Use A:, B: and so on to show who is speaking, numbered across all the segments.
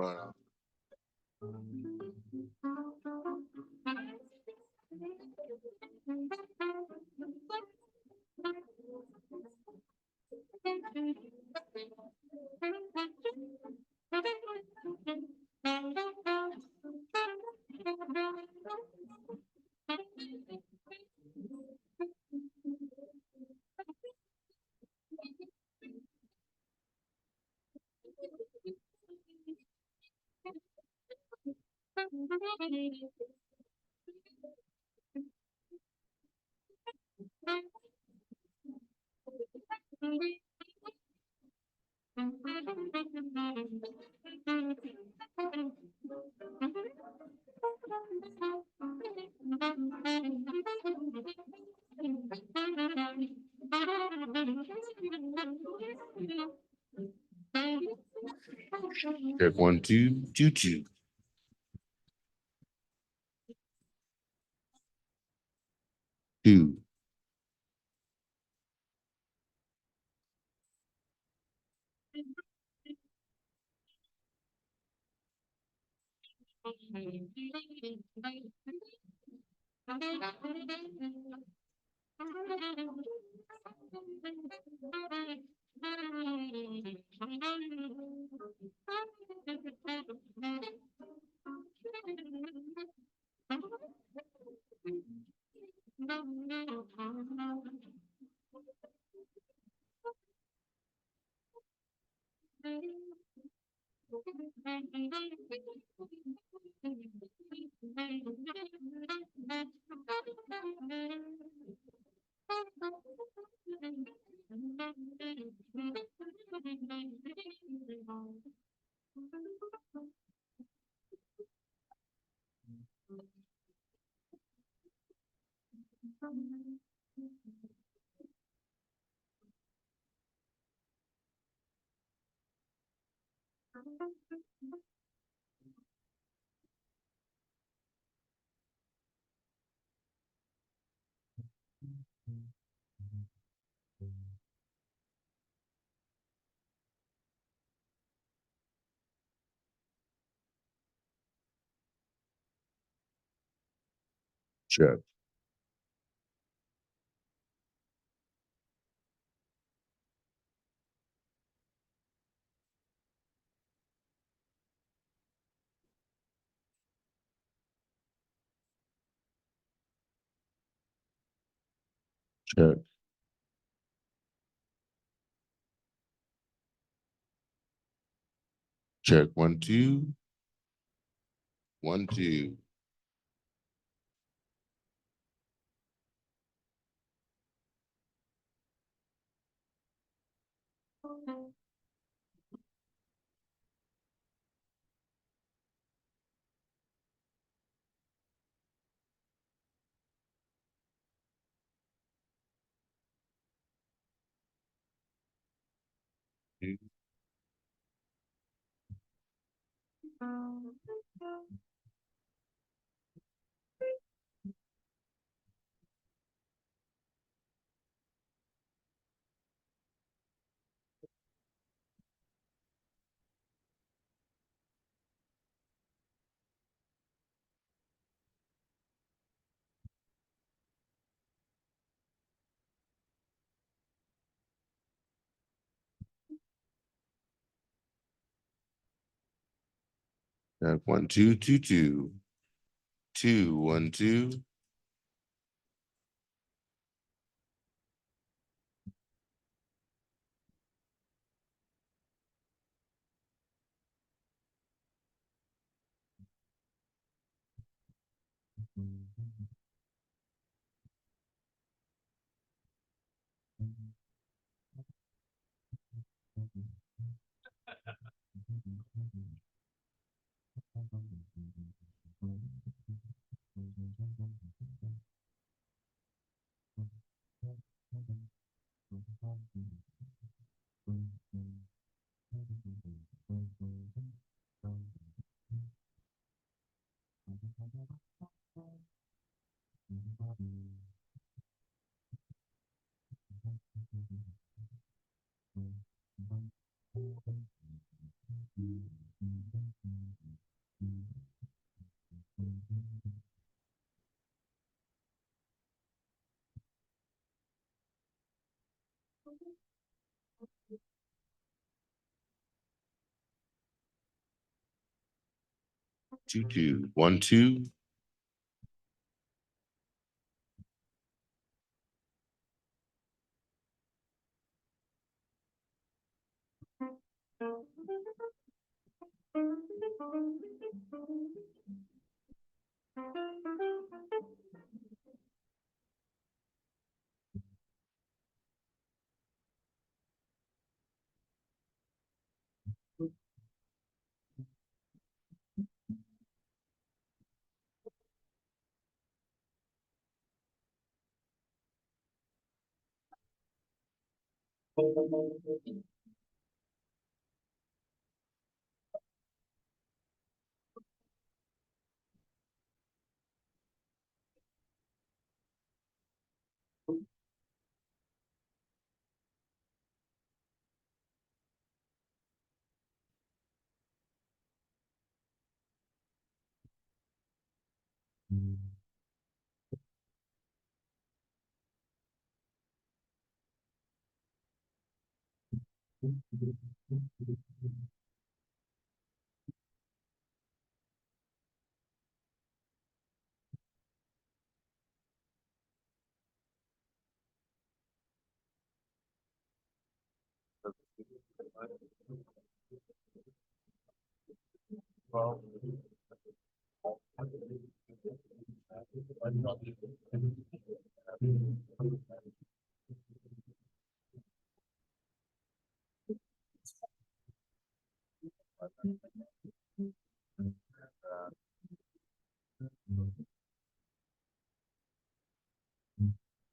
A: Bueno. Check 1 2 2 2. Two. Check. Check. Check. 1, 2. 1, 2. Check. 1, 2, 2, 2. 2, 1, 2. Two, two, 1, 2.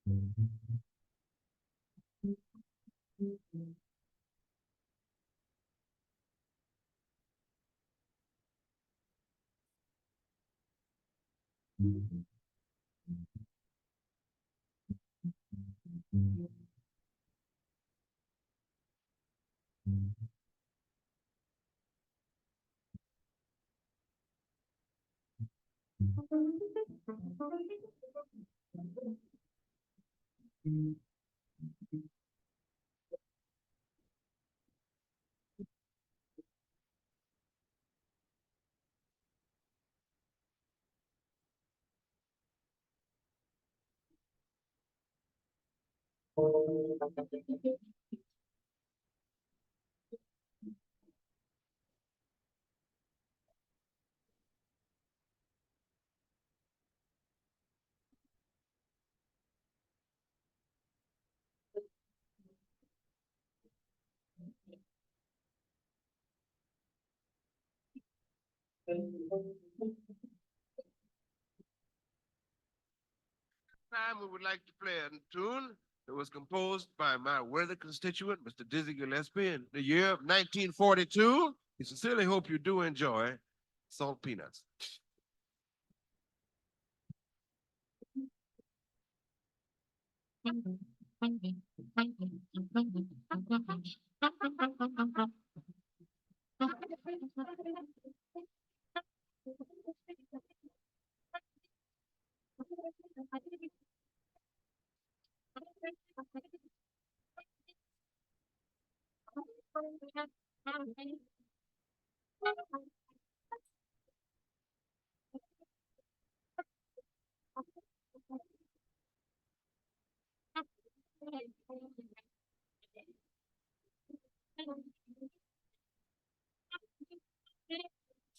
B: Time we would like to play a tune that was composed by my worthy constituent, Mr. Dizzy Gillespie, in the year of 1942. We sincerely hope you do enjoy Salt Peanuts.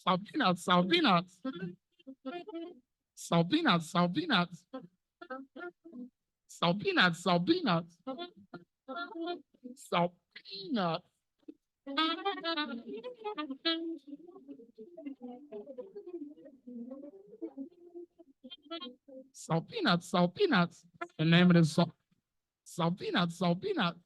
C: Salt peanuts, salt peanuts. Salt peanuts, salt peanuts. Salt peanuts, salt peanuts. Salt peanuts. Salt peanuts, salt peanuts. The name of the song. Salt peanuts, salt peanuts.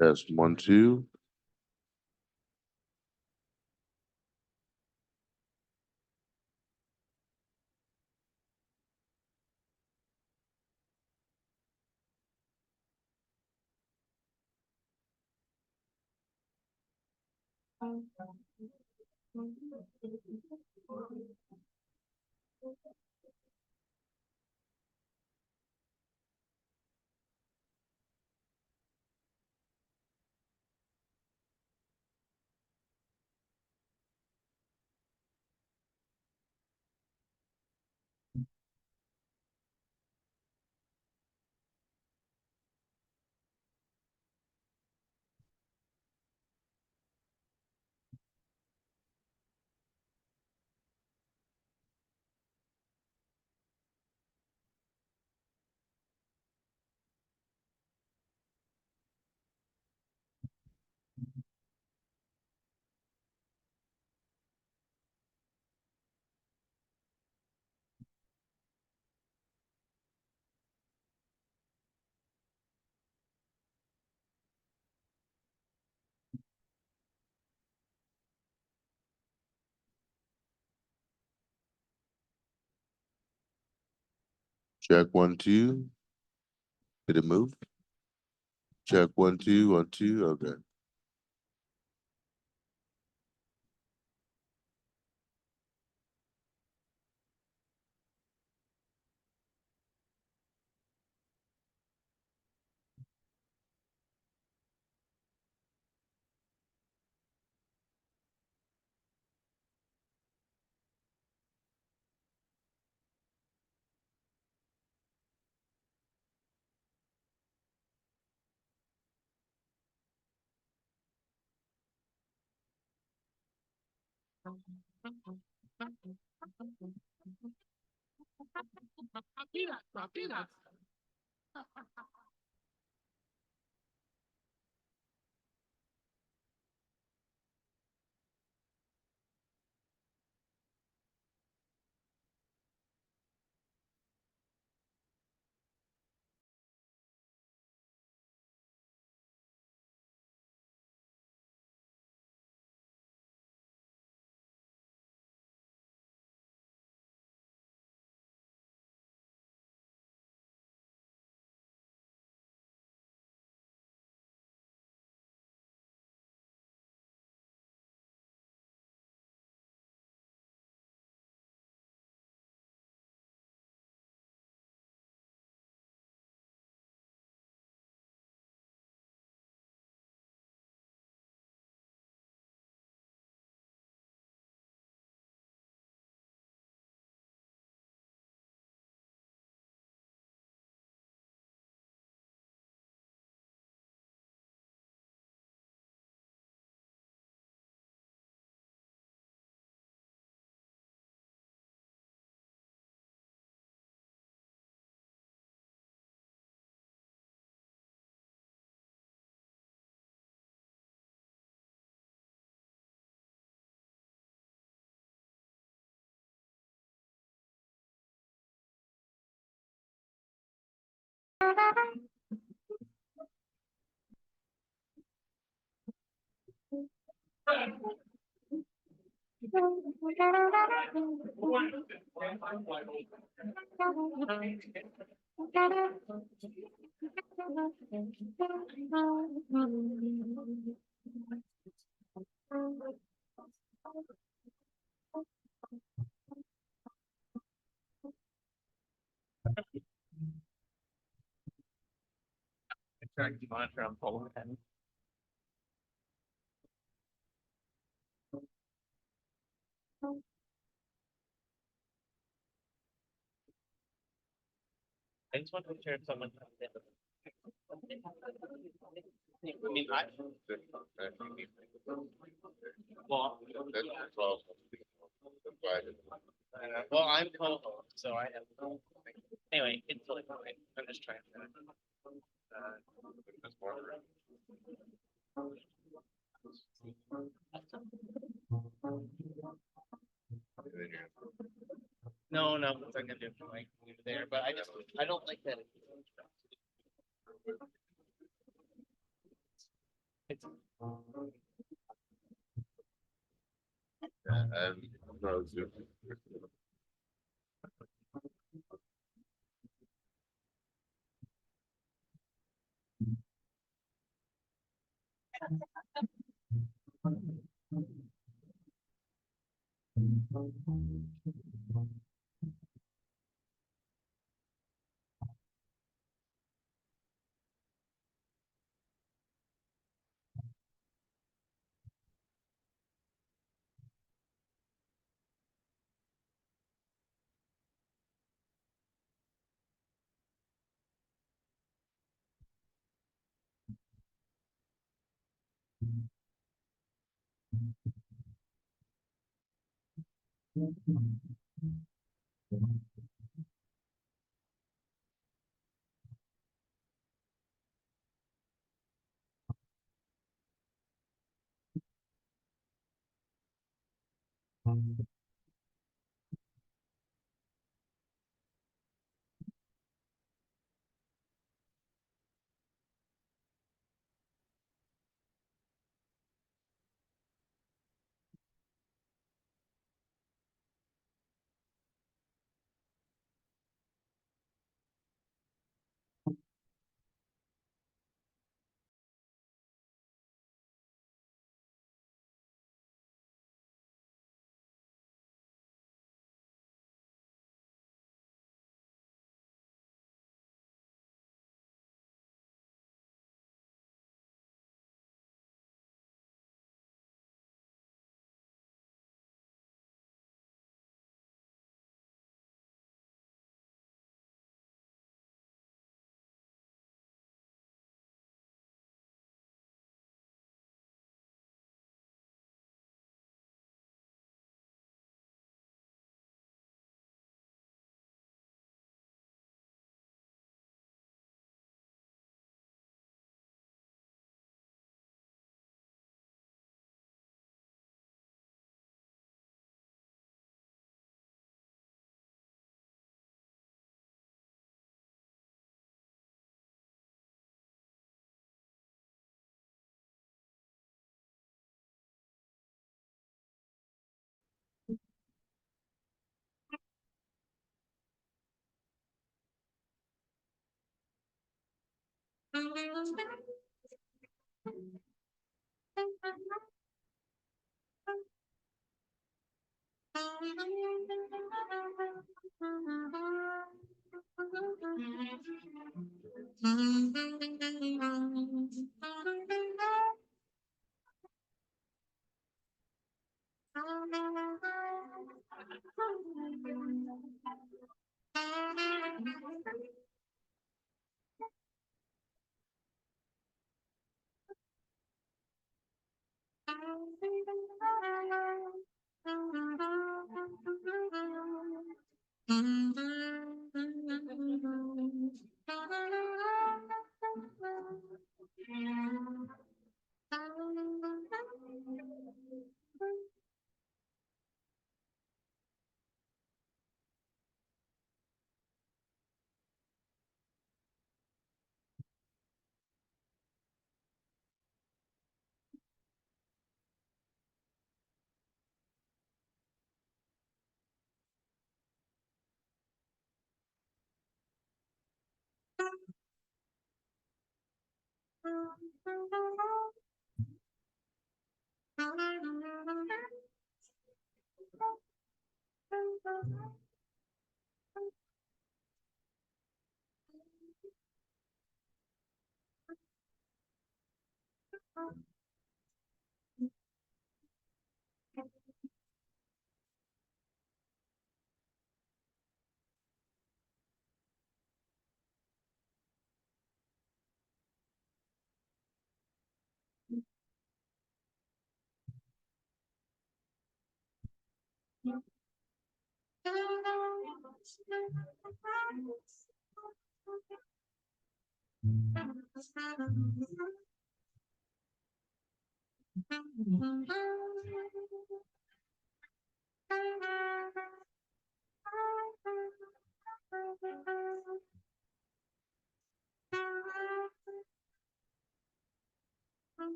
A: Test 1, 2. Check 1, 2. Did it move? Check 1, 2, 1, 2. Okay.
D: Trying to monitor on Polytechnic. I just want to make sure if someone comes in. I mean, well, I'm co-host, so I have. Anyway, it's totally fine. I'm just trying to. No, it's not gonna do it for like there, but I don't like that. It's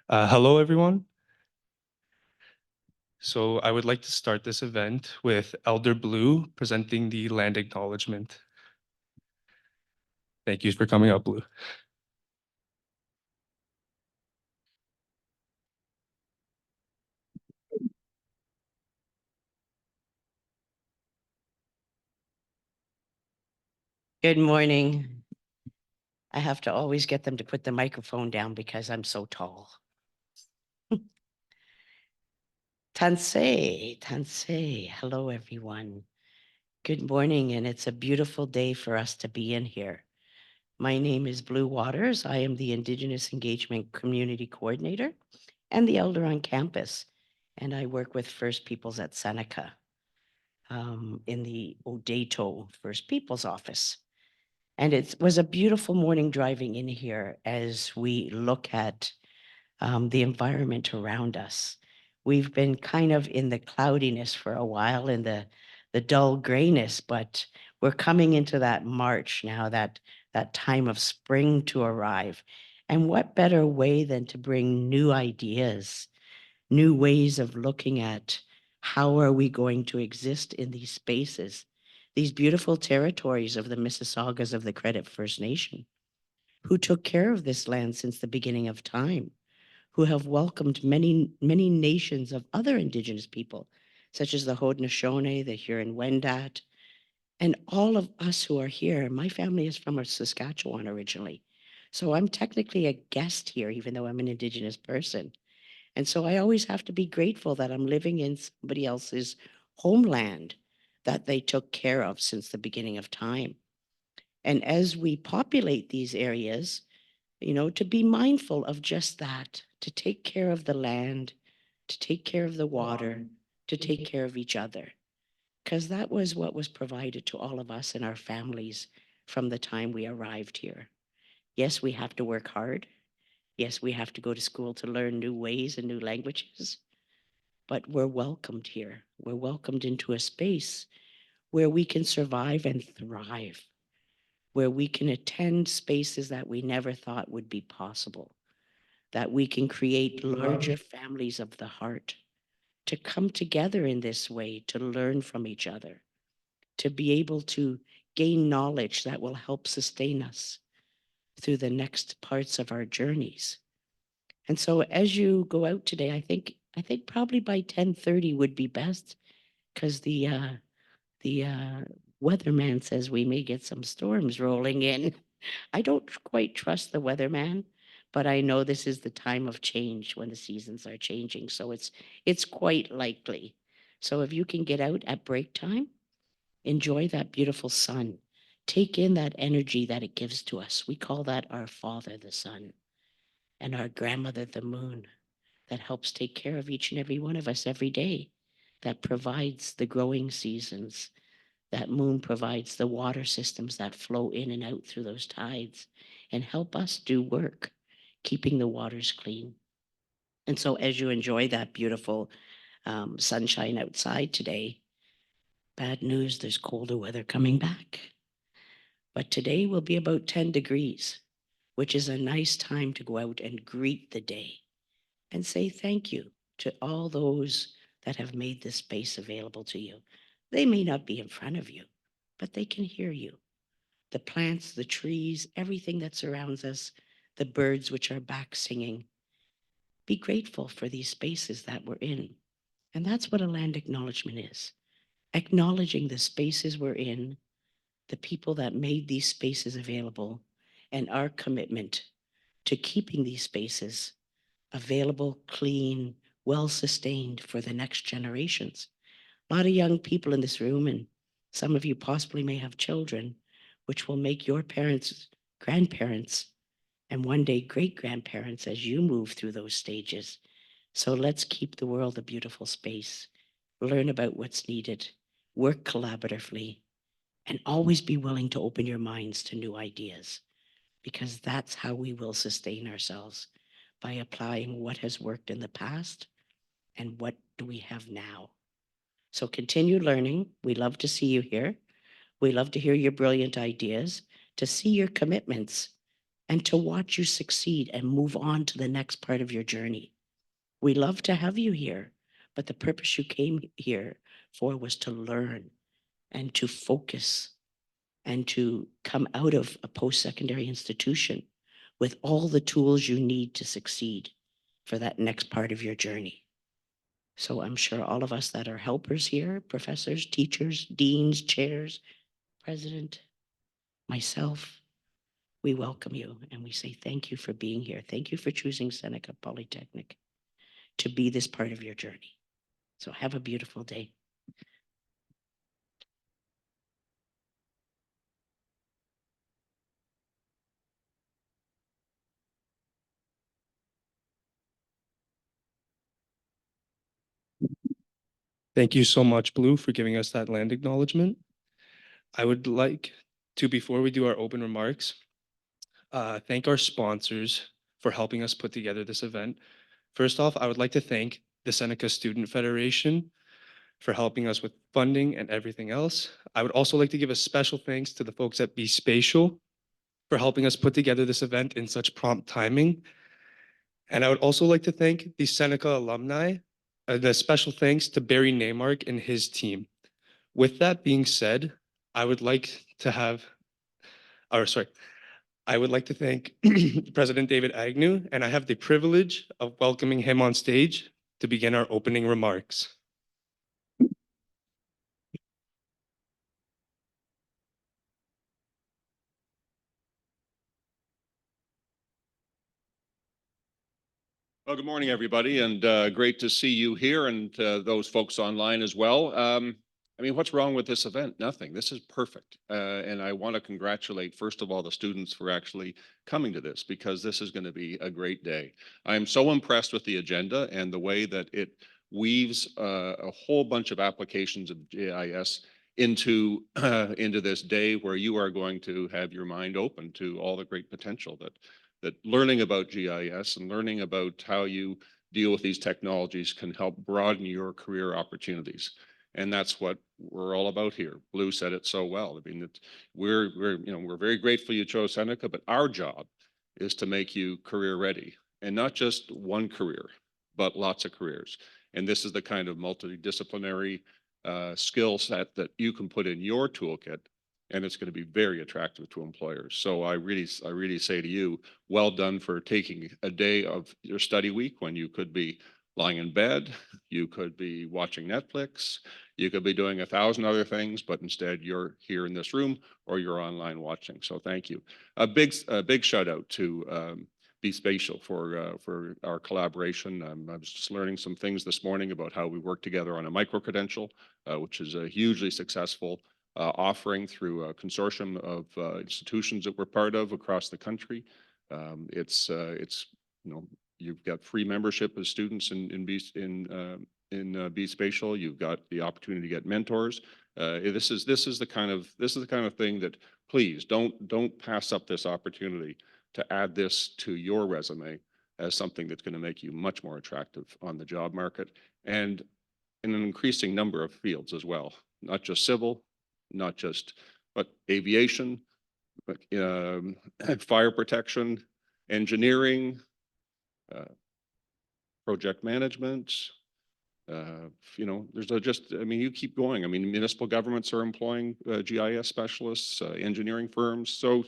E: Hello, everyone. So I would like to start this event with Elder Blue presenting the land acknowledgement. Thank you for coming up, Blue.
F: Good morning. I have to always get them to put the microphone down because I'm so tall. Tansei, Tansei. Hello, everyone. Good morning, and it's a beautiful day for us to be in here. My name is Blue Waters. I am the Indigenous Engagement Community Coordinator and the elder on campus, and I work with First Peoples at Seneca in the Odato First Peoples office. And it was a beautiful morning driving in here as we look at the environment around us. We've been kind of in the cloudiness for a while, in the dull grayness, but we're coming into that March now, that time of spring to arrive. And what better way than to bring new ideas, new ways of looking at how are we going to exist in these spaces, these beautiful territories of the Mississaugas of the Credit First Nation, who took care of this land since the beginning of time, who have welcomed many, many nations of other Indigenous people, such as the Haudenosaunee, the Huron-Wendat, and all of us who are here. My family is from Saskatchewan originally. So I'm technically a guest here, even though I'm an Indigenous person. And so I always have to be grateful that I'm living in somebody else's homeland that they took care of since the beginning of time. And as we populate these areas, to be mindful of just that, to take care of the land, to take care of the water, to take care of each other. Because that was what was provided to all of us and our families from the time we arrived here. Yes, we have to work hard. Yes, we have to go to school to learn new ways and new languages, but we're welcomed here. We're welcomed into a space where we can survive and thrive, where we can attend spaces that we never thought would be possible, that we can create larger families of the heart, to come together in this way, to learn from each other, to be able to gain knowledge that will help sustain us through the next parts of our journeys. And so as you go out today, I think probably by 10:30 would be best, because the weatherman says we may get some storms rolling in. I don't quite trust the weatherman, but I know this is the time of change when the seasons are changing. So it's quite likely. So if you can get out at break time, enjoy that beautiful sun. Take in that energy that it gives to us. We call that our father, the sun, and our grandmother, the moon, that helps take care of each and every one of us every day, that provides the growing seasons. That moon provides the water systems that flow in and out through those tides and help us do work, keeping the waters clean. And so as you enjoy that beautiful sunshine outside today, bad news, there's colder weather coming back. But today will be about 10 degrees, which is a nice time to go out and greet the day and say thank you to all those that have made this space available to you. They may not be in front of you, but they can hear you. The plants, the trees, everything that surrounds us, the birds which are back singing. Be grateful for these spaces that we're in. And that's what a land acknowledgement is. Acknowledging the spaces we're in, the people that made these spaces available, and our commitment to keeping these spaces available, clean, well-sustained for the next generations. A lot of young people in this room, and some of you possibly may have children, which will make your parents grandparents, and one day great-grandparents as you move through those stages. So let's keep the world a beautiful space. Learn about what's needed, work collaboratively, and always be willing to open your minds to new ideas, because that's how we will sustain ourselves, by applying what has worked in the past and what do we have now. So continue learning. We love to see you here. We love to hear your brilliant ideas, to see your commitments, and to watch you succeed and move on to the next part of your journey. We love to have you here, but the purpose you came here for was to learn and to focus and to come out of a post-secondary institution with all the tools you need to succeed for that next part of your journey. So I'm sure all of us that are helpers here, professors, teachers, deans, chairs, president, myself, we welcome you and we say thank you for being here. Thank you for choosing Seneca Polytechnic to be this part of your journey. So have a beautiful day.
E: Thank you so much, Blue, for giving us that land acknowledgement. I would like to, before we do our open remarks, thank our sponsors for helping us put together this event. First off, I would like to thank the Seneca Student Federation for helping us with funding and everything else. I would also like to give a special thanks to the folks at Bespatial for helping us put together this event in such prompt timing. And I would also like to thank the Seneca alumni, and a special thanks to Barry Neymark and his team. With that being said, I would like to thank President David Agnew, and I have the privilege of welcoming him on stage to begin our opening remarks.
G: Well, good morning, everybody, and great to see you here and those folks online as well. I mean, what's wrong with this event? Nothing. This is perfect. And I want to congratulate, first of all, the students for actually coming to this, because this is going to be a great day. I'm so impressed with the agenda and the way that it weaves a whole bunch of applications of GIS into into this day where you are going to have your mind open to all the great potential that learning about GIS and learning about how you deal with these technologies can help broaden your career opportunities. And that's what we're all about here. Blue said it so well. I mean, we're very grateful you chose Seneca, but our job is to make you career ready, and not just one career, but lots of careers. And this is the kind of multidisciplinary skill set that you can put in your toolkit, and it's going to be very attractive to employers. So I really say to you, well done for taking a day of your study week when you could be lying in bed, you could be watching Netflix, you could be doing 1,000 other things, but instead you're here in this room or you're online watching. So thank you. A big shout out to Bespatial for our collaboration. I was just learning some things this morning about how we work together on a micro credential, which is a hugely successful offering through a consortium of institutions that we're part of across the country. It's you've got free membership as students in Bespatial. You've got the opportunity to get mentors. This is the kind of thing that, please don't pass up this opportunity to add this to your resume as something that's going to make you much more attractive on the job market and in an increasing number of fields as well, not just civil, but aviation, but fire protection, engineering, project management. There's I mean, you keep going. I mean, municipal governments are employing GIS specialists, engineering firms. So,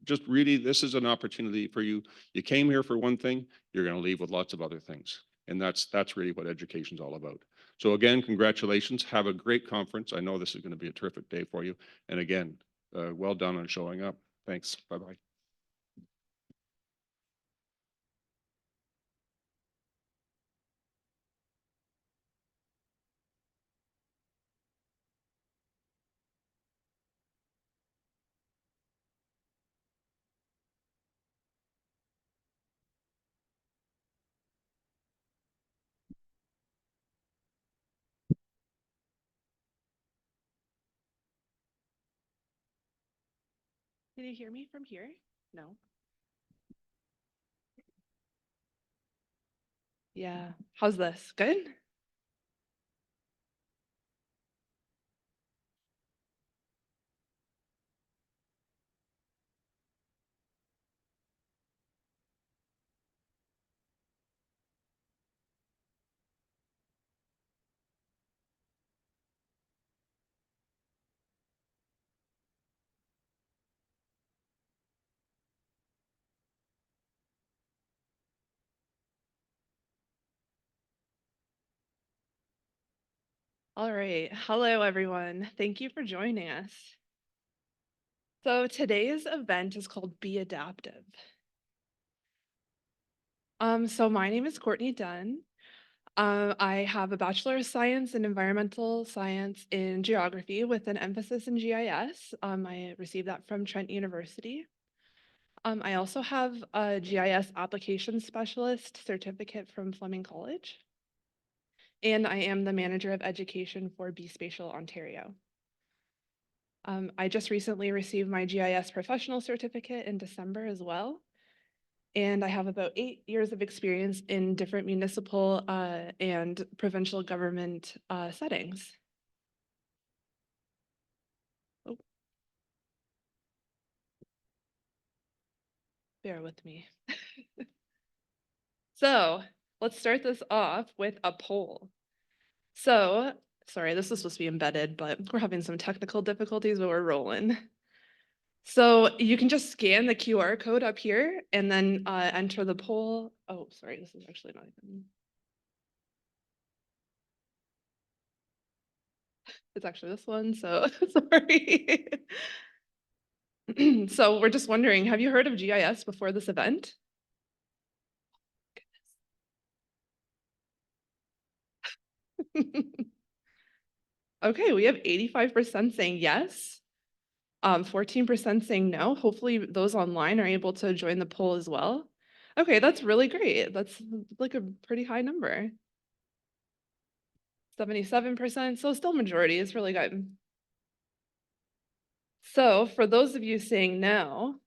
G: just really, this is an opportunity for you. You came here for one thing, you're going to leave with lots of other things. And that's really what education's all about. So again, congratulations. Have a great conference. I know this is going to be a terrific day for you. And again, well done on showing up. Thanks. Bye-bye.
H: Can you hear me from here? No. Yeah. How's this? Good? All right. Hello, everyone. Thank you for joining us. So today's event is called BeAdaptive. So my name is Courtney Dunn. I have a Bachelor of Science in Environmental Science in Geography with an emphasis in GIS. I received that from Trent University. I also have a GIS Application Specialist certificate from Fleming College. And I am the Manager of Education for Bespatial Ontario. I just recently received my GIS Professional Certificate in December as well. And I have about 8 years of experience in different municipal and provincial government settings. Oh. Bear with me. So let's start this off with a poll. So, sorry, this is supposed to be embedded, but we're having some technical difficulties, but we're rolling. So you can just scan the QR code up here and then enter the poll. Oh, sorry, this is actually not even. It's actually this one, so sorry. So we're just wondering, have you heard of GIS before this event? Okay, we have 85% saying yes. 14% saying no. Hopefully those online are able to join the poll as well. Okay, that's really great. That's like a pretty high number. 77%, so still majority is really good. So for those of you saying no,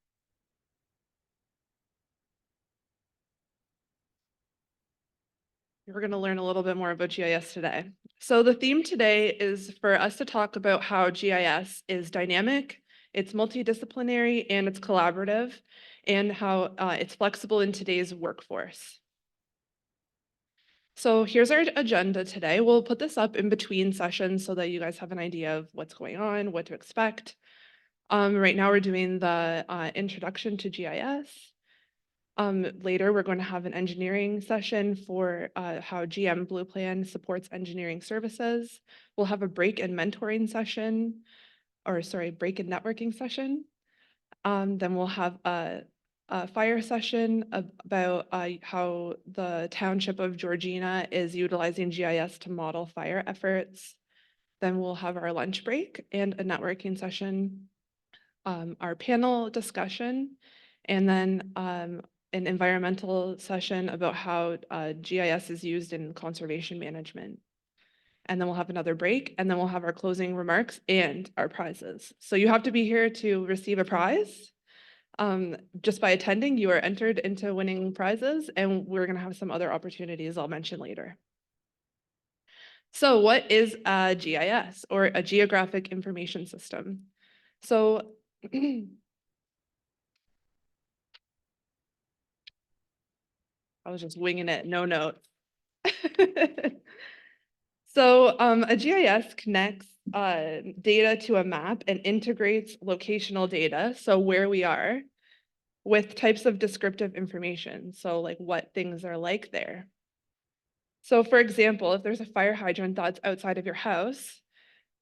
H: we're going to learn a little bit more about GIS today. So the theme today is for us to talk about how GIS is dynamic, it's multidisciplinary, and it's collaborative, and how it's flexible in today's workforce. So here's our agenda today. We'll put this up in between sessions so that you guys have an idea of what's going on, what to expect. Right now we're doing the introduction to GIS. Later, we're going to have an engineering session for how GM Blue Plan supports engineering services. We'll have a break and mentoring session, or sorry, break and networking session. Then we'll have a fire session about how the township of Georgina is utilizing GIS to model fire efforts. Then we'll have our lunch break and a networking session, our panel discussion, and then an environmental session about how GIS is used in conservation management. And then we'll have another break, and then we'll have our closing remarks and our prizes. So you have to be here to receive a prize. Just by attending, you are entered into winning prizes, and we're going to have some other opportunities I'll mention later. So what is a GIS, or a geographic information system? So I was just winging it, no notes. So a GIS connects data to a map and integrates locational data, so where we are, with types of descriptive information, so like what things are like there. So for example, if there's a fire hydrant that's outside of your house,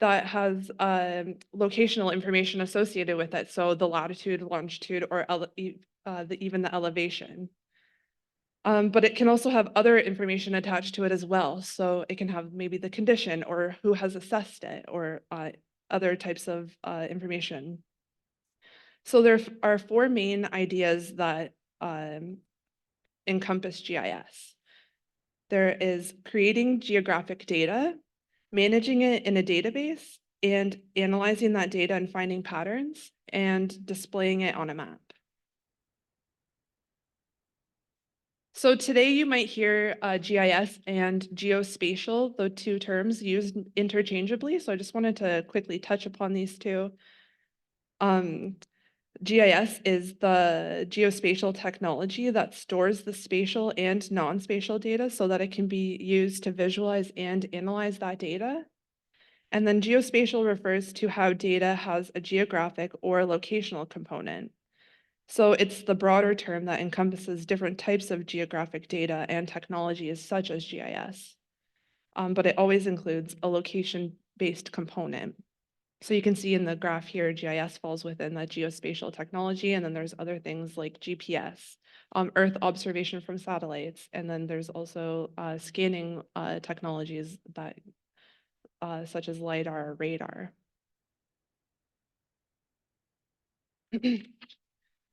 H: that has locational information associated with it, so the latitude, longitude, or even the elevation. But it can also have other information attached to it as well. So it can have maybe the condition or who has assessed it, or other types of information. So there are four main ideas that encompass GIS. There is creating geographic data, managing it in a database, and analyzing that data and finding patterns, and displaying it on a map. So today you might hear GIS and geospatial, the two terms used interchangeably. So I just wanted to quickly touch upon these two. GIS is the geospatial technology that stores the spatial and non-spatial data so that it can be used to visualize and analyze that data. And then geospatial refers to how data has a geographic or locational component. So it's the broader term that encompasses different types of geographic data and technologies such as GIS. But it always includes a location-based component. So you can see in the graph here, GIS falls within that geospatial technology, and then there's other things like GPS, Earth observation from satellites, and then there's also scanning technologies that such as LiDAR or radar.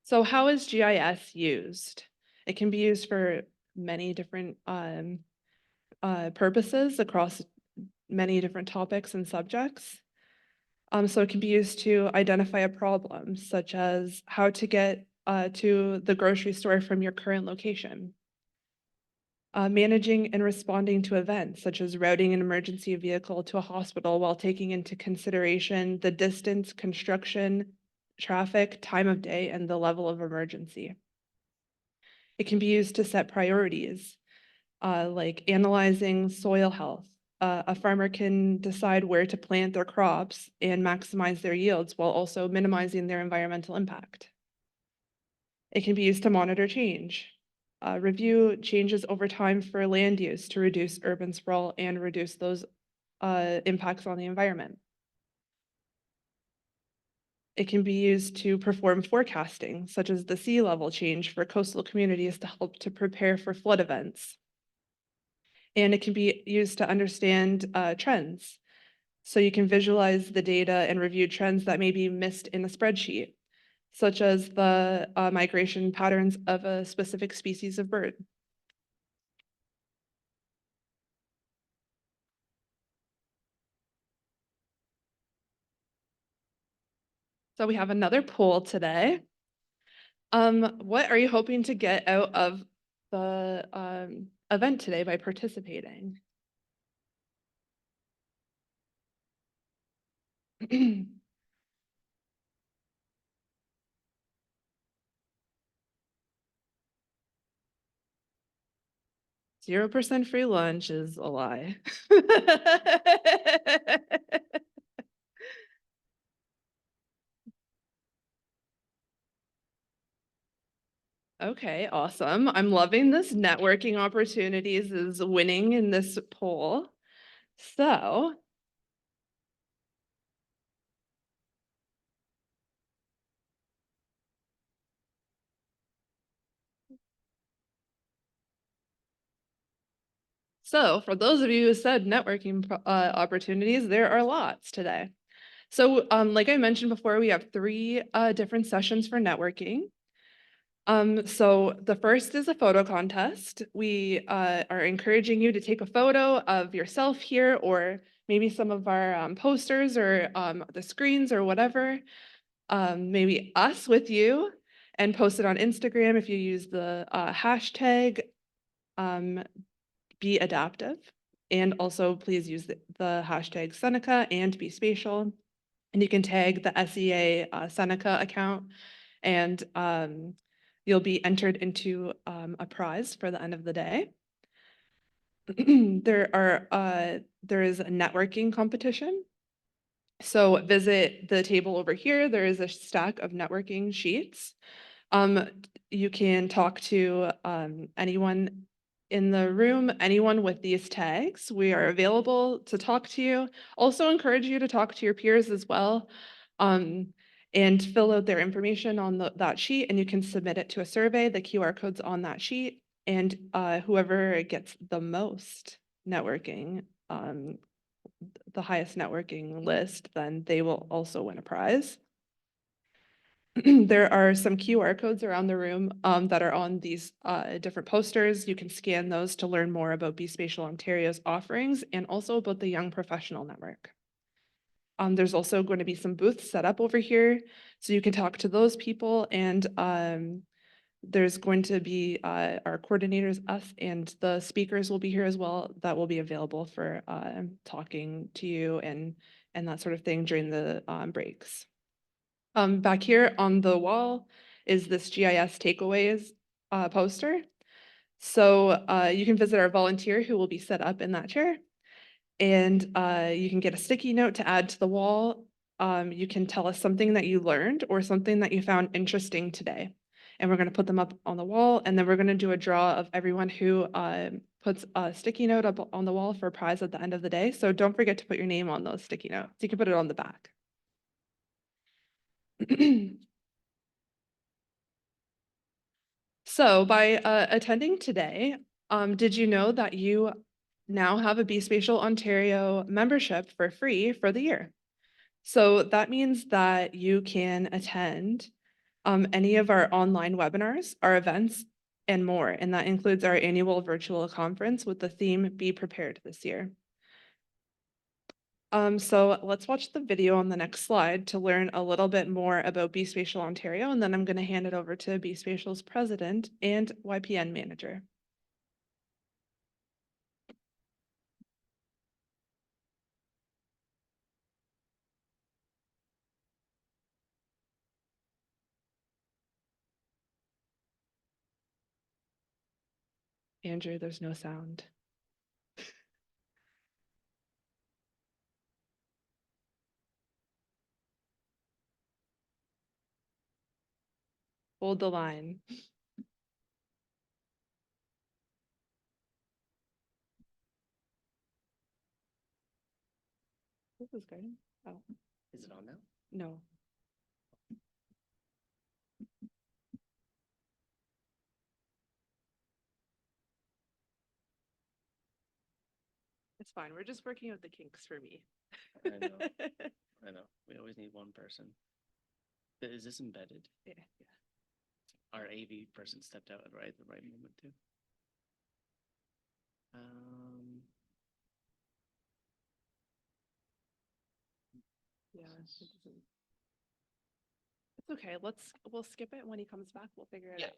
H: So how is GIS used? It can be used for many different purposes across many different topics and subjects. So it can be used to identify a problem, such as how to get to the grocery store from your current location. Managing and responding to events, such as routing an emergency vehicle to a hospital while taking into consideration the distance, construction, traffic, time of day, and the level of emergency. It can be used to set priorities, like analyzing soil health. A farmer can decide where to plant their crops and maximize their yields while also minimizing their environmental impact. It can be used to monitor change, review changes over time for land use to reduce urban sprawl and reduce those impacts on the environment. It can be used to perform forecasting, such as the sea level change for coastal communities to help to prepare for flood events. And it can be used to understand trends, So you can visualize the data and review trends that may be missed in a spreadsheet, such as the migration patterns of a specific species of bird. So we have another poll today. What are you hoping to get out of the event today by participating? 0% free lunch is a lie. Okay, awesome. I'm loving this networking opportunities is winning in this poll. So for those of you who said networking opportunities, there are lots today. So like I mentioned before, we have 3 different sessions for networking. So the first is a photo contest. We are encouraging you to take a photo of yourself here, or maybe some of our posters or the screens or whatever. Maybe us with you, and post it on Instagram if you use the hashtag BeAdaptive. And also please use the hashtag Seneca and Bespatial. And you can tag the SEA Seneca account, and you'll be entered into a prize for the end of the day. There is a networking competition. So visit the table over here. There is a stack of networking sheets. You can talk to anyone in the room, anyone with these tags. We are available to talk to you. Also encourage you to talk to your peers as well, and fill out their information on that sheet, and you can submit it to a survey. The QR code's on that sheet, and whoever gets the most networking, the highest networking list, then they will also win a prize. There are some QR codes around the room that are on these different posters. You can scan those to learn more about BeSpatial Ontario's offerings and also about the Young Professional Network. There's also going to be some booths set up over here, so you can talk to those people, and there's going to be our coordinators, us, and the speakers will be here as well, that will be available for talking to you and that sort of thing during the breaks. Back here on the wall is this GIS takeaways poster. So you can visit our volunteer who will be set up in that chair, and you can get a sticky note to add to the wall. You can tell us something that you learned or something that you found interesting today. And we're going to put them up on the wall, and then we're going to do a draw of everyone who puts a sticky note up on the wall for a prize at the end of the day. So don't forget to put your name on those sticky notes. You can put it on the back. So by attending today, did you know that you now have a BeSpatial Ontario membership for free for the year? So that means that you can attend any of our online webinars, our events, and more. And that includes our annual virtual conference with the theme Be Prepared this year. So let's watch the video on the next slide to learn a little bit more about BeSpatial Ontario, and then I'm going to hand it over to BeSpatial's president and YPN manager. Andrew, there's no sound. Hold the line. This is good. Oh,
F: Is it on now?
H: no. It's fine. We're just working out the kinks for me.
D: I know. We always need one person. Is this embedded?
H: Yeah.
D: Our AV person stepped out at the right moment too.
H: Yeah, it's okay. We'll skip it. When he comes back, we'll figure it
D: Yeah.
H: out.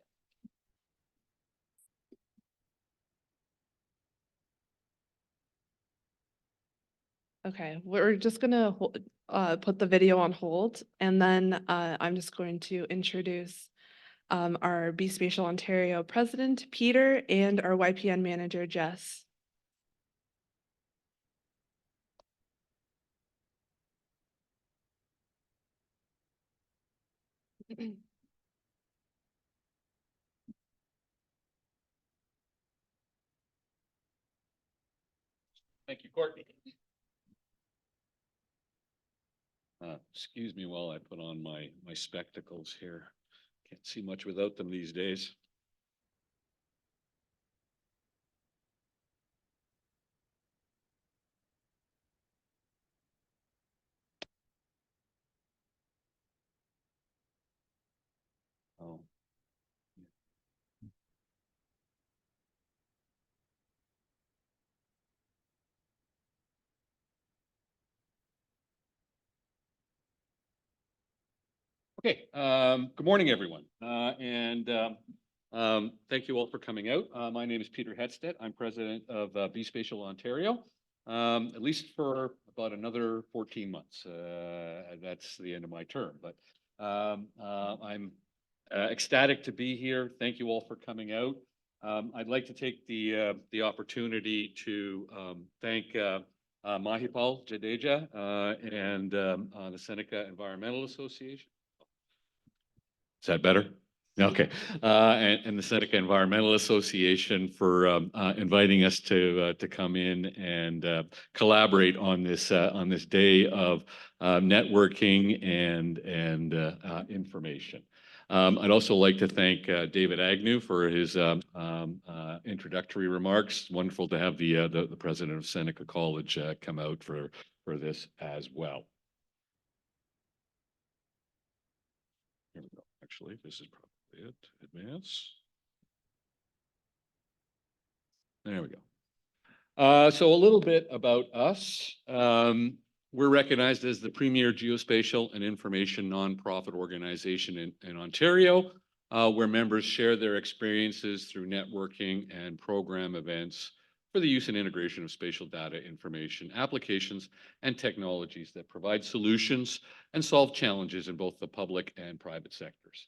H: Okay, we're just gonna put the video on hold, and then I'm just going to introduce our Bespatial Ontario president, Peter, and our YPN manager, Jess.
G: Thank you, Courtney. Excuse me while I put on my spectacles here. Can't see much without them these days. Oh. Okay, good morning, everyone. Thank you all for coming out. My name is Peter Hedstedt. I'm president of Bespatial Ontario, at least for about another 14 months. That's the end of my term, but I'm ecstatic to be here. Thank you all for coming out. I'd like to take the opportunity to thank Mahipal Jadeja and the Seneca Environmental Association. Is that better? Okay. And the Seneca Environmental Association for inviting us to come in and collaborate on this day of networking and information. I'd also like to thank David Agnew for his introductory remarks. Wonderful to have the president of Seneca College come out for this as well. Here we go. Actually, this is probably it. Advance. There we go. So a little bit about us. We're recognized as the premier geospatial and information nonprofit organization in Ontario, where members share their experiences through networking and program events for the use and integration of spatial data information, applications, and technologies that provide solutions and solve challenges in both the public and private sectors.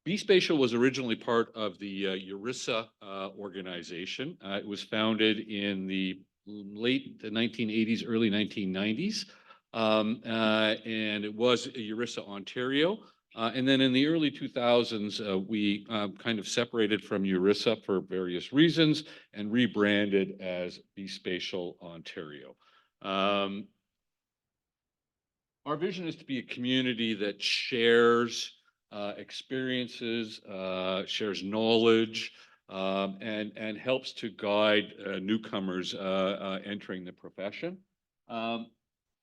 G: Bespatial was originally part of the EURISA organization. It was founded in the late 1980s, early 1990s, and it was EURISA Ontario. And then in the early 2000s, we kind of separated from EURISA for various reasons and rebranded as Bespatial Ontario. Our vision is to be a community that shares experiences, shares knowledge, and helps to guide newcomers entering the profession. And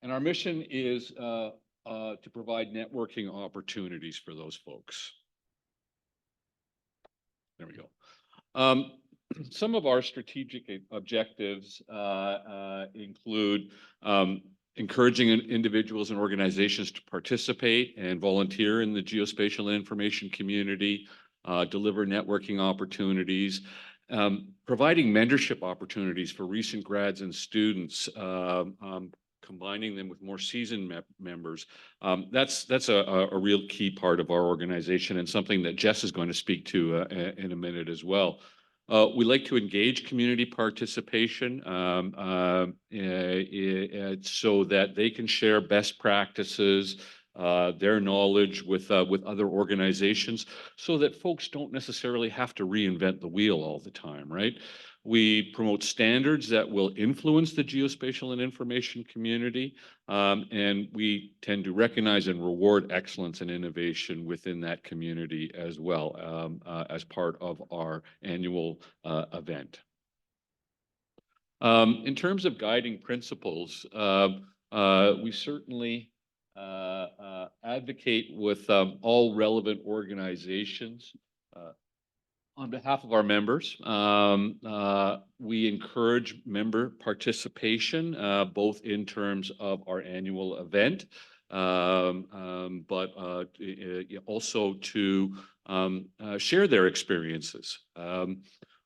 G: our mission is to provide networking opportunities for those folks. There we go. Some of our strategic objectives include encouraging individuals and organizations to participate and volunteer in the geospatial information community, deliver networking opportunities, providing mentorship opportunities for recent grads and students, combining them with more seasoned members. That's a real key part of our organization and something that Jess is going to speak to in a minute as well. We like to engage community participation so that they can share best practices, their knowledge with other organizations, so that folks don't necessarily have to reinvent the wheel all the time, right? We promote standards that will influence the geospatial and information community, and we tend to recognize and reward excellence and innovation within that community as well, as part of our annual event.
I: In terms of guiding principles, we certainly advocate with all relevant organizations on behalf of our members. We encourage member participation, both in terms of our annual event, but also to share their experiences.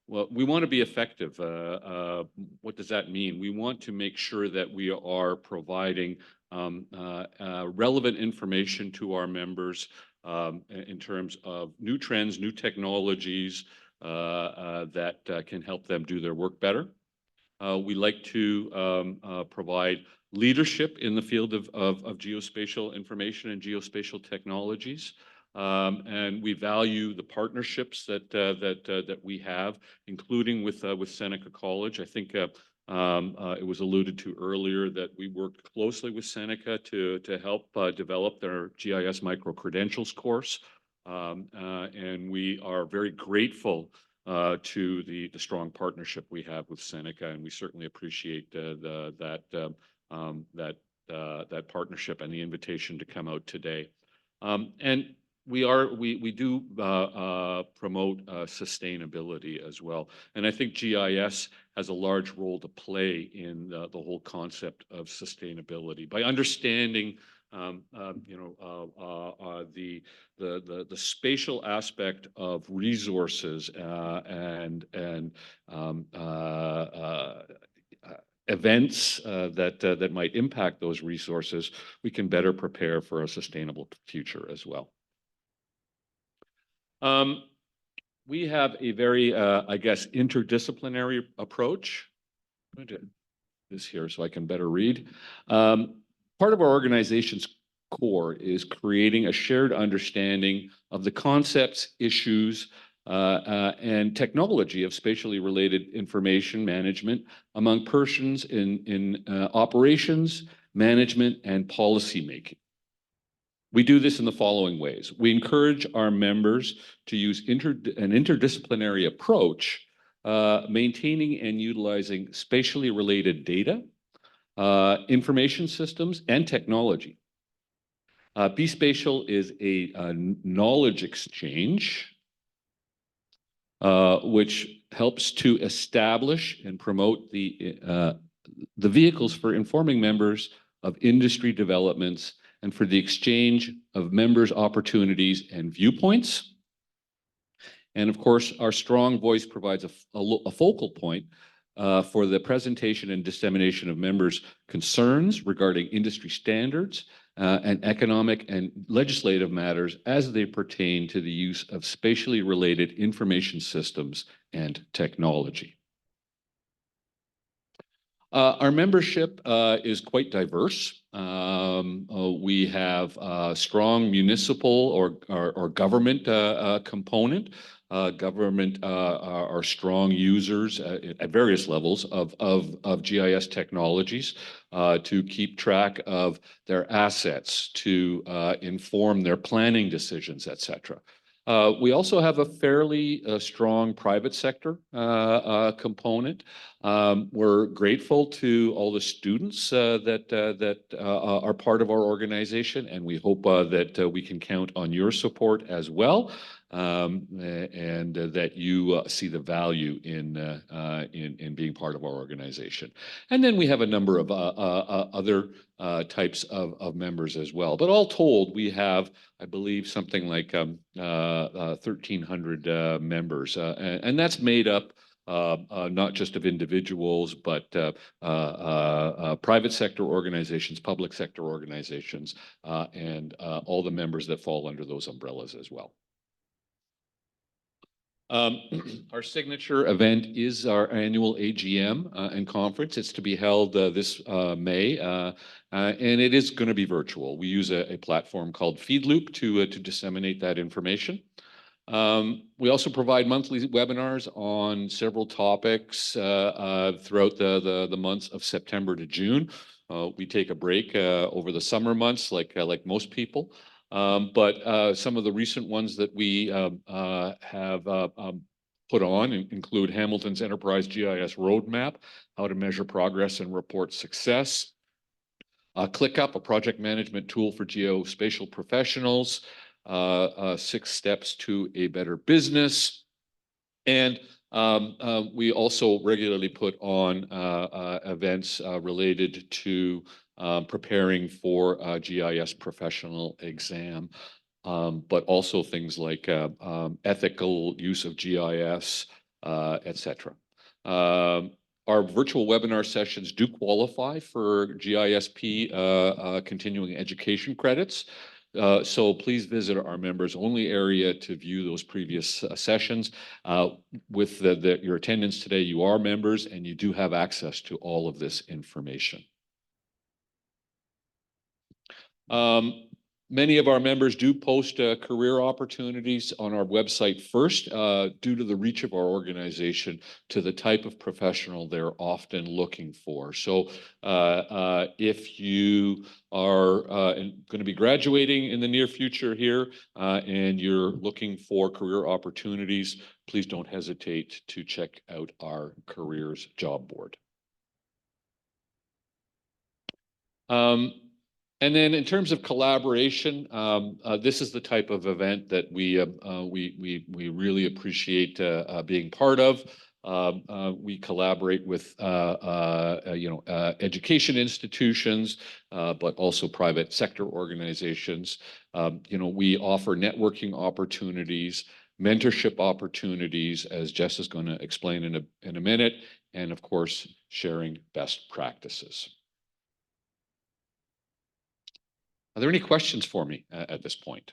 I: Well, we want to be effective. What does that mean? We want to make sure that we are providing relevant information to our members in terms of new trends, new technologies that can help them do their work better. We like to provide leadership in the field of geospatial information and geospatial technologies. And we value the partnerships that we have, including with Seneca College. I think it was alluded to earlier that we worked closely with Seneca to help develop their GIS micro-credentials course. And we are very grateful to the strong partnership we have with Seneca, and we certainly appreciate that partnership and the invitation to come out today. And we do promote sustainability as well, and I think GIS has a large role to play in the whole concept of sustainability by understanding the spatial aspect of resources and events that might impact those resources. We can better prepare for a sustainable future as well. We have a very, I guess, interdisciplinary approach. I'm going to do this here so I can better read. Part of our organization's core is creating a shared understanding of the concepts, issues, and technology of spatially related information management among persons in operations, management, and policy making. We do this in the following ways. We encourage our members to use an interdisciplinary approach, maintaining and utilizing spatially related data, information systems, and technology. BeSpatial is a knowledge exchange, which helps to establish and promote the vehicles for informing members of industry developments and for the exchange of members' opportunities and viewpoints. And of course, our strong voice provides a focal point for the presentation and dissemination of members' concerns regarding industry standards and economic and legislative matters as they pertain to the use of spatially related information systems and technology. Our membership is quite diverse. We have a strong municipal or government component. Government are strong users at various levels of GIS technologies to keep track of their assets, to inform their planning decisions, etc. We also have a fairly strong private sector component. We're grateful to all the students that are part of our organization, and we hope that we can count on your support as well, and that you see the value in being part of our organization. And then we have a number of other types of members as well. But all told, we have, I believe, something like 1,300 members, and that's made up not just of individuals, but private sector organizations, public sector organizations, and all the members that fall under those umbrellas as well. Our signature event is our annual AGM and conference. It's to be held this May, and it is going to be virtual. We use a platform called FeedLoop to disseminate that information. We also provide monthly webinars on several topics throughout the months of September to June. We take a break over the summer months, like most people. But some of the recent ones that we have put on include Hamilton's Enterprise GIS Roadmap, how to measure progress and report success. ClickUp, a project management tool for geospatial professionals. 6 steps to a better business. And we also regularly put on events related to preparing for a GIS professional exam, but also things like ethical use of GIS, etc. Our virtual webinar sessions do qualify for GISP continuing education credits. So please visit our members only area to view those previous sessions. With your attendance today, you are members and you do have access to all of this information. Many of our members do post career opportunities on our website first, due to the reach of our organization to the type of professional they're often looking for. So if you are going to be graduating in the near future here and you're looking for career opportunities, please don't hesitate to check out our careers job board. And then in terms of collaboration, this is the type of event that we really appreciate being part of. We collaborate with education institutions, but also private sector organizations. We offer networking opportunities, mentorship opportunities, as Jess is going to explain in a minute, and of course, sharing best practices. Are there any questions for me at this point?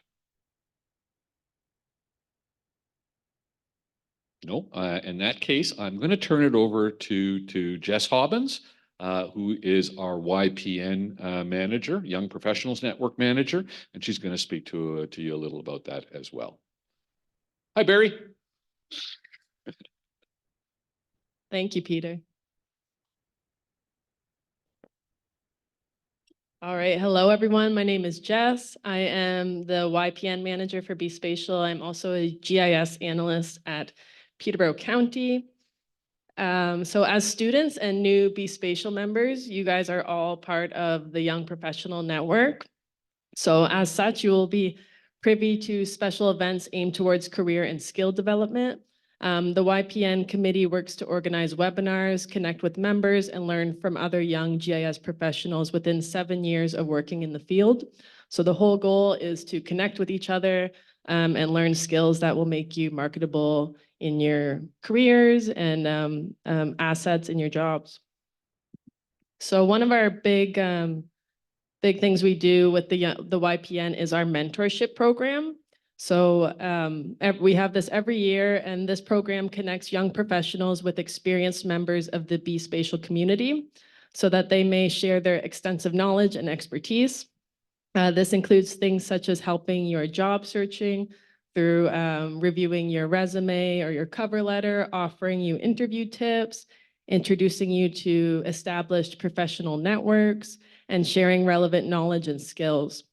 I: No. In that case, I'm going to turn it over to Jess Hobbins, who is our YPN manager, Young Professionals Network manager, and she's going to speak to you a little about that as well. Hi, Barry.
J: Thank you, Peter. All right. Hello, everyone. My name is Jess. I am the YPN manager for Bespatial. I'm also a GIS analyst at Peterborough County. So as students and new Bespatial members, you guys are all part of the Young Professional Network. So as such, you will be privy to special events aimed towards career and skill development. The YPN committee works to organize webinars, connect with members, and learn from other young GIS professionals within 7 years of working in the field. So the whole goal is to connect with each other and learn skills that will make you marketable in your careers and assets in your jobs. So one of our big things we do with the YPN is our mentorship program. So we have this every year, and this program connects young professionals with experienced members of the Bespatial community so that they may share their extensive knowledge and expertise. This includes things such as helping your job searching through reviewing your resume or your cover letter, offering you interview tips, introducing you to established professional networks, and sharing relevant knowledge and skills.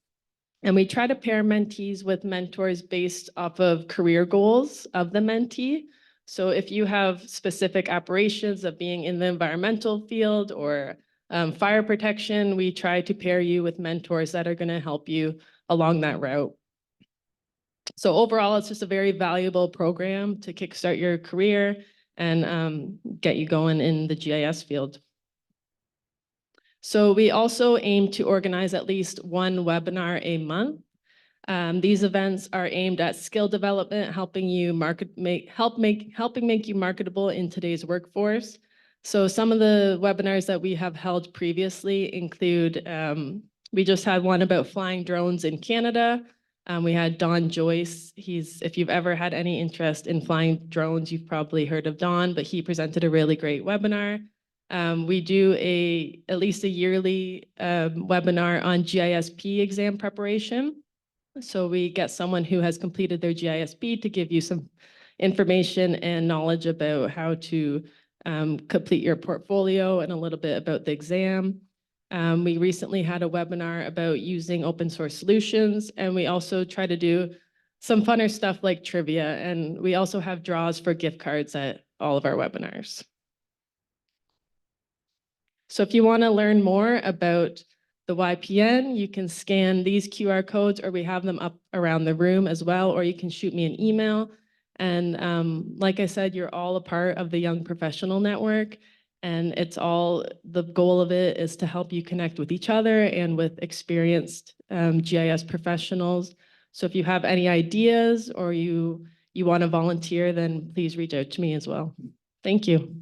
J: And we try to pair mentees with mentors based off of career goals of the mentee. So if you have specific aspirations of being in the environmental field or fire protection, we try to pair you with mentors that are going to help you along that route. So overall, it's just a very valuable program to kickstart your career and get you going in the GIS field. So we also aim to organize at least one webinar a month. These events are aimed at skill development, helping make you marketable in today's workforce. So some of the webinars that we have held previously include, we just had one about flying drones in Canada. We had Don Joyce. If you've ever had any interest in flying drones, you've probably heard of Don, but he presented a really great webinar. We do at least a yearly webinar on GISP exam preparation. So we get someone who has completed their GISP to give you some information and knowledge about how to complete your portfolio and a little bit about the exam. We recently had a webinar about using open source solutions, and we also try to do some funner stuff like trivia, and we also have draws for gift cards at all of our webinars. So if you want to learn more about the YPN, you can scan these QR codes, or we have them up around the room as well, or you can shoot me an email. And like I said, you're all a part of the Young Professional Network, and it's all, the goal of it is to help you connect with each other and with experienced GIS professionals. So if you have any ideas or you want to volunteer, then please reach out to me as well. Thank you.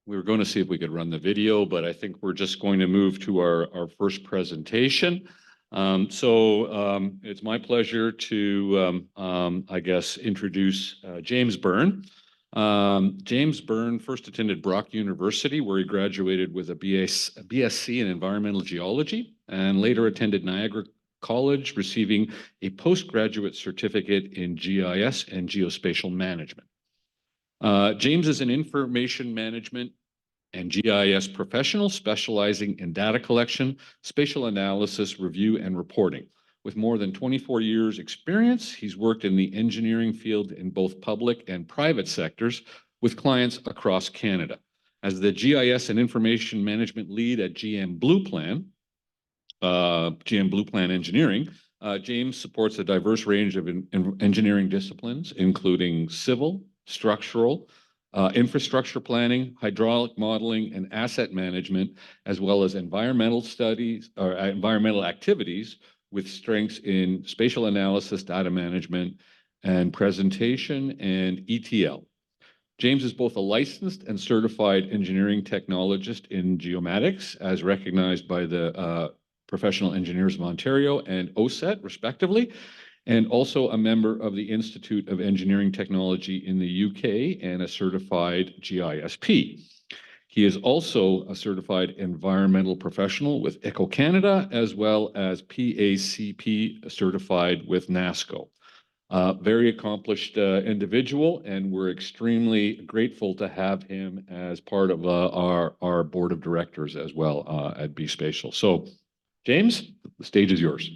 I: We were going to see if we could run the video, but I think we're just going to move to our first presentation. It's my pleasure to, I guess, introduce James Byrne. James Byrne first attended Brock University, where he graduated with a BSc in environmental geology, and later attended Niagara College, receiving a postgraduate certificate in GIS and geospatial management. James is an information management and GIS professional specializing in data collection, spatial analysis, review, and reporting. With more than 24 years experience, he's worked in the engineering field in both public and private sectors with clients across Canada. As the GIS and information management lead at GM Blue Plan Engineering, James supports a diverse range of engineering disciplines, including civil, structural, infrastructure planning, hydraulic modeling, and asset management, as well as environmental studies or environmental activities with strengths in spatial analysis, data management, and presentation, and ETL. James is both a licensed and certified engineering technologist in geomatics, as recognized by the Professional Engineers of Ontario and OSET, respectively, and also a member of the Institute of Engineering Technology in the UK and a certified GISP. He is also a certified environmental professional with Eco Canada, as well as PACP certified with NASCO. Very accomplished individual, and we're extremely grateful to have him as part of our board of directors as well at BeSpatial. So, James, the stage is yours.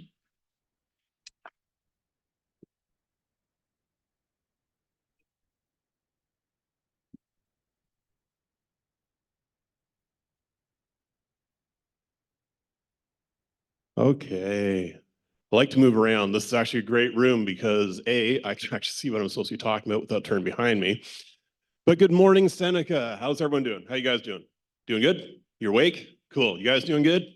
K: Okay. I like to move around. This is actually a great room because A, I can actually see what I'm supposed to be talking about without turning behind me. But good morning, Seneca. How's everyone doing? How you guys doing? Doing good? You're awake? Cool. You guys doing good?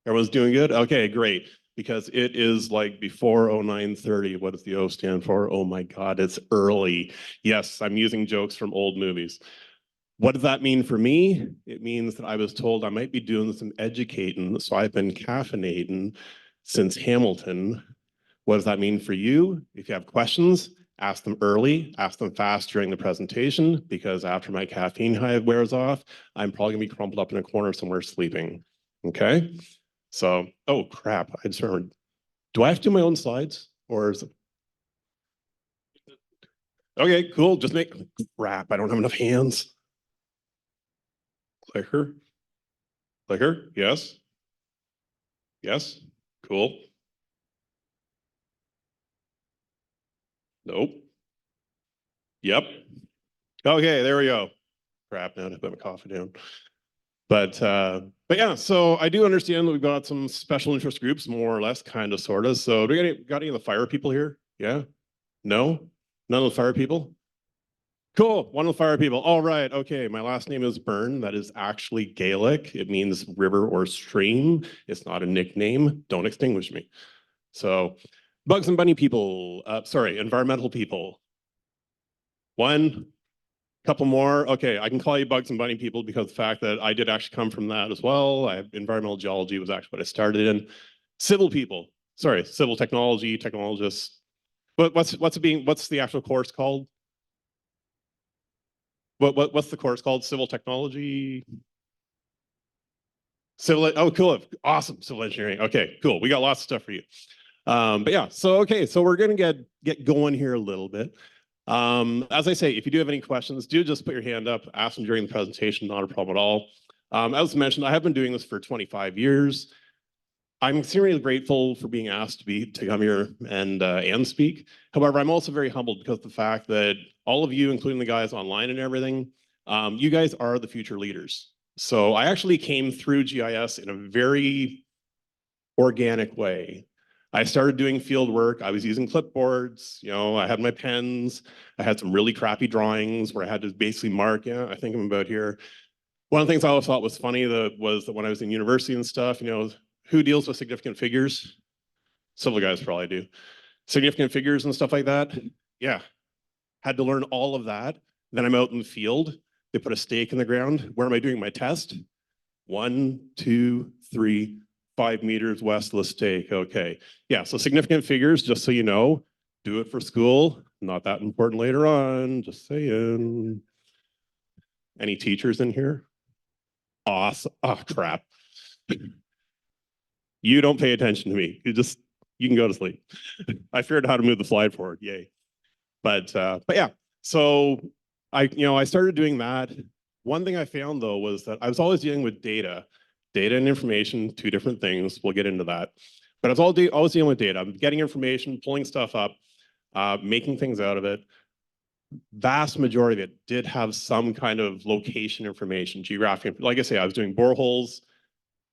K: Everyone's doing good? Okay, great. Because it is like before 09:30. What does the O stand for? Oh my God, it's early. Yes, I'm using jokes from old movies. What does that mean for me? It means that I was told I might be doing some educating, so I've been caffeinating since Hamilton. What does that mean for you? If you have questions, ask them early, ask them fast during the presentation, because after my caffeine high wears off, I'm probably gonna be crumpled up in a corner somewhere sleeping, okay? So, oh crap, I just remembered. Do I have to do my own slides, or is it? Okay, cool, just make, crap, I don't have enough hands. Clicker, clicker, yes. Yes, cool. Nope. Yep. Okay, there we go. Crap, now I have to put my coffee down. But yeah, so I do understand that we've got some special interest groups, more or less, kind of, sort of. So do we got any of the fire people here? Yeah? No? None of the fire people? Cool, one of the fire people. All right, okay, my last name is Byrne. That is actually Gaelic. It means river or stream. It's not a nickname. Don't extinguish me. So bugs and bunny people, sorry, environmental people. One, couple more. Okay, I can call you bugs and bunny people because of the fact that I did actually come from that as well. Environmental geology was actually what I started in. Civil people, sorry, civil technology, technologists. But what's the actual course called? What's the course called? Civil technology? Oh, cool. Awesome. Civil engineering. Okay, cool. We got lots of stuff for you. But yeah, so okay, so we're gonna get going here a little bit. As I say, if you do have any questions, do just put your hand up, ask them during the presentation, not a problem at all. As mentioned, I have been doing this for 25 years. I'm extremely grateful for being asked to come here and speak. However, I'm also very humbled because of the fact that all of you, including the guys online and everything, you guys are the future leaders. So I actually came through GIS in a very organic way. I started doing field work. I was using clipboards. You know, I had my pens. I had some really crappy drawings where I had to basically mark. Yeah, I think I'm about here. One of the things I always thought was funny was that when I was in university and stuff, you know, who deals with significant figures? Civil guys probably do. Significant figures and stuff like that. Yeah, had to learn all of that. Then I'm out in the field. They put a stake in the ground. Where am I doing my test? 1, 2, 3, 5 meters west of the stake. Okay. Yeah, so significant figures, just so you know, do it for school. Not that important later on, just saying. Any teachers in here? Awesome. Oh, crap. You don't pay attention to me. You can go to sleep. I figured out how to move the slide forward. Yay. But yeah, so I started doing that. One thing I found though was that I was always dealing with data and information, two different things. We'll get into that. But I was always dealing with data. I'm getting information, pulling stuff up, making things out of it. Vast majority of it did have some kind of location information, geographic. Like I say, I was doing boreholes.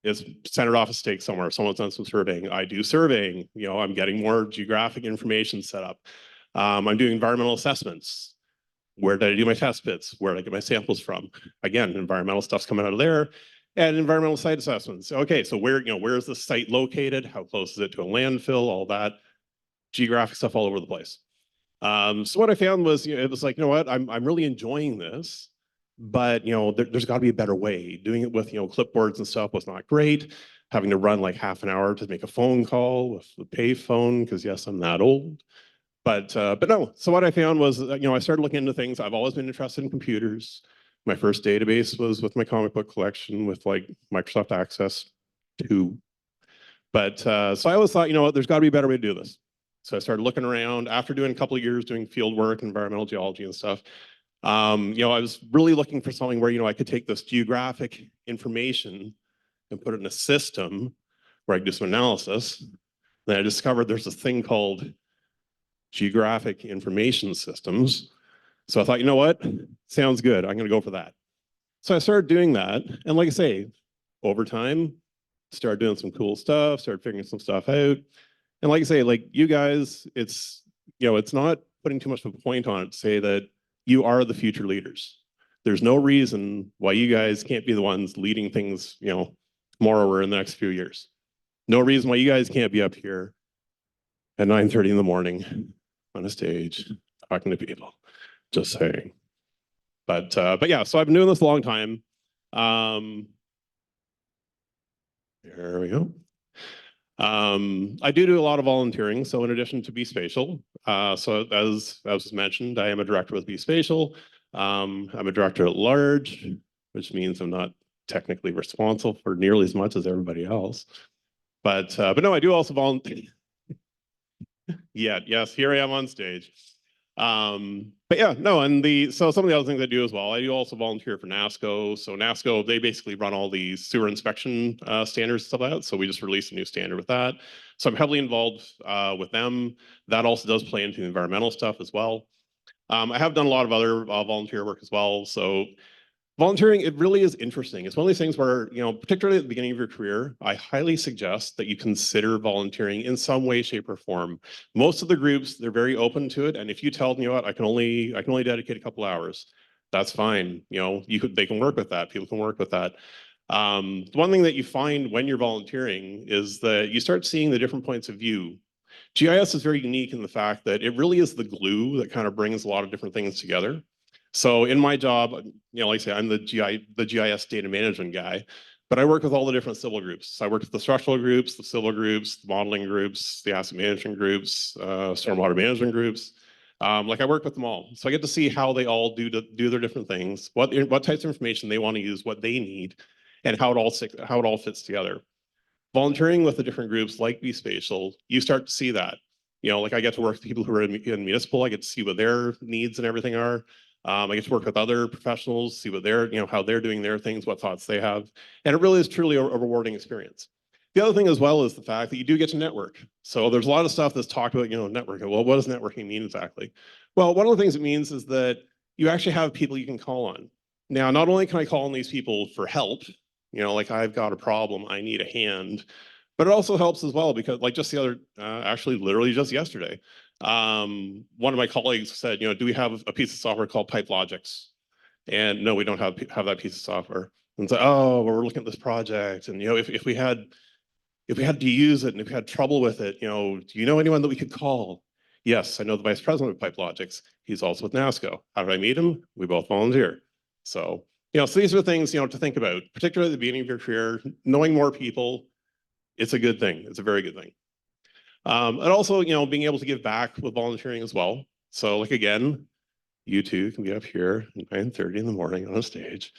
K: It's centered off a stake somewhere. Someone's done some surveying. I do surveying. You know, I'm getting more geographic information set up. I'm doing environmental assessments. Where did I do my test pits? Where did I get my samples from? Again, environmental stuff's coming out of there. And environmental site assessments. Okay, so where is the site located? How close is it to a landfill? All that geographic stuff all over the place. So what I found was, it was like, you know what, I'm really enjoying this, but there's got to be a better way. Doing it with clipboards and stuff was not great. Having to run like half an hour to make a phone call with the pay phone, because yes, I'm that old. But no. So what I found was, I started looking into things. I've always been interested in computers. My first database was with my comic book collection with like Microsoft Access 2. But so I always thought, there's got to be a better way to do this. So I started looking around after doing a couple of years doing field work, environmental geology and stuff. I was really looking for something where, I could take this geographic information and put it in a system where I could do some analysis. Then I discovered there's this thing called geographic information systems. So I thought, you know what? Sounds good. I'm going to go for that. So I started doing that. And like I say, over time, started doing some cool stuff, started figuring some stuff out. And like I say, like you guys, it's not putting too much of a point on it to say that you are the future leaders. There's no reason why you guys can't be the ones leading things, tomorrow or in the next few years. No reason why you guys can't be up here at 9:30 in the morning on a stage talking to people. Just saying. But yeah, so I've been doing this a long time. There we go. I do a lot of volunteering. So in addition to BeSpatial, so as was mentioned, I am a director with BeSpatial. I'm a director at large, which means I'm not technically responsible for nearly as much as everybody else. But no, I do also volunteer. Yeah, yes, here I am on stage. But yeah, no, so some of the other things I do as well, I do also volunteer for NASCO. So NASCO, they basically run all these sewer inspection standards and stuff like that. So we just released a new standard with that. So I'm heavily involved with them. That also does play into the environmental stuff as well. I have done a lot of other volunteer work as well. So volunteering, it really is interesting. It's one of these things where, particularly at the beginning of your career, I highly suggest that you consider volunteering in some way, shape, or form. Most of the groups, they're very open to it. And if you tell them, what, I can only dedicate a couple hours, that's fine. They can work with that. People can work with that. The one thing that you find when you're volunteering is that you start seeing the different points of view GIS is very unique in the fact that it really is the glue that kind of brings a lot of different things together. So in my job, like I say, I'm the GIS data management guy, but I work with all the different civil groups. So I work with the structural groups, the civil groups, the modeling groups, the asset management groups, stormwater management groups. I work with them all. So I get to see how they all do their different things, what types of information they want to use, what they need, and how it all fits together. Volunteering with the different groups like Bespatial, you start to see that. I get to work with people who are in municipal, I get to see what their needs and everything are. I get to work with other professionals, see what how they're doing their things, what thoughts they have. And it really is truly a rewarding experience. The other thing as well is the fact that you do get to network. So there's a lot of stuff that's talked about, networking. Well, what does networking mean exactly? Well, one of the things it means is that you actually have people you can call on. Now, not only can I call on these people for help, I've got a problem, I need a hand, but it also helps as well because just the other, actually literally just yesterday, one of my colleagues said, do we have a piece of software called PipeLogix? And no, we don't have that piece of software. And so, oh, well, we're looking at this project, and if we had to use it and if we had trouble with it, do you know anyone that we could call? Yes, I know the vice president of PipeLogix. He's also with NASCO. How did I meet him? We both volunteer. So, so these are things, to think about, particularly at the beginning of your career, knowing more people, it's a good thing. It's a very good thing. And also, being able to give back with volunteering as well. So again, you two can be up here at 9:30 in the morning on a stage.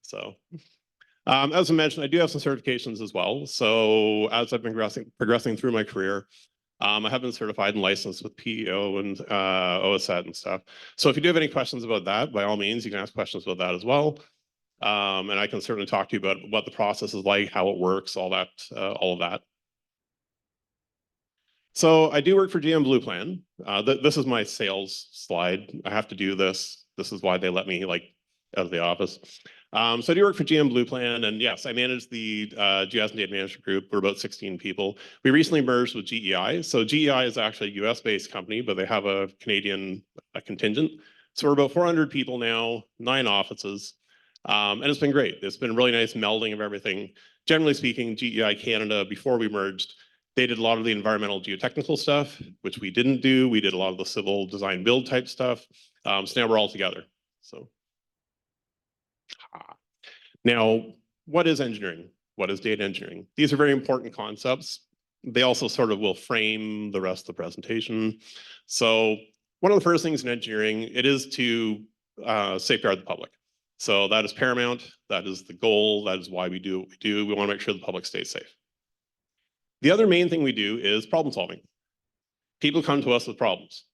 K: So, as I mentioned, I do have some certifications as well. So as I've been progressing through my career, I have been certified and licensed with PEO and OSAT and stuff. So if you do have any questions about that, by all means, you can ask questions about that as well. And I can certainly talk to you about what the process is like, how it works, all of that. So I do work for GM Blue Plan. This is my sales slide. I have to do this. This is why they let me out of the office. So I do work for GM Blue Plan, and yes, I manage the GIS and Data Management Group. We're about 16 people. We recently merged with GEI. So GEI is actually a US-based company, but they have a Canadian contingent. So we're about 400 people now, 9 offices, and it's been great. It's been a really nice melding of everything. Generally speaking, GEI Canada, before we merged, they did a lot of the environmental geotechnical stuff, which we didn't do. We did a lot of the civil design build type stuff. So now we're all together. So. Now, what is engineering? What is data engineering? These are very important concepts. They also sort of will frame the rest of the presentation. So one of the first things in engineering, it is to safeguard the public. So that is paramount. That is the goal. That is why we do what we do. We want to make sure the public stays safe. The other main thing we do is problem solving. People come to us with problems.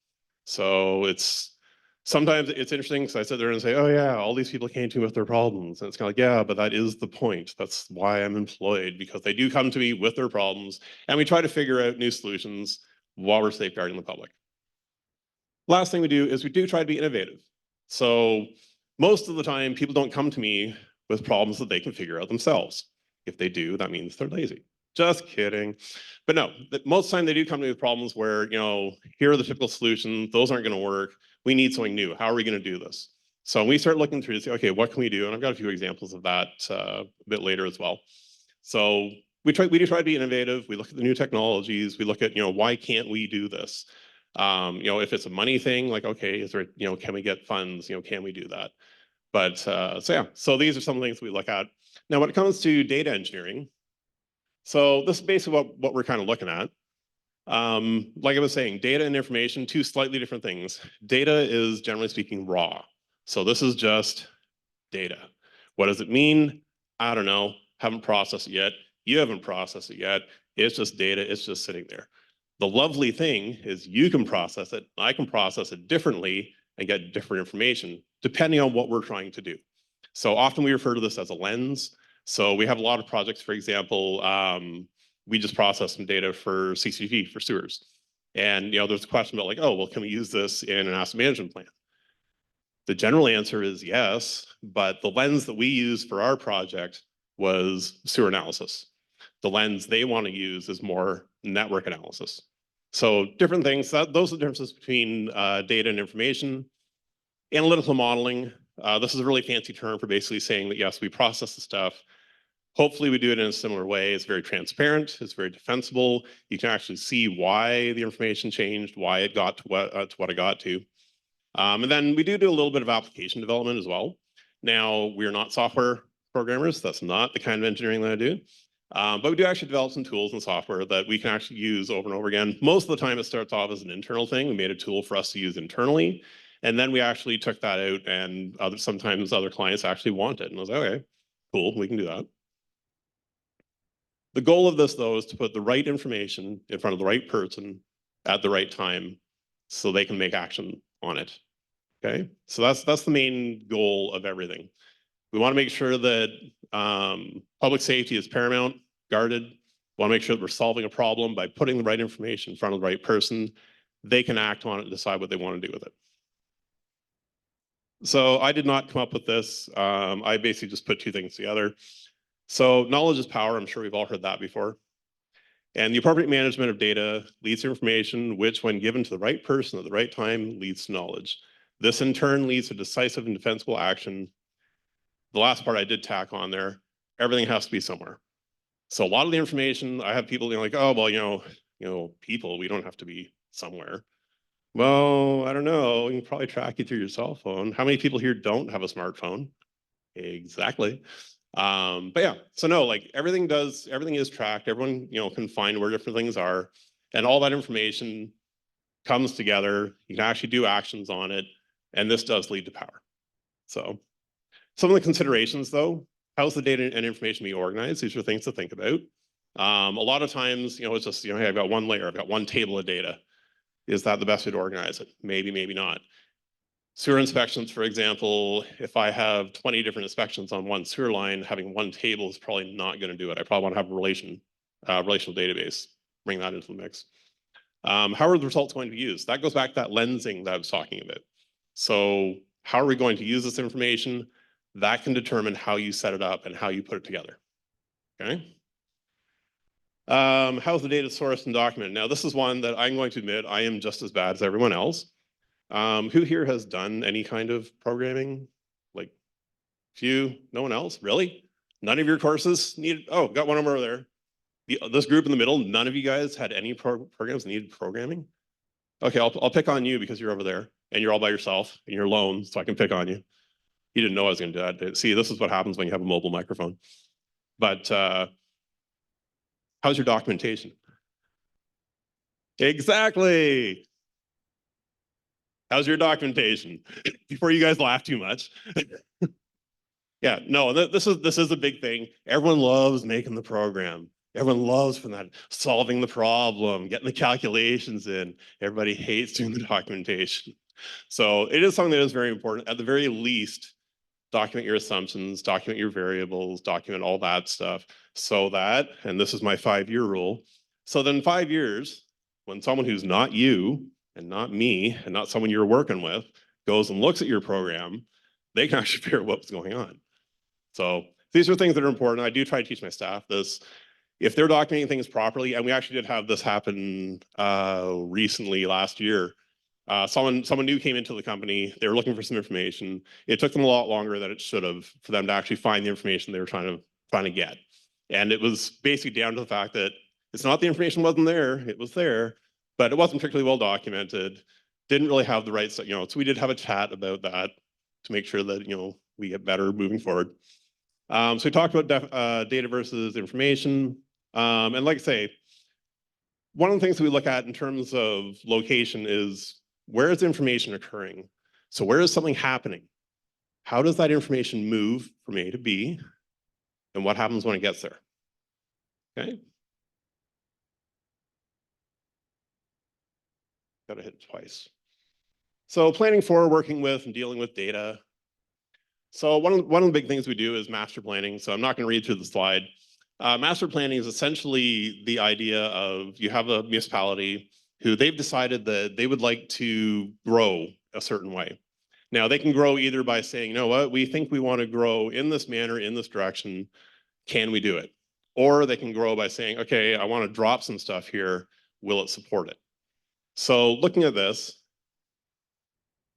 K: So sometimes it's interesting because I sit there and say, oh yeah, all these people came to me with their problems. And it's kind of like, yeah, but that is the point. That's why I'm employed, because they do come to me with their problems and we try to figure out new solutions while we're safeguarding the public. Last thing we do is we do try to be innovative. So most of the time, people don't come to me with problems that they can figure out themselves. If they do, that means they're lazy. Just kidding. But no, most of the time they do come to me with problems where, here are the typical solutions. Those aren't going to work. We need something new. How are we going to do this? So we start looking through to say, okay, what can we do? And I've got a few examples of that a bit later as well. So we do try to be innovative. We look at the new technologies. We look at, why can't we do this? If it's a money thing, like, okay, is there, can we get funds? Can we do that? But so yeah, so these are some of the things we look at. Now, when it comes to data engineering, so this is basically what we're kind of looking at. Like I was saying, data and information, two slightly different things. Data is generally speaking raw. So this is just data. What does it mean? I don't know. Haven't processed it yet. You haven't processed it yet. It's just data. It's just sitting there. The lovely thing is you can process it. I can process it differently and get different information depending on what we're trying to do. So often we refer to this as a lens. So we have a lot of projects, for example, we just processed some data for CCTV, for sewers. And there's a question about like, oh, well, can we use this in an asset management plan? The general answer is yes, but the lens that we used for our project was sewer analysis. The lens they want to use is more network analysis. So different things, those are the differences between data and information. Analytical modeling, this is a really fancy term for basically saying that yes, we process the stuff. Hopefully we do it in a similar way. It's very transparent, it's very defensible. You can actually see why the information changed, why it got to what it got to. And then we do a little bit of application development as well. Now, we're not software programmers. That's not the kind of engineering that I do. But we do actually develop some tools and software that we can actually use over and over again. Most of the time, it starts off as an internal thing. We made a tool for us to use internally. And then we actually took that out, and sometimes other clients actually want it. And I was like, okay, cool, we can do that. The goal of this, though, is to put the right information in front of the right person at the right time so they can make action on it. Okay, so that's the main goal of everything. We want to make sure that public safety is paramount, guarded. We want to make sure that we're solving a problem by putting the right information in front of the right person. They can act on it and decide what they want to do with it. So I did not come up with this. I basically just put two things together. So knowledge is power. I'm sure we've all heard that before. And the appropriate management of data leads to information, which when given to the right person at the right time leads to knowledge. This in turn leads to decisive and defensible action. The last part I did tack on there, everything has to be somewhere. So a lot of the information, I have people like, oh, well, people, we don't have to be somewhere. Well, I don't know, we can probably track you through your cell phone. How many people here don't have a smartphone? Exactly. But yeah, so no, like everything is tracked. Everyone, can find where different things are, and all that information comes together. You can actually do actions on it, and this does lead to power. So some of the considerations, though, how's the data and information being organized? These are things to think about. A lot of times, it's just, hey, I've got one layer, I've got one table of data. Is that the best way to organize it? Maybe, maybe not. Sewer inspections, for example, if I have 20 different inspections on one sewer line, having one table is probably not going to do it. I probably want to have a relational database, bring that into the mix. How are the results going to be used? That goes back to that lensing that I was talking about. So how are we going to use this information? That can determine how you set it up and how you put it together, okay? How's the data sourced and documented? Now, this is one that I'm going to admit I am just as bad as everyone else. Who here has done any kind of programming? Like, few, no one else? Really? None of your courses needed, oh, got one over there. This group in the middle, none of you guys had any programs that needed programming? Okay, I'll pick on you because you're over there and you're all by yourself and you're alone, so I can pick on you. You didn't know I was going to do that. See, this is what happens when you have a mobile microphone. But how's your documentation? Exactly. How's your documentation? Before you guys laugh too much. Yeah, no, this is a big thing. Everyone loves making the program. Everyone loves from that solving the problem, getting the calculations in. Everybody hates doing the documentation. So it is something that is very important. At the very least, document your assumptions, document your variables, document all that stuff so that, and this is my 5-year rule, so then 5 years, when someone who's not you and not me and not someone you're working with goes and looks at your program, they can actually figure out what's going on. So these are things that are important. I do try to teach my staff this. If they're documenting things properly, and we actually did have this happen recently last year, someone new came into the company. They were looking for some information. It took them a lot longer than it should have for them to actually find the information they were trying to get. And it was basically down to the fact that it's not the information wasn't there, it was there, but it wasn't particularly well documented. Didn't really have the right, so we did have a chat about that to make sure that, we get better moving forward. So we talked about data versus information. And like I say, one of the things that we look at in terms of location is where is information occurring? So where is something happening? How does that information move from A to B? And what happens when it gets there? Okay. Got to hit it twice. So planning for, working with, and dealing with data. So one of the big things we do is master planning. So I'm not going to read through the slide. Master planning is essentially the idea of you have a municipality who they've decided that they would like to grow a certain way. Now they can grow either by saying, you know what, we think we want to grow in this manner, in this direction. Can we do it? Or they can grow by saying, okay, I want to drop some stuff here. Will it support it? So looking at this,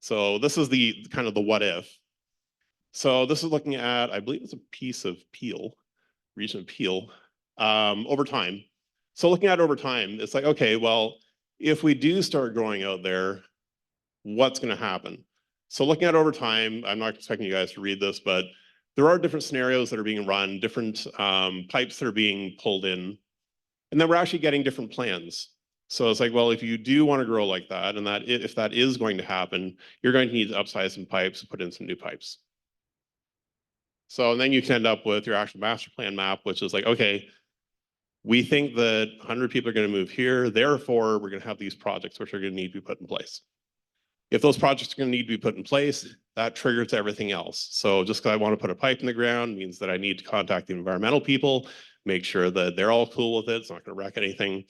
K: so this is the kind of the what if. So this is looking at, I believe it's a piece of peel recent appeal, over time. So looking at it over time, it's like, okay, well, if we do start growing out there, what's going to happen? So looking at it over time, I'm not expecting you guys to read this, but there are different scenarios that are being run, different pipes that are being pulled in, and then we're actually getting different plans. So it's like, well, if you do want to grow like that, and that if that is going to happen, you're going to need to upsize some pipes, put in some new pipes. So and then you can end up with your actual master plan map, which is like, okay, we think that 100 people are going to move here, therefore we're going to have these projects which are going to need to be put in place. If those projects are going to need to be put in place, that triggers everything else. So just because I want to put a pipe in the ground means that I need to contact the environmental people, make sure that they're all cool with it, it's not going to wreck anything.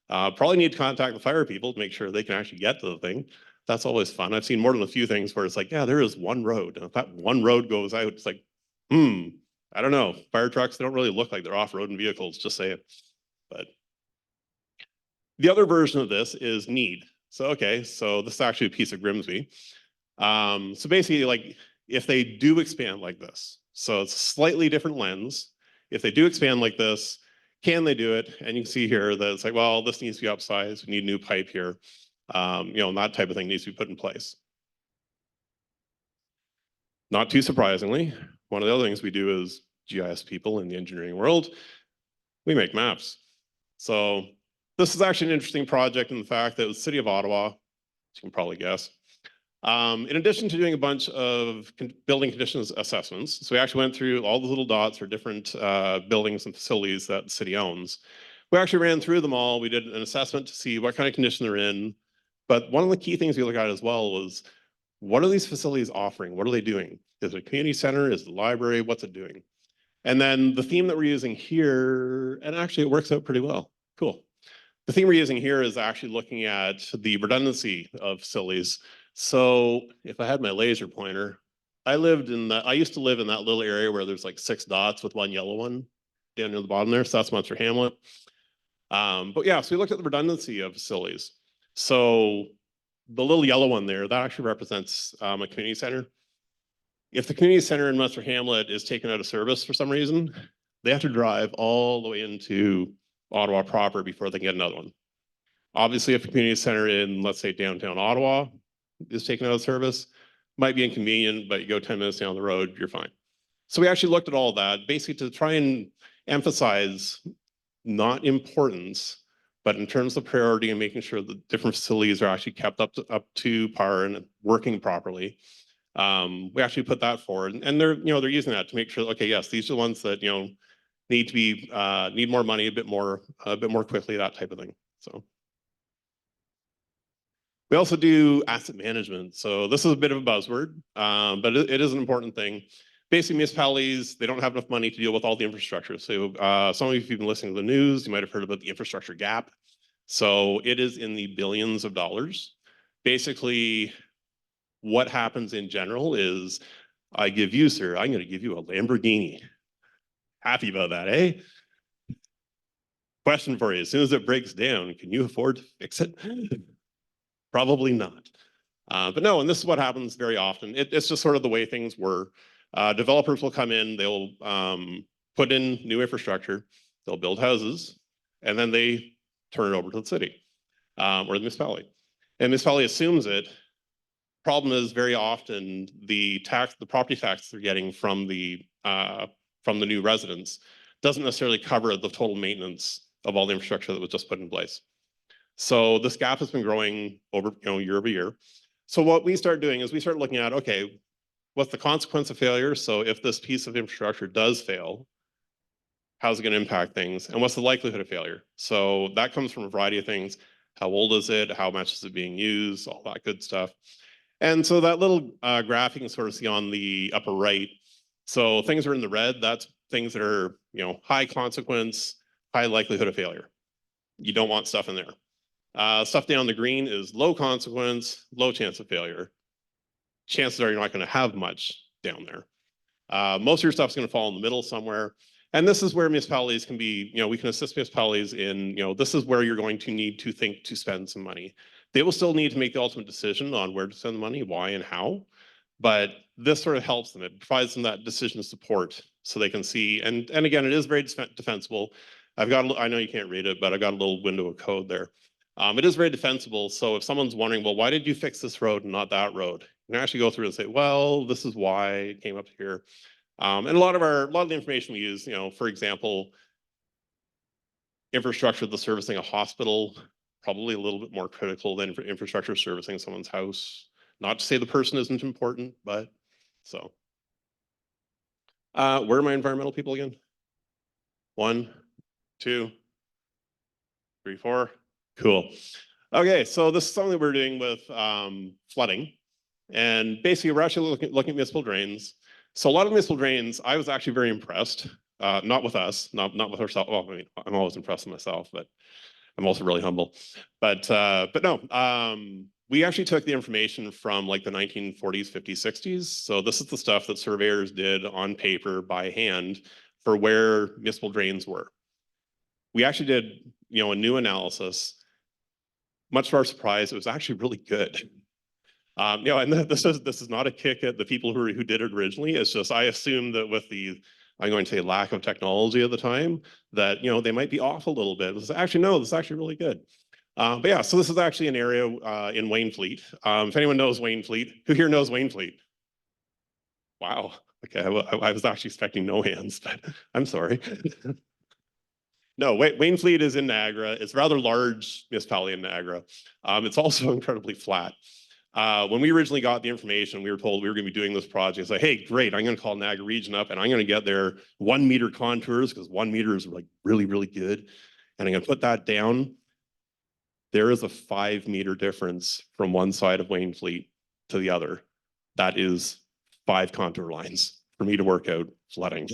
K: Probably need to contact the fire people to make sure they can actually get to the thing. That's always fun. I've seen more than a few things where it's like, yeah, there is one road. And if that one road goes out, it's like, I don't know. Fire trucks, they don't really look like they're off-roading vehicles, just saying. But the other version of this is need. So, okay, so this is actually a piece of Grimsby. So basically, like, if they do expand like this, so it's a slightly different lens. If they do expand like this, can they do it? And you can see here that it's like, well, this needs to be upsized. We need new pipe here. You know, and that type of thing needs to be put in place. Not too surprisingly, one of the other things we do as GIS people in the engineering world, we make maps. So this is actually an interesting project in the fact that it was the city of Ottawa, as you can probably guess. In addition to doing a bunch of building conditions assessments, so we actually went through all the little dots for different buildings and facilities that the city owns. We actually ran through them all. We did an assessment to see what kind of condition they're in. But one of the key things we look at as well was, what are these facilities offering? What are they doing? Is it a community center? Is it a library? What's it doing? And then the theme that we're using here, and actually it works out pretty well. Cool. The theme we're using here is actually looking at the redundancy of facilities. So if I had my laser pointer, I used to live in that little area where there's like 6 dots with one yellow one down near the bottom there. So that's Munster Hamlet. But yeah, so we looked at the redundancy of facilities. So the little yellow one there, that actually represents a community center. If the community center in Munster Hamlet is taken out of service for some reason, they have to drive all the way into Ottawa proper before they can get another one. Obviously, if a community center in, let's say, downtown Ottawa is taken out of service, might be inconvenient, but you go 10 minutes down the road, you're fine. So we actually looked at all that, basically to try and emphasize not importance, but in terms of priority and making sure that different facilities are actually kept up to par and working properly. We actually put that forward, and they're using that to make sure, okay, yes, these are the ones that need to be need more money a bit more quickly, that type of thing. So we also do asset management. So this is a bit of a buzzword, but it is an important thing. Basically, municipalities, they don't have enough money to deal with all the infrastructure. So some of you, if you've been listening to the news, you might have heard about the infrastructure gap. So it is in the billions of dollars. Basically, what happens in general is, I give you, sir, I'm going to give you a Lamborghini. Happy about that, eh? Question for you, as soon as it breaks down, can you afford to fix it? Probably not. But no, and this is what happens very often. It's just sort of the way things were. Developers will come in, they'll put in new infrastructure, they'll build houses, and then they turn it over to the city or the municipality. And the municipality assumes it. Problem is, very often the property tax they're getting from the new residents doesn't necessarily cover the total maintenance of all the infrastructure that was just put in place. So this gap has been growing over year over year. So what we start doing is we start looking at, okay, what's the consequence of failure? So if this piece of infrastructure does fail, how's it going to impact things? And what's the likelihood of failure? So that comes from a variety of things. How old is it? How much is it being used? All that good stuff. And so that little graph you can sort of see on the upper right. So things are in the red. That's things that are high consequence, high likelihood of failure. You don't want stuff in there. Stuff down the green is low consequence, low chance of failure. Chances are you're not going to have much down there. Most of your stuff's going to fall in the middle somewhere. And this is where municipalities can be, we can assist municipalities in, this is where you're going to need to think to spend some money. They will still need to make the ultimate decision on where to spend the money, why and how. But this sort of helps them. It provides them that decision support so they can see. And again, it is very defensible. I've got, I know you can't read it, but I've got a little window of code there. It is very defensible. So if someone's wondering, well, why did you fix this road and not that road? You can actually go through and say, well, this is why it came up here. And a lot of the information we use, for example, infrastructure that's servicing a hospital, probably a little bit more critical than infrastructure servicing someone's house. Not to say the person isn't important, but so. Where are my environmental people again? 1, 2, 3, 4. Cool. Okay, so this is something that we're doing with flooding. And basically, we're actually looking at municipal drains. So a lot of municipal drains, I was actually very impressed. Not with us, not with ourselves. Well, I mean, I'm always impressed with myself, but I'm also really humble. But no, we actually took the information from like the 1940s, 50s, 60s. So this is the stuff that surveyors did on paper by hand for where municipal drains were. We actually did, a new analysis. Much to our surprise, it was actually really good. And this is not a kick at the people who did it originally. It's just I assume that with the, I'm going to say, lack of technology at the time, that they might be off a little bit. Actually, no, this is actually really good. But yeah, so this is actually an area in Waynfleet. If anyone knows Waynfleet, who here knows Waynfleet? Wow. Okay, I was actually expecting no hands, but I'm sorry. No, Waynfleet is in Niagara. It's a rather large municipality in Niagara. It's also incredibly flat. When we originally got the information, we were told we were going to be doing this project. It's like, hey, great, I'm going to call Niagara Region up and I'm going to get their 1 meter contours because 1 meter is like really, really good. And I'm going to put that down. There is a 5 meter difference from one side of Waynfleet to the other. That is 5 contour lines for me to work out flooding.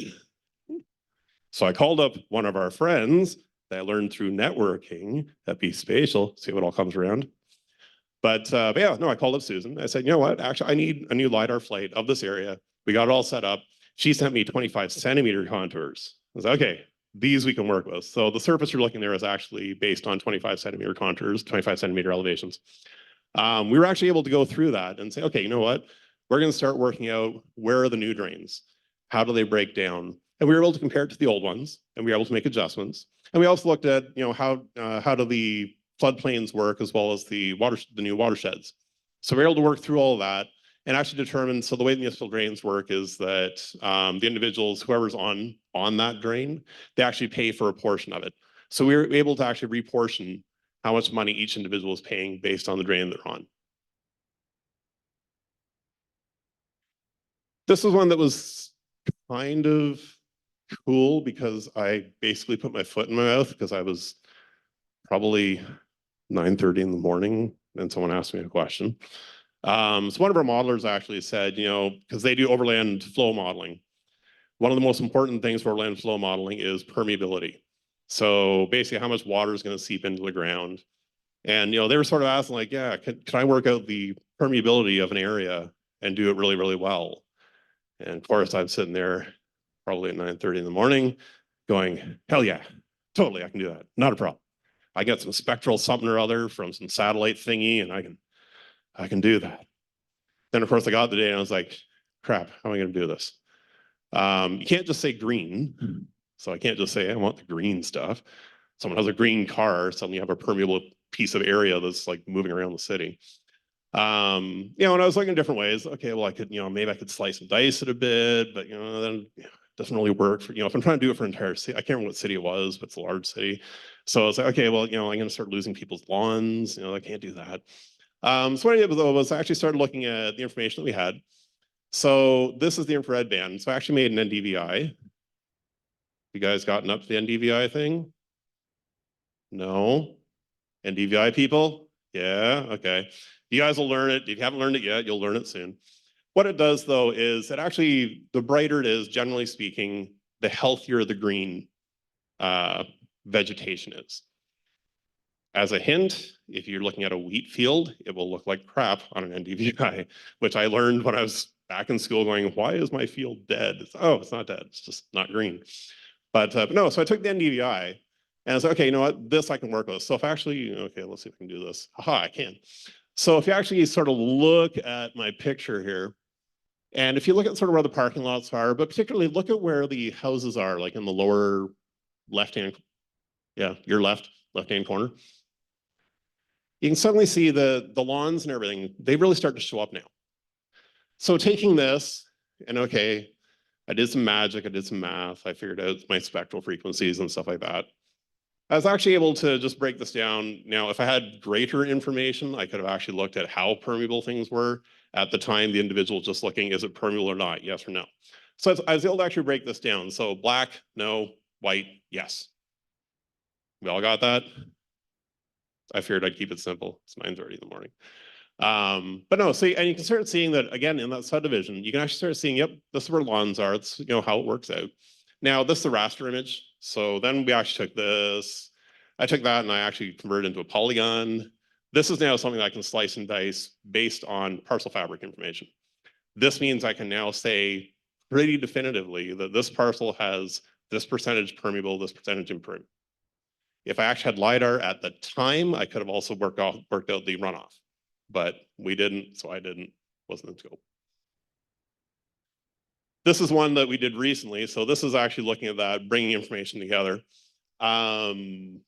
K: So I called up one of our friends that I learned through networking at Bespatial, see what all comes around. But yeah, no, I called up Susan. I said, you know what, actually, I need a new LiDAR flight of this area. We got it all set up. She sent me 25 centimeter contours. I was like, okay, these we can work with. So the surface you're looking there is actually based on 25 centimeter contours, 25 centimeter elevations. We were actually able to go through that and say, okay, you know what? We're going to start working out where are the new drains? How do they break down? And we were able to compare it to the old ones, and we were able to make adjustments. And we also looked at, how do the floodplains work as well as the new watersheds. So we're able to work through all of that and actually determine, so the way the municipal drains work is that the individuals, whoever's on that drain, they actually pay for a portion of it. So we were able to actually reportion how much money each individual is paying based on the drain they're on. This was one that was kind of cool because I basically put my foot in my mouth because I was probably 9:30 in the morning and someone asked me a question. So one of our modelers actually said, because they do overland flow modeling. One of the most important things for overland flow modeling is permeability. So basically how much water is going to seep into the ground. And, they were sort of asking like, yeah, can I work out the permeability of an area and do it really, really well? And of course I'm sitting there probably at 9:30 in the morning going, hell yeah, totally, I can do that. Not a problem. I get some spectral something or other from some satellite thingy and I can do that. Then of course I got the data and I was like, crap, how am I going to do this? You can't just say green. So I can't just say, I want the green stuff. Someone has a green car, suddenly you have a permeable piece of area that's like moving around the city. And I was looking at different ways. Okay, well I could, maybe I could slice and dice it a bit, but then it doesn't really work for, if I'm trying to do it for an entire city, I can't remember what city it was, but it's a large city. So I was like, okay, well, I'm going to start losing people's lawns. I can't do that. So what I did was I actually started looking at the information that we had. So this is the infrared band. So I actually made an NDVI. You guys gotten up to the NDVI thing? No? NDVI people? Yeah, okay. You guys will learn it. If you haven't learned it yet, you'll learn it soon. What it does though is it actually, the brighter it is, generally speaking, the healthier the green vegetation is. As a hint, if you're looking at a wheat field, it will look like crap on an NDVI, which I learned when I was back in school going, why is my field dead? It's not dead, it's just not green. But no, so I took the NDVI and I was like, okay, you know what, this I can work with. So if actually, okay, let's see if I can do this. Aha, I can. So if you actually sort of look at my picture here, And if you look at sort of where the parking lots are, but particularly look at where the houses are, like in the lower left-hand, your left-hand corner. You can suddenly see the lawns and everything, they really start to show up now. So taking this, and okay, I did some magic, I did some math, I figured out my spectral frequencies and stuff like that. I was actually able to just break this down. Now, if I had greater information, I could have actually looked at how permeable things were. At the time, the individual was just looking, is it permeable or not, yes or no. So I was able to actually break this down. So black, no, white, yes. We all got that? I figured I'd keep it simple. It's 9:30 in the morning. But no, see, and you can start seeing that again in that subdivision, you can actually start seeing, yep, this is where lawns are. It's, you know, how it works out. Now, this is the raster image. So then we actually took this, I took that and I actually converted into a polygon. This is now something that I can slice and dice based on parcel fabric information. This means I can now say pretty definitively that this parcel has this percentage permeable, this percentage impermeable. If I actually had LiDAR at the time, I could have also worked out the runoff, but we didn't, so I didn't, wasn't in scope. This is one that we did recently. So this is actually looking at that, bringing information together. Town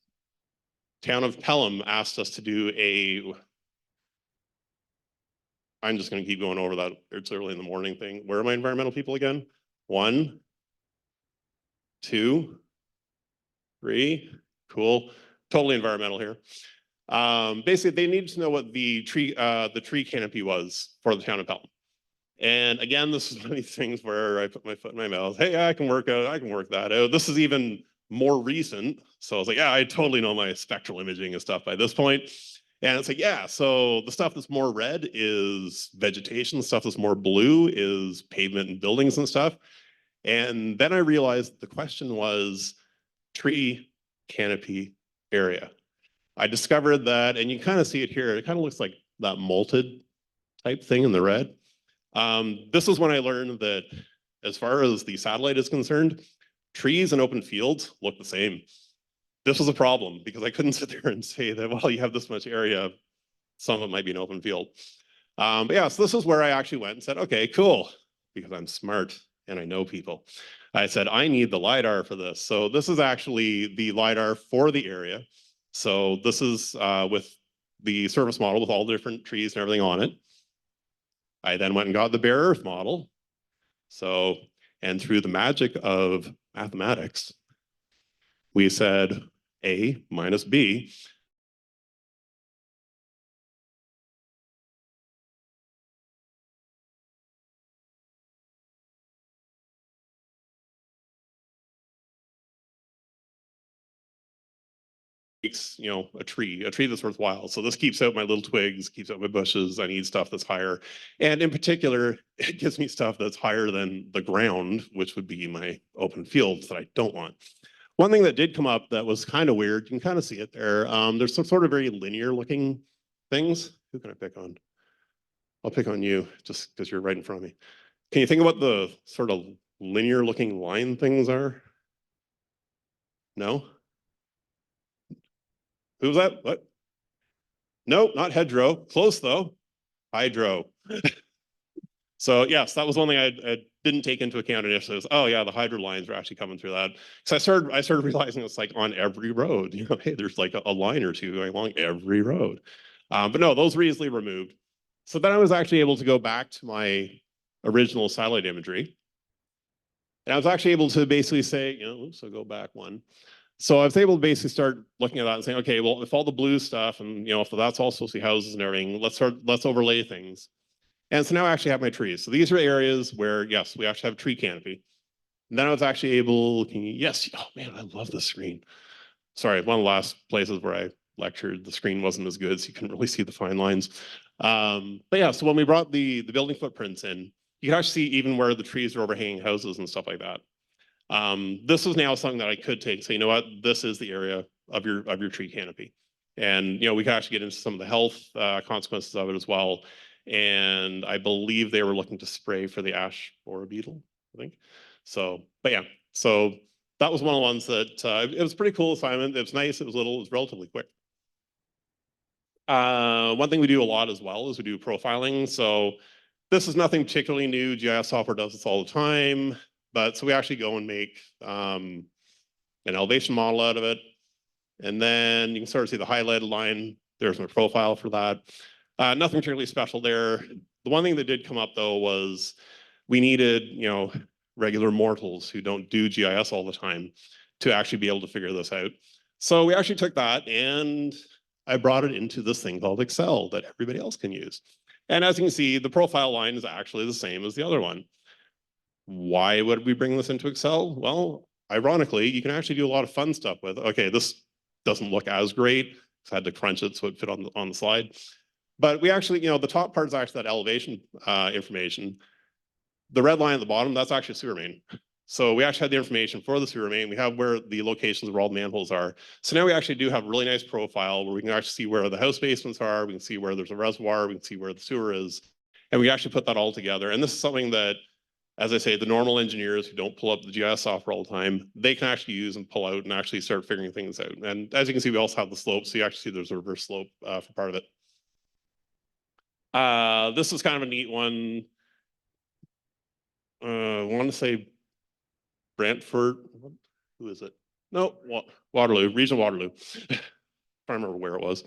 K: of Pelham asked us to do I'm just going to keep going over that. It's early in the morning thing. Where are my environmental people again? 1, 2, 3. Cool. Totally environmental here. Basically, they needed to know what the tree canopy was for the town of Pelham. And again, this is one of these things where I put my foot in my mouth. Hey, I can work that out. This is even more recent. So I was like, yeah, I totally know my spectral imaging and stuff by this point. And it's like, yeah, so the stuff that's more red is vegetation. The stuff that's more blue is pavement and buildings and stuff. And then I realized the question was tree canopy area. I discovered that, and you kind of see it here, it kind of looks like that molted type thing in the red. This is when I learned that as far as the satellite is concerned, trees and open fields look the same. This was a problem because I couldn't sit there and say that, well, you have this much area, some of it might be an open field. But yeah, so this is where I actually went and said, okay, cool, because I'm smart and I know people. I said, I need the LiDAR for this. So this is actually the LiDAR for the area. So this is with the surface model with all the different trees and everything on it. I then went and got the bare earth model. So, and through the magic of mathematics, we said A minus B. Makes, you know, a tree that's worthwhile. So this keeps out my little twigs, keeps out my bushes. I need stuff that's higher. And in particular, it gives me stuff that's higher than the ground, which would be my open fields that I don't want. One thing that did come up that was kind of weird, you can kind of see it there. There's some sort of very linear looking things. Who can I pick on? I'll pick on you just because you're right in front of me. Can you think of what the sort of linear looking line things are? No? Who was that? What? No, not hedgerow. Close though. Hydro. So yes, that was one thing I didn't take into account initially. Oh yeah, the hydro lines are actually coming through that. So I started realizing it's like on every road. You know, hey, there's like a line or two going along every road. But no, those were easily removed. So then I was actually able to go back to my original satellite imagery. And I was actually able to basically say, you know, so go back one. So I was able to basically start looking at that and saying, okay, well, if all the blue stuff and, you know, if that's all supposed to be houses and everything, let's overlay things. And so now I actually have my trees. So these are areas where, yes, we actually have a tree canopy. And then I was actually able, yes, oh man, I love the screen. Sorry, one of the last places where I lectured, the screen wasn't as good, so you couldn't really see the fine lines. But yeah, so when we brought the building footprints in, you can actually see even where the trees are overhanging houses and stuff like that. This is now something that I could take. So you know what, this is the area of your tree canopy. And you know, we can actually get into some of the health consequences of it as well. And I believe they were looking to spray for the ash borer beetle, I think. So, but yeah, so that was one of the ones that it was a pretty cool assignment. It was nice. It was relatively quick. One thing we do a lot as well is we do profiling. So This is nothing particularly new. GIS software does this all the time. But so we actually go and make an elevation model out of it. And then you can sort of see the highlighted line. There's my profile for that. Nothing particularly special there. The one thing that did come up though was we needed, regular mortals who don't do GIS all the time to actually be able to figure this out. So we actually took that and I brought it into this thing called Excel that everybody else can use. And as you can see, the profile line is actually the same as the other one. Why would we bring this into Excel? Well, ironically, you can actually do a lot of fun stuff with, okay, this doesn't look as great. So I had to crunch it so it fit on the slide. But we actually, the top part is actually that elevation information. The red line at the bottom, that's actually sewer main. So we actually had the information for the sewer main. We have where the locations where all the manholes are. So now we actually do have a really nice profile where we can actually see where the house basements are. We can see where there's a reservoir. We can see where the sewer is. And we actually put that all together. And this is something that, as I say, the normal engineers who don't pull up the GIS software all the time, they can actually use and pull out and actually start figuring things out. And as you can see, we also have the slope. So you actually see there's a reverse slope for part of it. This is kind of a neat one. I want to say Brantford. Who is it? No, Waterloo, Region Waterloo. I don't remember where it was.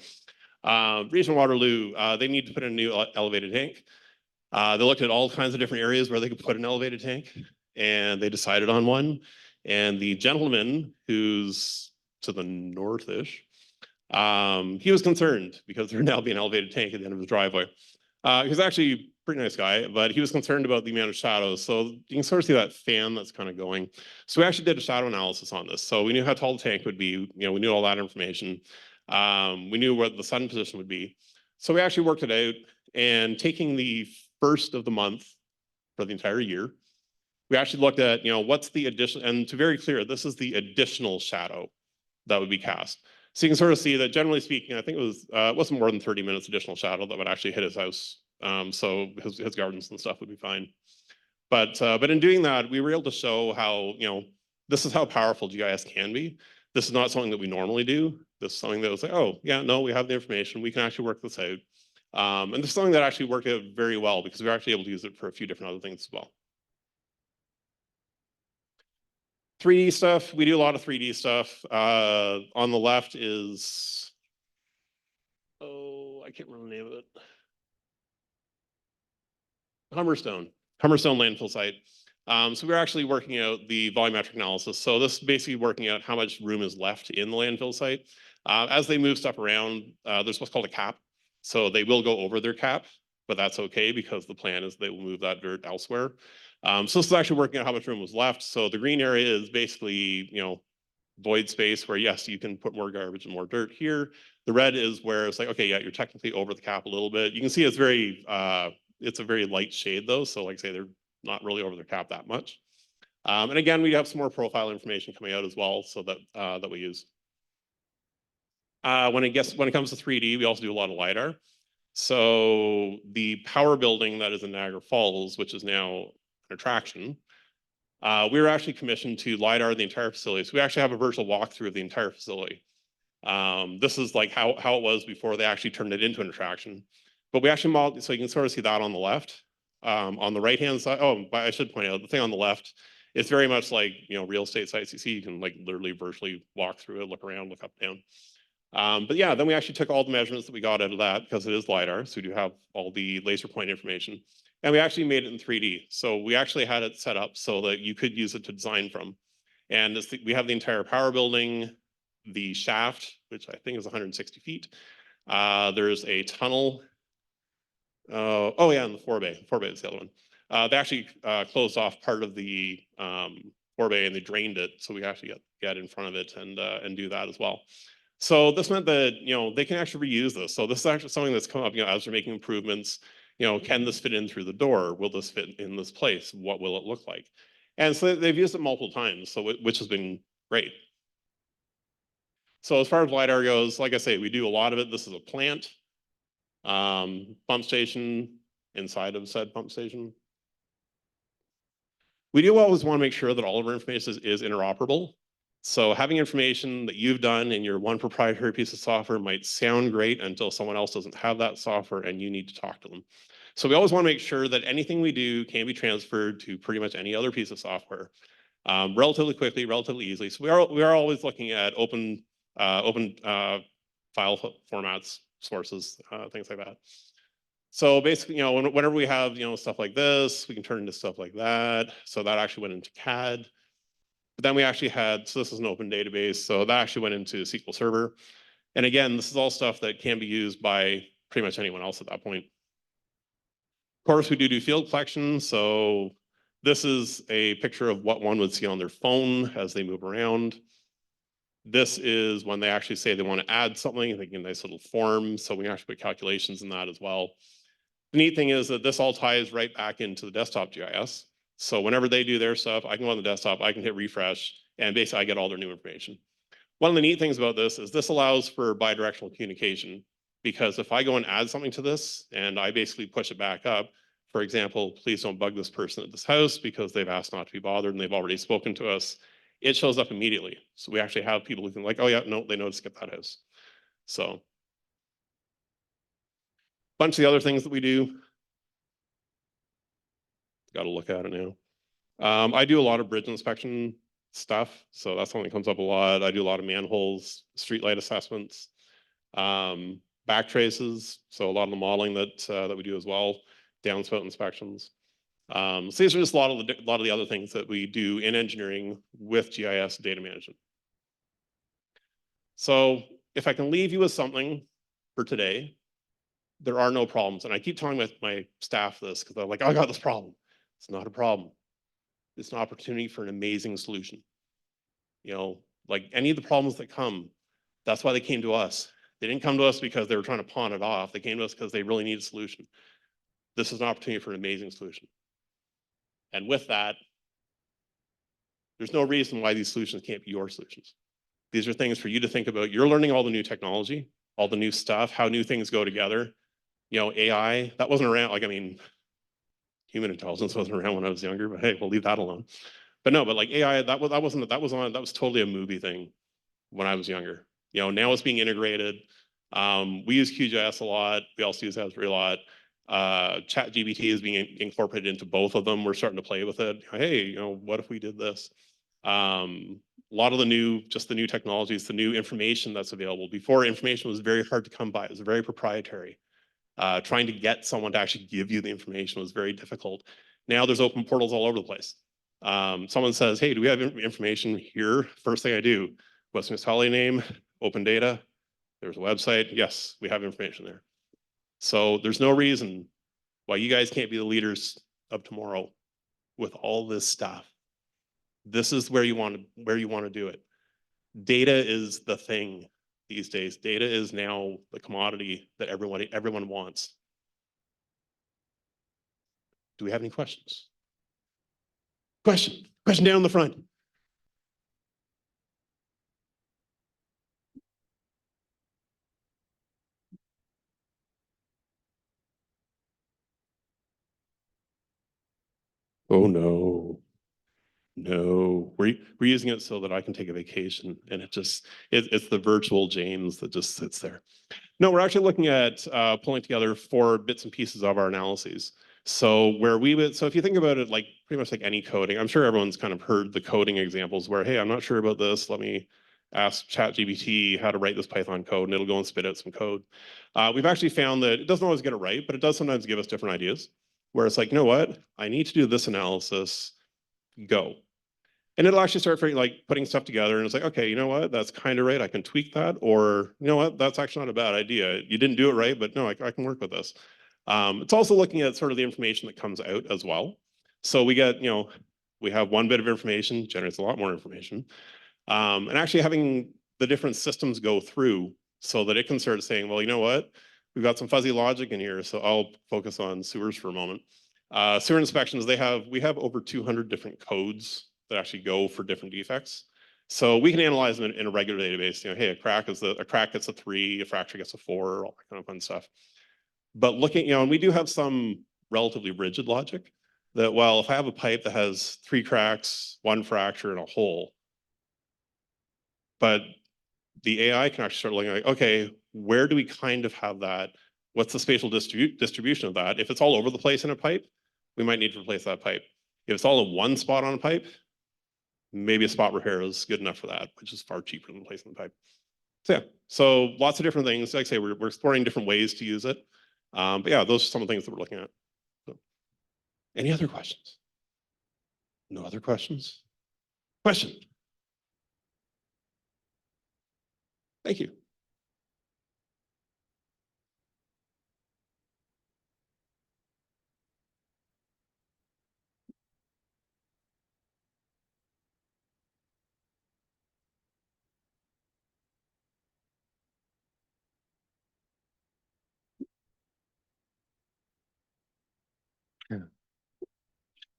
K: Region Waterloo, they need to put in a new elevated tank. They looked at all kinds of different areas where they could put an elevated tank, and they decided on one. And the gentleman who's to the northish, he was concerned because there'd now be an elevated tank at the end of his driveway. He's actually a pretty nice guy, but he was concerned about the amount of shadows. So you can sort of see that fan that's kind of going. So we actually did a shadow analysis on this. So we knew how tall the tank would be. We knew all that information. We knew where the sun position would be. So we actually worked it out, and taking the first of the month for the entire year, we actually looked at, what's the addition, and to be very clear, this is the additional shadow that would be cast. So you can sort of see that generally speaking, I think it wasn't more than 30 minutes additional shadow that would actually hit his house. So his gardens and stuff would be fine. But in doing that, we were able to show how, this is how powerful GIS can be. This is not something that we normally do. This is something that was like, oh, yeah, no, we have the information. We can actually work this out. And this is something that actually worked out very well because we were actually able to use it for a few different other things as well. 3D stuff, we do a lot of 3D stuff. On the left is, I can't remember the name of it. Humberstone landfill site. So we're actually working out the volumetric analysis. So this is basically working out how much room is left in the landfill site. As they move stuff around, there's what's called a cap. So they will go over their cap, but that's okay because the plan is they will move that dirt elsewhere. So this is actually working out how much room was left. So the green area is basically, void space where yes, you can put more garbage and more dirt here. The red is where it's like, okay, yeah, you're technically over the cap a little bit. You can see it's it's a very light shade though. So like I say, they're not really over their cap that much. And again, we have some more profile information coming out as well, so that we use. When it comes to 3D, we also do a lot of LiDAR. So the power building that is in Niagara Falls, which is now an attraction, we were actually commissioned to LiDAR the entire facility. So we actually have a virtual walkthrough of the entire facility. This is like how it was before they actually turned it into an attraction. But we actually modeled, so you can sort of see that on the left. On the right-hand side, but I should point out, the thing on the left, it's very much like, real estate sites you see. You can like literally virtually walk through it, look around, look up, down. But yeah, then we actually took all the measurements that we got out of that because it is LiDAR. So we do have all the laser point information. And we actually made it in 3D. So we actually had it set up so that you could use it to design from. And we have the entire power building, the shaft, which I think is 160 feet. There's a tunnel. And the forebay. Forebay is the other one. They actually closed off part of the forebay and they drained it. So we actually get in front of it and do that as well. So this meant that, they can actually reuse this. So this is actually something that's come up, as they're making improvements. Can this fit in through the door? Will this fit in this place? What will it look like? And so they've used it multiple times, so which has been great. So as far as LiDAR goes, like I say, we do a lot of it. This is a plant, pump station, inside of said pump station. We do always want to make sure that all of our information is interoperable. So having information that you've done in your one proprietary piece of software might sound great until someone else doesn't have that software and you need to talk to them. So we always want to make sure that anything we do can be transferred to pretty much any other piece of software relatively quickly, relatively easily. So we are always looking at open file formats, sources, things like that. So basically, you know, whenever we have, you know, stuff like this, we can turn into stuff like that. So that actually went into CAD. But then we actually had, so this is an open database. So that actually went into SQL Server. And again, this is all stuff that can be used by pretty much anyone else at that point. Of course, we do field collection. So this is a picture of what one would see on their phone as they move around. This is when they actually say they want to add something, they get a nice little form. So we actually put calculations in that as well. The neat thing is that this all ties right back into the desktop GIS. So whenever they do their stuff, I can go on the desktop, I can hit refresh, and basically I get all their new information. One of the neat things about this is this allows for bidirectional communication, because if I go and add something to this and I basically push it back up, for example, please don't bug this person at this house because they've asked not to be bothered and they've already spoken to us, it shows up immediately. So we actually have people who can like, oh yeah, no, they know to skip that house. So bunch of the other things that we do. Got to look at it now. I do a lot of bridge inspection stuff, so that's something that comes up a lot. I do a lot of manholes, streetlight assessments, back traces, so a lot of the modeling that we do as well, downspout inspections. So these are just a lot of the other things that we do in engineering with GIS data management. So if I can leave you with something for today, there are no problems. And I keep telling my staff this because they're like, oh, I got this problem. It's not a problem. It's an opportunity for an amazing solution. You know, like any of the problems that come, that's why they came to us. They didn't come to us because they were trying to pawn it off. They came to us because they really need a solution. This is an opportunity for an amazing solution. And with that, there's no reason why these solutions can't be your solutions. These are things for you to think about. You're learning all the new technology, all the new stuff, how new things go together. You know, AI, that wasn't around. Like, I mean, human intelligence wasn't around when I was younger, but hey, we'll leave that alone. But no, but like AI, that was totally a movie thing when I was younger. You know, now it's being integrated. We use QGIS a lot. We also use Raspberry a lot. ChatGPT is being incorporated into both of them. We're starting to play with it. Hey, you know, what if we did this? A lot of the new technologies, the new information that's available. Before, information was very hard to come by. It was very proprietary. Trying to get someone to actually give you the information was very difficult. Now there's open portals all over the place. Someone says, hey, do we have information here? First thing I do, what's the municipality name, open data, there's a website. Yes, we have information there. So there's no reason why you guys can't be the leaders of tomorrow with all this stuff. This is where you want to do it. Data is the thing these days. Data is now the commodity that everyone wants. Do we have any questions? Question down in the front. Oh no. No, we're using it so that I can take a vacation, and it's the virtual James that just sits there. No, we're actually looking at pulling together 4 bits and pieces of our analyses. So if you think about it, like pretty much like any coding, I'm sure everyone's kind of heard the coding examples where, hey, I'm not sure about this. Let me ask ChatGPT how to write this Python code, and it'll go and spit out some code. We've actually found that it doesn't always get it right, but it does sometimes give us different ideas. Where it's like, you know what? I need to do this analysis. Go. And it'll actually start putting stuff together, and it's like, okay, you know what? That's kind of right. I can tweak that, or you know what? That's actually not a bad idea. You didn't do it right, but no, I can work with this. It's also looking at sort of the information that comes out as well. So we have one bit of information, generates a lot more information. And actually having the different systems go through so that it can start saying, well, you know what? We've got some fuzzy logic in here, so I'll focus on sewers for a moment. Sewer inspections, we have over 200 different codes that actually go for different defects. So we can analyze them in a regular database. You know, hey, a crack gets a 3, a fracture gets a 4, all that kind of fun stuff. But and we do have some relatively rigid logic that, well, if I have a pipe that has 3 cracks, 1 fracture, and a hole, but the AI can actually start looking like, okay, where do we kind of have that? What's the spatial distribution of that? If it's all over the place in a pipe, we might need to replace that pipe. If it's all in one spot on a pipe, maybe a spot repair is good enough for that, which is far cheaper than replacing the pipe. So yeah, so lots of different things. Like I say, we're exploring different ways to use it. But yeah, those are some of the things that we're looking at. So, any other questions? No other questions? Question? Thank you.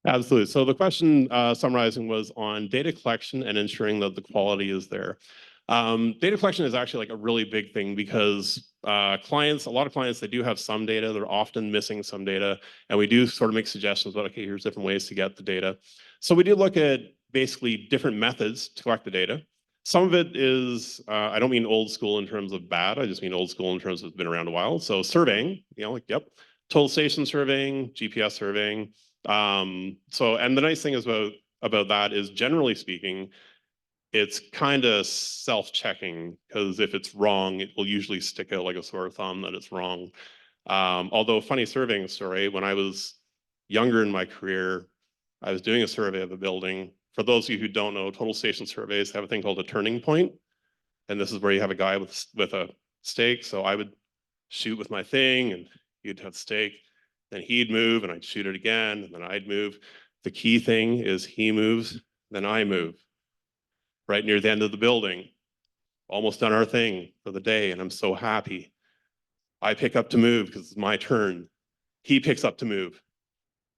K: Absolutely. So the question summarizing was on data collection and ensuring that the quality is there. Data collection is actually like a really big thing because a lot of clients, they do have some data, they're often missing some data, and we do sort of make suggestions about, okay, here's different ways to get the data. So we do look at basically different methods to collect the data. Some of it is, I don't mean old school in terms of bad, I just mean old school in terms of it's been around a while. So surveying, like, yep, total station surveying, GPS surveying. And the nice thing is about that is, generally speaking, it's kind of self-checking, because if it's wrong, it will usually stick out like a sore thumb that it's wrong. Although, funny surveying story, when I was younger in my career, I was doing a survey of a building. For those of you who don't know, total station surveys have a thing called a turning point. And this is where you have a guy with a stake. So I would shoot with my thing and he'd have stake. Then he'd move and I'd shoot it again, and then I'd move. The key thing is he moves, then I move. Right near the end of the building, almost done our thing for the day, and I'm so happy. I pick up to move because it's my turn. He picks up to move,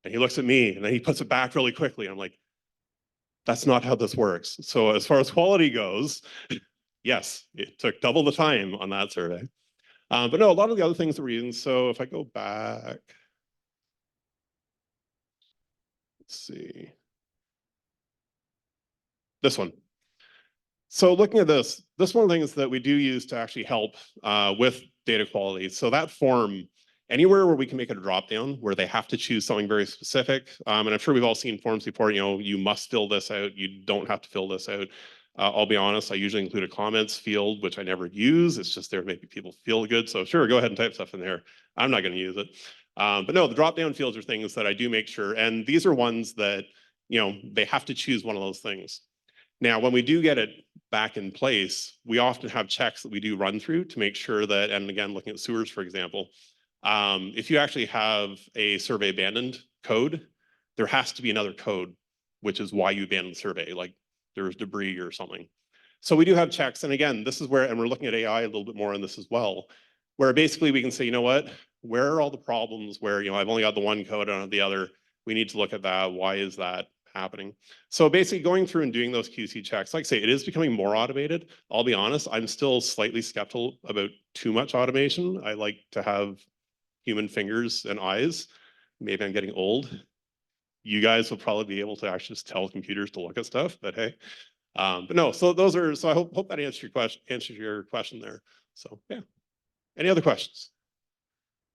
K: and he looks at me, and then he puts it back really quickly. I'm like, that's not how this works. So as far as quality goes, yes, it took double the time on that survey. But no, a lot of the other things that we're using. So if I go back, let's see. This one. So looking at this one of the things that we do use to actually help with data quality. So that form, anywhere where we can make it a dropdown where they have to choose something very specific. And I'm sure we've all seen forms before, you must fill this out. You don't have to fill this out. I'll be honest, I usually include a comments field, which I never use. It's just there to make people feel good. So sure, go ahead and type stuff in there. I'm not going to use it. But no, the drop-down fields are things that I do make sure. And these are ones that, they have to choose one of those things. Now, when we do get it back in place, we often have checks that we do run through to make sure that, and again, looking at sewers, for example, if you actually have a survey abandoned code, there has to be another code, which is why you abandoned the survey, like there's debris or something. So we do have checks. And again, this is where, and we're looking at AI a little bit more on this as well, where basically we can say, you know what, where are all the problems where, I've only got the one code and not the other. We need to look at that. Why is that happening? So basically going through and doing those QC checks, like I say, it is becoming more automated. I'll be honest, I'm still slightly skeptical about too much automation. I like to have human fingers and eyes. Maybe I'm getting old. You guys will probably be able to actually just tell computers to look at stuff, but hey. But no, so those are, so I hope that answers your question there. So yeah. Any other questions?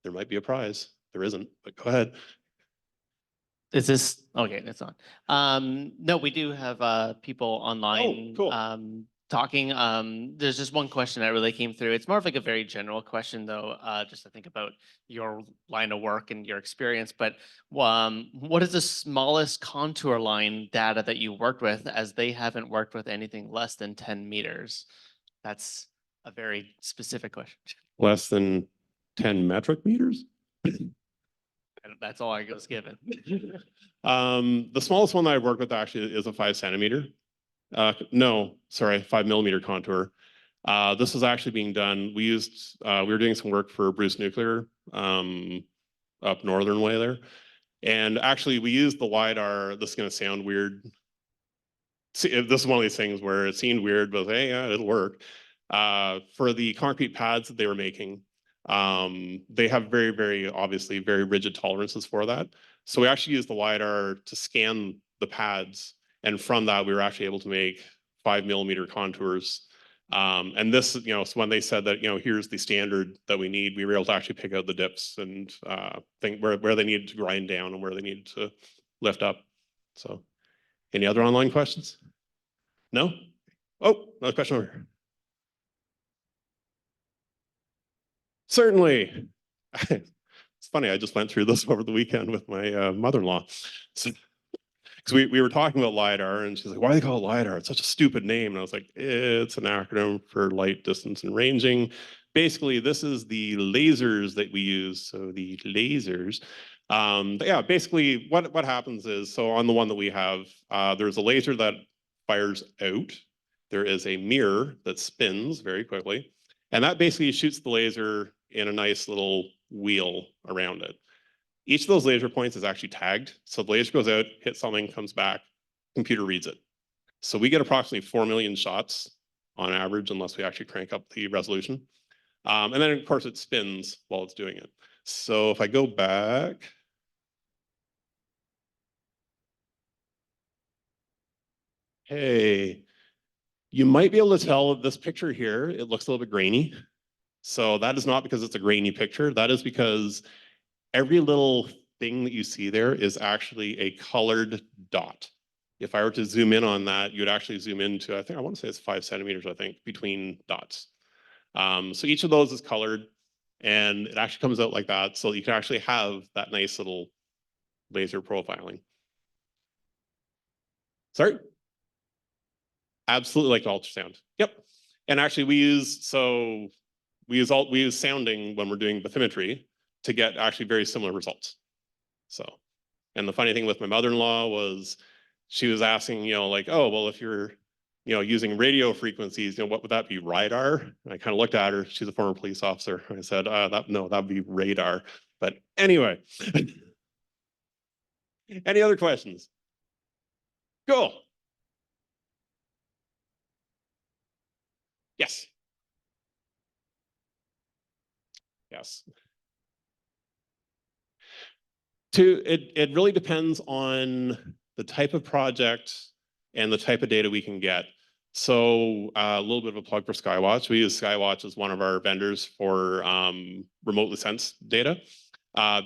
K: There might be a prize. There isn't, but go ahead.
D: Is this okay? That's on. No, we do have people online
K: cool.
D: talking. There's just one question that really came through. It's more of like a very general question, though, just to think about your line of work and your experience. But what is the smallest contour line data that you worked with, as they haven't worked with anything less than 10 meters? That's a very specific question.
K: Less than 10 metric meters?
D: That's all I was given.
K: The smallest one that I worked with actually is a 5 centimeter. No, sorry, 5 millimeter contour. This was actually being done. We were doing some work for Bruce Nuclear up northern way there. And actually we used the LiDAR. This is going to sound weird. See, this is one of these things where it seemed weird, but hey, yeah, it'll work. For the concrete pads that they were making, they have very, very obviously very rigid tolerances for that. So we actually used the LiDAR to scan the pads. And from that, we were actually able to make 5 millimeter contours And this, so when they said that, here's the standard that we need, we were able to actually pick out the dips and think where they needed to grind down and where they needed to lift up. So any other online questions? No? Oh, another question over here. Certainly. It's funny, I just went through this over the weekend with my mother-in-law. So, because we were talking about LiDAR, and she's like, why do they call it LiDAR? It's such a stupid name. And I was like, it's an acronym for light, distance, and ranging. Basically, this is the lasers that we use. So the lasers. But yeah, basically what happens is, so on the one that we have, there's a laser that fires out. There is a mirror that spins very quickly. And that basically shoots the laser in a nice little wheel around it. Each of those laser points is actually tagged. So the laser goes out, hits something, comes back, computer reads it. So we get approximately 4 million shots on average, unless we actually crank up the resolution. And then of course it spins while it's doing it. So if I go back, hey, you might be able to tell this picture here, it looks a little bit grainy. So that is not because it's a grainy picture. That is because every little thing that you see there is actually a colored dot. If I were to zoom in on that, you'd actually zoom into, I want to say it's 5 centimeters, between dots. So each of those is colored, and it actually comes out like that. So you can actually have that nice little laser profiling. Sorry? Absolutely like ultrasound. Yep. And actually we use sounding when we're doing bathymetry to get actually very similar results. So, and the funny thing with my mother-in-law was she was asking, oh, well, if you're, using radio frequencies, what would that be, radar? And I kind of looked at her. She's a former police officer. I said, no, that'd be radar. But anyway, any other questions? Cool. Yes. Yes. It really depends on the type of project and the type of data we can get. So a little bit of a plug for Skywatch. We use Skywatch as one of our vendors for remotely sensed data.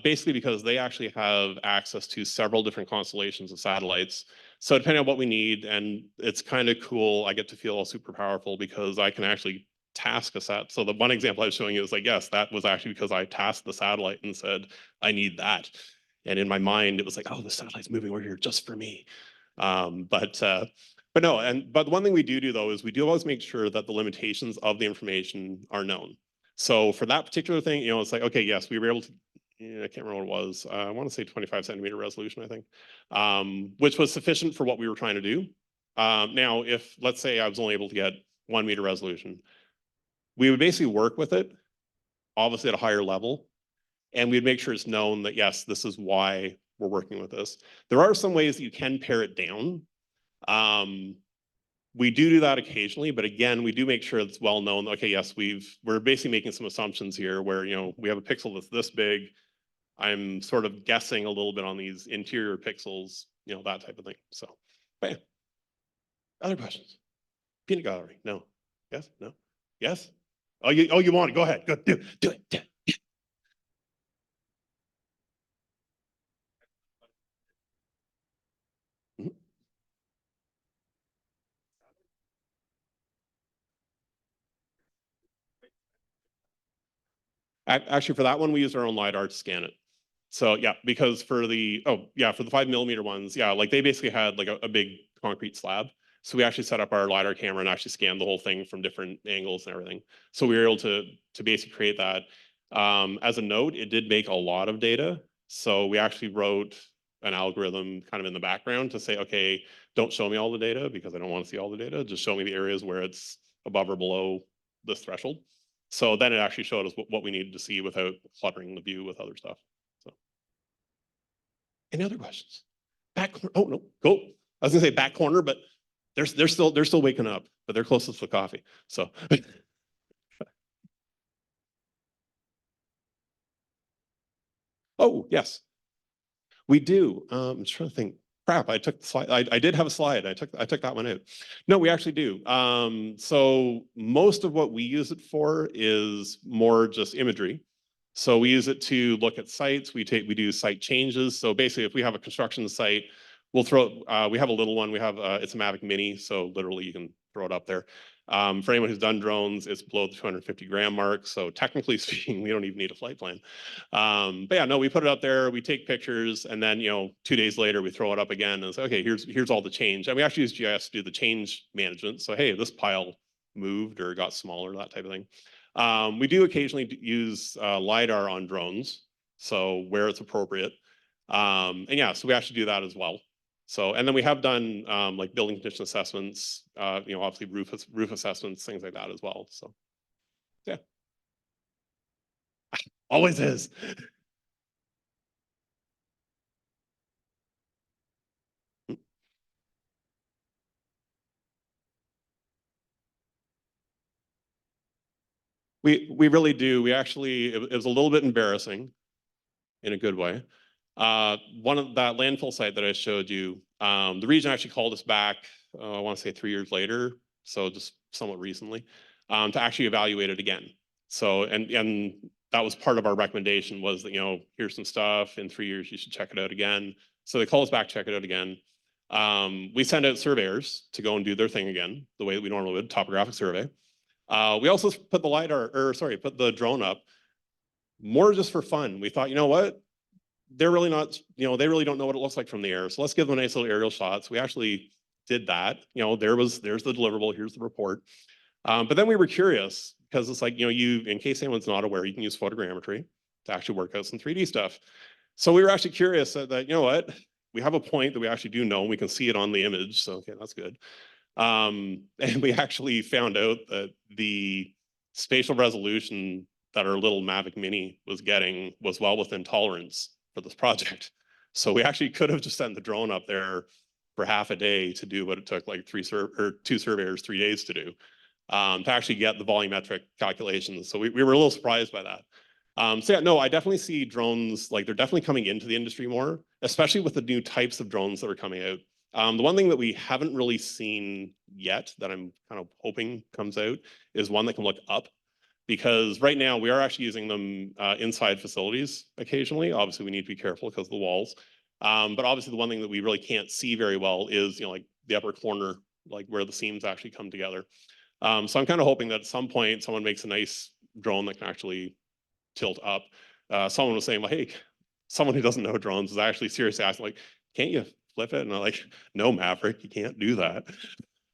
K: Basically because they actually have access to several different constellations of satellites. So depending on what we need, and it's kind of cool, I get to feel super powerful because I can actually task a sat. So the one example I was showing you is like, yes, that was actually because I tasked the satellite and said, I need that. And in my mind, it was like, oh, the satellite's moving over here just for me. But the one thing we do though is we do always make sure that the limitations of the information are known. So for that particular thing, it's like, okay, yes, we were able to, I can't remember what it was. I want to say 25 centimeter resolution, I think, which was sufficient for what we were trying to do. Now, if let's say I was only able to get 1 meter resolution, we would basically work with it, obviously at a higher level, and we'd make sure it's known that, yes, this is why we're working with this. There are some ways that you can pare it down. We do that occasionally, but again, we do make sure it's well known. Okay, yes, we're basically making some assumptions here where, we have a pixel that's this big. I'm sort of guessing a little bit on these interior pixels, that type of thing. So, bam. Other questions? Peanut gallery? No. Yes? No? Yes? Oh, you want it? Go ahead. Go do it. Actually, for that one, we used our own LiDAR to scan it. So yeah, because for the 5 millimeter ones, yeah, like they basically had like a big concrete slab. So we actually set up our LiDAR camera and actually scanned the whole thing from different angles and everything. So we were able to basically create that. As a note, it did make a lot of data. So we actually wrote an algorithm kind of in the background to say, okay, don't show me all the data because I don't want to see all the data. Just show me the areas where it's above or below this threshold. So then it actually showed us what we needed to see without cluttering the view with other stuff. So, any other questions? Back corner. Oh no, go. I was gonna say back corner, but they're still waking up, but they're closest to coffee. So. Oh yes, we do. I'm trying to think. Crap, I took the slide. I did have a slide. I took that one out. No, we actually do. So most of what we use it for is more just imagery. So we use it to look at sites. We do site changes. So basically, if we have a construction site, we'll we have a little one. We have it's a Mavic Mini, so literally you can throw it up there. For anyone who's done drones, it's below the 250 gram mark. So technically speaking, we don't even need a flight plan. But yeah, no, we put it up there, we take pictures, and then 2 days later we throw it up again and say, okay, here's all the change. And we actually use GIS to do the change management. So hey, this pile moved or got smaller, that type of thing. We do occasionally use LiDAR on drones, so where it's appropriate. And yeah, so we actually do that as well. So, and then we have done like building condition assessments, obviously roof assessments, things like that as well. So, yeah, always is. We really do. We actually, it was a little bit embarrassing in a good way. One of that landfill site that I showed you, the region actually called us back, I want to say 3 years later, so just somewhat recently, to actually evaluate it again. So, and that was part of our recommendation was that, here's some stuff, in 3 years you should check it out again. So they call us back, check it out again. We send out surveyors to go and do their thing again, the way that we normally would, topographic survey. We also put put the drone up more just for fun. We thought, you know what? They're really not, they really don't know what it looks like from the air. So let's give them a nice little aerial shots. We actually did that. There's the deliverable, here's the report. But then we were curious because it's like, in case anyone's not aware, you can use photogrammetry to actually work out some 3D stuff. So we were actually curious that, you know what? We have a point that we actually do know, and we can see it on the image. So, okay, that's good. And we actually found out that the spatial resolution that our little Mavic Mini was getting was well within tolerance for this project. So we actually could have just sent the drone up there for half a day to do what it took like 2 surveyors 3 days to do, to actually get the volumetric calculations. So we were a little surprised by that. So yeah, no, I definitely see drones, like they're definitely coming into the industry more, especially with the new types of drones that are coming out. The one thing that we haven't really seen yet that I'm kind of hoping comes out is one that can look up, because right now we are actually using them inside facilities occasionally. Obviously, we need to be careful because of the walls. But obviously, the one thing that we really can't see very well is like the upper corner, like where the seams actually come together. So I'm kind of hoping that at some point someone makes a nice drone that can actually tilt up. Someone was saying, well, hey, someone who doesn't know drones is actually seriously asking, like, can't you flip it? And I'm like, no, Maverick, you can't do that.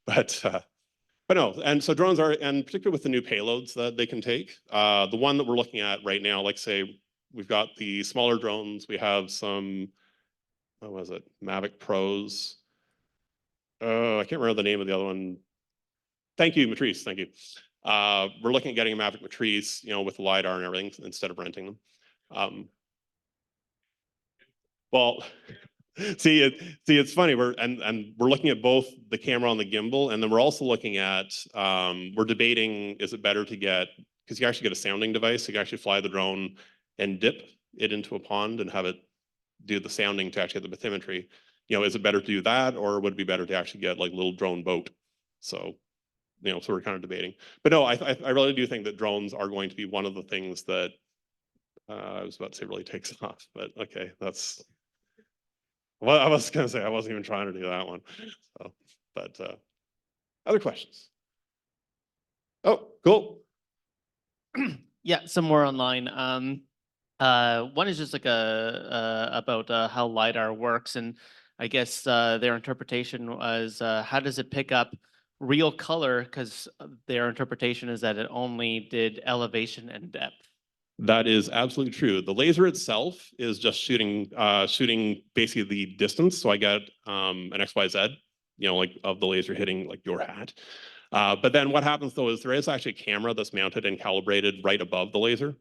K: But no, and so drones are, and particularly with the new payloads that they can take, the one that we're looking at right now, like say, we've got the smaller drones, we have some, what was it, Mavic Pros. I can't remember the name of the other one. Thank you, Matrice, thank you. We're looking at getting a Mavic Matrice, with the LiDAR and everything instead of renting them. Well, it's funny. We're looking at both the camera on the gimbal, and then we're also looking at we're debating, is it better to get, because you actually get a sounding device, you can actually fly the drone and dip it into a pond and have it do the sounding to actually get the bathymetry. Is it better to do that, or would it be better to actually get like a little drone boat? So, so we're kind of debating. But no, I really do think that drones are going to be one of the things that I was about to say really takes off, but okay, that's. Well, I was going to say, I wasn't even trying to do that one. So, but other questions? Oh, cool.
D: Yeah, some more online. One is just like about how LiDAR works, and I guess their interpretation was how does it pick up real color? Because their interpretation is that it only did elevation and depth.
K: That is absolutely true. The laser itself is just shooting basically the distance. So I get an XYZ, like of the laser hitting like your hat. But then what happens though is there is actually a camera that's mounted and calibrated right above the laser.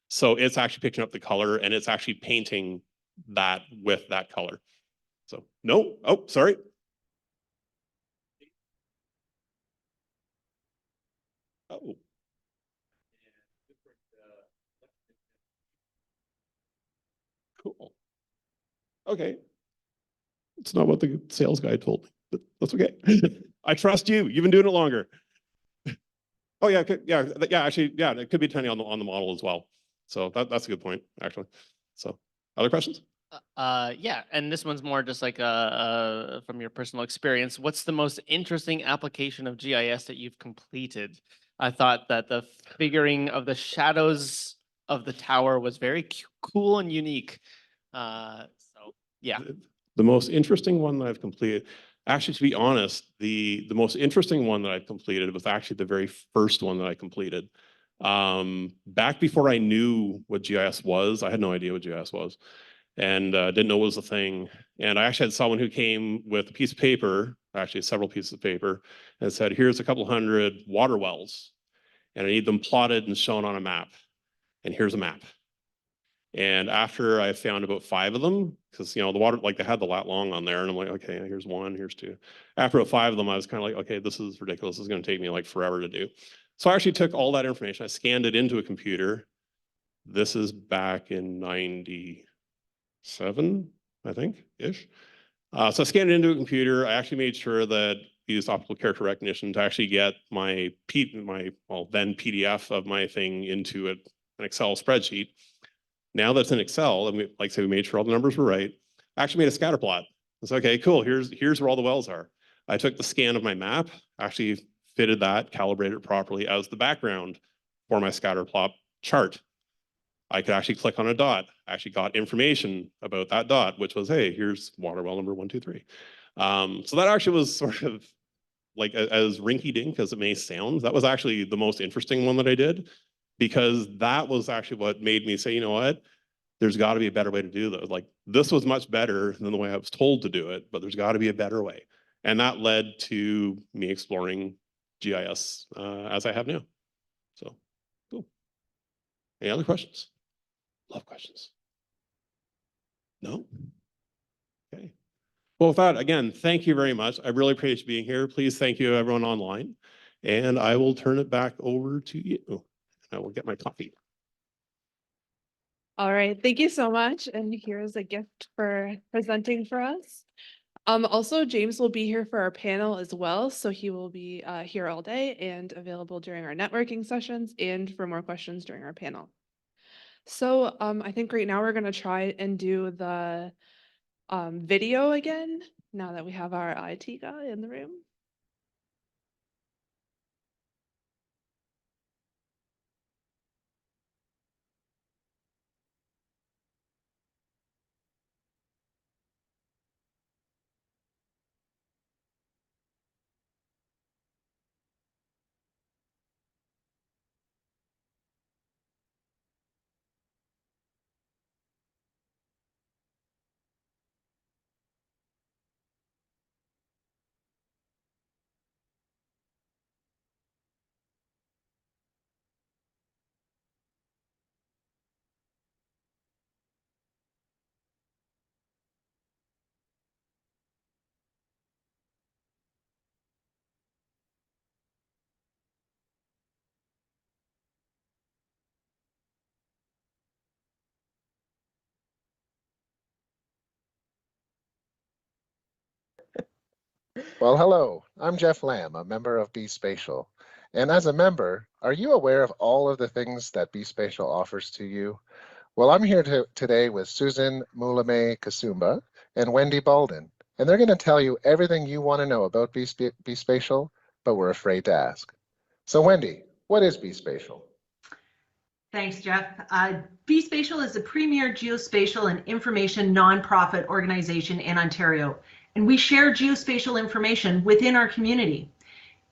K: So it's actually picking up the color and it's actually painting that with that color. So no, oh, sorry. Oh. Cool. Okay. It's not what the sales guy told me, but that's okay. I trust you. You've been doing it longer. Oh yeah, actually, yeah, it could be depending on the model as well. So that's a good point, actually. So other questions?
D: Yeah, and this one's more just like from your personal experience. What's the most interesting application of GIS that you've completed? I thought that the figuring of the shadows of the tower was very cool and unique. So yeah.
K: The most interesting one that I've completed, actually, to be honest, the most interesting one that I've completed was actually the very first one that I completed. Back before I knew what GIS was, I had no idea what GIS was, and didn't know it was a thing. And I actually had someone who came with a piece of paper, actually several pieces of paper, and said, here's a couple hundred water wells, and I need them plotted and shown on a map. And here's a map. And after I found about 5 of them, because the water, like they had the lat long on there, and I'm like, okay, here's 1, here's 2. After about 5 of them, I was kind of like, okay, this is ridiculous. This is going to take me like forever to do. So I actually took all that information, I scanned it into a computer. This is back in 97, I think, ish. So I scanned it into a computer. I actually made sure that I used optical character recognition to actually get my then PDF of my thing into an Excel spreadsheet. Now that's in Excel, and we made sure all the numbers were right. I actually made a scatter plot. It's okay, cool. Here's where all the wells are. I took the scan of my map, actually fitted that, calibrated it properly as the background for my scatter plot chart. I could actually click on a dot. I actually got information about that dot, which was, hey, here's water well number 1, 2, 3. So that actually was sort of like as rinky-dink as it may sound. That was actually the most interesting one that I did, because that was actually what made me say, you know what, there's got to be a better way to do this. Like, this was much better than the way I was told to do it, but there's got to be a better way. And that led to me exploring GIS as I have now. So, cool. Any other questions? Love questions. No? Okay. Well, with that, again, thank you very much. I really appreciate you being here. Please thank you everyone online. And I will turn it back over to you. I will get my coffee.
H: All right, thank you so much. And here's a gift for presenting for us. Also, James will be here for our panel as well. So he will be here all day and available during our networking sessions and for more questions during our panel. So I think right now we're going to try and do the video again, now that we have our IT guy in the room.
L: Well, hello, I'm Jeff Lamb, a member of BeSpatial. And as a member, are you aware of all of the things that BeSpatial offers to you? Well, I'm here today with Susan Mulame Kasumba and Wendy Balden, and they're going to tell you everything you want to know about BeSpatial, but we're afraid to ask. So Wendy, what is BeSpatial?
M: Thanks, Jeff. BeSpatial is the premier geospatial and information nonprofit organization in Ontario, and we share geospatial information within our community.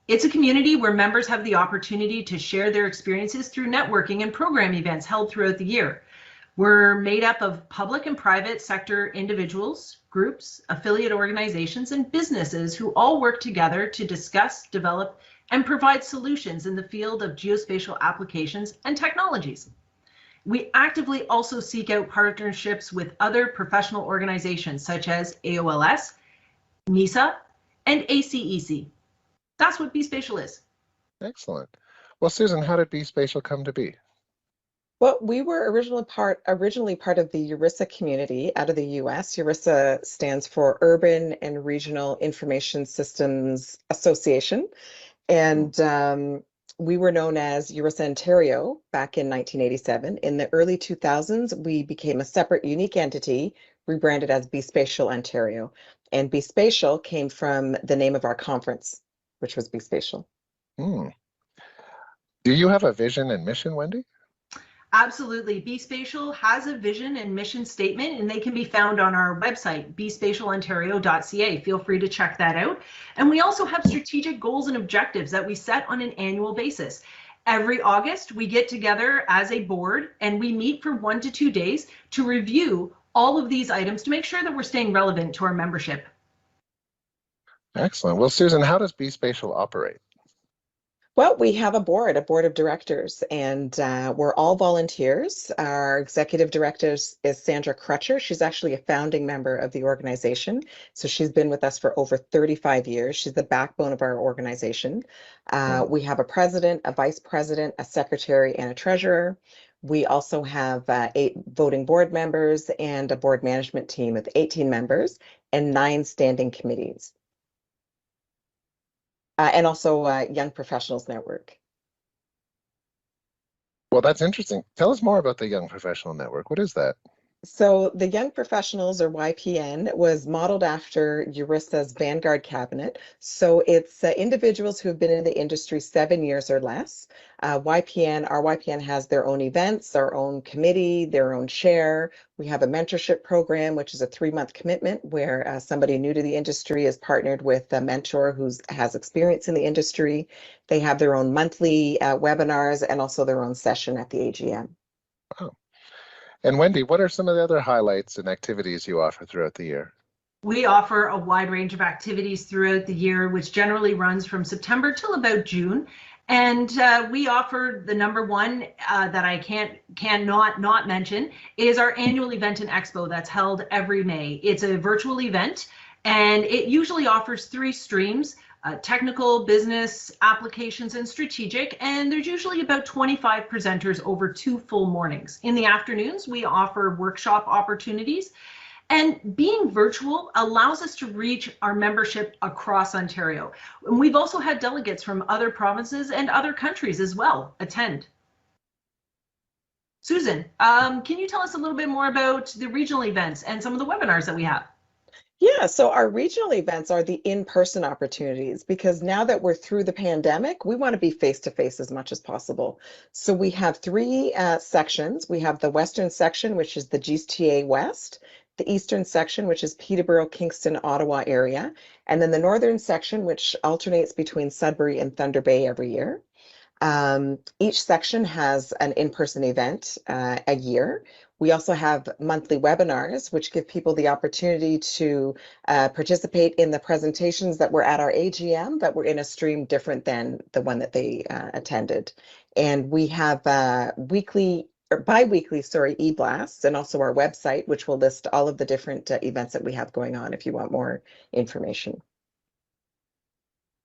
M: It's a community where members have the opportunity to share their experiences through networking and program events held throughout the year. We're made up of public and private sector individuals, groups, affiliate organizations, and businesses who all work together to discuss, develop, and provide solutions in the field of geospatial applications and technologies. We actively also seek out partnerships with other professional organizations such as AOLS, MISA, and ACEC. That's what BeSpatial is.
L: Excellent. Well, Susan, how did BeSpatial come to be?
N: Well, we were originally part of the ERISA community out of the US. ERISA stands for Urban and Regional Information Systems Association. And we were known as ERISA Ontario back in 1987. In the early 2000s, we became a separate, unique entity, rebranded as BeSpatial Ontario. And BeSpatial came from the name of our conference, which was BeSpatial.
L: Do you have a vision and mission, Wendy?
M: Absolutely. BeSpatial has a vision and mission statement, and they can be found on our website, bespatialontario.ca. Feel free to check that out. And we also have strategic goals and objectives that we set on an annual basis. Every August, we get together as a board and we meet for 1 to 2 days to review all of these items to make sure that we're staying relevant to our membership.
L: Excellent. Well, Susan, how does BeSpatial operate?
N: Well, we have a board of directors, and we're all volunteers. Our executive director is Sandra Crutcher. She's actually a founding member of the organization. So she's been with us for over 35 years. She's the backbone of our organization. We have a president, a vice president, a secretary, and a treasurer. We also have 8 voting board members and a board management team of 18 members and 9 standing committees. And also Young Professionals Network.
L: Well, that's interesting. Tell us more about the Young Professional Network. What is that?
N: So the Young Professionals, or YPN, was modeled after ERISA's Vanguard Cabinet. So it's individuals who have been in the industry 7 years or less. Our YPN has their own events, their own committee, their own chair. We have a mentorship program, which is a 3-month commitment where somebody new to the industry is partnered with a mentor who has experience in the industry. They have their own monthly webinars and also their own session at the AGM.
L: Wow. And Wendy, what are some of the other highlights and activities you offer throughout the year?
M: We offer a wide range of activities throughout the year, which generally runs from September till about June. And we offer the number one that I cannot not mention is our annual event and expo that's held every May. It's a virtual event, and it usually offers 3 streams. Technical, business, applications, and strategic, and there's usually about 25 presenters over 2 full mornings. In the afternoons, we offer workshop opportunities, and being virtual allows us to reach our membership across Ontario. And we've also had delegates from other provinces and other countries as well attend. Susan, can you tell us a little bit more about the regional events and some of the webinars that we have?
N: Yeah, so our regional events are the in-person opportunities, because now that we're through the pandemic, we want to be face-to-face as much as possible. So we have 3 sections. We have the Western section, which is the GTA West, the Eastern section, which is Peterborough, Kingston, Ottawa area, and then the Northern section, which alternates between Sudbury and Thunder Bay every year. Each section has an in-person event a year. We also have monthly webinars, which give people the opportunity to participate in the presentations that were at our AGM that were in a stream different than the one that they attended. And we have bi-weekly e-blasts, and also our website, which will list all of the different events that we have going on if you want more information.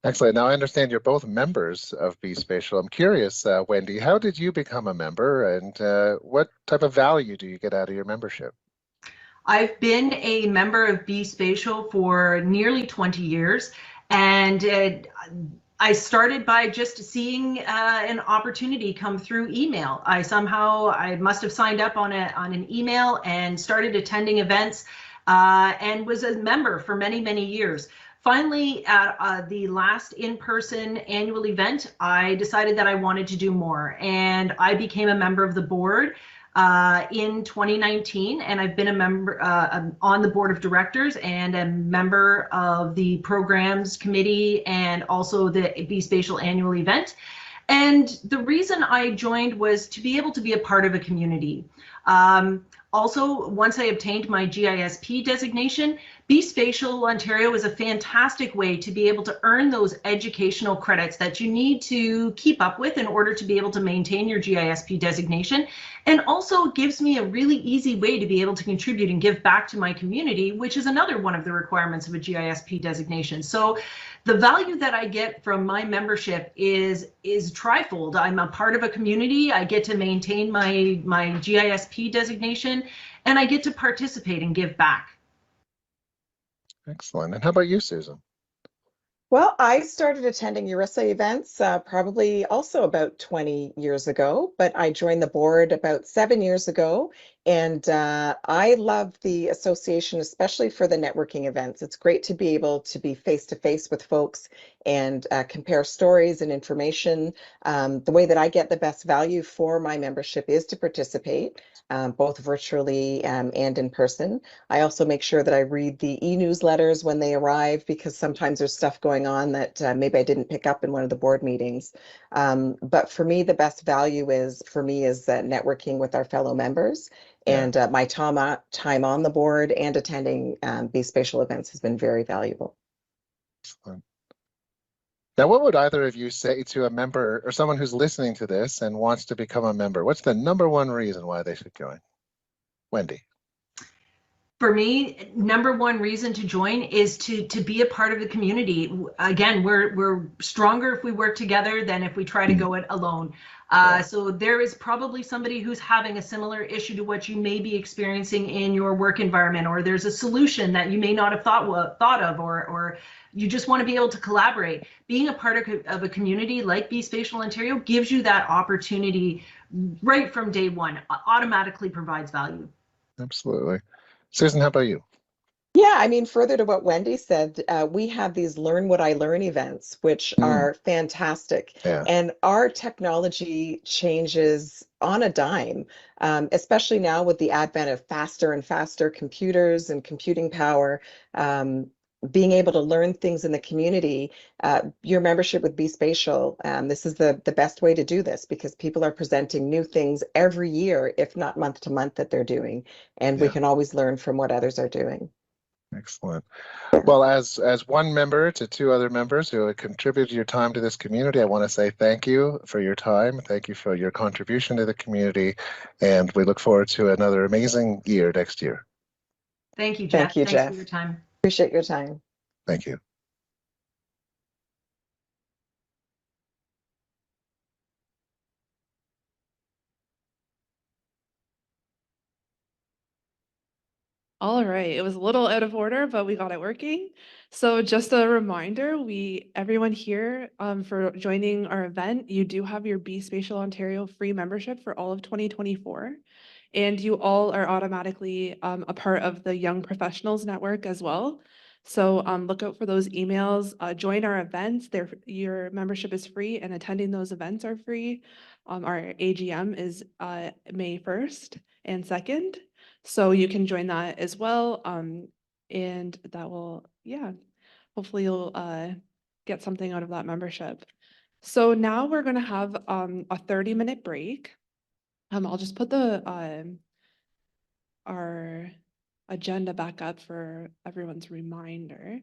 L: Excellent. Now I understand you're both members of BeSpatial. I'm curious, Wendy, how did you become a member, and what type of value do you get out of your membership?
M: I've been a member of BeSpatial for nearly 20 years, and I started by just seeing an opportunity come through email. I must have signed up on an email and started attending events and was a member for many, many years. Finally, at the last in-person annual event, I decided that I wanted to do more, and I became a member of the board in 2019, and I've been a member on the board of directors and a member of the programs committee and also the BeSpatial annual event. And the reason I joined was to be able to be a part of a community. Also, once I obtained my GISP designation, BeSpatial Ontario is a fantastic way to be able to earn those educational credits that you need to keep up with in order to be able to maintain your GISP designation, and also gives me a really easy way to be able to contribute and give back to my community, which is another one of the requirements of a GISP designation. So The value that I get from my membership is trifold. I'm a part of a community. I get to maintain my GISP designation, and I get to participate and give back.
L: Excellent. And how about you, Susan?
N: Well, I started attending ERISA events probably also about 20 years ago, but I joined the board about 7 years ago. And I love the association, especially for the networking events. It's great to be able to be face-to-face with folks and compare stories and information. The way that I get the best value for my membership is to participate, both virtually and in person. I also make sure that I read the e-newsletters when they arrive, because sometimes there's stuff going on that maybe I didn't pick up in one of the board meetings. But for me, the best value is networking with our fellow members. And my time on the board and attending BeSpatial events has been very valuable.
L: Excellent. Now, what would either of you say to a member or someone who's listening to this and wants to become a member? What's the #1 reason why they should join? Wendy.
M: For me, #1 reason to join is to be a part of the community. Again, we're stronger if we work together than if we try to go it alone. So there is probably somebody who's having a similar issue to what you may be experiencing in your work environment, or there's a solution that you may not have thought of, or you just want to be able to collaborate. Being a part of a community like BeSpatial Ontario gives you that opportunity right from day one, automatically provides value.
L: Absolutely. Susan, how about you?
N: Yeah, I mean, further to what Wendy said, we have these Learn What I Learn events, which are fantastic.
L: Yeah.
N: And our technology changes on a dime, especially now with the advent of faster and faster computers and computing power. Being able to learn things in the community, your membership with BeSpatial, this is the best way to do this, because people are presenting new things every year, if not month to month, that they're doing. And we can always learn from what others are doing.
L: Excellent. Well, as one member to 2 other members who have contributed your time to this community, I want to say thank you for your time. Thank you for your contribution to the community. And we look forward to another amazing year next year.
M: Thank you, Jeff.
N: Thank you,
M: Thanks
N: Jeff.
M: for your time.
N: Appreciate your time.
L: Thank you.
H: All right, it was a little out of order, but we got it working. So just a reminder, everyone here for joining our event, you do have your BeSpatial Ontario free membership for all of 2024. And you all are automatically a part of the Young Professionals Network as well. So look out for those emails, join our events. Your membership is free and attending those events are free. Our AGM is May 1st and 2nd. So you can join that as well. And that will, hopefully you'll get something out of that membership. So now we're going to have a 30-minute break. I'll just put our agenda back up for everyone's reminder.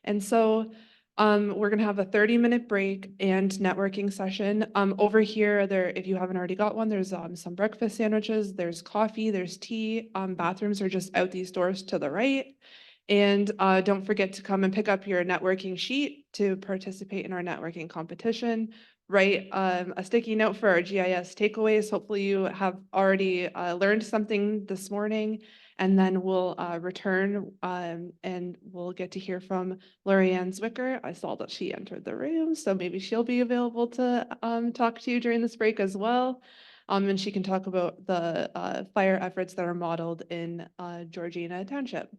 H: And so we're going to have a 30-minute break and networking session. Over here, if you haven't already got one, there's some breakfast sandwiches, there's coffee, there's tea. Bathrooms are just out these doors to the right. And don't forget to come and pick up your networking sheet to participate in our networking competition. Write a sticky note for our GIS takeaways. Hopefully you have already learned something this morning. And then we'll return and we'll get to hear from Lori-Ann Zwicker. I saw that she entered the room, so maybe she'll be available to talk to you during this break as well. And she can talk about the fire efforts that are modeled in Georgina Township.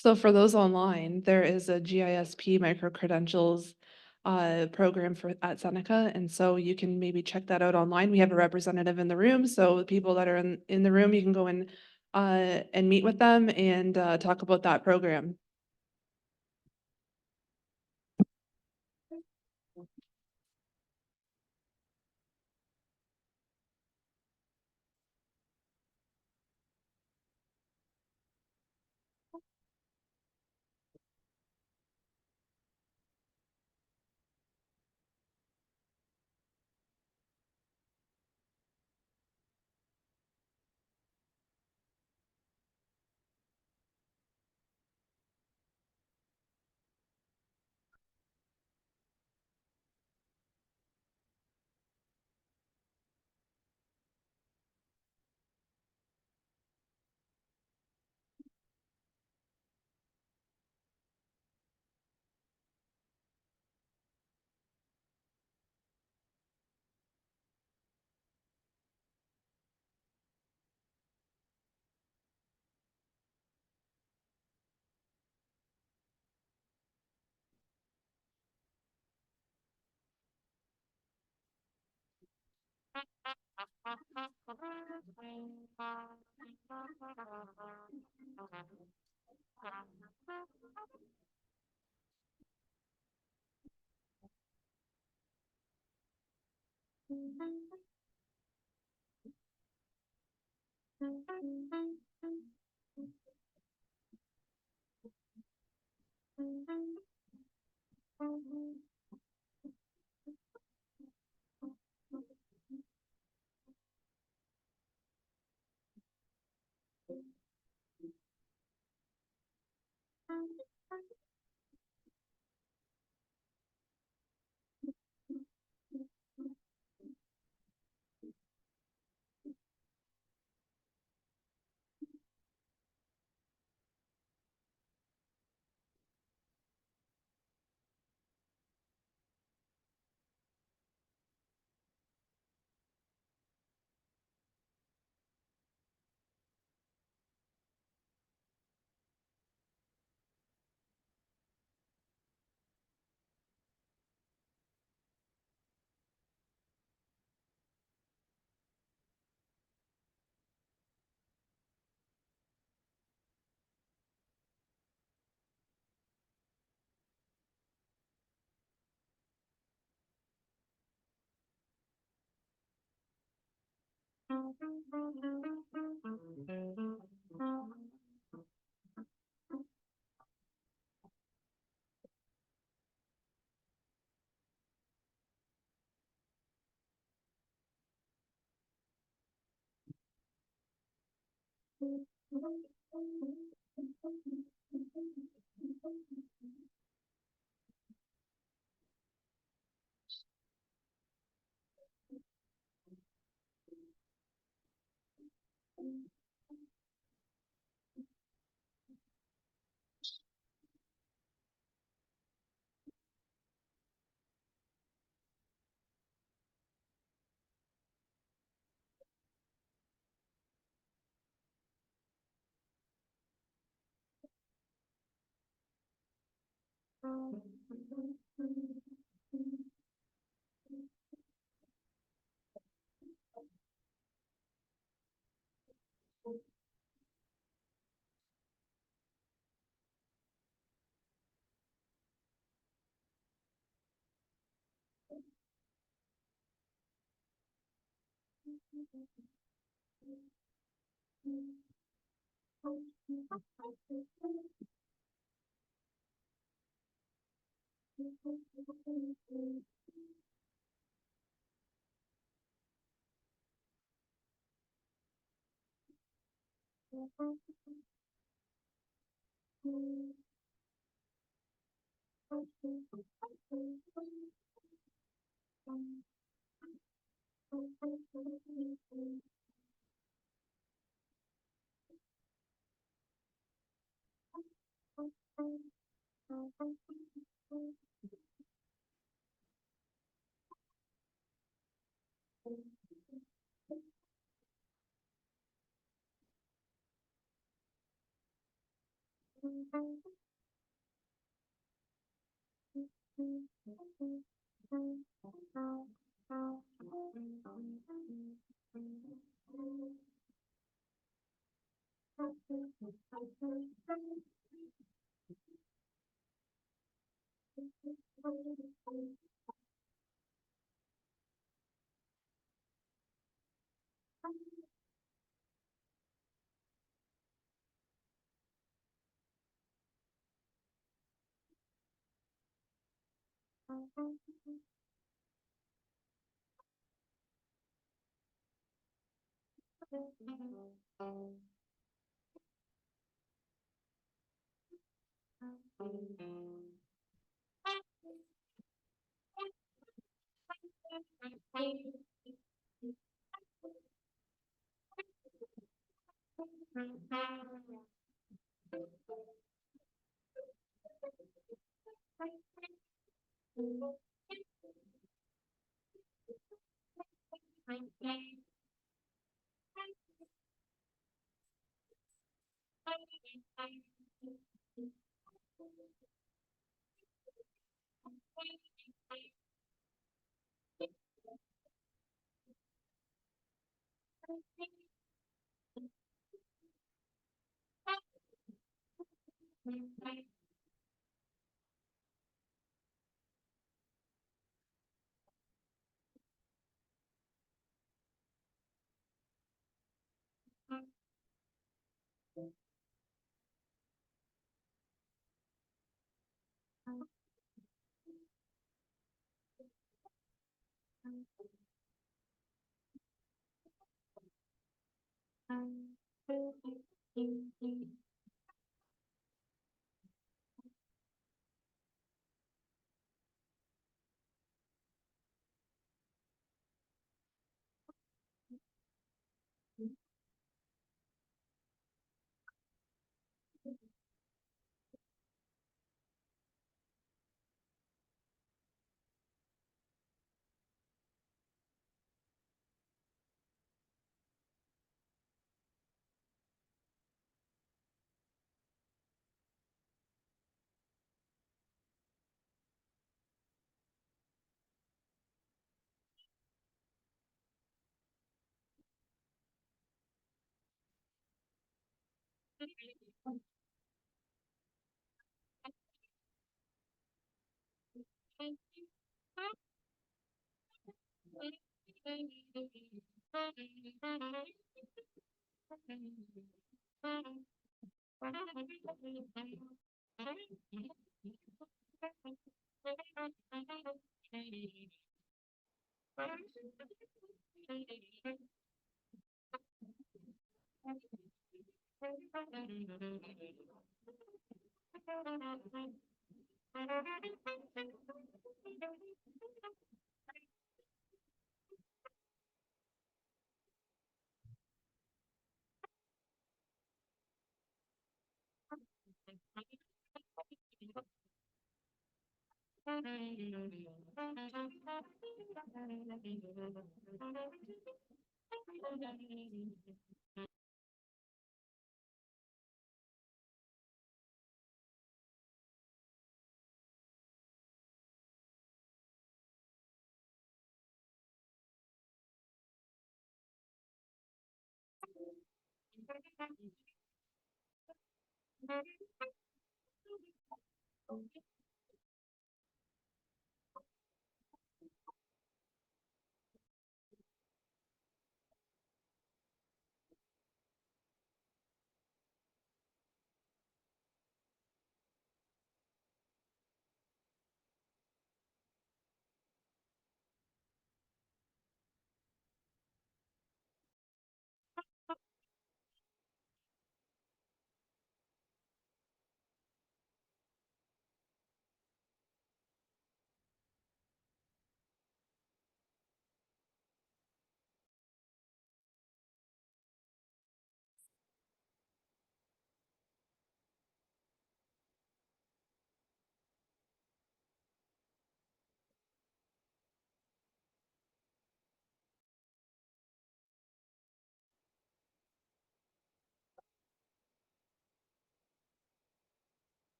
H: So for those online, there is a GISP micro-credentials program at Seneca. And so you can maybe check that out online. We have a representative in the room. So the people that are in the room, you can go in and meet with them and talk about that program.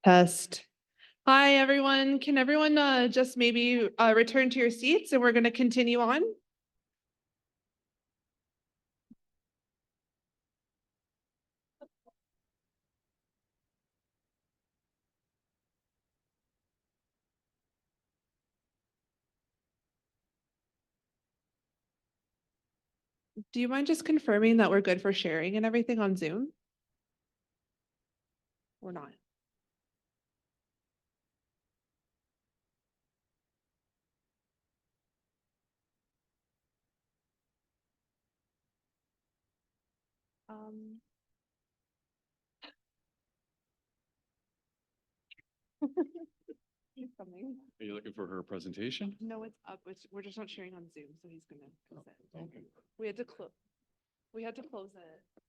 H: Test. Hi, everyone. Can everyone just maybe return to your seats and we're going to continue on? Do you mind just confirming that we're good for sharing and everything on Zoom? Or not? He's coming.
I: Are you looking for her presentation?
H: No, it's up. We're just not sharing on Zoom, so he's gonna close it.
I: Okay.
H: We had to close. We had to close it.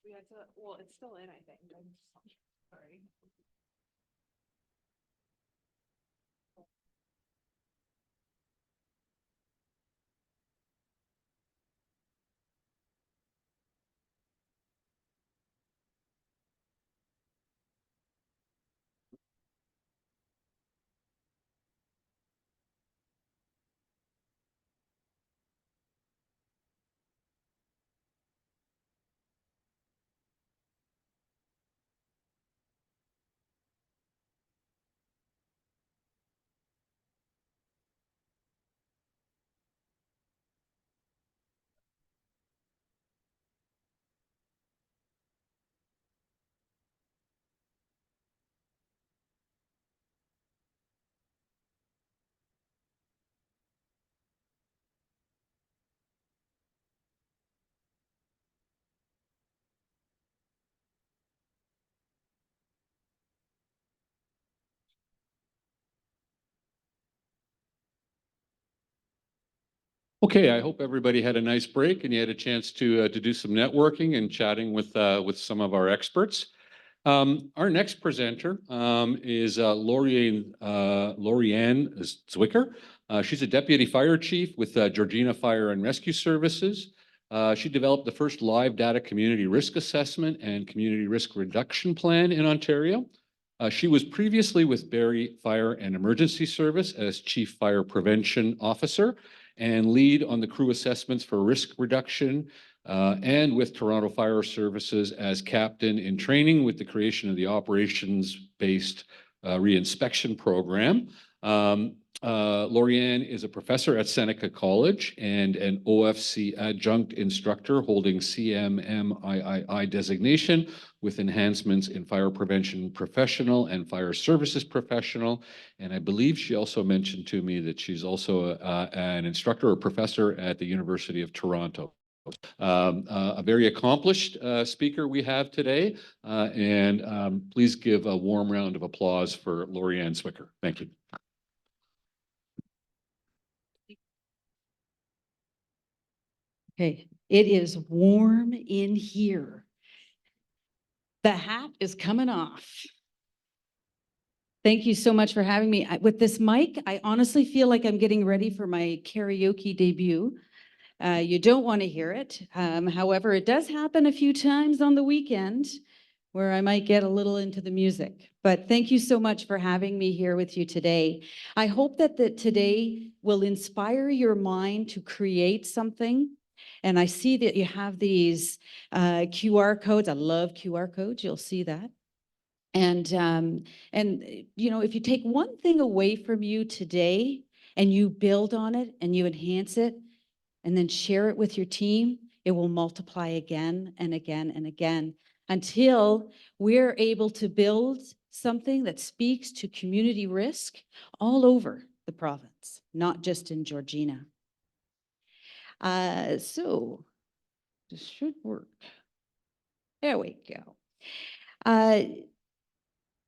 H: We had to. Well, it's still in, I think. I'm just not sure. Sorry.
I: Okay, I hope everybody had a nice break and you had a chance to do some networking and chatting with some of our experts. Our next presenter is Lorianne Zwicker. She's a deputy fire chief with Georgina Fire and Rescue Services. She developed the first live data community risk assessment and community risk reduction plan in Ontario. She was previously with Barrie Fire and Emergency Service as Chief Fire Prevention Officer and lead on the crew assessments for risk reduction, and with Toronto Fire Services as captain in training with the creation of the operations-based reinspection program. Lorianne is a professor at Seneca College and an OFC adjunct instructor holding CMMII designation with enhancements in fire prevention professional and fire services professional. And I believe she also mentioned to me that she's also an instructor or professor at the University of Toronto. A very accomplished speaker we have today, and please give a warm round of applause for Lori-Ann Zwicker. Thank you.
O: Okay, it is warm in here. The hat is coming off. Thank you so much for having me. With this mic, I honestly feel like I'm getting ready for my karaoke debut. You don't want to hear it. However, it does happen a few times on the weekend where I might get a little into the music. But thank you so much for having me here with you today. I hope that today will inspire your mind to create something. And I see that you have these QR codes. I love QR codes. You'll see that. And you know, if you take one thing away from you today and you build on it and you enhance it and then share it with your team, it will multiply again and again and again until we're able to build something that speaks to community risk all over the province, not just in Georgina. So this should work. There we go.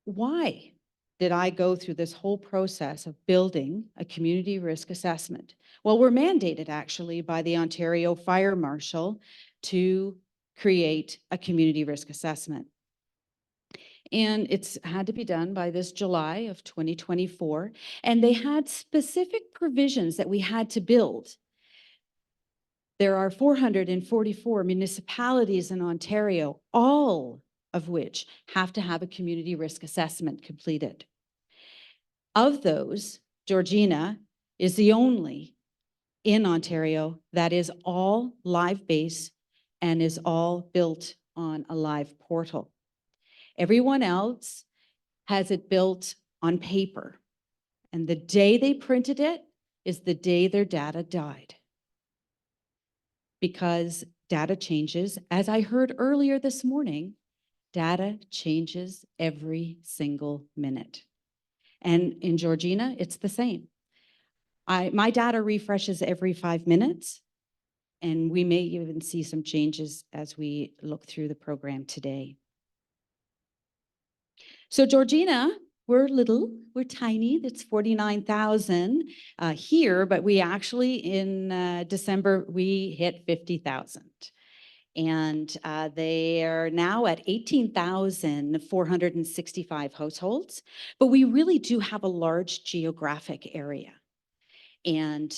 O: Why did I go through this whole process of building a community risk assessment? Well, we're mandated actually by the Ontario Fire Marshal to create a community risk assessment. And it's had to be done by this July of 2024. And they had specific provisions that we had to build. There are 444 municipalities in Ontario, all of which have to have a community risk assessment completed. Of those, Georgina is the only in Ontario that is all live base and is all built on a live portal. Everyone else has it built on paper. And the day they printed it is the day their data died. Because data changes, as I heard earlier this morning, data changes every single minute. And in Georgina, it's the same. My data refreshes every 5 minutes, and we may even see some changes as we look through the program today. So Georgina, we're little, we're tiny. It's 49,000 here, but we actually in December, we hit 50,000. And they are now at 18,465 households, but we really do have a large geographic area. And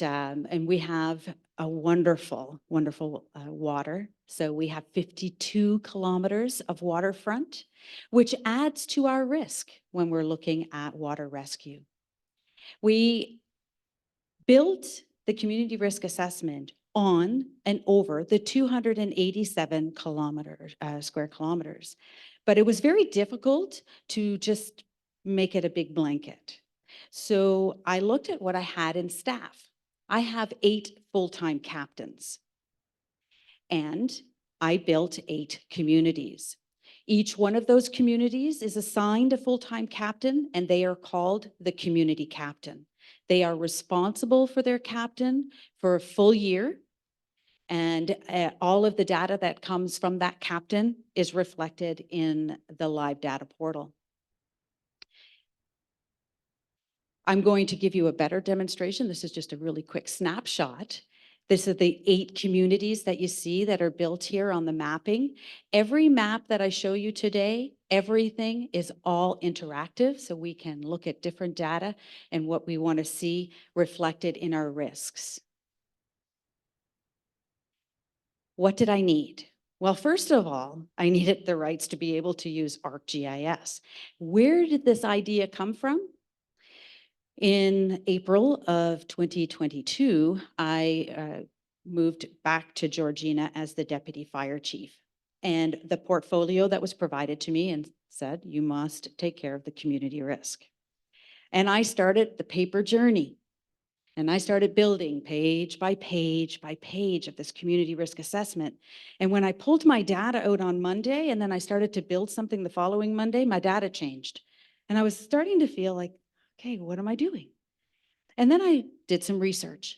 O: we have a wonderful, wonderful water. So we have 52 kilometers of waterfront, which adds to our risk when we're looking at water rescue. We built the community risk assessment on and over the 287 square kilometers. But it was very difficult to just make it a big blanket. So I looked at what I had in staff. I have 8 full-time captains. And I built 8 communities. Each one of those communities is assigned a full-time captain, and they are called the community captain. They are responsible for their captain for a full year, and all of the data that comes from that captain is reflected in the live data portal. I'm going to give you a better demonstration. This is just a really quick snapshot. This is the 8 communities that you see that are built here on the mapping. Every map that I show you today, everything is all interactive, so we can look at different data and what we want to see reflected in our risks. What did I need? Well, first of all, I needed the rights to be able to use ArcGIS. Where did this idea come from? In April of 2022, I moved back to Georgina as the deputy fire chief. And the portfolio that was provided to me and said, you must take care of the community risk. And I started the paper journey. And I started building page by page by page of this community risk assessment. And when I pulled my data out on Monday, and then I started to build something the following Monday, my data changed. And I was starting to feel like, okay, what am I doing? And then I did some research.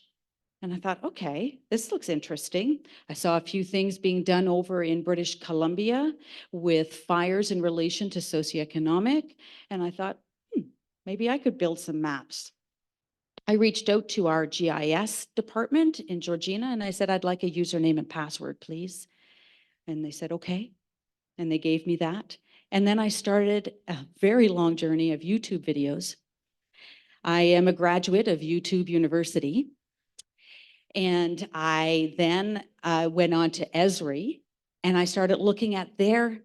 O: And I thought, okay, this looks interesting. I saw a few things being done over in British Columbia with fires in relation to socioeconomic. And I thought, maybe I could build some maps. I reached out to our GIS department in Georgina and I said, I'd like a username and password, please. And they said, okay. And they gave me that. And then I started a very long journey of YouTube videos. I am a graduate of YouTube University. And I then went on to Esri and I started looking at their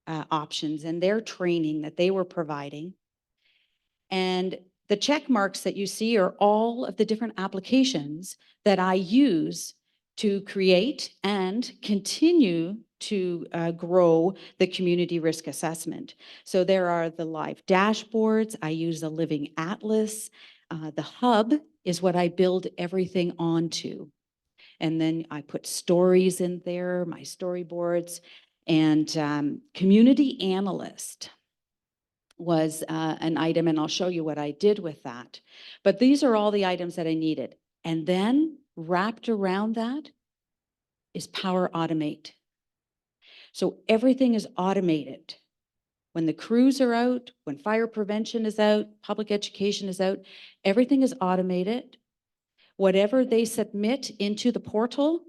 O: options and their training that they were providing. And the check marks that you see are all of the different applications that I use to create and continue to grow the community risk assessment. So there are the live dashboards. I use a living atlas. The hub is what I build everything onto. And then I put stories in there, my storyboards, and community analyst was an item, and I'll show you what I did with that. But these are all the items that I needed. And then wrapped around that is Power Automate. So everything is automated. When the crews are out, when fire prevention is out, public education is out, everything is automated. Whatever they submit into the portal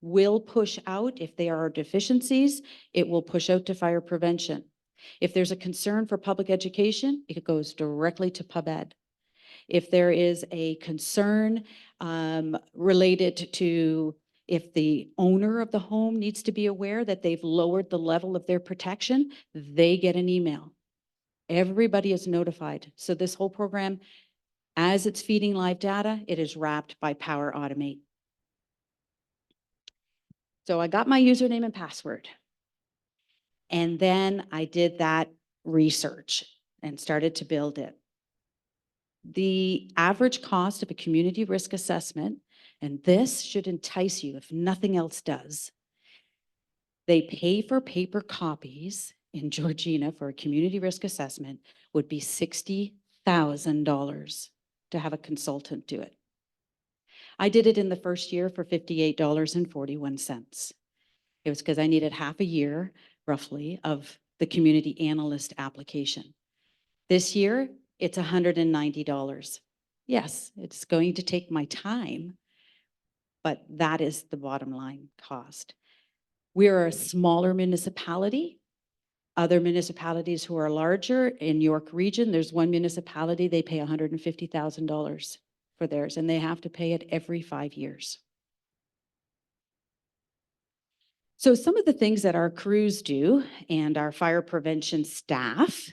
O: will push out. If there are deficiencies, it will push out to fire prevention. If there's a concern for public education, it goes directly to PubEd. If there is a concern related to if the owner of the home needs to be aware that they've lowered the level of their protection, they get an email. Everybody is notified. So this whole program, as it's feeding live data, it is wrapped by Power Automate. So I got my username and password. And then I did that research and started to build it. The average cost of a community risk assessment, and this should entice you if nothing else does. They pay for paper copies in Georgina for a community risk assessment would be $60,000 to have a consultant do it. I did it in the first year for $58.41. It was because I needed half a year, roughly, of the community analyst application. This year, it's $190. Yes, it's going to take my time, but that is the bottom line cost. We are a smaller municipality. Other municipalities who are larger in York Region, there's one municipality, they pay $150,000 for theirs, and they have to pay it every 5 years. So some of the things that our crews do and our fire prevention staff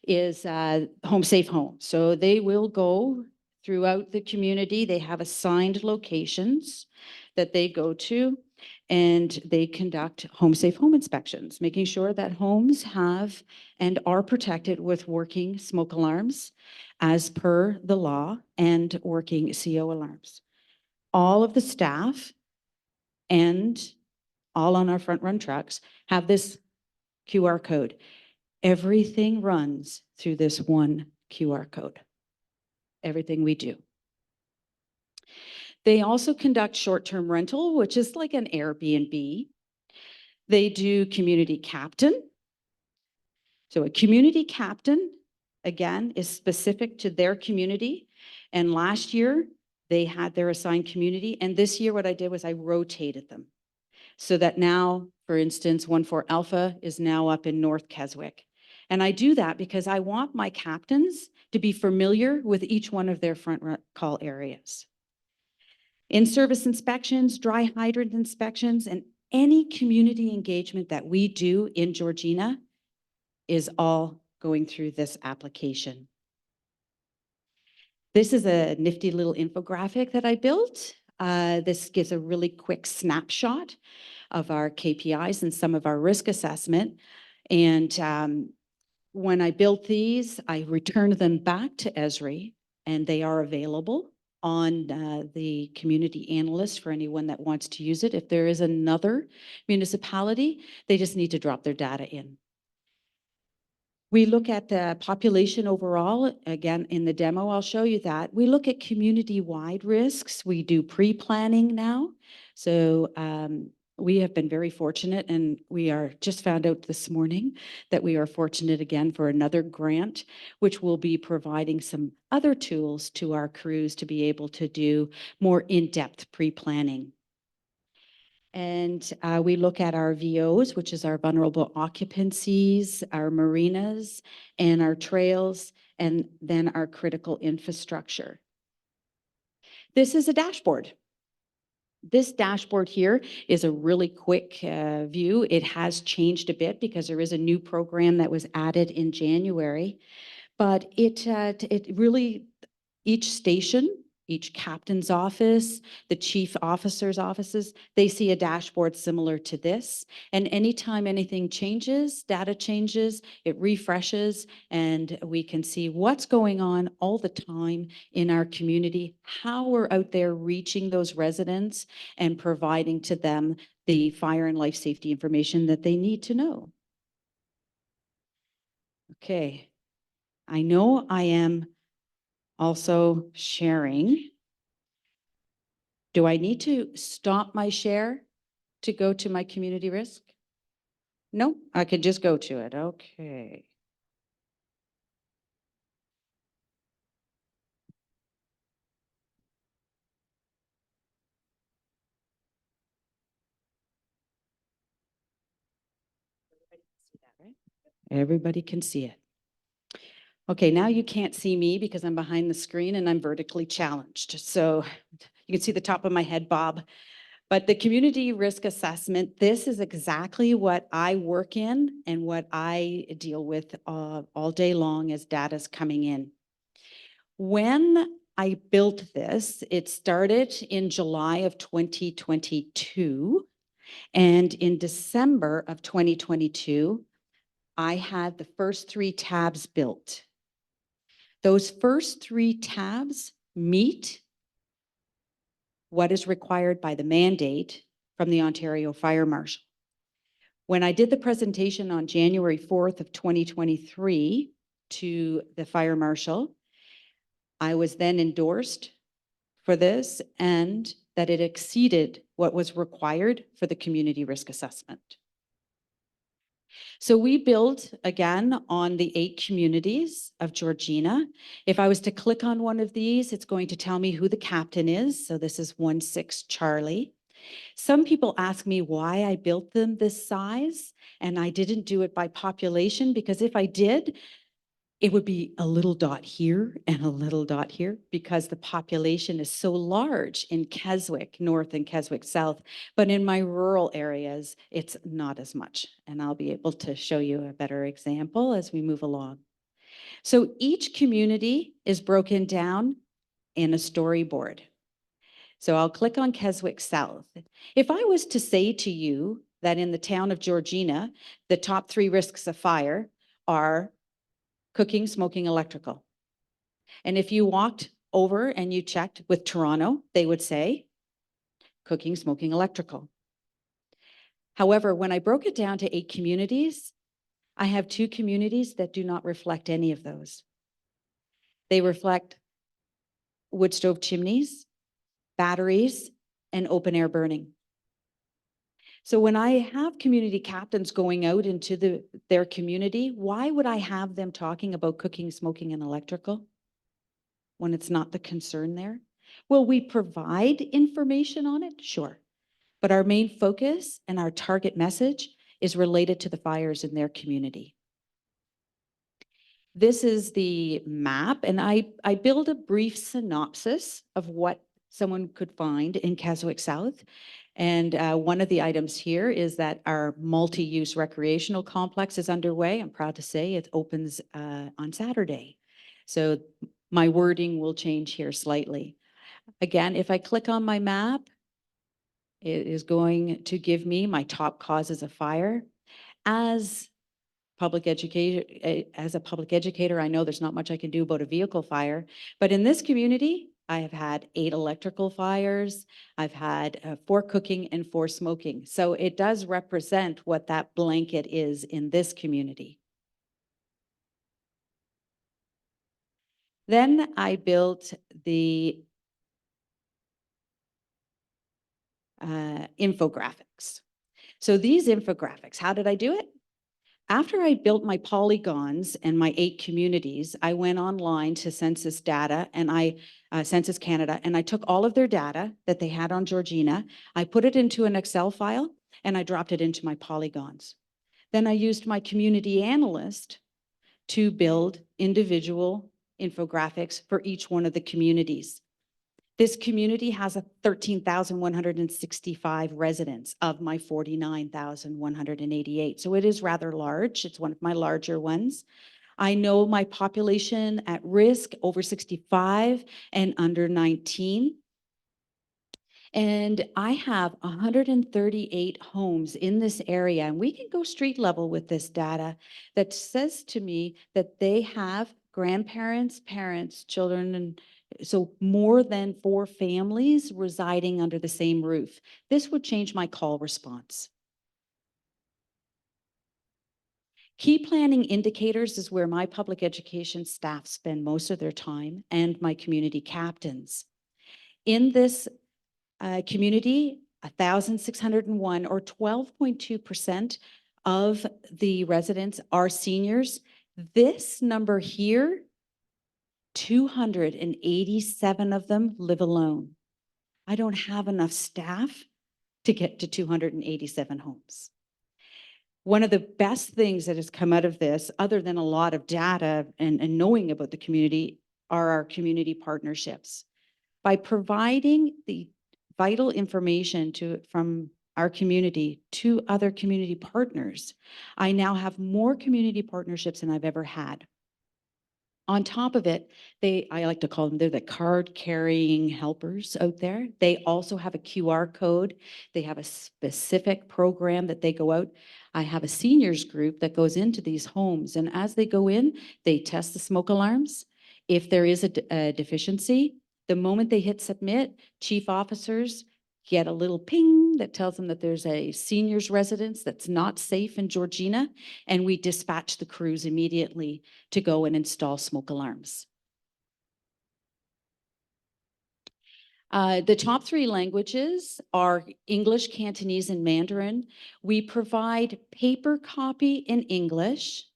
O: is Home Safe Home. So they will go throughout the community. They have assigned locations that they go to, and they conduct home safe home inspections, making sure that homes have and are protected with working smoke alarms as per the law and working CO alarms. All of the staff and all on our front run trucks have this QR code. Everything runs through this one QR code. Everything we do. They also conduct short-term rental, which is like an Airbnb. They do community captain. So a community captain, again, is specific to their community. And last year, they had their assigned community. And this year, what I did was I rotated them. So that now, for instance, 1-4 Alpha is now up in North Keswick. And I do that because I want my captains to be familiar with each one of their front call areas. In-service inspections, dry hydrant inspections, and any community engagement that we do in Georgina is all going through this application. This is a nifty little infographic that I built. This gives a really quick snapshot of our KPIs and some of our risk assessment. And when I built these, I returned them back to Esri, and they are available on the community analyst for anyone that wants to use it. If there is another municipality, they just need to drop their data in. We look at the population overall. Again, in the demo, I'll show you that. We look at community-wide risks. We do pre-planning now. So we have been very fortunate, and we are just found out this morning that we are fortunate again for another grant, which will be providing some other tools to our crews to be able to do more in-depth pre-planning. And we look at our VOs, which is our vulnerable occupancies, our marinas, and our trails, and then our critical infrastructure. This is a dashboard. This dashboard here is a really quick view. It has changed a bit because there is a new program that was added in January, but it really, each station, each captain's office, the chief officer's offices, they see a dashboard similar to this. And anytime anything changes, data changes, it refreshes, and we can see what's going on all the time in our community, how we're out there reaching those residents and providing to them the fire and life safety information that they need to know. Okay, I know I am also sharing. Do I need to stop my share to go to my community risk? No, I can just go to it. Okay. Everybody can see it. Okay, now you can't see me because I'm behind the screen and I'm vertically challenged. So you can see the top of my head, Bob. But the community risk assessment, this is exactly what I work in and what I deal with all day long as data's coming in. When I built this, it started in July of 2022. And in December of 2022, I had the first 3 tabs built. Those first 3 tabs meet what is required by the mandate from the Ontario Fire Marshal. When I did the presentation on January 4th of 2023 to the Fire Marshal, I was then endorsed for this and that it exceeded what was required for the community risk assessment. So we build again on the 8 communities of Georgina. If I was to click on one of these, it's going to tell me who the captain is. So this is 16 Charlie. Some people ask me why I built them this size, and I didn't do it by population, because if I did, it would be a little dot here and a little dot here because the population is so large in Keswick North and Keswick South. But in my rural areas, it's not as much. And I'll be able to show you a better example as we move along. So each community is broken down in a storyboard. So I'll click on Keswick South. If I was to say to you that in the town of Georgina, the top 3 risks of fire are cooking, smoking, electrical. And if you walked over and you checked with Toronto, they would say cooking, smoking, electrical. However, when I broke it down to 8 communities, I have 2 communities that do not reflect any of those. They reflect wood stove chimneys, batteries, and open air burning. So when I have community captains going out into their community, why would I have them talking about cooking, smoking, and electrical when it's not the concern there? Will we provide information on it? Sure. But our main focus and our target message is related to the fires in their community. This is the map, and I build a brief synopsis of what someone could find in Keswick South. And one of the items here is that our multi-use recreational complex is underway. I'm proud to say it opens on Saturday. So my wording will change here slightly. Again, if I click on my map, it is going to give me my top causes of fire. As a public educator, I know there's not much I can do about a vehicle fire, but in this community, I have had 8 electrical fires. I've had 4 cooking and 4 smoking. So it does represent what that blanket is in this community. Then I built the infographics. So these infographics, how did I do it? After I built my polygons and my 8 communities, I went online to Census data and Census Canada, and I took all of their data that they had on Georgina, I put it into an Excel file, and I dropped it into my polygons. Then I used my community analyst to build individual infographics for each one of the communities. This community has 13,165 residents of my 49,188. So it is rather large. It's one of my larger ones. I know my population at risk over 65 and under 19. And I have 138 homes in this area, and we can go street level with this data that says to me that they have grandparents, parents, children, and so more than 4 families residing under the same roof. This would change my call response. Key planning indicators is where my public education staff spend most of their time, and my community captains. In this community, 1,601 or 12.2% of the residents are seniors. This number here, 287 of them live alone. I don't have enough staff to get to 287 homes. One of the best things that has come out of this, other than a lot of data and knowing about the community, are our community partnerships. By providing the vital information from our community to other community partners, I now have more community partnerships than I've ever had. On top of it, I like to call them, they're the card carrying helpers out there. They also have a QR code. They have a specific program that they go out. I have a seniors group that goes into these homes, and as they go in, they test the smoke alarms. If there is a deficiency, the moment they hit submit, chief officers get a little ping that tells them that there's a seniors residence that's not safe in Georgina, and we dispatch the crews immediately to go and install smoke alarms. The top 3 languages are English, Cantonese, and Mandarin. We provide paper copy in English.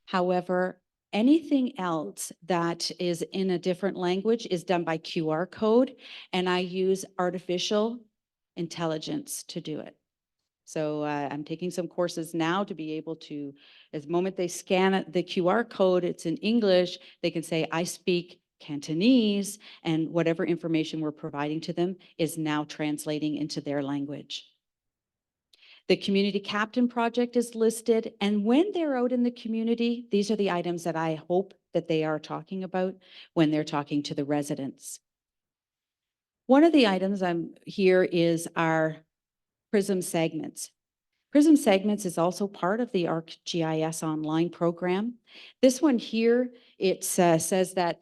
O: However, anything else that is in a different language is done by QR code, and I use artificial intelligence to do it. So I'm taking some courses now to be able to, as the moment they scan the QR code, it's in English, they can say, I speak Cantonese, and whatever information we're providing to them is now translating into their language. The Community Captain Project is listed, and when they're out in the community, these are the items that I hope that they are talking about when they're talking to the residents. One of the items I'm here is our PRISM segments. PRISM segments is also part of the ArcGIS online program. This one here, it says that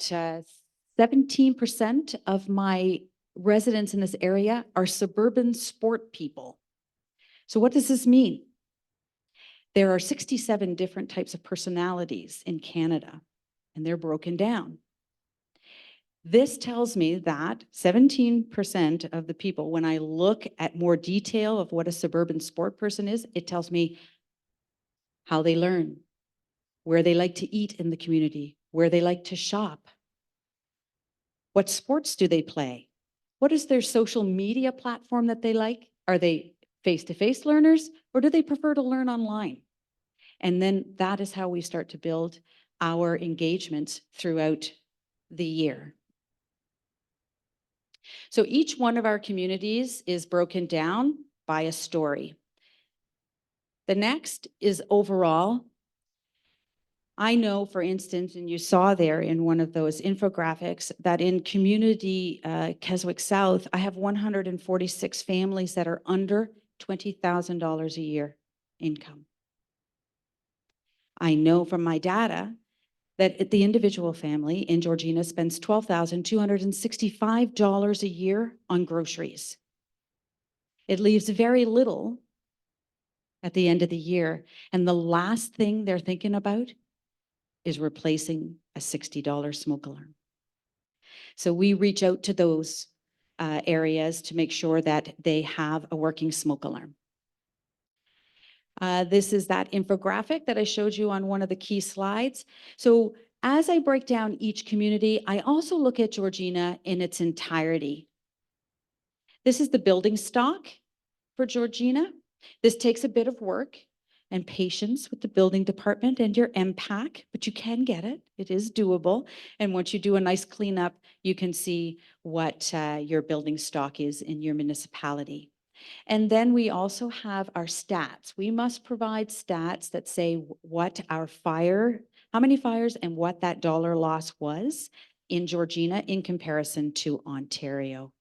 O: 17% of my residents in this area are suburban sport people. So what does this mean? There are 67 different types of personalities in Canada, and they're broken down. This tells me that 17% of the people, when I look at more detail of what a suburban sport person is, it tells me how they learn, where they like to eat in the community, where they like to shop. What sports do they play? What is their social media platform that they like? Are they face-to-face learners, or do they prefer to learn online? And then that is how we start to build our engagements throughout the year. So each one of our communities is broken down by a story. The next is overall. I know, for instance, and you saw there in one of those infographics, that in community Keswick South, I have 146 families that are under $20,000 a year income. I know from my data that the individual family in Georgina spends $12,265 a year on groceries. It leaves very little at the end of the year. And the last thing they're thinking about is replacing a $60 smoke alarm. So we reach out to those areas to make sure that they have a working smoke alarm. This is that infographic that I showed you on one of the key slides. So as I break down each community, I also look at Georgina in its entirety. This is the building stock for Georgina. This takes a bit of work and patience with the building department and your MPAC, but you can get it. It is doable. And once you do a nice cleanup, you can see what your building stock is in your municipality. And then we also have our stats. We must provide stats that say what our how many fires and what that dollar loss was in Georgina in comparison to Ontario.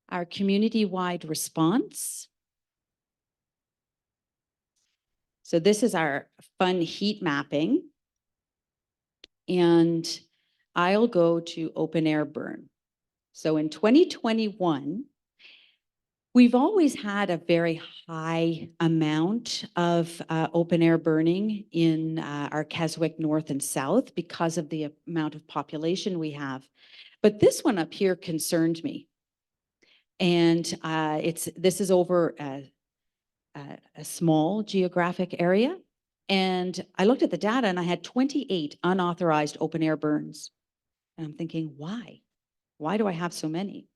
O: Our community-wide response. So this is our fun heat mapping. And I'll go to open air burn. So in 2021, we've always had a very high amount of open air burning in our Keswick North and South because of the amount of population we have. But this one up here concerned me. And this is over a small geographic area. And I looked at the data and I had 28 unauthorized open air burns. And I'm thinking, why? Why do I have so many?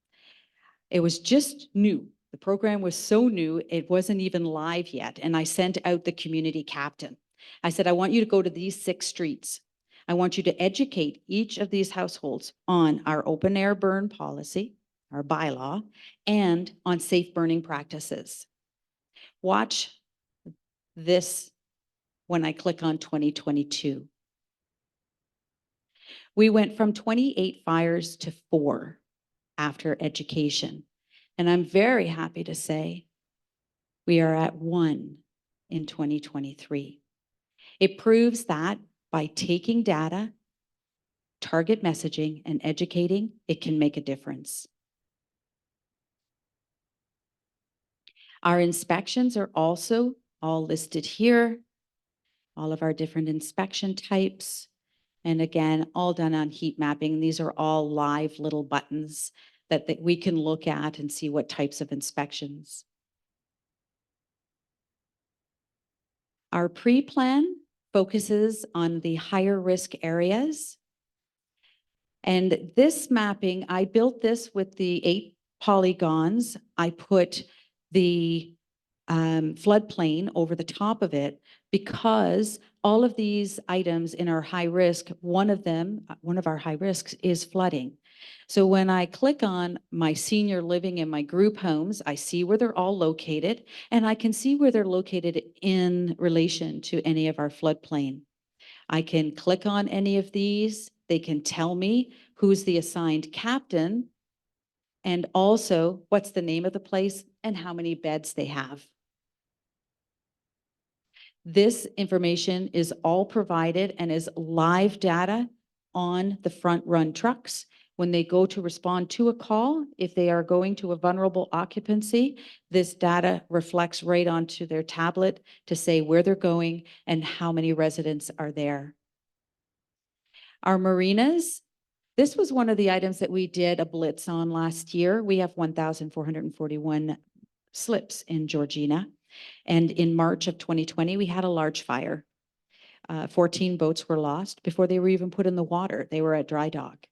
O: It was just new. The program was so new, it wasn't even live yet. And I sent out the community captain. I said, I want you to go to these 6 streets. I want you to educate each of these households on our open air burn policy, our bylaw, and on safe burning practices. Watch this when I click on 2022. We went from 28 fires to 4 after education. And I'm very happy to say we are at 1 in 2023. It proves that by taking data, target messaging, and educating, it can make a difference. Our inspections are also all listed here, all of our different inspection types. And again, all done on heat mapping. These are all live little buttons that we can look at and see what types of inspections. Our pre-plan focuses on the higher risk areas. And this mapping, I built this with the 8 polygons. I put the floodplain over the top of it because all of these items in our high risk, one of our high risks is flooding. So when I click on my senior living and my group homes, I see where they're all located, and I can see where they're located in relation to any of our floodplain. I can click on any of these. They can tell me who's the assigned captain and also what's the name of the place and how many beds they have. This information is all provided and is live data on the front run trucks. When they go to respond to a call, if they are going to a vulnerable occupancy, this data reflects right onto their tablet to say where they're going and how many residents are there. Our marinas, this was one of the items that we did a blitz on last year. We have 1,441 slips in Georgina. And in March of 2020, we had a large fire. 14 boats were lost before they were even put in the water. They were at dry dock.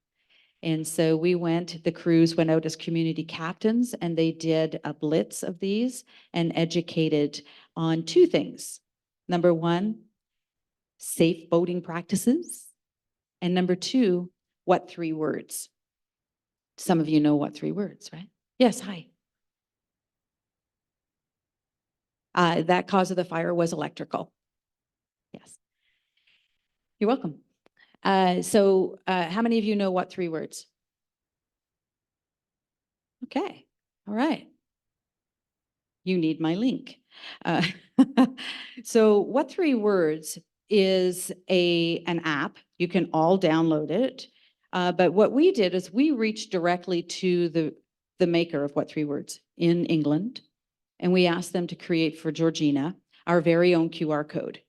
O: And so the crews went out as community captains and they did a blitz of these and educated on 2 things. Number 1, safe boating practices. And number 2, what 3 words? Some of you know what 3 words, right? Yes, hi. That cause of the fire was electrical. Yes. You're welcome. So how many of you know what 3 words? Okay. All right. You need my link. So what 3 words is an app. You can all download it. But what we did is we reached directly to the maker of what 3 words in England. And we asked them to create for Georgina our very own QR code.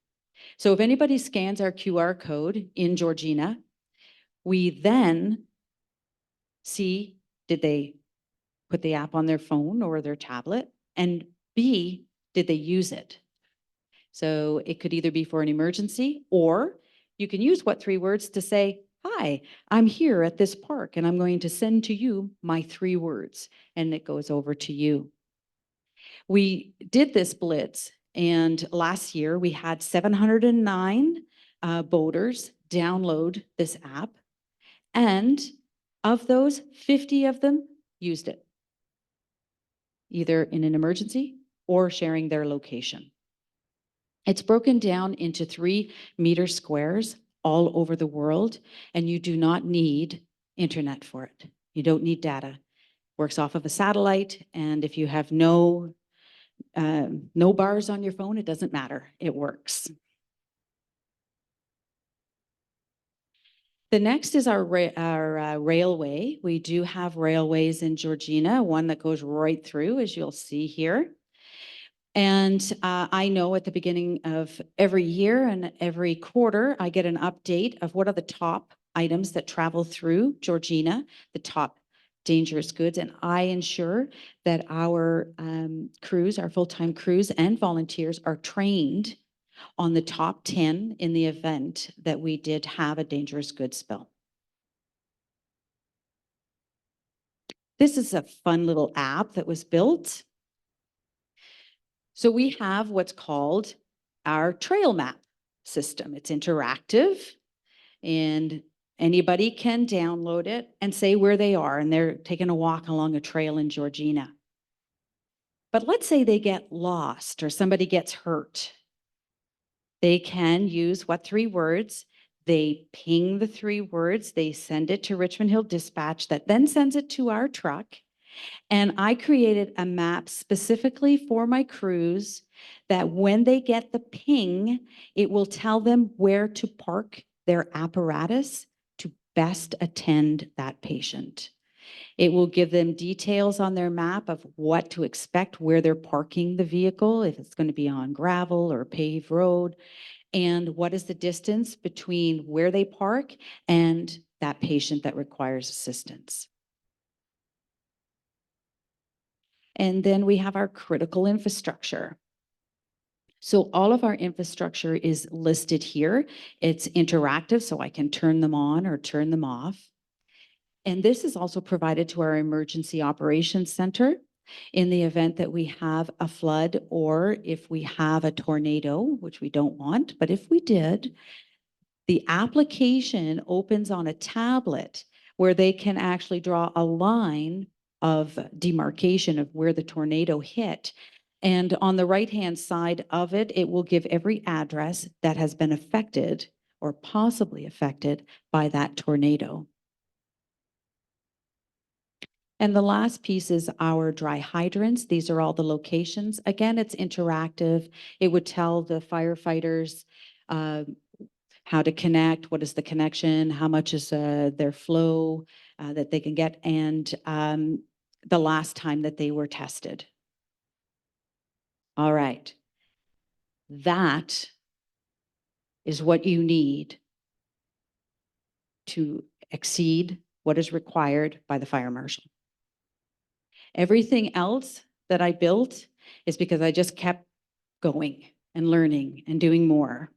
O: So if anybody scans our QR code in Georgina, we then see, did they put the app on their phone or their tablet? And B, did they use it? So it could either be for an emergency, or you can use what 3 words to say, hi, I'm here at this park and I'm going to send to you my 3 words, and it goes over to you. We did this blitz, and last year we had 709 boaters download this app, and of those, 50 of them used it, either in an emergency or sharing their location. It's broken down into 3-meter squares all over the world, and you do not need internet for it. You don't need data. Works off of a satellite, and if you have no bars on your phone, it doesn't matter. It works. The next is our railway. We do have railways in Georgina, one that goes right through, as you'll see here. And I know at the beginning of every year and every quarter, I get an update of what are the top items that travel through Georgina, the top dangerous goods. And I ensure that our crews, our full-time crews and volunteers are trained on the top 10 in the event that we did have a dangerous goods spill. This is a fun little app that was built. So we have what's called our trail map system. It's interactive, and anybody can download it and say where they are, and they're taking a walk along a trail in Georgina. But let's say they get lost or somebody gets hurt. They can use what 3 words? They ping the 3 words, they send it to Richmond Hill Dispatch that then sends it to our truck. And I created a map specifically for my crews that when they get the ping, it will tell them where to park their apparatus to best attend that patient. It will give them details on their map of what to expect, where they're parking the vehicle, if it's going to be on gravel or paved road, and what is the distance between where they park and that patient that requires assistance. And then we have our critical infrastructure. So all of our infrastructure is listed here. It's interactive, so I can turn them on or turn them off. And this is also provided to our emergency operations center in the event that we have a flood or if we have a tornado, which we don't want, but if we did, the application opens on a tablet where they can actually draw a line of demarcation of where the tornado hit. And on the right-hand side of it, it will give every address that has been affected or possibly affected by that tornado. And the last piece is our dry hydrants. These are all the locations. Again, it's interactive. It would tell the firefighters how to connect, what is the connection, how much is their flow that they can get, and the last time that they were tested. All right. That is what you need to exceed what is required by the fire marshal. Everything else that I built is because I just kept going and learning and doing more.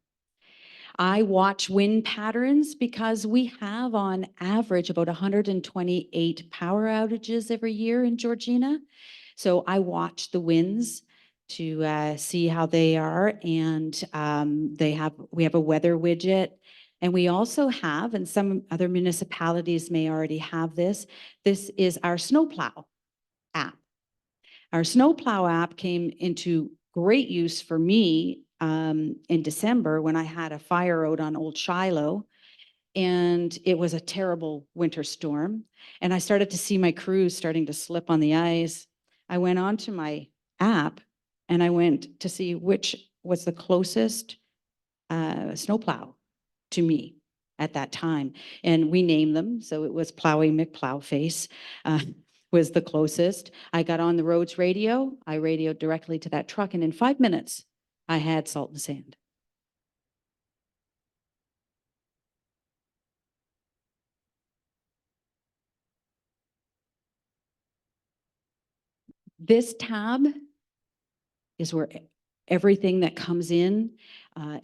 O: I watch wind patterns because we have on average about 128 power outages every year in Georgina. So I watch the winds to see how they are, and we have a weather widget. And we also have, and some other municipalities may already have this is our snowplow app. Our snowplow app came into great use for me in December when I had a fire out on Old Shiloh, and it was a terrible winter storm. And I started to see my crews starting to slip on the ice. I went onto my app and I went to see which was the closest snowplow to me at that time. And we named them. So it was Plowy McPlowface was the closest. I got on the roads radio. I radioed directly to that truck. And in 5 minutes, I had salt and sand. This tab is where everything that comes in,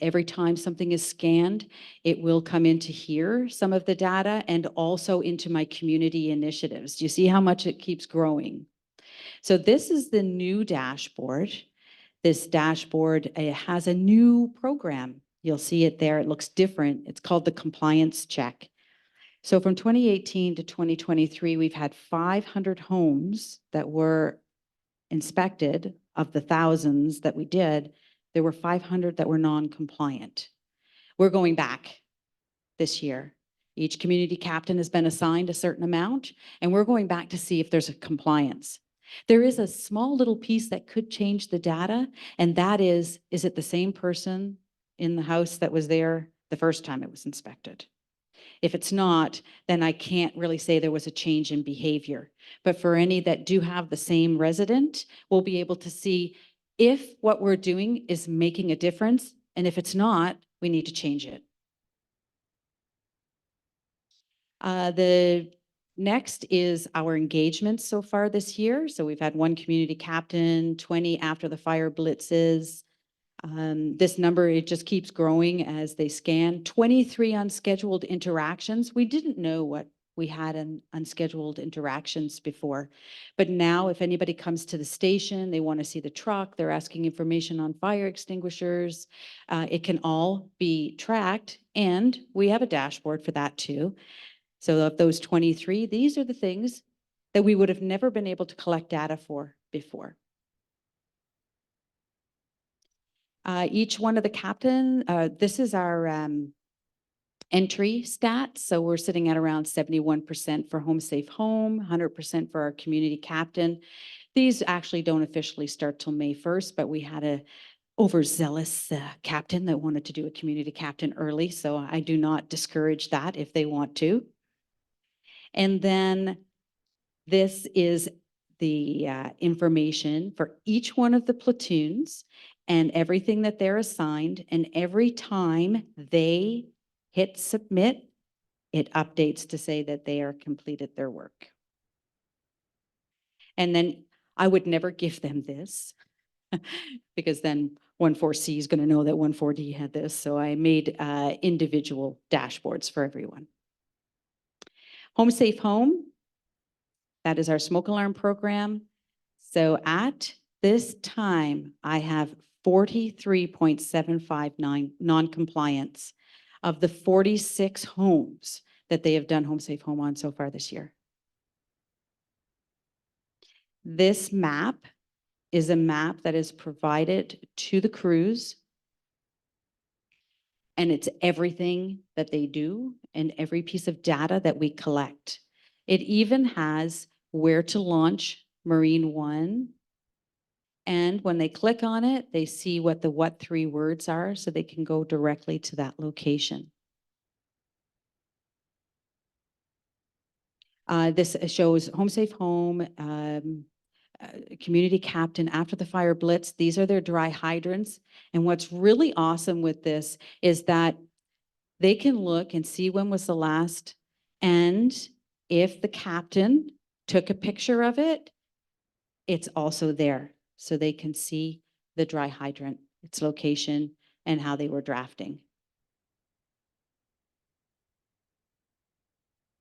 O: every time something is scanned, it will come into here, some of the data, and also into my community initiatives. Do you see how much it keeps growing? So this is the new dashboard. This dashboard, it has a new program. You'll see it there. It looks different. It's called the compliance check. So from 2018 to 2023, we've had 500 homes that were inspected. Of the thousands that we did, there were 500 that were non-compliant. We're going back this year. Each community captain has been assigned a certain amount, and we're going back to see if there's a compliance. There is a small little piece that could change the data, and that is it the same person in the house that was there the first time it was inspected? If it's not, then I can't really say there was a change in behavior. But for any that do have the same resident, we'll be able to see if what we're doing is making a difference, and if it's not, we need to change it. The next is our engagements so far this year. So we've had 1 community captain, 20 after the fire blitzes. This number, it just keeps growing as they scan. 23 unscheduled interactions. We didn't know what we had in unscheduled interactions before, but now if anybody comes to the station, they want to see the truck, they're asking information on fire extinguishers, it can all be tracked, and we have a dashboard for that too. So of those 23, these are the things that we would have never been able to collect data for before. Each one of the captain, this is our entry stats. So we're sitting at around 71% for Home Safe Home, 100% for our community captain. These actually don't officially start till May 1st, but we had a overzealous captain that wanted to do a community captain early. So I do not discourage that if they want to. And then this is the information for each one of the platoons and everything that they're assigned. And every time they hit submit, it updates to say that they are completed their work. And then I would never give them this because then 14C is going to know that 14D had this. So I made individual dashboards for everyone. Home Safe Home, that is our smoke alarm program. So at this time, I have 43.759 non-compliance of the 46 homes that they have done Home Safe Home on so far this year. This map is a map that is provided to the crews, and it's everything that they do and every piece of data that we collect. It even has where to launch Marine One. And when they click on it, they see what the what 3 words are, so they can go directly to that location. This shows Home Safe Home, community captain after the fire blitz. These are their dry hydrants. And what's really awesome with this is that they can look and see when was the last, and if the captain took a picture of it, it's also there. So they can see the dry hydrant, its location, and how they were drafting.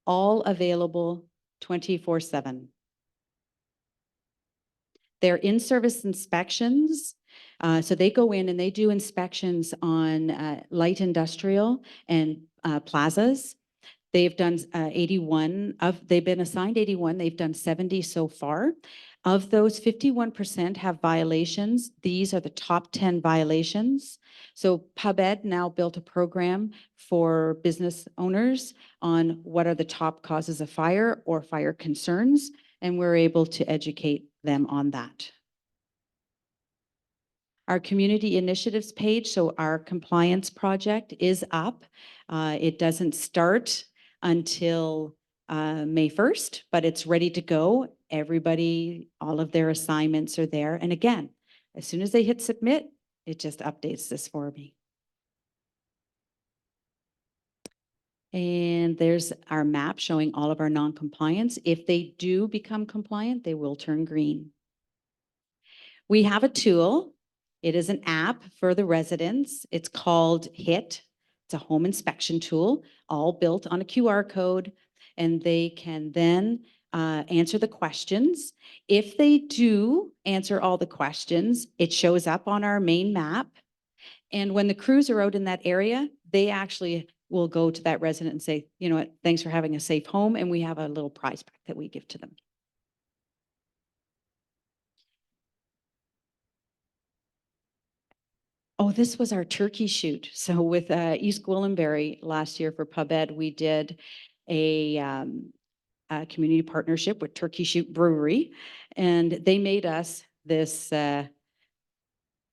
O: All available 24/7. They're in-service inspections. So they go in and they do inspections on light industrial and plazas. They've done 81 of, they've been assigned 81. They've done 70 so far. Of those, 51% have violations. These are the top 10 violations. So PubEd now built a program for business owners on what are the top causes of fire or fire concerns, and we're able to educate them on that. Our community initiatives page, so our compliance project is up. It doesn't start until May 1st, but it's ready to go. Everybody, all of their assignments are there. And again, as soon as they hit submit, It just updates this for me. And there's our map showing all of our non-compliance. If they do become compliant, they will turn green. We have a tool. It is an app for the residents. It's called HIT. It's a home inspection tool, all built on a QR code, and they can then answer the questions. If they do answer all the questions, it shows up on our main map. And when the crews are out in that area, they actually will go to that resident and say, you know what, thanks for having a safe home. And we have a little prize pack that we give to them. Oh, this was our turkey shoot. So with East Gwillimbury last year for PubEd, we did a community partnership with Turkey Shoot Brewery, and they made us this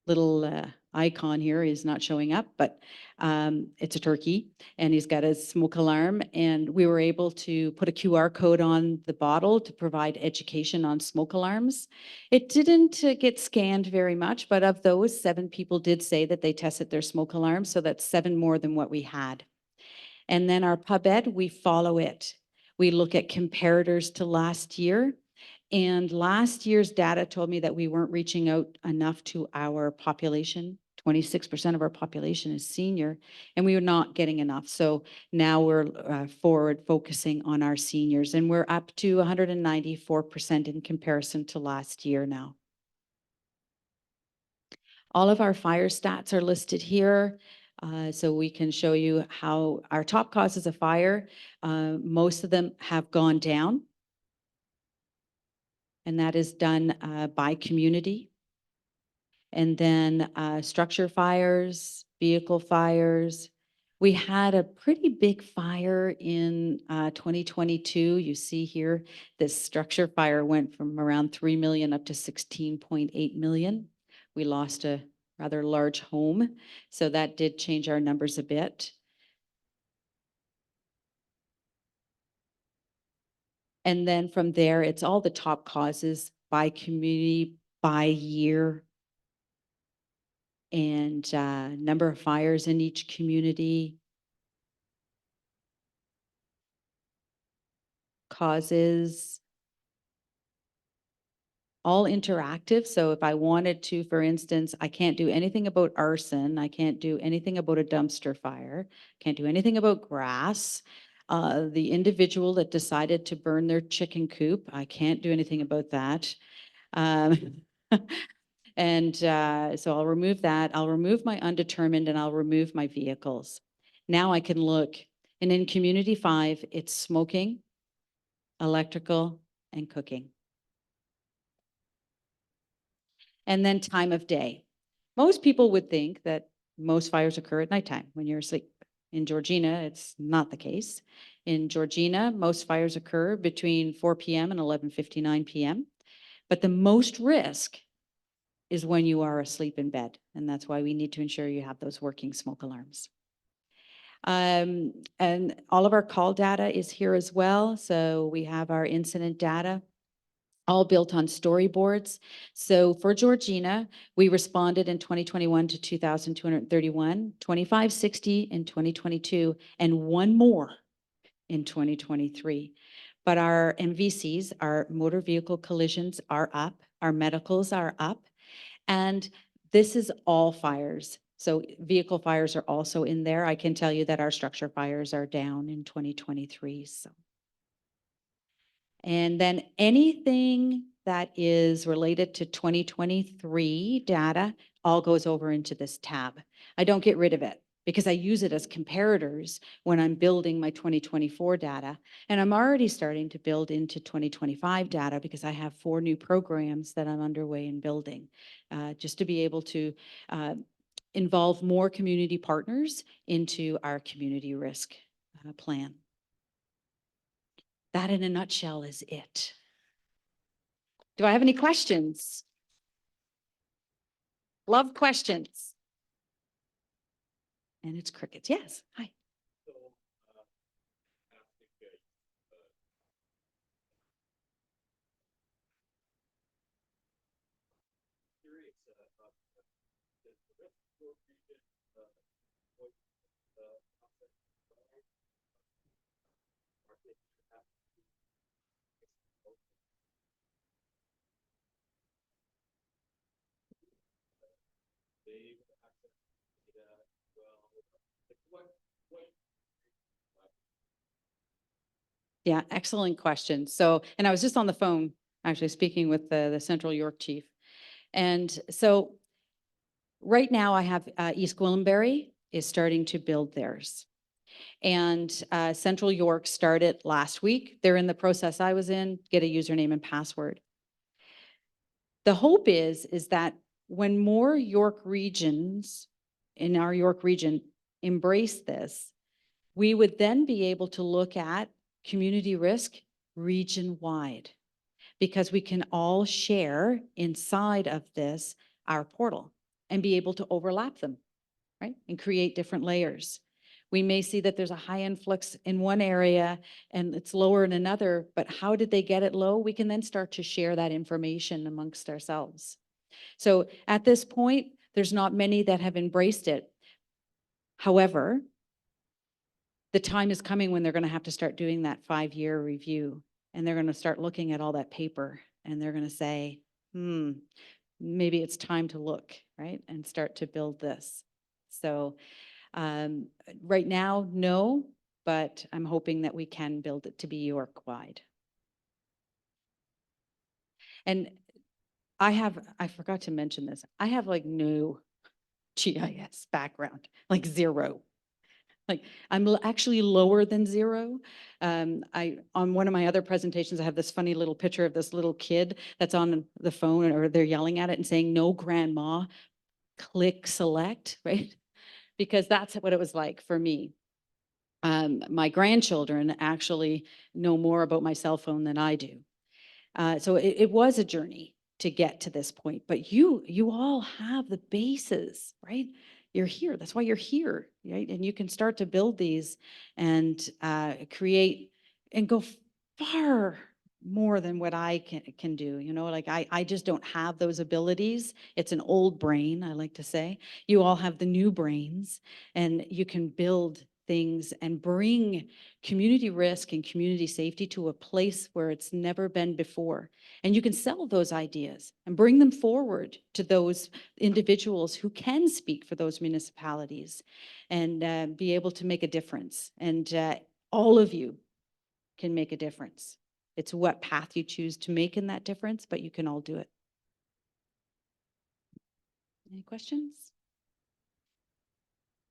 O: little icon here. Is not showing up, but it's a turkey, and he's got a smoke alarm, and we were able to put a QR code on the bottle to provide education on smoke alarms. It didn't get scanned very much, but of those, 7 people did say that they tested their smoke alarms, so that's 7 more than what we had. And then our PubEd, we follow it. We look at comparators to last year. And last year's data told me that we weren't reaching out enough to our population. 26% of our population is senior, and we were not getting enough. So now we're forward focusing on our seniors, and we're up to 194% in comparison to last year now. All of our fire stats are listed here. So we can show you how our top causes of fire, most of them have gone down. And that is done by community. And then structure fires, vehicle fires. We had a pretty big fire in 2022. You see here, this structure fire went from around 3 million up to 16.8 million. We lost a rather large home, so that did change our numbers a bit. And then from there, it's all the top causes by community, by year, and number of fires in each community, causes, all interactive. So if I wanted to, for instance, I can't do anything about arson. I can't do anything about a dumpster fire. Can't do anything about grass. The individual that decided to burn their chicken coop, I can't do anything about that. And so I'll remove that. I'll remove my undetermined, and I'll remove my vehicles. Now I can look. And in community 5, it's smoking, electrical, and cooking. And then time of day. Most people would think that most fires occur at nighttime when you're asleep. In Georgina, it's not the case. In Georgina, most fires occur between 4 p.m. and 11:59 p.m. But the most risk is when you are asleep in bed. And that's why we need to ensure you have those working smoke alarms. And all of our call data is here as well. So we have our incident data, all built on storyboards. So for Georgina, we responded in 2021 to 2,231, 2,560 in 2022, and 1 more in 2023. But our MVCs, our motor vehicle collisions, are up, our medicals are up, and this is all fires. So vehicle fires are also in there. I can tell you that our structure fires are down in 2023. So. And then anything that is related to 2023 data all goes over into this tab. I don't get rid of it because I use it as comparators when I'm building my 2024 data. And I'm already starting to build into 2025 data because I have 4 new programs that I'm underway in building, just to be able to involve more community partners into our community risk plan. That in a nutshell is it. Do I have any questions? Love questions. And it's crickets. Yes. Hi. Yeah, excellent question. So, and I was just on the phone actually speaking with the Central York chief. And so right now I have East Gwillimbury is starting to build theirs. And Central York started last week. They're in the process I was in, get a username and password. The hope is that when more York regions in our York region embrace this, we would then be able to look at community risk region-wide, because we can all share inside of this, our portal, and be able to overlap them, right? And create different layers. We may see that there's a high influx in one area and it's lower in another, but how did they get it low? We can then start to share that information amongst ourselves. So at this point, there's not many that have embraced it. However, the time is coming when they're going to have to start doing that 5-year review, and they're going to start looking at all that paper, and they're going to say, maybe it's time to look, right? And start to build this. So right now, no, but I'm hoping that we can build it to be York-wide. And I forgot to mention this. I have like no GIS background, like zero. Like I'm actually lower than zero. On one of my other presentations, I have this funny little picture of this little kid that's on the phone, or they're yelling at it and saying, "No, grandma, click select," right? Because that's what it was like for me. My grandchildren actually know more about my cell phone than I do. So it was a journey to get to this point, but you all have the bases, right? You're here. That's why you're here, right? And you can start to build these and create and go far more than what I can do. You know, like I just don't have those abilities. It's an old brain, I like to say. You all have the new brains, and you can build things and bring community risk and community safety to a place where it's never been before. And you can sell those ideas and bring them forward to those individuals who can speak for those municipalities and be able to make a difference. And all of you can make a difference. It's what path you choose to make in that difference, but you can all do it. Any questions?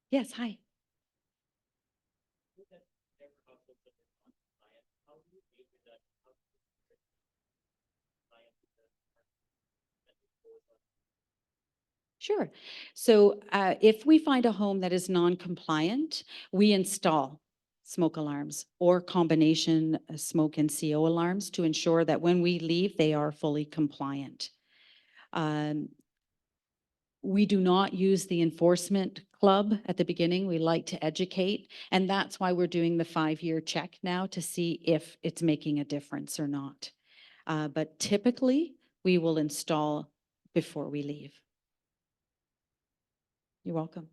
O: Yes, hi. Sure. So if we find a home that is non-compliant, we install smoke alarms or combination smoke and CO alarms to ensure that when we leave, they are fully compliant. We do not use the enforcement club at the beginning. We like to educate, and that's why we're doing the 5-year check now to see if it's making a difference or not. But typically, we will install before we leave. You're welcome.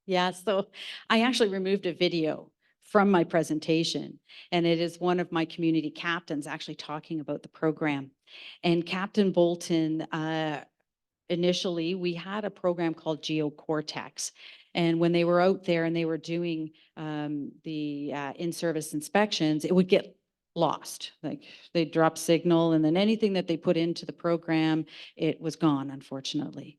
O: Yeah, so I actually removed a video from my presentation, and it is one of my community captains actually talking about the program. And Captain Bolton, initially, we had a program called GeoCortex. And when they were out there and they were doing the in-service inspections, it would get lost. Like they'd drop signal, and then anything that they put into the program, it was gone, unfortunately.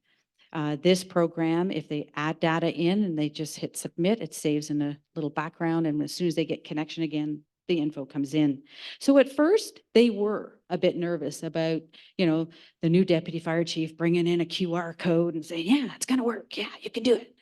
O: This program, if they add data in and they just hit submit, it saves in a little background. And as soon as they get connection again, the info comes in. So at first they were a bit nervous about, you know, the new deputy fire chief bringing in a QR code and saying, yeah, it's going to work. Yeah, you can do it.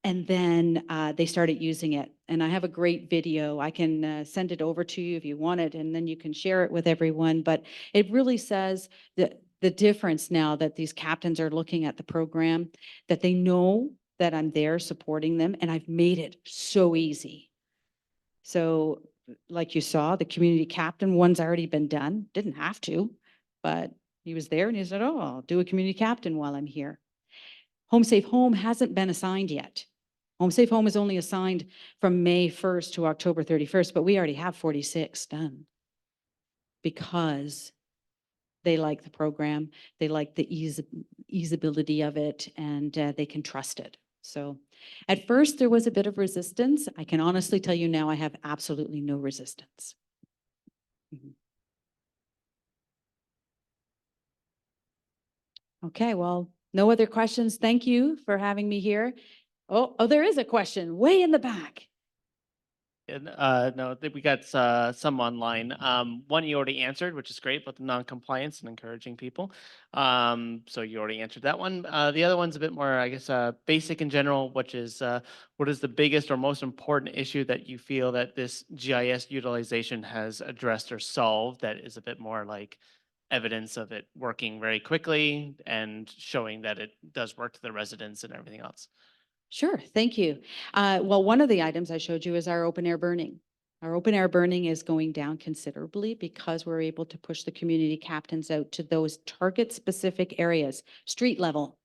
O: And then they started using it. And I have a great video. I can send it over to you if you want it, and then you can share it with everyone. But it really says that the difference now that these captains are looking at the program, that they know that I'm there supporting them, and I've made it so easy. So like you saw, the community captain one's already been done, didn't have to, but he was there and he said, oh, I'll do a community captain while I'm here. Home Safe Home hasn't been assigned yet. Home Safe Home is only assigned from May 1st to October 31st, but we already have 46 done because they like the program, they like the easeability of it, and they can trust it. So at first there was a bit of resistance. I can honestly tell you now I have absolutely no resistance. Okay, well, no other questions. Thank you for having me here. Oh, there is a question way in the back.
D: And, no, we got some online. One you already answered, which is great, about the non-compliance and encouraging people. So you already answered that one. The other one's a bit more, I guess, basic in general, which is what is the biggest or most important issue that you feel that this GIS utilization has addressed or solved that is a bit more like evidence of it working very quickly and showing that it does work to the residents and everything else?
O: Sure, thank you. Well, one of the items I showed you is our open air burning. Our open air burning is going down considerably because we're able to push the community captains out to those target specific areas, street level.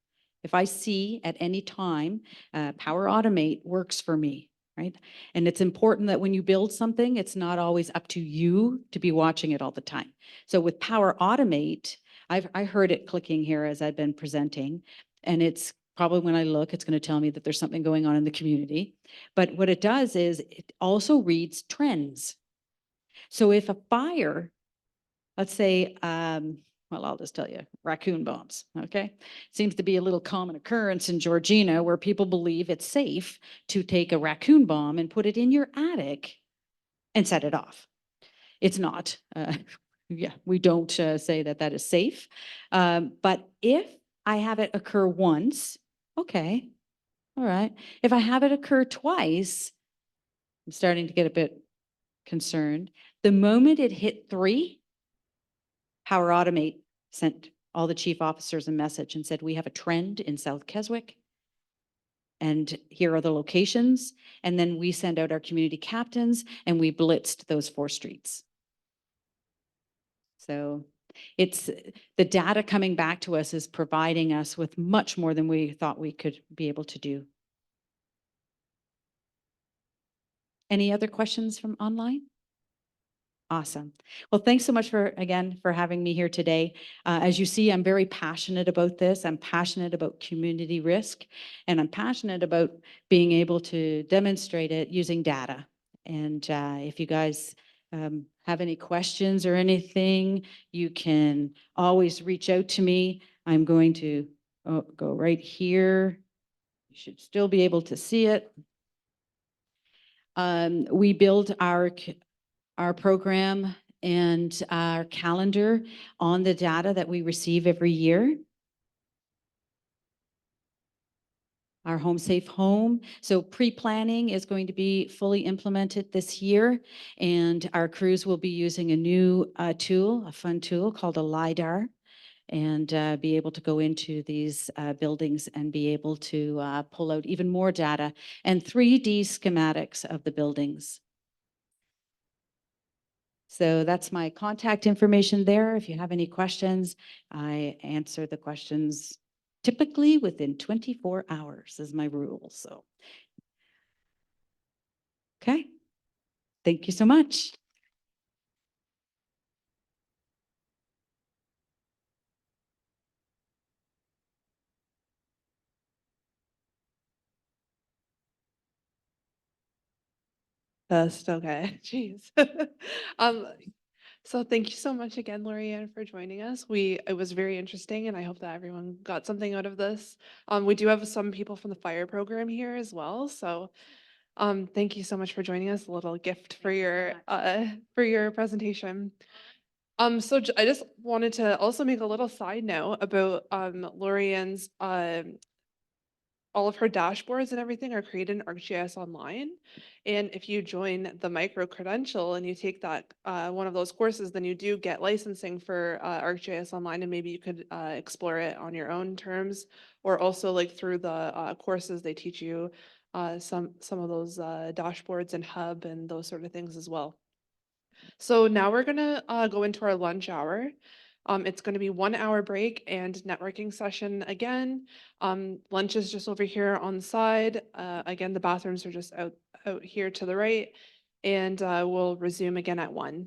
O: If I see at any time, Power Automate works for me, right? And it's important that when you build something, it's not always up to you to be watching it all the time. So with Power Automate, I heard it clicking here as I've been presenting, and it's probably when I look, it's going to tell me that there's something going on in the community. But what it does is it also reads trends. So if a fire, let's say, well, I'll just tell you, raccoon bombs, okay? Seems to be a little common occurrence in Georgina where people believe it's safe to take a raccoon bomb and put it in your attic and set it off. It's not. Yeah, we don't say that that is safe. But if I have it occur once, okay, all right. If I have it occur twice, I'm starting to get a bit concerned. The moment it hit 3, Power Automate sent all the chief officers a message and said, we have a trend in South Keswick, and here are the locations. And then we send out our community captains and we blitzed those 4 streets. So it's the data coming back to us is providing us with much more than we thought we could be able to do. Any other questions from online? Awesome. Well, thanks so much again for having me here today. As you see, I'm very passionate about this. I'm passionate about community risk, and I'm passionate about being able to demonstrate it using data. And if you guys have any questions or anything, you can always reach out to me. I'm going to go right here. You should still be able to see it. We build our program and our calendar on the data that we receive every year. Our Home Safe Home. So pre-planning is going to be fully implemented this year, and our crews will be using a new tool, a fun tool called a LiDAR, and be able to go into these buildings and be able to pull out even more data and 3D schematics of the buildings. So that's my contact information there. If you have any questions, I answer the questions typically within 24 hours is my rule. So, okay. Thank you so much.
H: That's okay. Jeez. So thank you so much again, Lorianne, for joining us. It was very interesting, and I hope that everyone got something out of this. We do have some people from the fire program here as well. So thank you so much for joining us. A little gift for your presentation. So I just wanted to also make a little side note about Lorianne's all of her dashboards and everything are created in ArcGIS Online. And if you join the micro credential and you take that one of those courses, then you do get licensing for ArcGIS Online, and maybe you could explore it on your own terms, or also like through the courses they teach you some of those dashboards and hub and those sort of things as well. So now we're gonna go into our lunch hour. It's going to be 1 hour break and networking session again. Lunch is just over here on the side. Again, the bathrooms are just out here to the right, and we'll resume again at 1.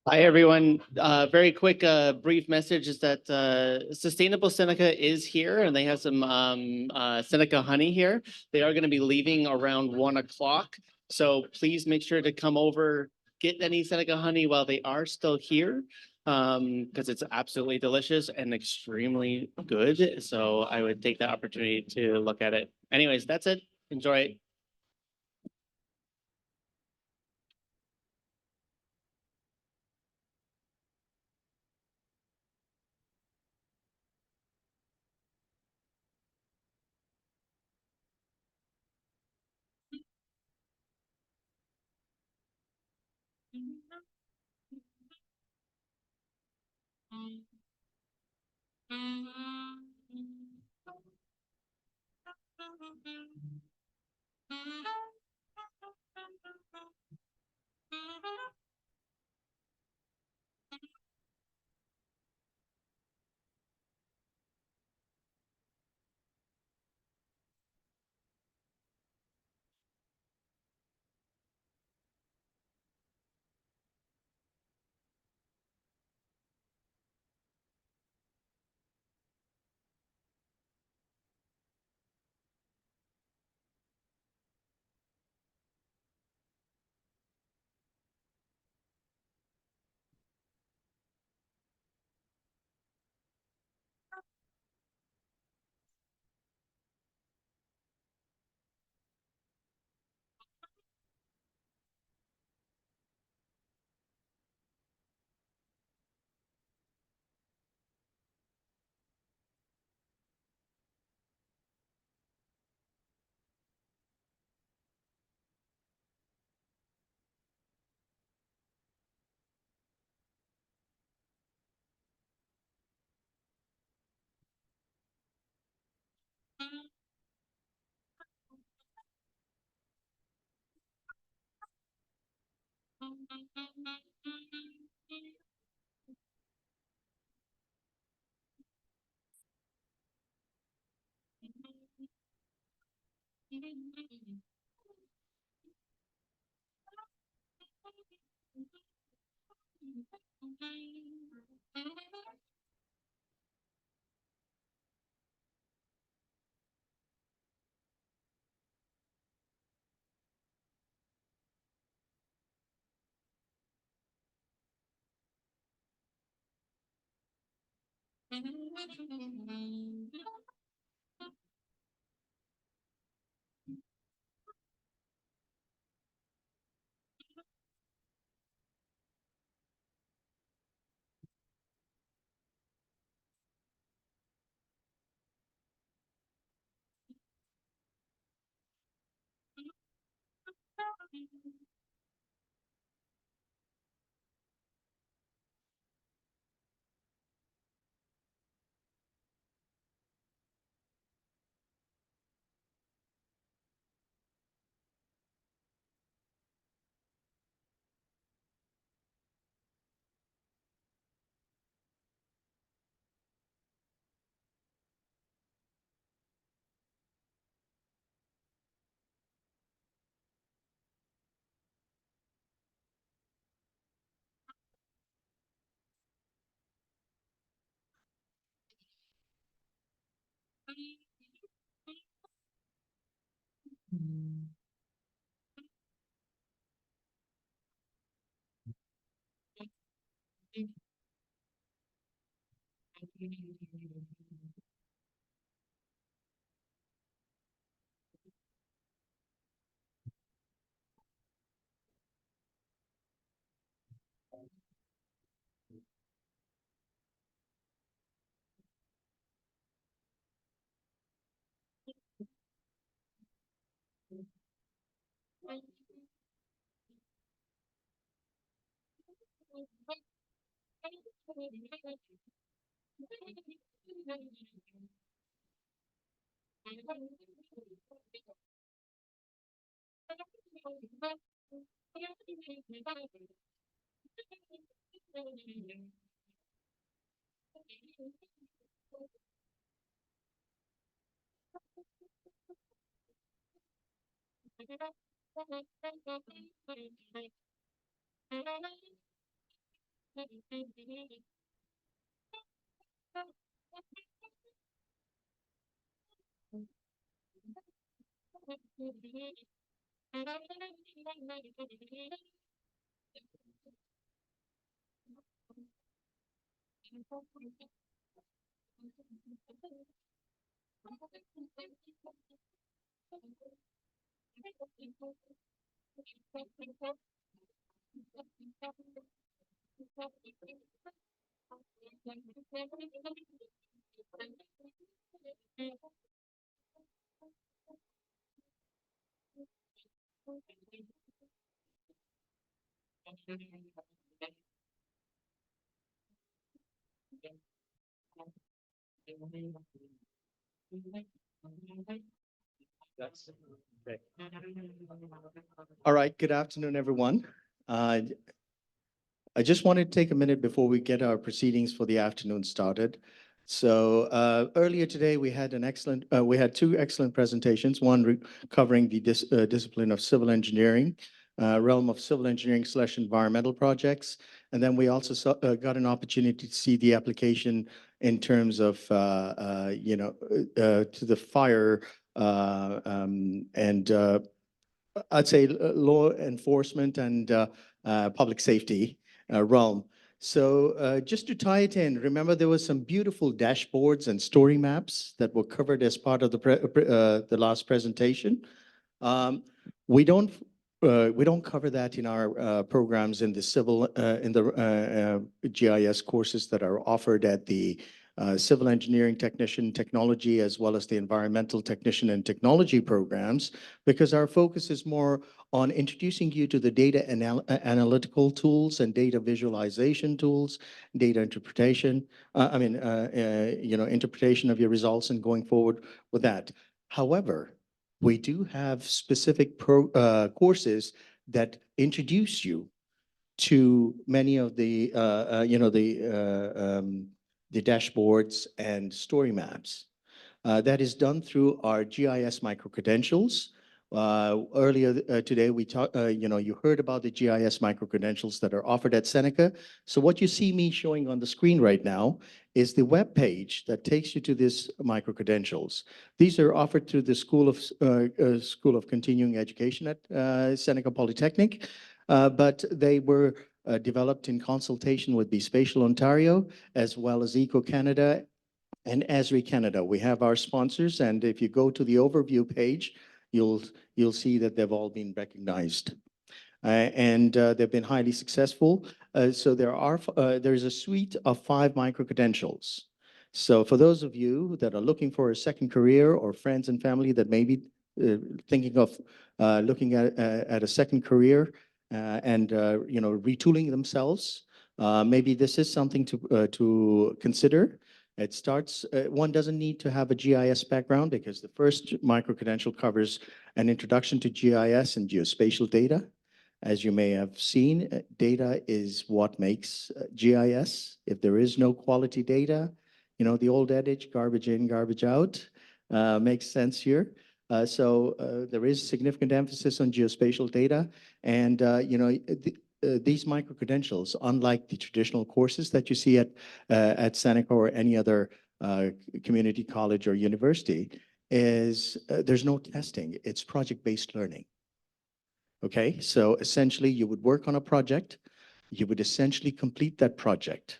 D: Hi, everyone. Very quick, brief message is that Sustainable Seneca is here and they have some Seneca honey here. They are going to be leaving around 1 o'clock. So please make sure to come over, get any Seneca honey while they are still here, because it's absolutely delicious and extremely good. So I would take the opportunity to look at it. Anyways, that's it. Enjoy.
P: All right, good afternoon, everyone. I just wanted to take a minute before we get our proceedings for the afternoon started. So earlier today, we had two excellent presentations, one covering the discipline of civil engineering, realm of civil engineering / environmental projects. And then we also got an opportunity to see the application in terms of, to the fire and I'd say law enforcement and public safety realm. So just to tie it in, remember there was some beautiful dashboards and story maps that were covered as part of the last presentation. We don't cover that in our programs in the civil GIS courses that are offered at the civil engineering technician technology, as well as the environmental technician and technology programs, because our focus is more on introducing you to the data analytical tools and data visualization tools, data interpretation, interpretation of your results and going forward with that. However, we do have specific courses that introduce you to many of the dashboards and story maps. That is done through our GIS micro-credentials. Earlier today, we talked, you heard about the GIS micro-credentials that are offered at Seneca. So what you see me showing on the screen right now is the web page that takes you to this micro-credentials. These are offered through the School of Continuing Education at Seneca Polytechnic, but they were developed in consultation with Bespatial Ontario, as well as Eco Canada and Esri Canada. We have our sponsors, and if you go to the overview page, you'll see that they've all been recognized. And they've been highly successful. So there's a suite of 5 micro-credentials. So for those of you that are looking for a second career, or friends and family that may be thinking of looking at a second career and retooling themselves, maybe this is something to consider. It starts, one doesn't need to have a GIS background, because the first micro-credential covers an introduction to GIS and geospatial data. As you may have seen, data is what makes GIS. If there is no quality data, the old adage, garbage in, garbage out, makes sense here. So there is significant emphasis on geospatial data. And, these micro-credentials, unlike the traditional courses that you see at Seneca or any other community college or university, is there's no testing. It's project-based learning. Okay, so essentially you would work on a project, you would essentially complete that project.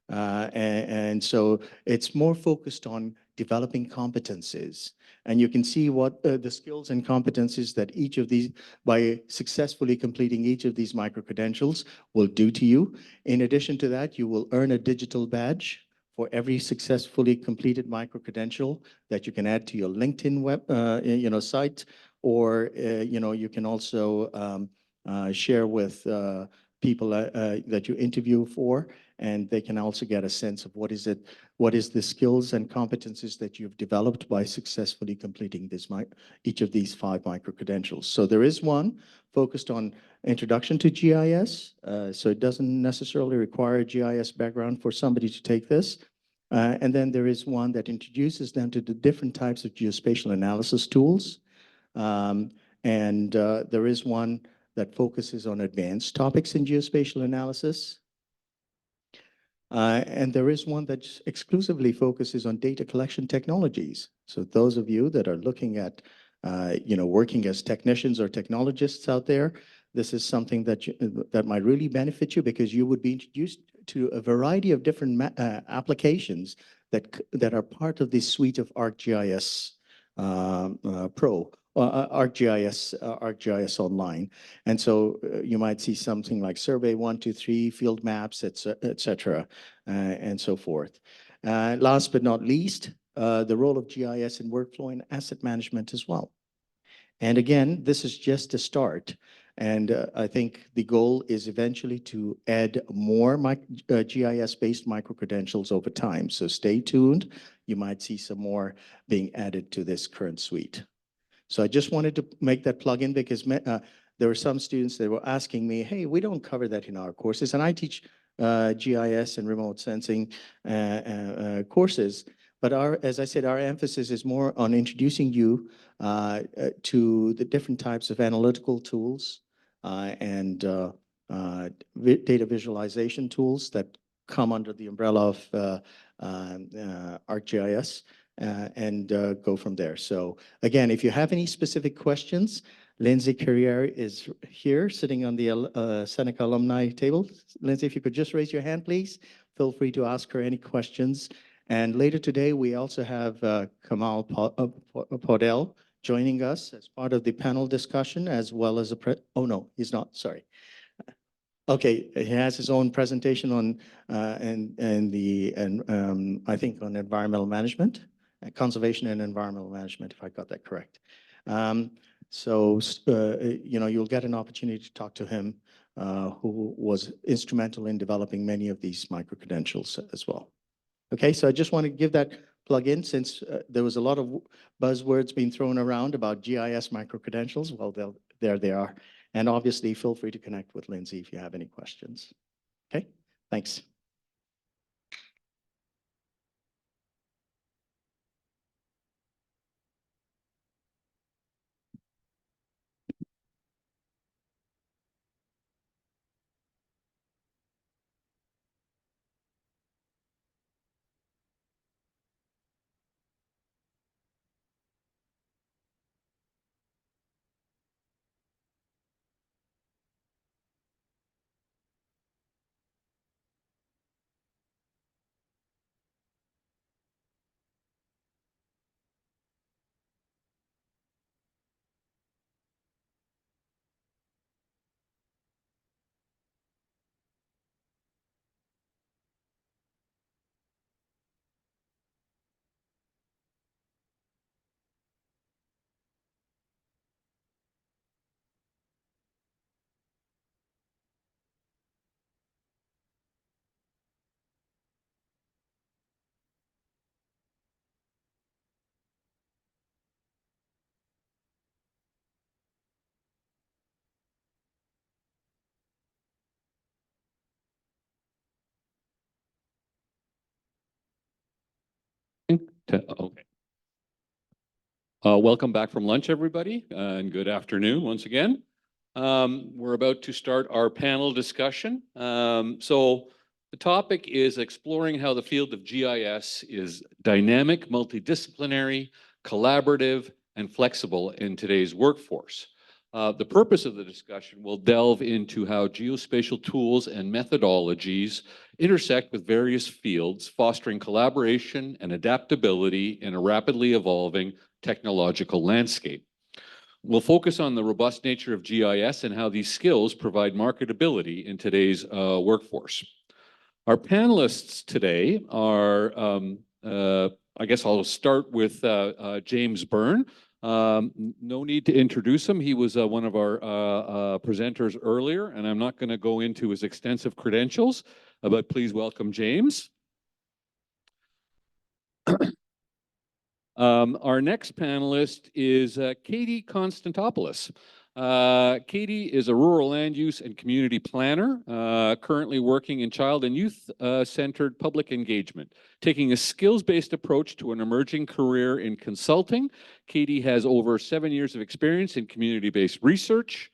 P: And so it's more focused on developing competencies. And you can see what the skills and competencies that each of these, by successfully completing each of these micro-credentials, will do to you. In addition to that, you will earn a digital badge for every successfully completed micro-credential that you can add to your LinkedIn site, or you can also share with people that you interview for, and they can also get a sense of what is the skills and competencies that you've developed by successfully completing each of these 5 micro-credentials. So there is one focused on introduction to GIS, so it doesn't necessarily require a GIS background for somebody to take this. And then there is one that introduces them to the different types of geospatial analysis tools. And there is one that focuses on advanced topics in geospatial analysis. And there is one that exclusively focuses on data collection technologies. So those of you that are looking at, working as technicians or technologists out there, this is something that might really benefit you, because you would be introduced to a variety of different applications that are part of this suite of ArcGIS Pro. ArcGIS Online. And so you might see something like Survey 1, 2, 3, field maps, et cetera, and so forth. Last but not least, the role of GIS in workflow and asset management as well. And again, this is just a start. And I think the goal is eventually to add more GIS-based micro-credentials over time. So stay tuned. You might see some more being added to this current suite. So I just wanted to make that plug-in, because there were some students that were asking me, hey, we don't cover that in our courses. And I teach GIS and remote sensing courses. But as I said, our emphasis is more on introducing you to the different types of analytical tools and data visualization tools that come under the umbrella of ArcGIS. And go from there. So again, if you have any specific questions, Lindsay Carriere is here sitting on the Seneca alumni table. Lindsay, if you could just raise your hand, please. Feel free to ask her any questions. And later today, we also have Kamal Podell joining us as part of the panel discussion, as well as oh no, he's not, sorry. Okay, he has his own presentation on I think on environmental management. Conservation and environmental management, if I got that correct. You'll get an opportunity to talk to him, who was instrumental in developing many of these micro-credentials as well. Okay, so I just want to give that plug in, since there was a lot of buzzwords being thrown around about GIS micro-credentials. Well, there they are. And obviously, feel free to connect with Lindsay if you have any questions. Okay, thanks.
I: Okay. Welcome back from lunch, everybody, and good afternoon once again. We're about to start our panel discussion. So the topic is exploring how the field of GIS is dynamic, multidisciplinary, collaborative, and flexible in today's workforce. The purpose of the discussion will delve into how geospatial tools and methodologies intersect with various fields, fostering collaboration and adaptability in a rapidly evolving technological landscape. We'll focus on the robust nature of GIS and how these skills provide marketability in today's workforce. Our panelists today are, I guess I'll start with James Byrne. No need to introduce him. He was one of our presenters earlier, and I'm not going to go into his extensive credentials, but please welcome James. Our next panelist is Katie Konstantopoulos. Katie is a rural land use and community planner, currently working in child and youth-centered public engagement. Taking a skills-based approach to an emerging career in consulting, Katie has over 7 years of experience in community-based research,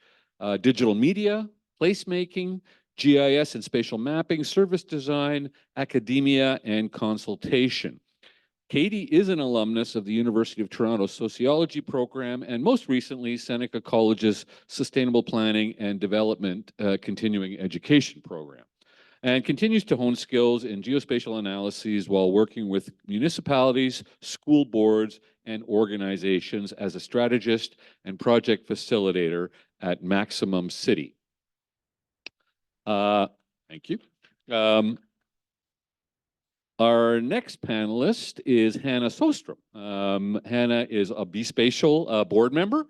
I: digital media, placemaking, GIS and spatial mapping, service design, academia, and consultation. Katie is an alumnus of the University of Toronto Sociology Program and most recently Seneca College's Sustainable Planning and Development Continuing Education Program, and continues to hone skills in geospatial analyses while working with municipalities, school boards, and organizations as a strategist and project facilitator at Maximum City. Thank you. Our next panelist is Hannah Sostrom. Hannah is a BeSpatial board member.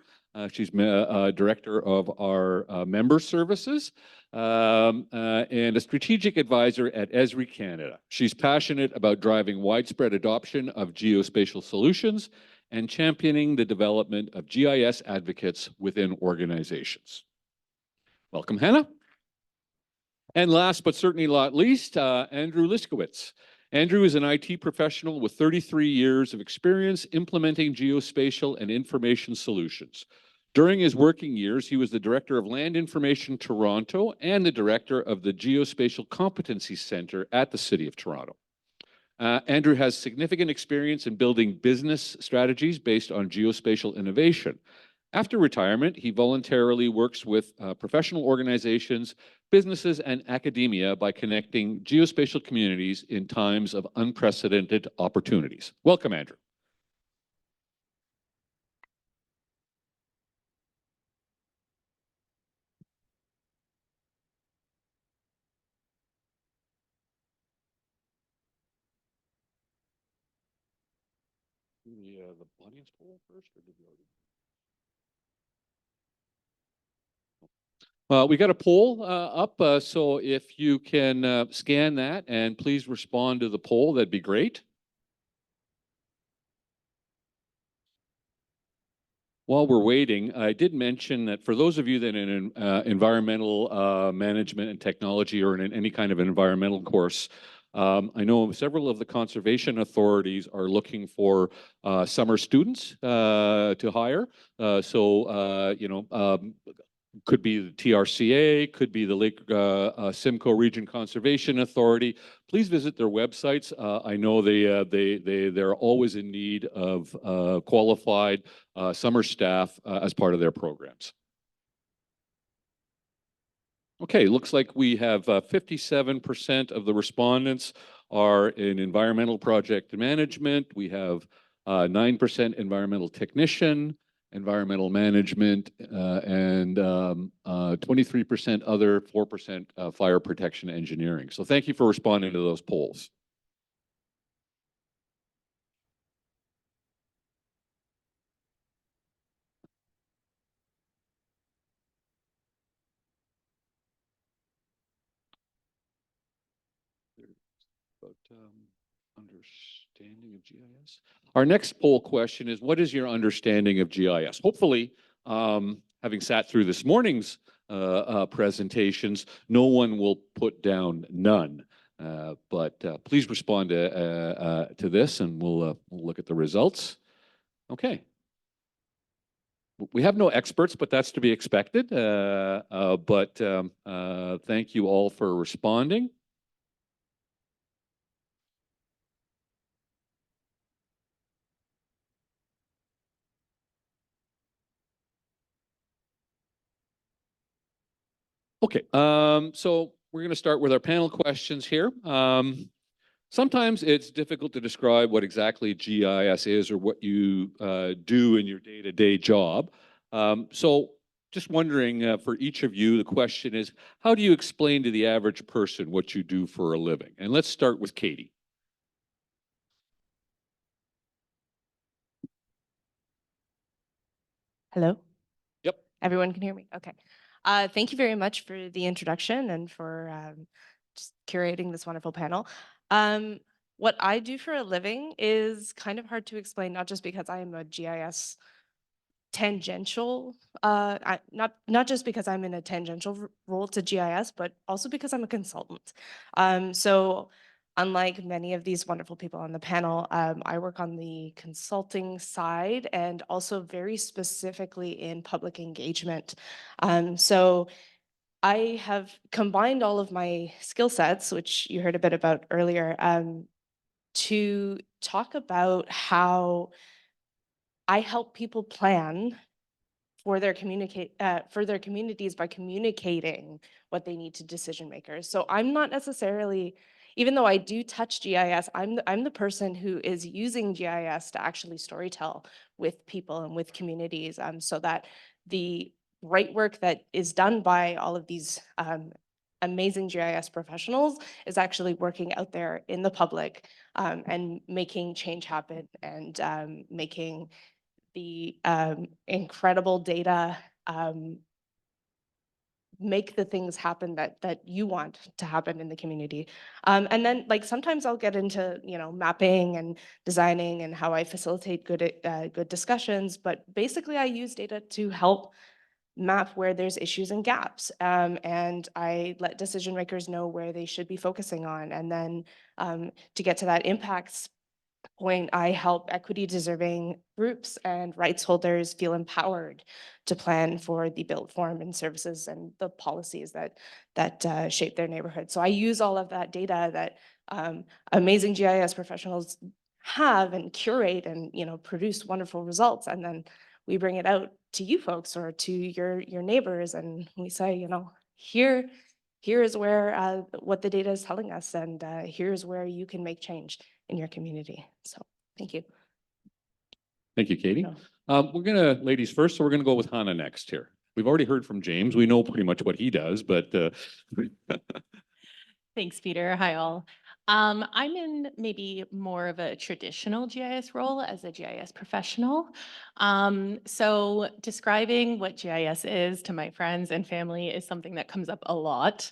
I: She's director of our member services and a strategic advisor at Esri Canada. She's passionate about driving widespread adoption of geospatial solutions and championing the development of GIS advocates within organizations. Welcome, Hannah. And last but certainly not least, Andrew Liskowitz. Andrew is an IT professional with 33 years of experience implementing geospatial and information solutions. During his working years, he was the Director of Land Information Toronto and the Director of the Geospatial Competency Center at the City of Toronto. Andrew has significant experience in building business strategies based on geospatial innovation. After retirement, he voluntarily works with professional organizations, businesses, and academia by connecting geospatial communities in times of unprecedented opportunities. Welcome, Andrew. The audience poll first, or did we already? We got a poll up, so if you can scan that and please respond to the poll, that'd be great. While we're waiting, I did mention that for those of you that are in environmental management and technology or in any kind of environmental course, I know several of the conservation authorities are looking for summer students to hire. Could be the TRCA, could be the Lake Simcoe Region Conservation Authority. Please visit their websites. I know they're always in need of qualified summer staff as part of their programs. Okay, looks like we have 57% of the respondents are in environmental project management. We have 9% environmental technician, environmental management, and 23% other, 4% fire protection engineering. So thank you for responding to those polls. About understanding of GIS. Our next poll question is, what is your understanding of GIS? Hopefully, having sat through this morning's presentations, no one will put down none. But please respond to this, and we'll look at the results. Okay. We have no experts, but that's to be expected. Thank you all for responding. Okay, so we're going to start with our panel questions here. Sometimes it's difficult to describe what exactly GIS is or what you do in your day-to-day job. So just wondering for each of you, the question is, how do you explain to the average person what you do for a living? And let's start with Katie.
Q: Hello?
I: Yep.
Q: Everyone can hear me? Okay. Thank you very much for the introduction and for just curating this wonderful panel. What I do for a living is kind of hard to explain, not just because I am a GIS tangential, not just because I'm in a tangential role to GIS, but also because I'm a consultant. So unlike many of these wonderful people on the panel, I work on the consulting side and also very specifically in public engagement. So I have combined all of my skill sets, which you heard a bit about earlier, to talk about how I help people plan for their communities by communicating what they need to decision makers. So I'm not necessarily, even though I do touch GIS, I'm the person who is using GIS to actually storytell with people and with communities, so that the great work that is done by all of these amazing GIS professionals is actually working out there in the public, and making change happen, and making the incredible data make the things happen that you want to happen in the community. And then like sometimes I'll get into, mapping and designing and how I facilitate good discussions, but basically I use data to help map where there's issues and gaps. And I let decision makers know where they should be focusing on. And then to get to that impacts point, I help equity deserving groups and rights holders feel empowered to plan for the built form and services and the policies that shape their neighborhood. So I use all of that data that amazing GIS professionals have and curate and produce wonderful results, and then we bring it out to you folks or to your neighbors, and we say, here is where what the data is telling us, and here's where you can make change in your community. So thank you.
I: Thank you, Katie. We're gonna, ladies first, so we're gonna go with Hannah next here. We've already heard from James. We know pretty much what he does, but
R: Thanks, Peter. Hi, all. I'm in maybe more of a traditional GIS role as a GIS professional. So describing what GIS is to my friends and family is something that comes up a lot.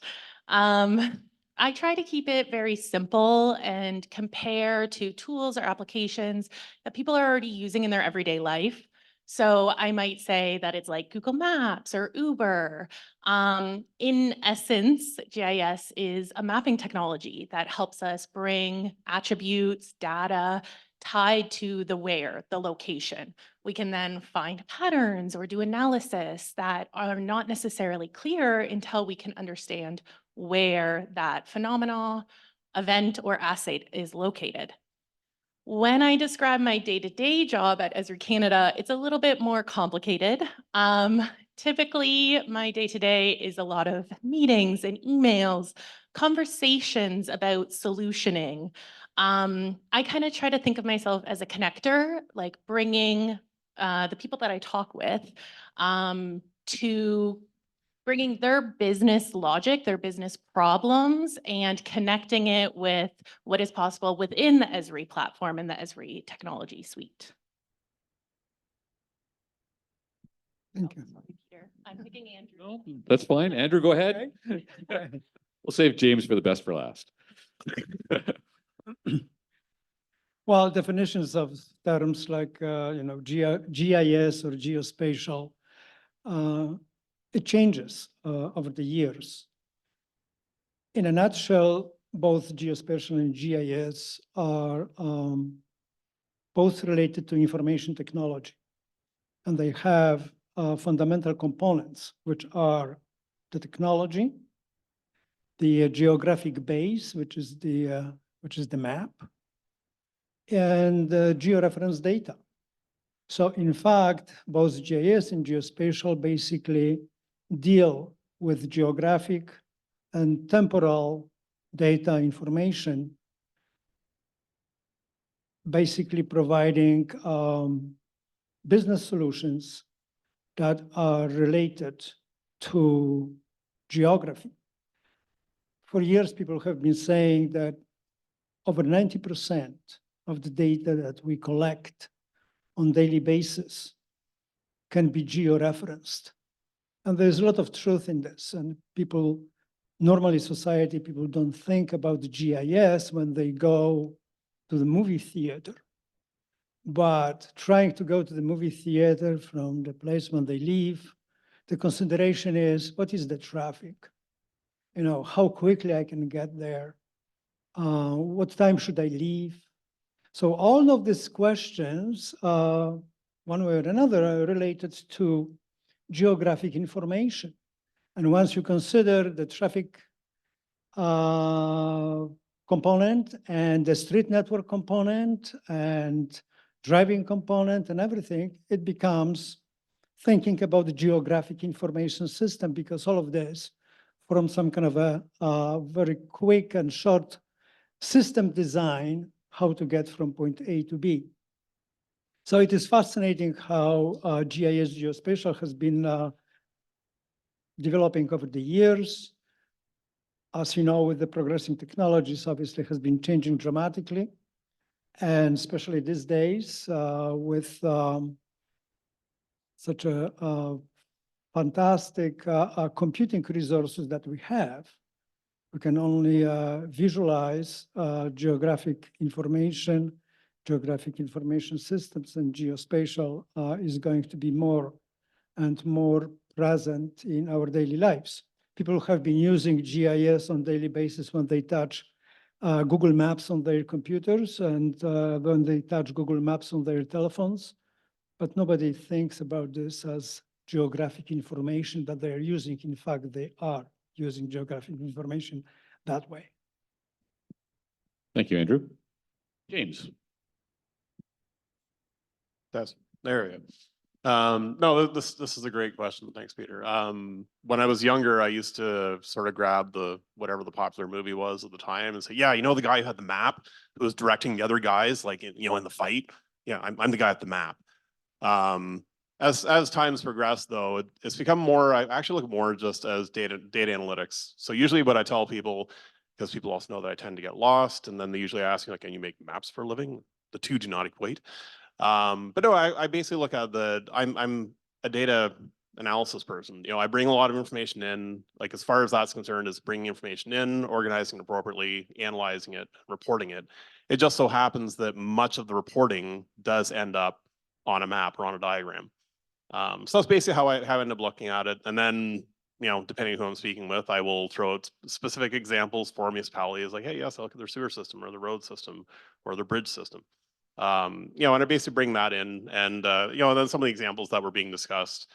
R: I try to keep it very simple and compare to tools or applications that people are already using in their everyday life. So I might say that it's like Google Maps or Uber. In essence, GIS is a mapping technology that helps us bring attributes, data tied to the where, the location. We can then find patterns or do analysis that are not necessarily clear until we can understand where that phenomena, event, or asset is located. When I describe my day-to-day job at Esri Canada, it's a little bit more complicated. Typically, my day-to-day is a lot of meetings and emails, conversations about solutioning. I kind of try to think of myself as a connector, like bringing the people that I talk with to bringing their business logic, their business problems, and connecting it with what is possible within the Esri platform and the Esri technology suite.
S: Thank you.
R: I'm picking Andrew.
I: no, that's fine. Andrew, go ahead. We'll save James for the best for last.
S: Well, definitions of terms like, GIS or geospatial, it changes over the years. In a nutshell, both geospatial and GIS are both related to information technology. And they have fundamental components, which are the technology, the geographic base, which is the map, and georeference data. So in fact, both GIS and geospatial basically deal with geographic and temporal data information, basically providing business solutions that are related to geography. For years, people have been saying that over 90% of the data that we collect on daily basis can be georeferenced. And there's a lot of truth in this. And people, normally society, people don't think about the GIS when they go to the movie theater. But trying to go to the movie theater from the place when they leave, the consideration is, what is the traffic? You know, how quickly I can get there? What time should I leave? So all of these questions, one way or another, are related to geographic information. And once you consider the traffic component and the street network component and driving component and everything, it becomes thinking about the geographic information system, because all of this from some kind of a very quick and short system design, how to get from point A to B. So it is fascinating how GIS geospatial has been developing over the years. As you know, with the progressing technologies, obviously has been changing dramatically. And especially these days with such a fantastic computing resources that we have, we can only visualize geographic information systems, and geospatial is going to be more and more present in our daily lives. People have been using GIS on a daily basis when they touch Google Maps on their computers and when they touch Google Maps on their telephones, but nobody thinks about this as geographic information that they are using. In fact, they are using geographic information that way.
I: Thank you, Andrew. James.
K: There we go. No, this is a great question. Thanks, Peter. When I was younger, I used to sort of grab whatever the popular movie was at the time and say, yeah, you know, the guy who had the map who was directing the other guys, like, in the fight. Yeah, I'm the guy at the map. As time's progressed, though, it's become more, I actually look more just as data analytics. So usually what I tell people, because people also know that I tend to get lost, and then they usually ask me, like, can you make maps for a living? The two do not equate. But no, I basically look at I'm a data analysis person. I bring a lot of information in, like, as far as that's concerned, is bringing information in, organizing it appropriately, analyzing it, reporting it. It just so happens that much of the reporting does end up on a map or on a diagram. So that's basically how I end up looking at it. And then, depending on who I'm speaking with, I will throw out specific examples for municipalities, like, hey, yes, I look at their sewer system or the road system or their bridge system. And I basically bring that in, and then some of the examples that were being discussed.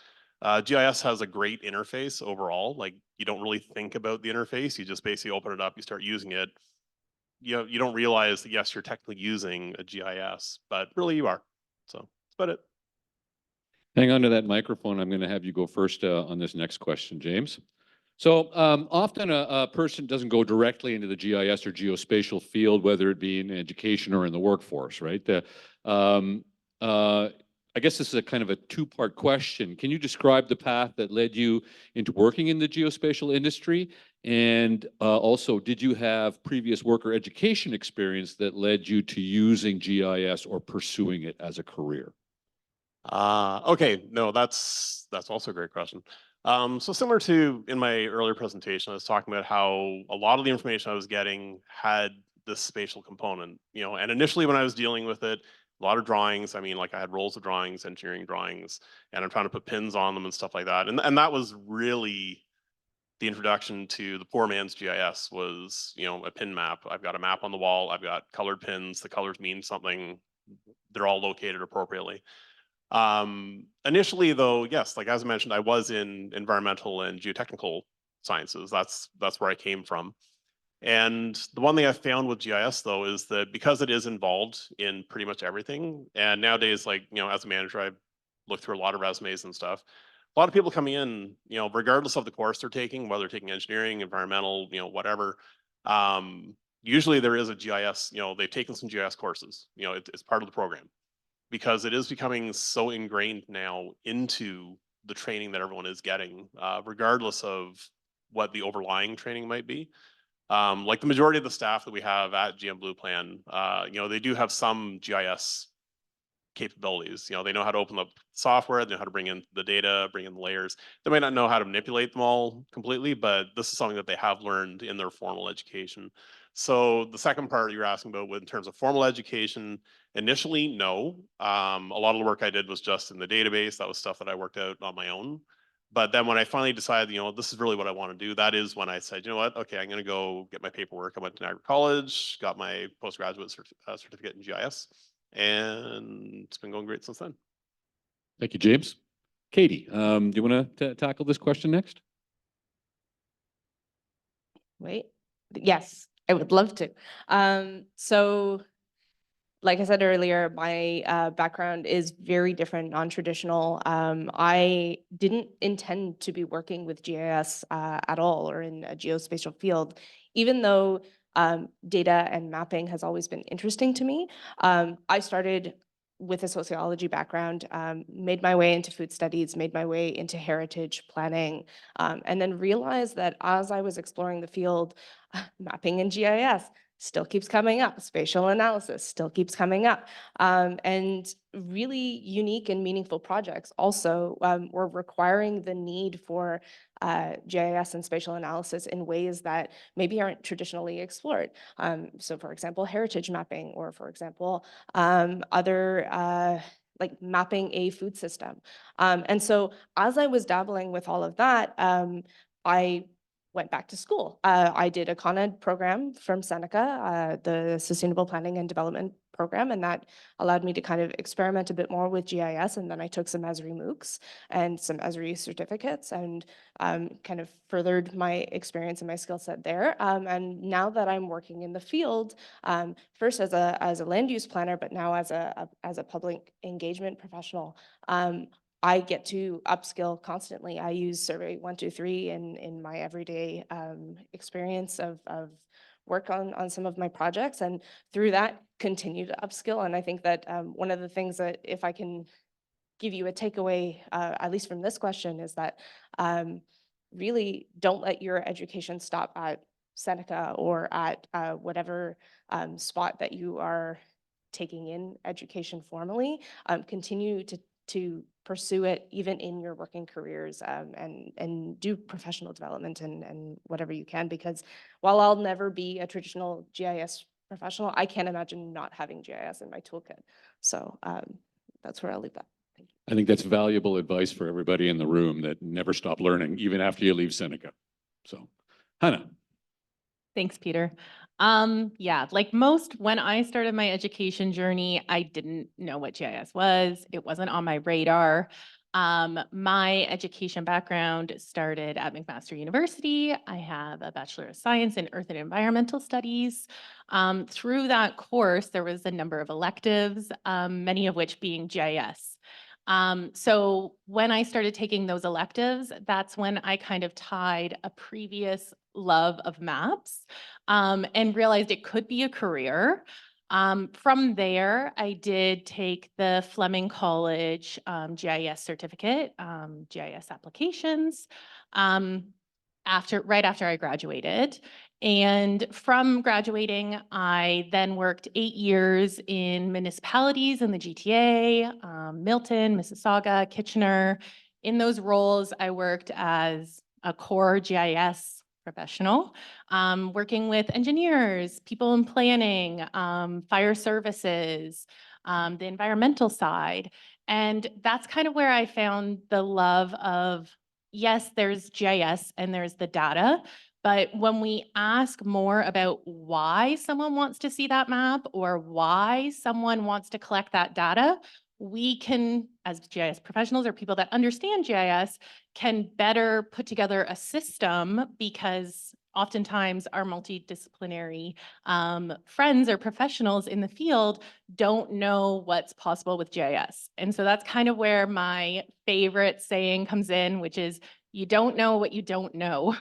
K: GIS has a great interface overall. Like, you don't really think about the interface. You just basically open it up, you start using it. You don't realize that, yes, you're technically using a GIS, but really you are. So that's about it.
I: Hang on to that microphone. I'm going to have you go first on this next question, James. So often a person doesn't go directly into the GIS or geospatial field, whether it be in education or in the workforce, right? I guess this is a kind of a two-part question. Can you describe the path that led you into working in the geospatial industry? And also, did you have previous work or education experience that led you to using GIS or pursuing it as a career?
K: Okay, no, that's also a great question. So similar to in my earlier presentation, I was talking about how a lot of the information I was getting had this spatial component, and initially when I was dealing with it, a lot of drawings, I mean, like I had rolls of drawings, engineering drawings, and I'm trying to put pins on them and stuff like that. And that was really the introduction to the poor man's GIS was, you know, a pin map. I've got a map on the wall. I've got colored pins. The colors mean something. They're all located appropriately. Initially though, yes, like as I mentioned, I was in environmental and geotechnical sciences. That's where I came from. And the one thing I found with GIS though is that because it is involved in pretty much everything, and nowadays, like, you know, as a manager, I look through a lot of resumes and stuff. A lot of people coming in, you know, regardless of the course they're taking, whether they're taking engineering, environmental, you know, whatever, usually there is a GIS, you know, they've taken some GIS courses, you know, it's part of the program because it is becoming so ingrained now into the training that everyone is getting, regardless of what the overlying training might be. Like the majority of the staff that we have at GM Blue Plan, you know, they do have some GIS capabilities. You know, they know how to open up software, they know how to bring in the data, bring in the layers. They might not know how to manipulate them all completely, but this is something that they have learned in their formal education. So the second part you're asking about in terms of formal education, initially, no. A lot of the work I did was just in the database. That was stuff that I worked out on my own. But then when I finally decided, you know, this is really what I want to do, that is when I said, you know what, okay, I'm going to go get my paperwork. I went to Niagara College, got my postgraduate certificate in GIS, and it's been going great since then.
I: Thank you, James. Katie, do you want to tackle this question next?
Q: Wait, yes, I would love to. So like I said earlier, my background is very different, non-traditional. I didn't intend to be working with GIS at all or in a geospatial field, even though data and mapping has always been interesting to me. I started with a sociology background, made my way into food studies, made my way into heritage planning, and then realized that as I was exploring the field, mapping and GIS still keeps coming up, spatial analysis still keeps coming up, and really unique and meaningful projects also were requiring the need for GIS and spatial analysis in ways that maybe aren't traditionally explored. So for example, heritage mapping, or for example, other like mapping a food system. And so as I was dabbling with all of that, I went back to school. I did a Con Ed program from Seneca, the Sustainable Planning and Development program, and that allowed me to kind of experiment a bit more with GIS. And then I took some Esri MOOCs and some Esri certificates and kind of furthered my experience and my skill set there. And now that I'm working in the field, first as a land use planner, but now as a public engagement professional, I get to upskill constantly. I use Survey 123 in my everyday experience of work on some of my projects, and through that continue to upskill. And I think that one of the things that, if I can give you a takeaway, at least from this question, is that really don't let your education stop at Seneca or at whatever spot that you are taking in education formally. Continue to pursue it even in your working careers, and do professional development and whatever you can, because while I'll never be a traditional GIS professional, I can't imagine not having GIS in my toolkit. So that's where I'll leave that.
I: I think that's valuable advice for everybody in the room, that never stop learning, even after you leave Seneca. So, Hannah.
R: Thanks, Peter. Yeah, like most, when I started my education journey, I didn't know what GIS was. It wasn't on my radar. My education background started at McMaster University. I have a Bachelor of Science in Earth and Environmental Studies. Through that course, there was a number of electives, many of which being GIS. So when I started taking those electives, that's when I kind of tied a previous love of maps and realized it could be a career. From there, I did take the Fleming College GIS certificate, GIS applications, right after I graduated. And from graduating, I then worked 8 years in municipalities in the GTA, Milton, Mississauga, Kitchener. In those roles, I worked as a core GIS professional, working with engineers, people in planning, fire services, the environmental side. And that's kind of where I found the love of yes, there's GIS and there's the data, but when we ask more about why someone wants to see that map or why someone wants to collect that data, we can, as GIS professionals or people that understand GIS, can better put together a system, because oftentimes our multidisciplinary friends or professionals in the field don't know what's possible with GIS. And so that's kind of where my favorite saying comes in, which is, you don't know what you don't know.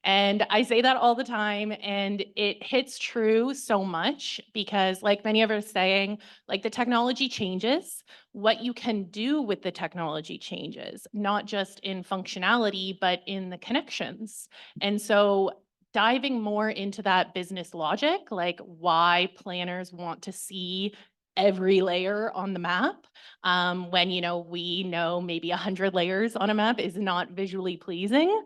R: And I say that all the time, and it hits true so much because, like many of us saying, like, the technology changes, what you can do with the technology changes, not just in functionality, but in the connections. And so diving more into that business logic, like why planners want to see every layer on the map, when, you know, we know maybe 100 layers on a map is not visually pleasing.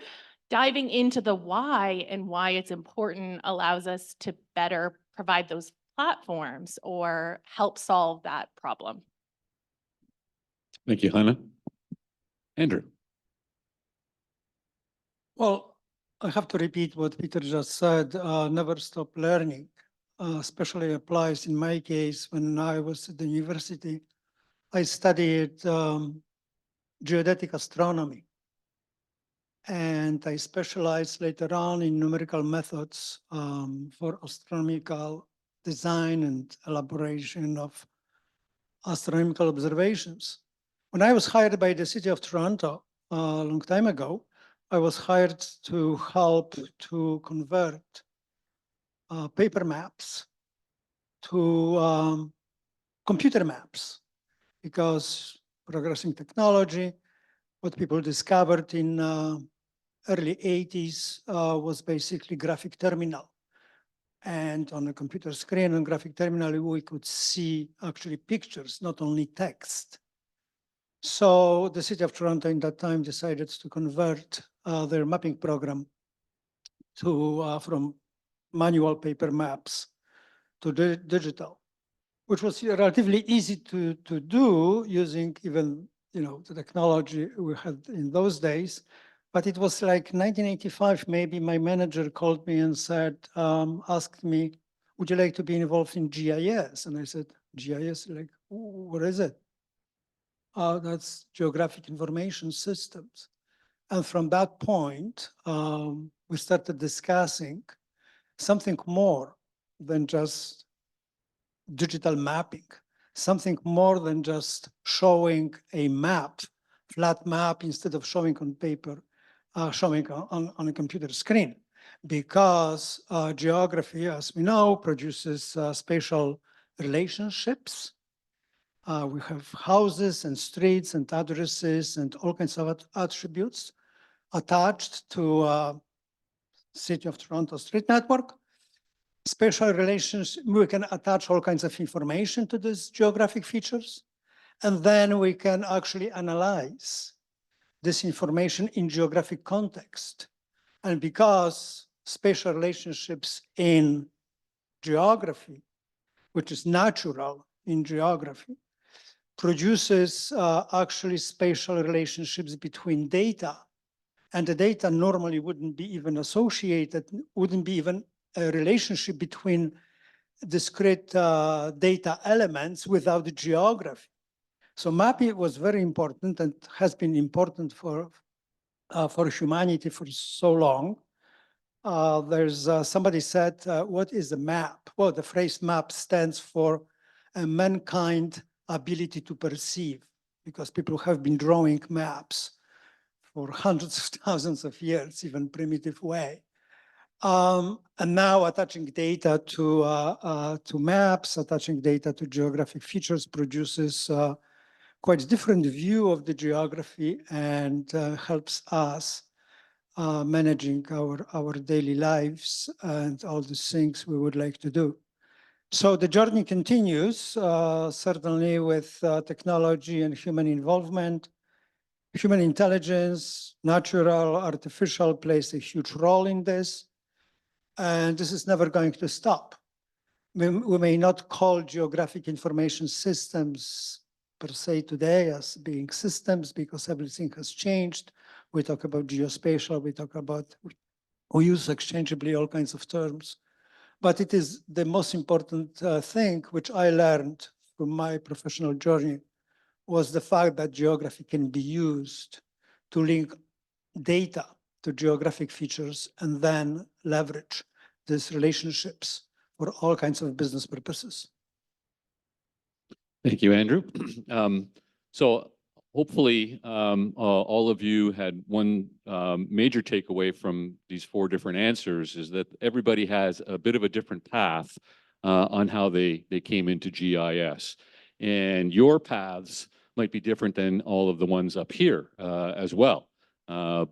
R: Diving into the why and why it's important allows us to better provide those platforms or help solve that problem.
I: Thank you, Hannah. Andrew.
S: Well, I have to repeat what Peter just said, never stop learning, especially applies in my case. When I was at the university, I studied geodetic astronomy. And I specialized later on in numerical methods for astronomical design and elaboration of astronomical observations. When I was hired by the city of Toronto a long time ago, I was hired to help to convert paper maps to computer maps, because progressing technology, what people discovered in early 80s was basically graphic terminal. And on a computer screen and graphic terminal, we could see actually pictures, not only text. So the city of Toronto in that time decided to convert their mapping program to from manual paper maps to digital, which was relatively easy to do using even, you know, the technology we had in those days. But it was like 1985, maybe my manager called me and said, asked me, would you like to be involved in GIS? And I said, GIS, like, what is it? That's Geographic Information Systems. And from that point, we started discussing something more than just digital mapping, something more than just showing a map, flat map, instead of showing on paper, showing on a computer screen. Because geography, as we know, produces spatial relationships. We have houses and streets and addresses and all kinds of attributes attached to City of Toronto Street Network. Spatial relations, we can attach all kinds of information to these geographic features, and then we can actually analyze this information in geographic context. And because spatial relationships in geography, which is natural in geography, produces actually spatial relationships between data, and the data normally wouldn't be even associated, wouldn't be even a relationship between discrete data elements without the geography. So mapping was very important and has been important for humanity for so long. There's somebody said, what is a map? Well, the phrase map stands for mankind ability to perceive, because people have been drawing maps for hundreds of thousands of years, even primitive way. And now attaching data to maps, attaching data to geographic features produces quite a different view of the geography and helps us managing our daily lives and all the things we would like to do. So the journey continues, certainly with technology and human involvement. Human intelligence, natural, artificial, plays a huge role in this. And this is never going to stop. We may not call geographic information systems per se today as being systems because everything has changed. we talk about geospatial, we use exchangeably all kinds of terms. But it is the most important thing which I learned from my professional journey was the fact that geography can be used to link data to geographic features and then leverage these relationships for all kinds of business purposes.
I: Thank you, Andrew. So hopefully all of you had one major takeaway from these 4 different answers is that everybody has a bit of a different path on how they came into GIS. And your paths might be different than all of the ones up here as well. Again,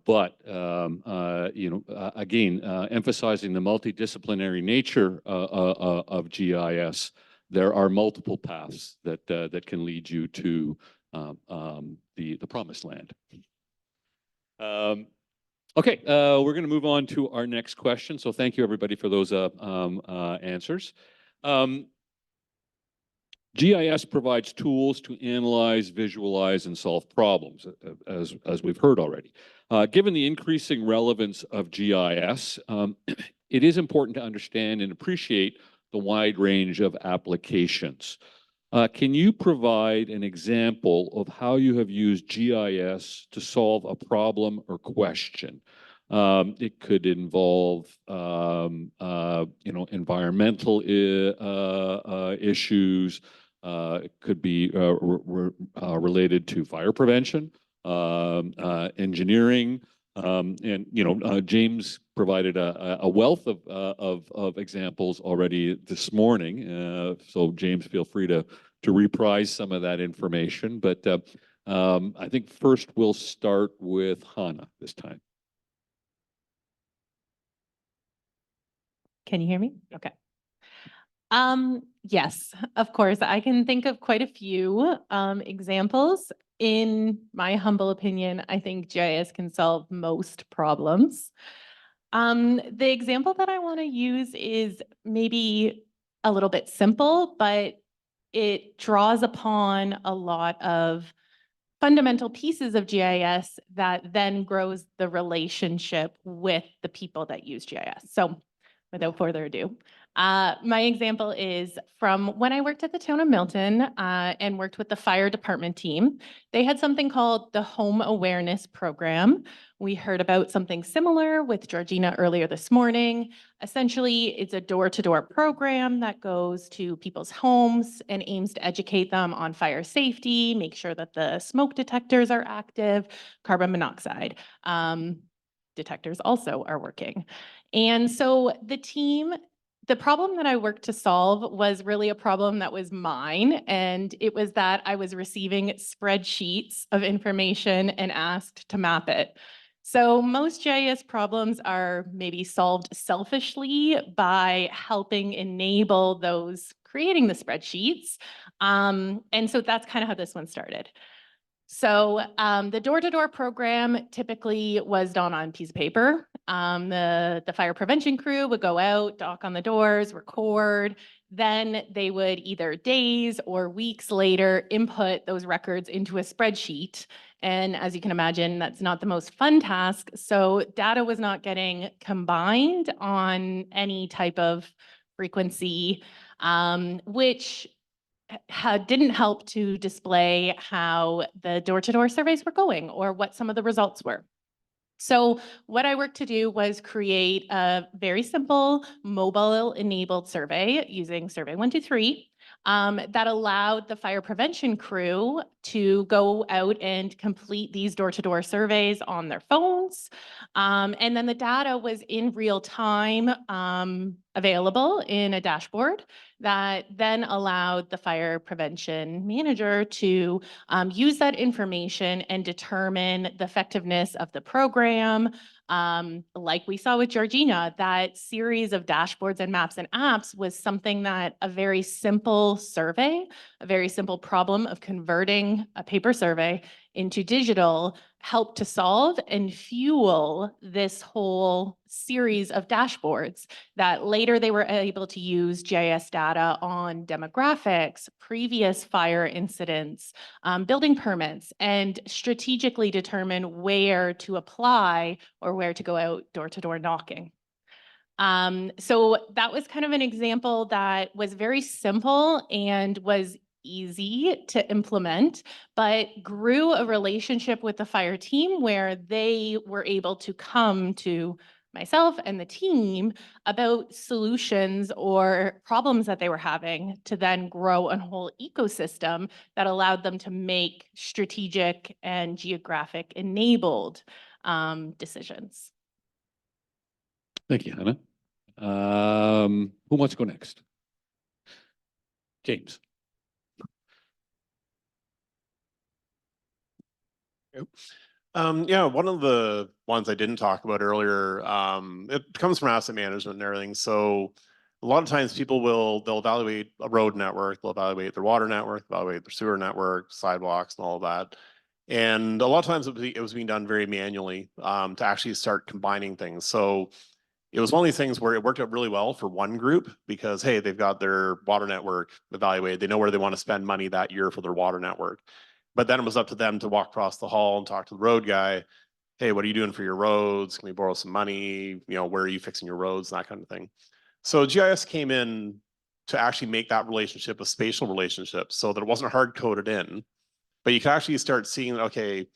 I: emphasizing the multidisciplinary nature of GIS, there are multiple paths that can lead you to the promised land. Okay, we're going to move on to our next question. So thank you, everybody, for those answers. GIS provides tools to analyze, visualize, and solve problems, as we've heard already. Given the increasing relevance of GIS, it is important to understand and appreciate the wide range of applications. Can you provide an example of how you have used GIS to solve a problem or question? It could involve, environmental issues. It could be related to fire prevention, engineering, and James provided a wealth of examples already this morning. So James, feel free to reprise some of that information. But I think first we'll start with Hannah this time.
R: Can you hear me? Okay. Yes, of course. I can think of quite a few examples. In my humble opinion, I think GIS can solve most problems. The example that I want to use is maybe a little bit simple, but it draws upon a lot of fundamental pieces of GIS that then grows the relationship with the people that use GIS. So without further ado, my example is from when I worked at the town of Milton and worked with the fire department team. They had something called the Home Awareness Program. We heard about something similar with Georgina earlier this morning. Essentially, it's a door-to-door program that goes to people's homes and aims to educate them on fire safety, make sure that the smoke detectors are active, carbon monoxide detectors also are working. And so the problem that I worked to solve was really a problem that was mine. And it was that I was receiving spreadsheets of information and asked to map it. So most GIS problems are maybe solved selfishly by helping enable those creating the spreadsheets. And so that's kind of how this one started. So the door-to-door program typically was done on a piece of paper. The fire prevention crew would go out, knock on the doors, record. Then they would either days or weeks later input those records into a spreadsheet. And as you can imagine, that's not the most fun task. So data was not getting combined on any type of frequency, which didn't help to display how the door-to-door surveys were going or what some of the results were. So what I worked to do was create a very simple mobile-enabled survey using Survey 123 that allowed the fire prevention crew to go out and complete these door-to-door surveys on their phones. And then the data was in real time available in a dashboard that then allowed the fire prevention manager to use that information and determine the effectiveness of the program. Like we saw with Georgina, that series of dashboards and maps and apps was something that a very simple survey, a very simple problem of converting a paper survey into digital helped to solve and fuel this whole series of dashboards that later they were able to use GIS data on demographics, previous fire incidents, building permits, and strategically determine where to apply or where to go out door-to-door knocking. So that was kind of an example that was very simple and was easy to implement, but grew a relationship with the fire team where they were able to come to myself and the team about solutions or problems that they were having to then grow a whole ecosystem that allowed them to make strategic and geographic enabled decisions.
I: Thank you, Hannah. Who wants to go next? James.
K: Yeah, one of the ones I didn't talk about earlier, it comes from asset management and everything. So a lot of times they'll evaluate a road network, they'll evaluate their water network, evaluate their sewer network, sidewalks and all of that. And a lot of times it was being done very manually to actually start combining things. So it was one of these things where it worked out really well for one group because, hey, they've got their water network evaluated. They know where they want to spend money that year for their water network. But then it was up to them to walk across the hall and talk to the road guy. Hey, what are you doing for your roads? Can we borrow some money? You know, where are you fixing your roads? That kind of thing. So GIS came in to actually make that relationship a spatial relationship so that it wasn't hard coded in, but you can actually start seeing, okay,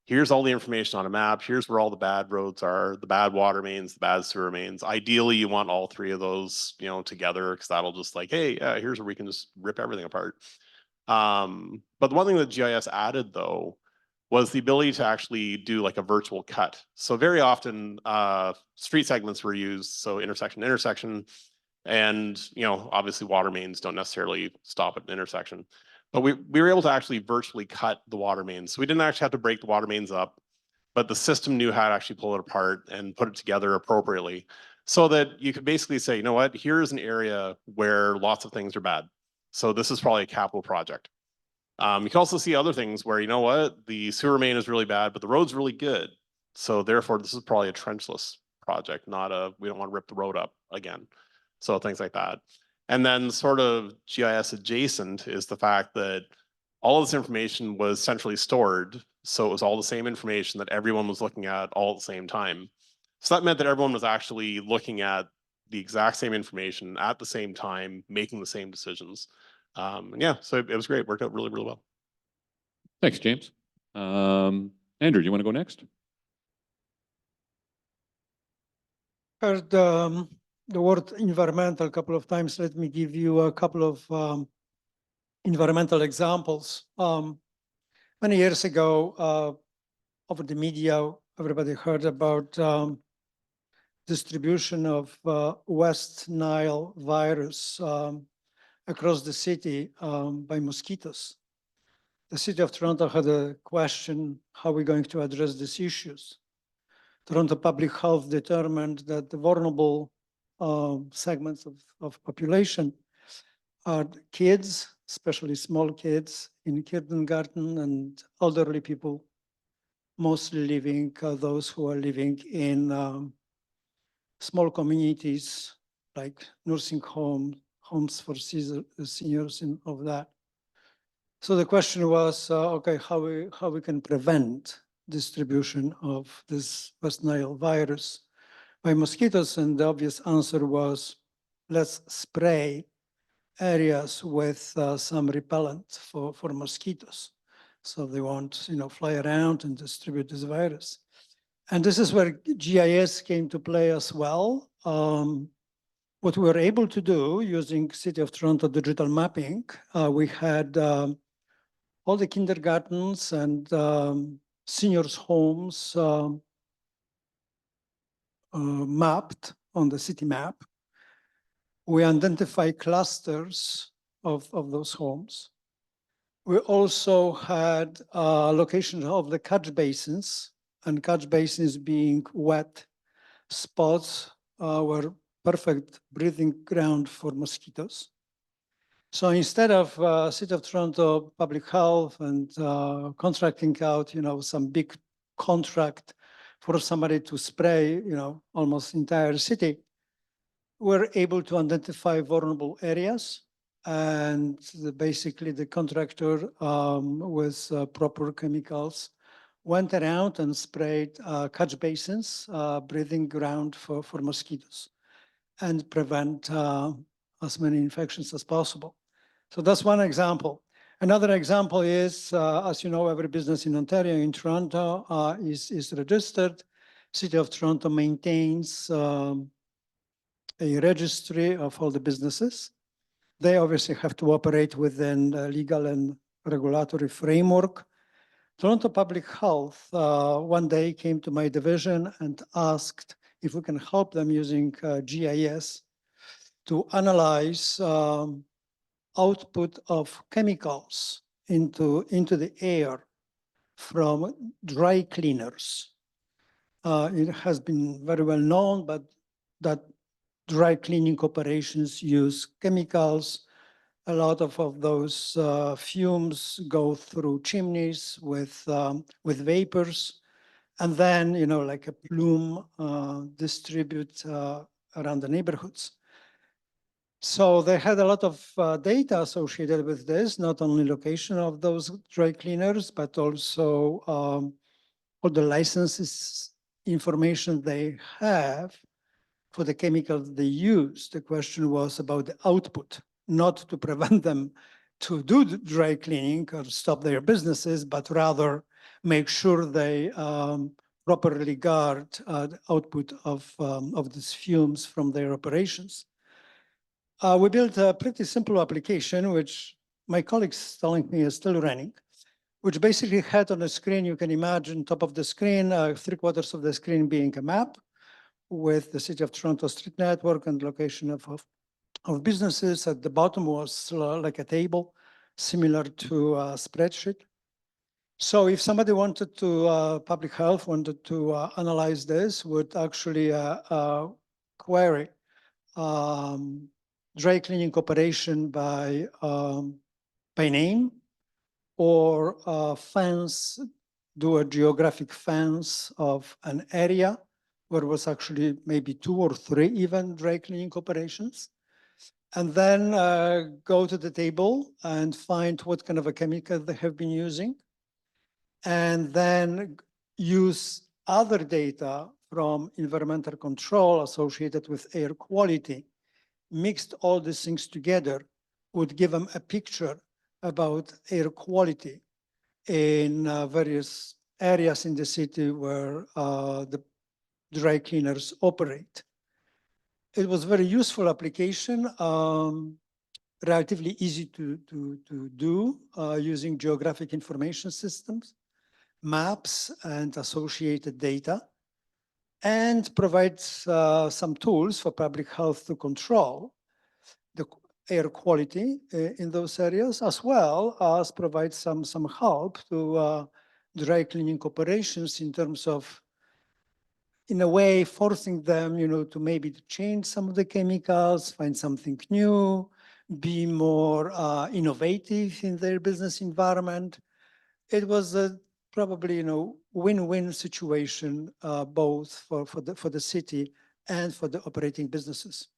K: here's all the information on a map. Here's where all the bad roads are, the bad water mains, the bad sewer mains. Ideally, you want all three of those, you know, together because that'll just like, hey, here's where we can just rip everything apart. But the one thing that GIS added though was the ability to actually do like a virtual cut. So very often street segments were used, so intersection to intersection, and you know, obviously water mains don't necessarily stop at an intersection. But we were able to actually virtually cut the water mains. So we didn't actually have to break the water mains up, but the system knew how to actually pull it apart and put it together appropriately so that you could basically say, you know what, here's an area where lots of things are bad. So this is probably a capital project. You can also see other things where, you know what, the sewer main is really bad, but the road's really good. So therefore, this is probably a trenchless project, not a, we don't want to rip the road up again. So things like that. And then sort of GIS adjacent is the fact that all of this information was centrally stored. So it was all the same information that everyone was looking at all at the same time. So that meant that everyone was actually looking at the exact same information at the same time, making the same decisions. And yeah, so it was great. Worked out really, really well.
I: Thanks, James. Andrew, do you want to go next?
S: Heard the word environmental a couple of times. Let me give you a couple of environmental examples. Many years ago, over the media, everybody heard about distribution of West Nile virus across the city by mosquitoes. The city of Toronto had a question, how are we going to address these issues? Toronto Public Health determined that the vulnerable segments of population are kids, especially small kids in kindergarten, and elderly people, mostly living, those who are living in small communities like nursing homes for seniors and all that. So the question was, okay, how we can prevent distribution of this West Nile virus by mosquitoes? And the obvious answer was, let's spray areas with some repellent for mosquitoes, so they won't, fly around and distribute this virus. And this is where GIS came to play as well. What we were able to do using City of Toronto digital mapping, we had all the kindergartens and seniors' homes mapped on the city map. We identify clusters of those homes. We also had locations of the catch basins, and catch basins being wet spots were perfect breeding ground for mosquitoes. So instead of City of Toronto Public Health and contracting out, some big contract for somebody to spray, almost entire city, we're able to identify vulnerable areas. And basically the contractor with proper chemicals went around and sprayed catch basins, breathing ground for mosquitoes, and prevent as many infections as possible. So that's one example. Another example is, as you know, every business in Ontario, in Toronto, is registered. City of Toronto maintains a registry of all the businesses. They obviously have to operate within the legal and regulatory framework. Toronto Public Health one day came to my division and asked if we can help them using GIS to analyze output of chemicals into the air from dry cleaners. It has been very well known, but that dry cleaning operations use chemicals. A lot of those fumes go through chimneys with vapors, and then, like a plume distribute around the neighborhoods. So they had a lot of data associated with this, not only location of those dry cleaners, but also all the licenses information they have for the chemicals they use. The question was about the output, not to prevent them to do the dry cleaning or stop their businesses, but rather make sure they properly guard the output of these fumes from their operations. We built a pretty simple application, which my colleagues telling me is still running, which basically had on the screen, you can imagine top of the screen, 3/4 of the screen being a map with the City of Toronto street network and location of businesses. At the bottom was like a table, similar to a spreadsheet. So if somebody wanted to, public health wanted to analyze this, would actually query dry cleaning operation by name, or fence, do a geographic fence of an area where it was actually maybe 2 or 3 even dry cleaning operations, and then go to the table and find what kind of a chemical they have been using, and then use other data from environmental control associated with air quality, mixed all these things together, would give them a picture about air quality in various areas in the city where the dry cleaners operate. It was very useful application, relatively easy to do using geographic information systems, maps, and associated data, and provides some tools for public health to control the air quality in those areas, as well as provide some help to dry cleaning operations in terms of, in a way, forcing them, to maybe change some of the chemicals, find something new, be more innovative in their business environment. It was a probably, win-win situation, both for the city and for the operating businesses.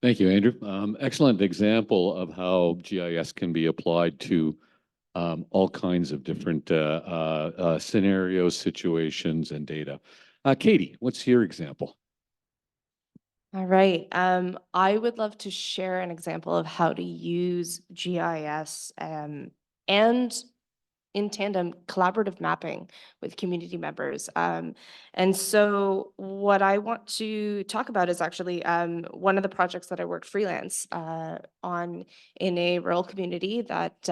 I: Thank you, Andrew. Excellent example of how GIS can be applied to all kinds of different scenarios, situations, and data. Katie, what's your example?
Q: All right. I would love to share an example of how to use GIS and in tandem collaborative mapping with community members. And so what I want to talk about is actually one of the projects that I worked freelance on in a rural community that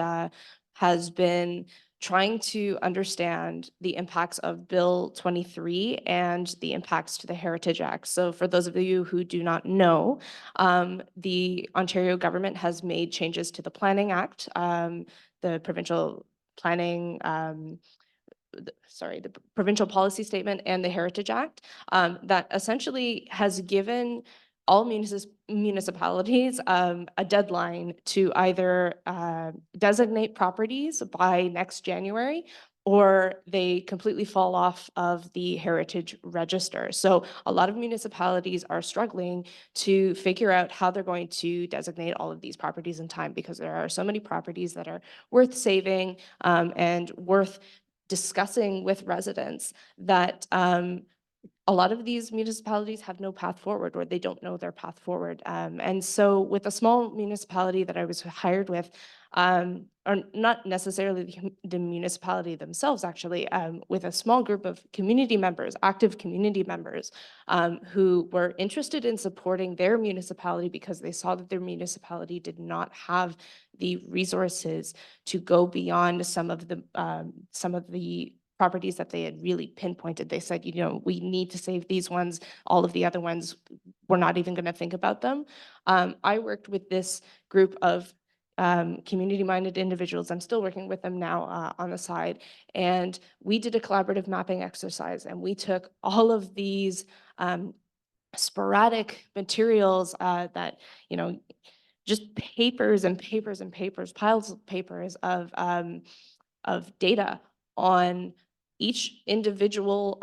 Q: has been trying to understand the impacts of Bill 23 and the impacts to the Heritage Act. So for those of you who do not know, the Ontario government has made changes to the Planning Act, the provincial planning, the provincial policy statement and the Heritage Act that essentially has given all municipalities a deadline to either designate properties by next January, or they completely fall off of the heritage register. So a lot of municipalities are struggling to figure out how they're going to designate all of these properties in time, because there are so many properties that are worth saving and worth discussing with residents that a lot of these municipalities have no path forward, or they don't know their path forward. And so with a small municipality that I was hired with, or not necessarily the municipality themselves, actually, with a small group of community members, active community members, who were interested in supporting their municipality because they saw that their municipality did not have the resources to go beyond some of the properties that they had really pinpointed. They said, you know, we need to save these ones. All of the other ones, we're not even going to think about them. I worked with this group of community-minded individuals. I'm still working with them now on the side. And we did a collaborative mapping exercise, and we took all of these sporadic materials that, you know, just papers and papers and papers, piles of papers of data on each individual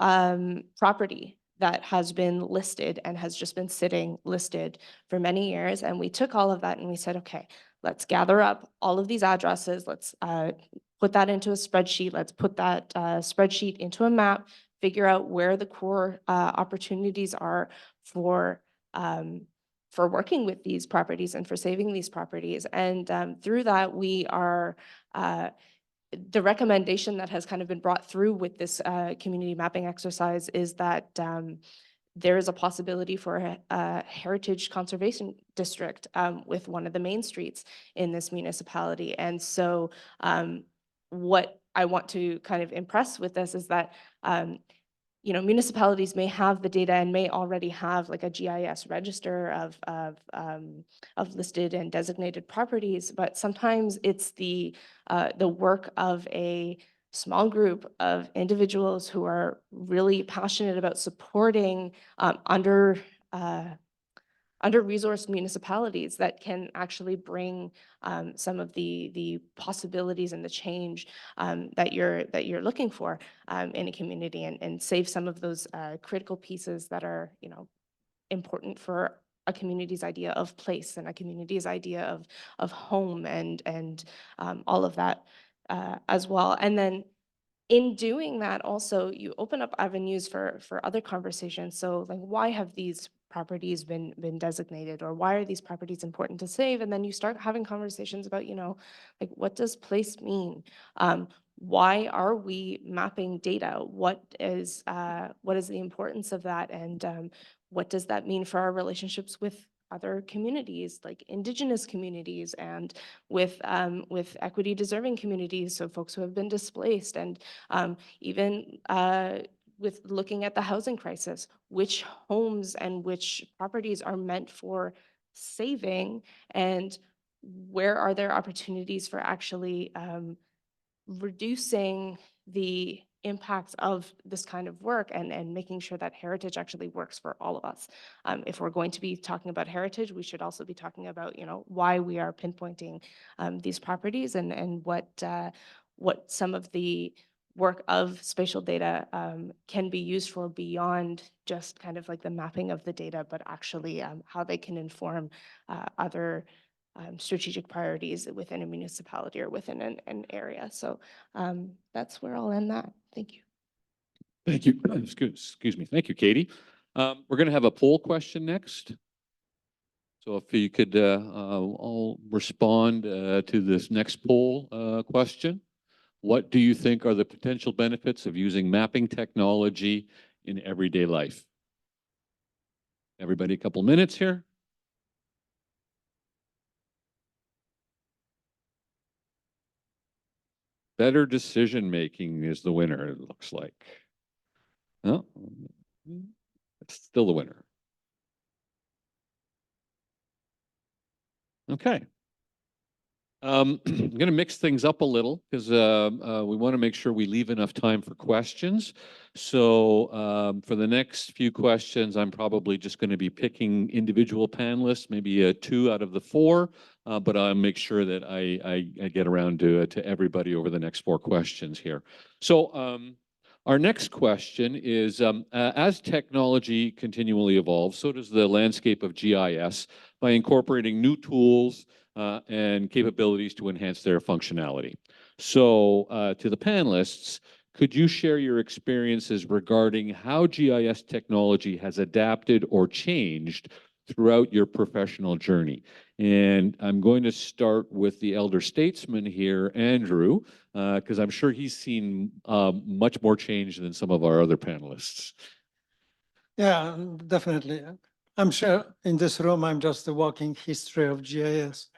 Q: property that has been listed and has just been sitting listed for many years. And we took all of that and we said, okay, let's gather up all of these addresses. Let's put that into a spreadsheet. Let's put that spreadsheet into a map, figure out where the core opportunities are for working with these properties and for saving these properties. And through that, we are the recommendation that has kind of been brought through with this community mapping exercise is that there is a possibility for a heritage conservation district with one of the main streets in this municipality. And so what I want to kind of impress with this is that you know, municipalities may have the data and may already have like a GIS register of listed and designated properties, but sometimes it's the work of a small group of individuals who are really passionate about supporting under-resourced municipalities that can actually bring some of the possibilities and the change that you're looking for in a community, and save some of those critical pieces that are, you know, important for a community's idea of place and a community's idea of home and all of that as well. And then in doing that, also, you open up avenues for other conversations. So like, why have these properties been designated, or why are these properties important to save? And then you start having conversations about, you know, like, what does place mean? Why are we mapping data? What is the importance of that? And what does that mean for our relationships with other communities, like Indigenous communities, and with equity deserving communities, so folks who have been displaced, and even with looking at the housing crisis, which homes and which properties are meant for saving, and where are there opportunities for actually reducing the impacts of this kind of work, and making sure that heritage actually works for all of us. If we're going to be talking about heritage, we should also be talking about, you know, why we are pinpointing these properties, and what some of the work of spatial data can be used for beyond just kind of like the mapping of the data, but actually how they can inform other strategic priorities within a municipality or within an area. So that's where I'll end that. Thank you.
I: Thank you. Excuse me. Thank you, Katie. We're going to have a poll question next. So if you could all respond to this next poll question. What do you think are the potential benefits of using mapping technology in everyday life? Everybody, a couple minutes here. Better decision-making is the winner, it looks like. No, it's still the winner. Okay. I'm going to mix things up a little because we want to make sure we leave enough time for questions. So for the next few questions, I'm probably just going to be picking individual panelists, maybe 2 out of the 4, but I'll make sure that I get around to everybody over the next 4 questions here. So our next question is, as technology continually evolves, so does the landscape of GIS by incorporating new tools and capabilities to enhance their functionality. So to the panelists, could you share your experiences regarding how GIS technology has adapted or changed throughout your professional journey? And I'm going to start with the elder statesman here, Andrew, because I'm sure he's seen much more change than some of our other panelists.
S: Yeah, definitely. I'm sure in this room, I'm just a walking history of GIS.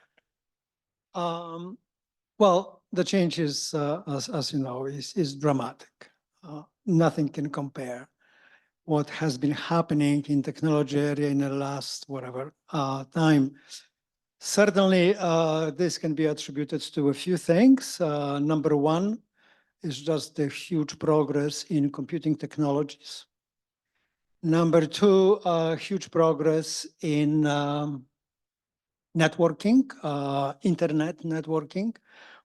S: Well, the change is, as you know, is dramatic. Nothing can compare what has been happening in technology area in the last whatever time. Certainly, this can be attributed to a few things. Number one is just the huge progress in computing technologies. Number two, huge progress in networking, internet networking,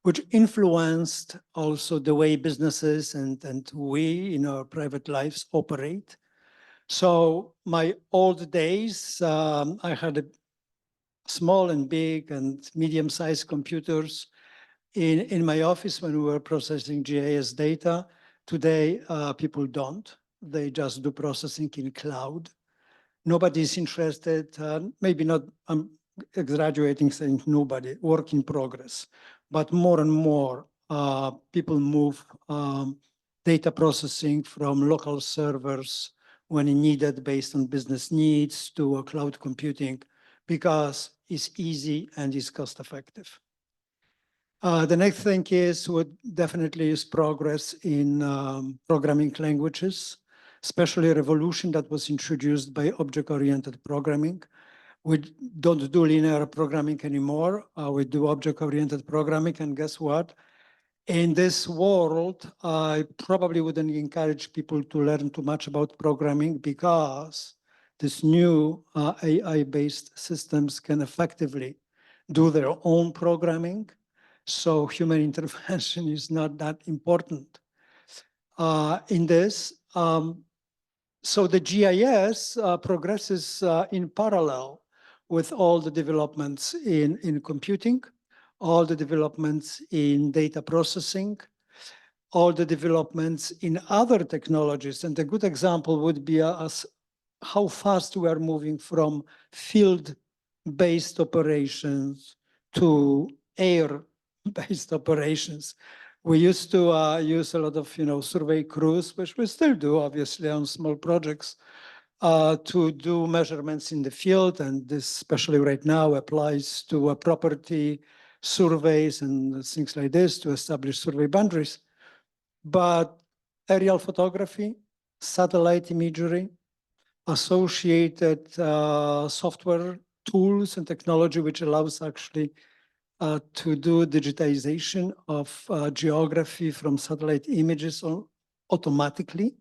S: which influenced also the way businesses and we in our private lives operate. So my old days, I had a small and big and medium-sized computers in my office when we were processing GIS data. Today, people don't. They just do processing in cloud. Nobody's interested, maybe not, I'm exaggerating saying nobody, work in progress. But more and more people move data processing from local servers when needed based on business needs to cloud computing because it's easy and it's cost effective. The next thing is what definitely is progress in programming languages, especially a revolution that was introduced by object-oriented programming. We don't do linear programming anymore. We do object-oriented programming, and guess what? In this world, I probably wouldn't encourage people to learn too much about programming because this new AI-based systems can effectively do their own programming. So human intervention is not that important in this. So the GIS progresses in parallel with all the developments in computing, all the developments in data processing, all the developments in other technologies. And a good example would be how fast we are moving from field-based operations to air-based operations. We used to use a lot of, survey crews, which we still do, obviously, on small projects, to do measurements in the field. And this, especially right now, applies to property surveys and things like this to establish survey boundaries. But aerial photography, satellite imagery, associated software tools and technology, which allows actually to do digitization of geography from satellite images automatically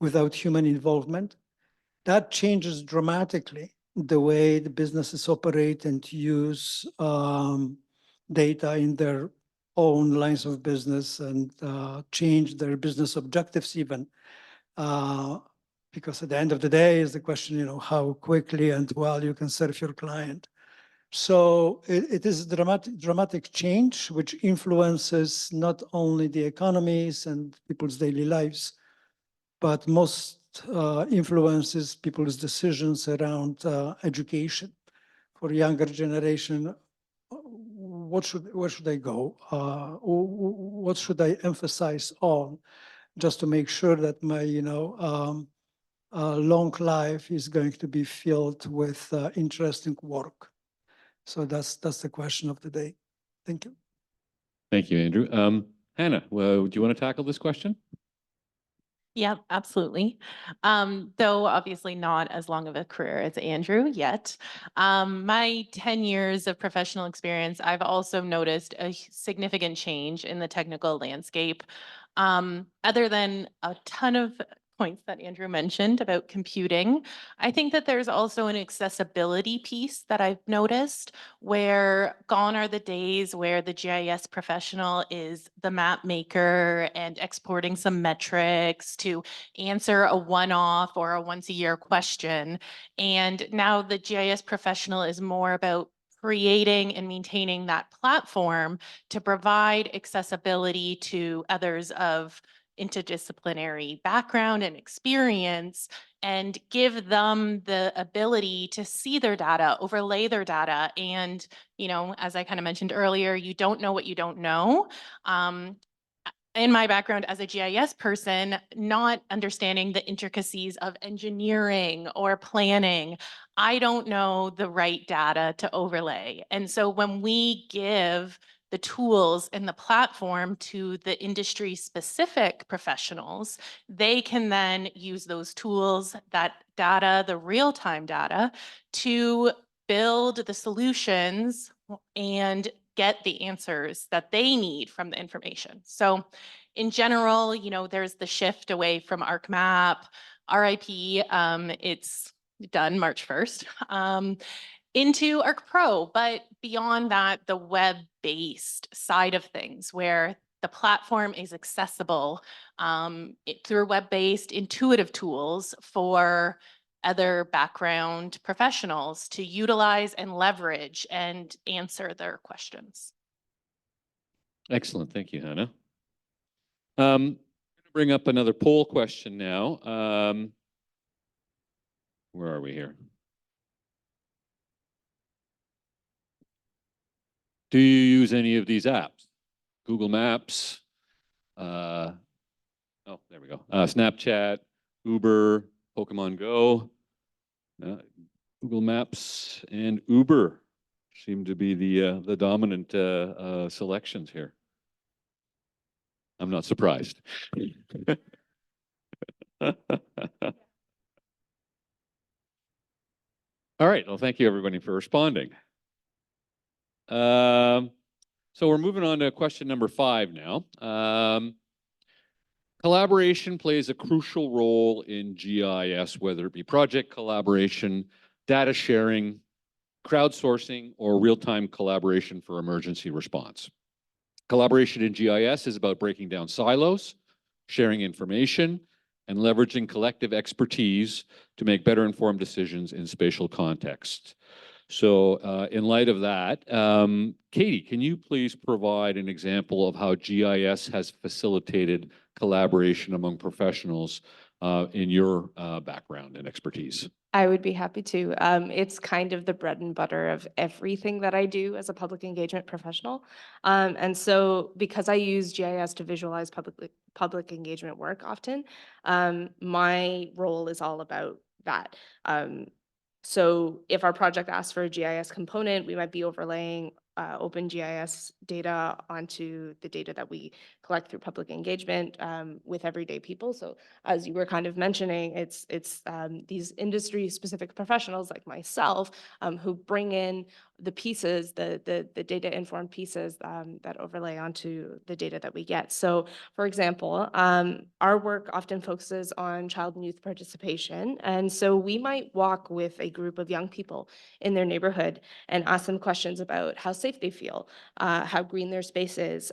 S: without human involvement. That changes dramatically the way the businesses operate and use data in their own lines of business and change their business objectives even. Because at the end of the day is the question, how quickly and well you can serve your client. So it is a dramatic change which influences not only the economies and people's daily lives, but most influences people's decisions around education. For younger generation, where should I go? What should I emphasize on, just to make sure that my long life is going to be filled with interesting work. So that's the question of the day. Thank you.
I: Thank you, Andrew. Hannah, do you want to tackle this question?
R: Yep, absolutely. Though obviously not as long of a career as Andrew yet. My 10 years of professional experience, I've also noticed a significant change in the technical landscape. Other than a ton of points that Andrew mentioned about computing, I think that there's also an accessibility piece that I've noticed where gone are the days where the GIS professional is the map maker and exporting some metrics to answer a one-off or a once-a-year question. And now the GIS professional is more about creating and maintaining that platform to provide accessibility to others of interdisciplinary background and experience and give them the ability to see their data, overlay their data. And, you know, as I kind of mentioned earlier, you don't know what you don't know. In my background as a GIS person, not understanding the intricacies of engineering or planning, I don't know the right data to overlay. And so when we give the tools and the platform to the industry specific professionals, they can then use those tools, that data, the real-time data, to build the solutions and get the answers that they need from the information. So in general, you know, there's the shift away from ArcMap, RIP, it's done March 1st, into ArcPro, but beyond that, the web-based side of things where the platform is accessible through web-based intuitive tools for other background professionals to utilize and leverage and answer their questions.
I: Excellent. Thank you, Hannah. I'm going to bring up another poll question now. Where are we here? Do you use any of these apps? Google Maps, oh, there we go. Snapchat, Uber, Pokemon Go, Google Maps, and Uber seem to be the dominant selections here. I'm not surprised. All right. Well, thank you everybody for responding. So we're moving on to question number 5 now. Collaboration plays a crucial role in GIS, whether it be project collaboration, data sharing, crowdsourcing, or real-time collaboration for emergency response. Collaboration in GIS is about breaking down silos, sharing information, and leveraging collective expertise to make better informed decisions in spatial context. So in light of that, Katie, can you please provide an example of how GIS has facilitated collaboration among professionals in your background and expertise?
Q: I would be happy to. It's kind of the bread and butter of everything that I do as a public engagement professional. And so because I use GIS to visualize public engagement work often, my role is all about that. So if our project asks for a GIS component, we might be overlaying OpenGIS data onto the data that we collect through public engagement with everyday people. So as you were kind of mentioning, it's these industry-specific professionals like myself who bring in the pieces, the data-informed pieces that overlay onto the data that we get. So for example, our work often focuses on child and youth participation. And so we might walk with a group of young people in their neighborhood and ask them questions about how safe they feel, how green their space is,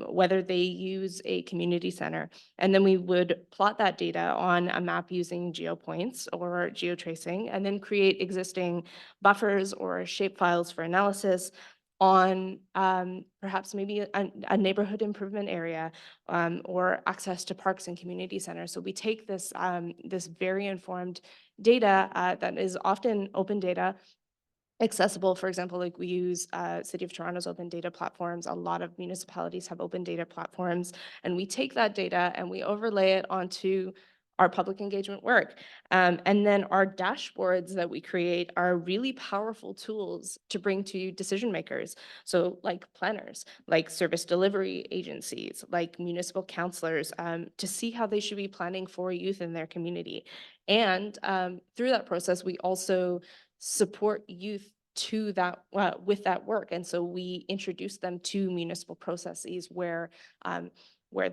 Q: whether they use a community center. And then we would plot that data on a map using geopoints or geotracing, and then create existing buffers or shape files for analysis on perhaps maybe a neighborhood improvement area or access to parks and community centers. So we take this, this very informed data that is often open data, accessible. For example, like we use City of Toronto's open data platforms. A lot of municipalities have open data platforms, and we take that data and we overlay it onto our public engagement work. And then our dashboards that we create are really powerful tools to bring to decision makers. So like planners, like service delivery agencies, like municipal counselors, to see how they should be planning for youth in their community. And through that process, we also support youth to that with that work. And so we introduce them to municipal processes where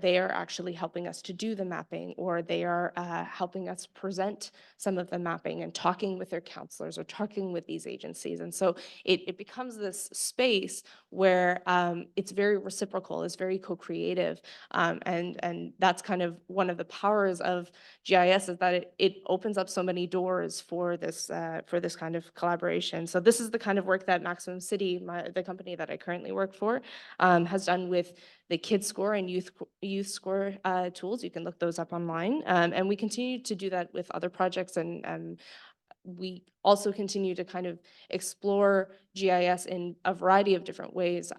Q: they are actually helping us to do the mapping, or they are helping us present some of the mapping and talking with their counselors or talking with these agencies. And so it becomes this space where it's very reciprocal, it's very co-creative. And that's kind of one of the powers of GIS, is that it opens up so many doors for this kind of collaboration. So this is the kind of work that Maximum City, the company that I currently work for, has done with the Kids Score and Youth Score tools. You can look those up online. And we continue to do that with other projects, and we also continue to kind of explore GIS in a variety of different ways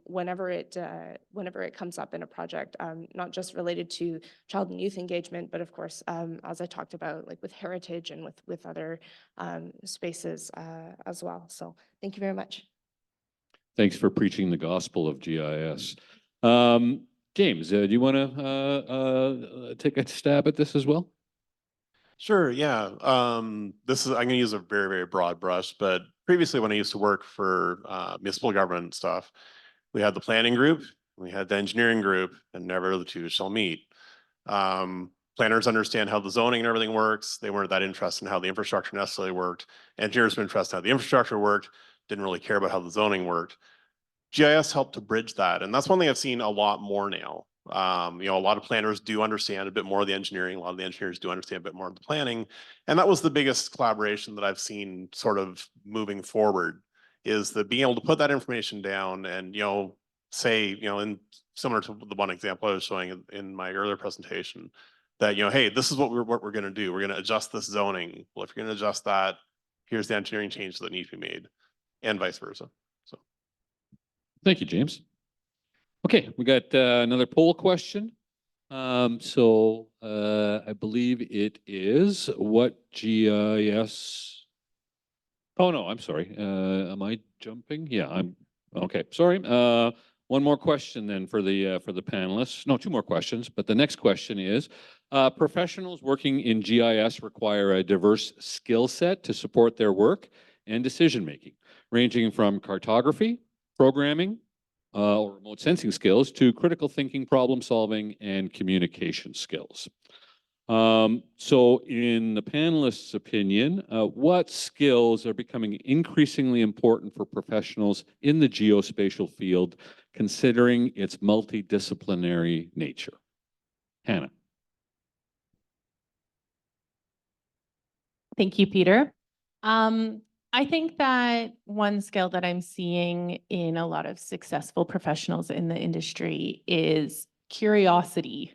Q: whenever it comes up in a project, not just related to child and youth engagement, but of course, as I talked about, like with heritage and with other spaces as well. So thank you very much.
I: Thanks for preaching the gospel of GIS. James, do you want to take a stab at this as well?
K: Sure, yeah. I'm going to use a very, very broad brush, but previously when I used to work for municipal government stuff, we had the planning group, we had the engineering group, and never the two shall meet. Planners understand how the zoning and everything works. They weren't that interested in how the infrastructure necessarily worked. Engineers were interested in how the infrastructure worked, didn't really care about how the zoning worked. GIS helped to bridge that. And that's one thing I've seen a lot more now. A lot of planners do understand a bit more of the engineering. A lot of the engineers do understand a bit more of the planning. And that was the biggest collaboration that I've seen sort of moving forward, is that being able to put that information down and, say, in similar to the one example I was showing in my earlier presentation, that, hey, this is what we're going to do. We're going to adjust this zoning. Well, if you're going to adjust that, here's the engineering changes that need to be made, and vice versa.
I: Thank you, James. Okay, we got another poll question. I believe it is what GIS. Oh no, I'm sorry. Am I jumping? Yeah, I'm okay. Sorry. One more question then for the panelists. No, two more questions. But the next question is: professionals working in GIS require a diverse skill set to support their work and decision making, ranging from cartography, programming, or remote sensing skills to critical thinking, problem solving, and communication skills. So in the panelists' opinion, what skills are becoming increasingly important for professionals in the geospatial field, considering its multidisciplinary nature? Hannah.
R: Thank you, Peter. I think that one skill that I'm seeing in a lot of successful professionals in the industry is curiosity.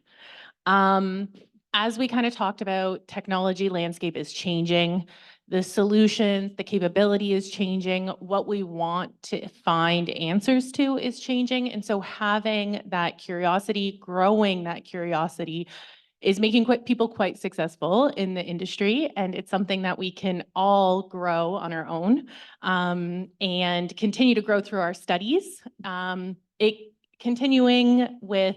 R: As we kind of talked about, technology landscape is changing. The solutions, the capability is changing. What we want to find answers to is changing. And so having that curiosity, growing that curiosity, is making people quite successful in the industry. And it's something that we can all grow on our own and continue to grow through our studies. Continuing with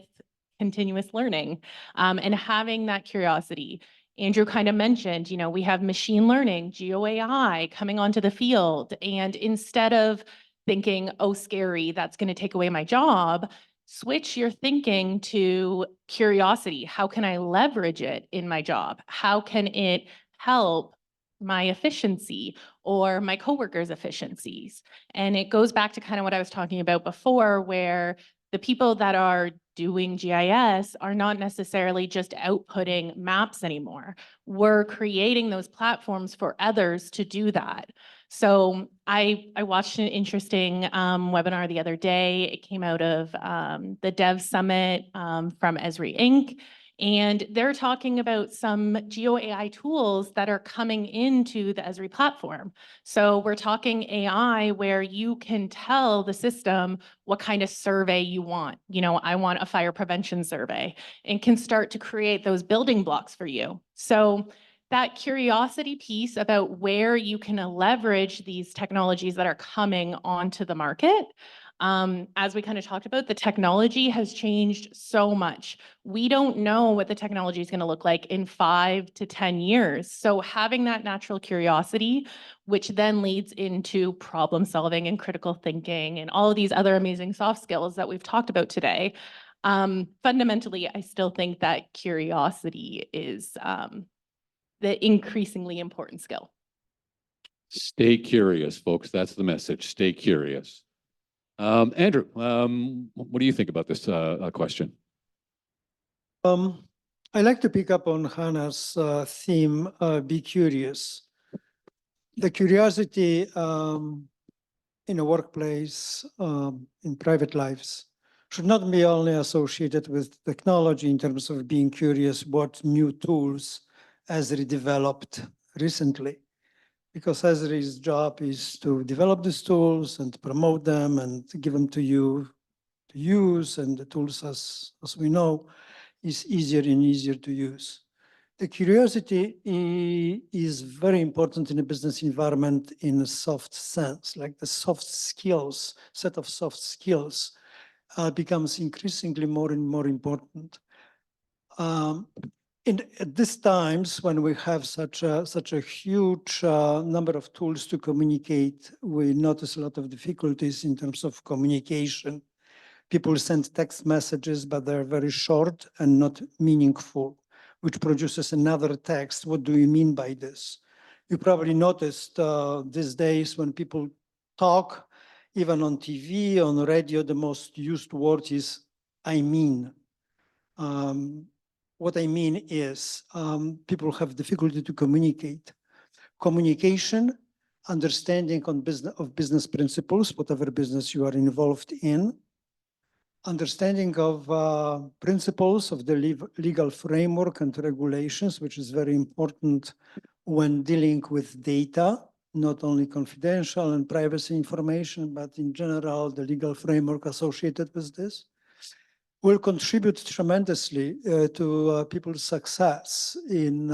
R: continuous learning and having that curiosity. Andrew kind of mentioned, we have machine learning, GeoAI coming onto the field. And instead of thinking, oh, scary, that's going to take away my job, switch your thinking to curiosity. How can I leverage it in my job? How can it help my efficiency or my coworkers' efficiencies? And it goes back to kind of what I was talking about before, where the people that are doing GIS are not necessarily just outputting maps anymore. We're creating those platforms for others to do that. So I watched an interesting webinar the other day. It came out of the Dev Summit from Esri Inc. And they're talking about some geo AI tools that are coming into the Esri platform. So we're talking AI where you can tell the system what kind of survey you want. You know, I want a fire prevention survey, and can start to create those building blocks for you. So that curiosity piece about where you can leverage these technologies that are coming onto the market. As we kind of talked about, the technology has changed so much. We don't know what the technology is going to look like in 5 to 10 years. So having that natural curiosity, which then leads into problem solving and critical thinking and all of these other amazing soft skills that we've talked about today. Fundamentally, I still think that curiosity is the increasingly important skill.
I: Stay curious, folks. That's the message. Stay curious. Andrew, what do you think about this question?
S: I like to pick up on Hannah's theme, be curious. The curiosity in a workplace, in private lives, should not be only associated with technology in terms of being curious what new tools Esri developed recently. Because Esri's job is to develop these tools and promote them and give them to you to use, and the tools, as we know, is easier and easier to use. The curiosity is very important in a business environment in a soft sense, like the soft skills, set of soft skills becomes increasingly more and more important. At these times, when we have such a huge number of tools to communicate, we notice a lot of difficulties in terms of communication. People send text messages, but they're very short and not meaningful, which produces another text. What do you mean by this? You probably noticed these days when people talk, even on TV, on radio, the most used word is, I mean. What I mean is people have difficulty to communicate. Communication, understanding of business principles, whatever business you are involved in, understanding of principles of the legal framework and regulations, which is very important when dealing with data, not only confidential and privacy information, but in general, the legal framework associated with this, will contribute tremendously to people's success in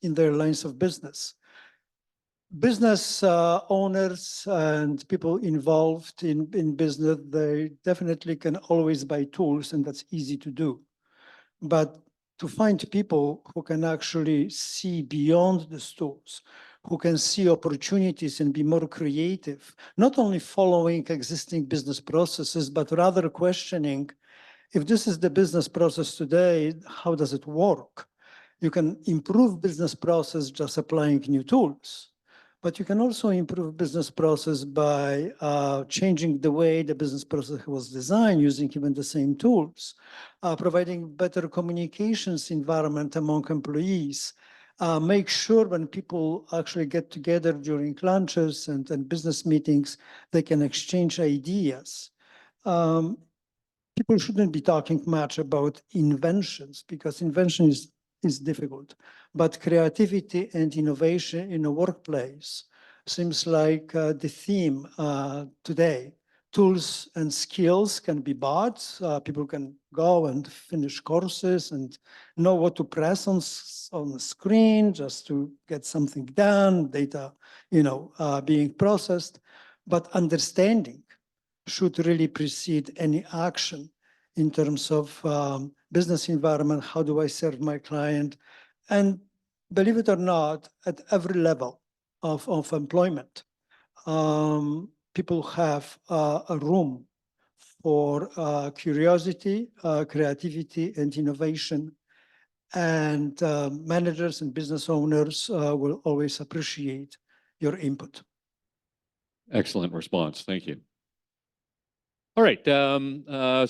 S: their lines of business. Business owners and people involved in business, they definitely can always buy tools, and that's easy to do. But to find people who can actually see beyond the tools, who can see opportunities and be more creative, not only following existing business processes, but rather questioning, if this is the business process today, how does it work? You can improve business process just applying new tools, but you can also improve business process by changing the way the business process was designed, using even the same tools, providing better communications environment among employees, make sure when people actually get together during lunches and business meetings, they can exchange ideas. People shouldn't be talking much about inventions, because invention is difficult, but creativity and innovation in a workplace seems like the theme today. Tools and skills can be bought. People can go and finish courses and know what to press on the screen just to get something done, data, being processed, but understanding should really precede any action in terms of business environment. How do I serve my client? And believe it or not, at every level of employment, people have a room for curiosity, creativity, and innovation. And managers and business owners will always appreciate your input.
I: Excellent response. Thank you. All right. Another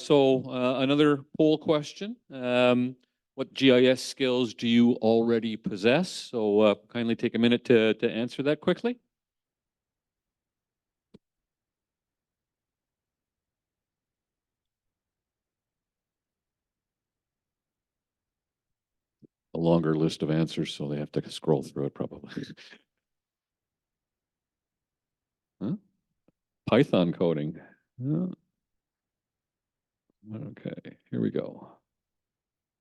I: poll question. What GIS skills do you already possess? So kindly take a minute to answer that quickly. a longer list of answers, so they have to scroll through it probably. Huh? Python coding. Huh? Okay, here we go.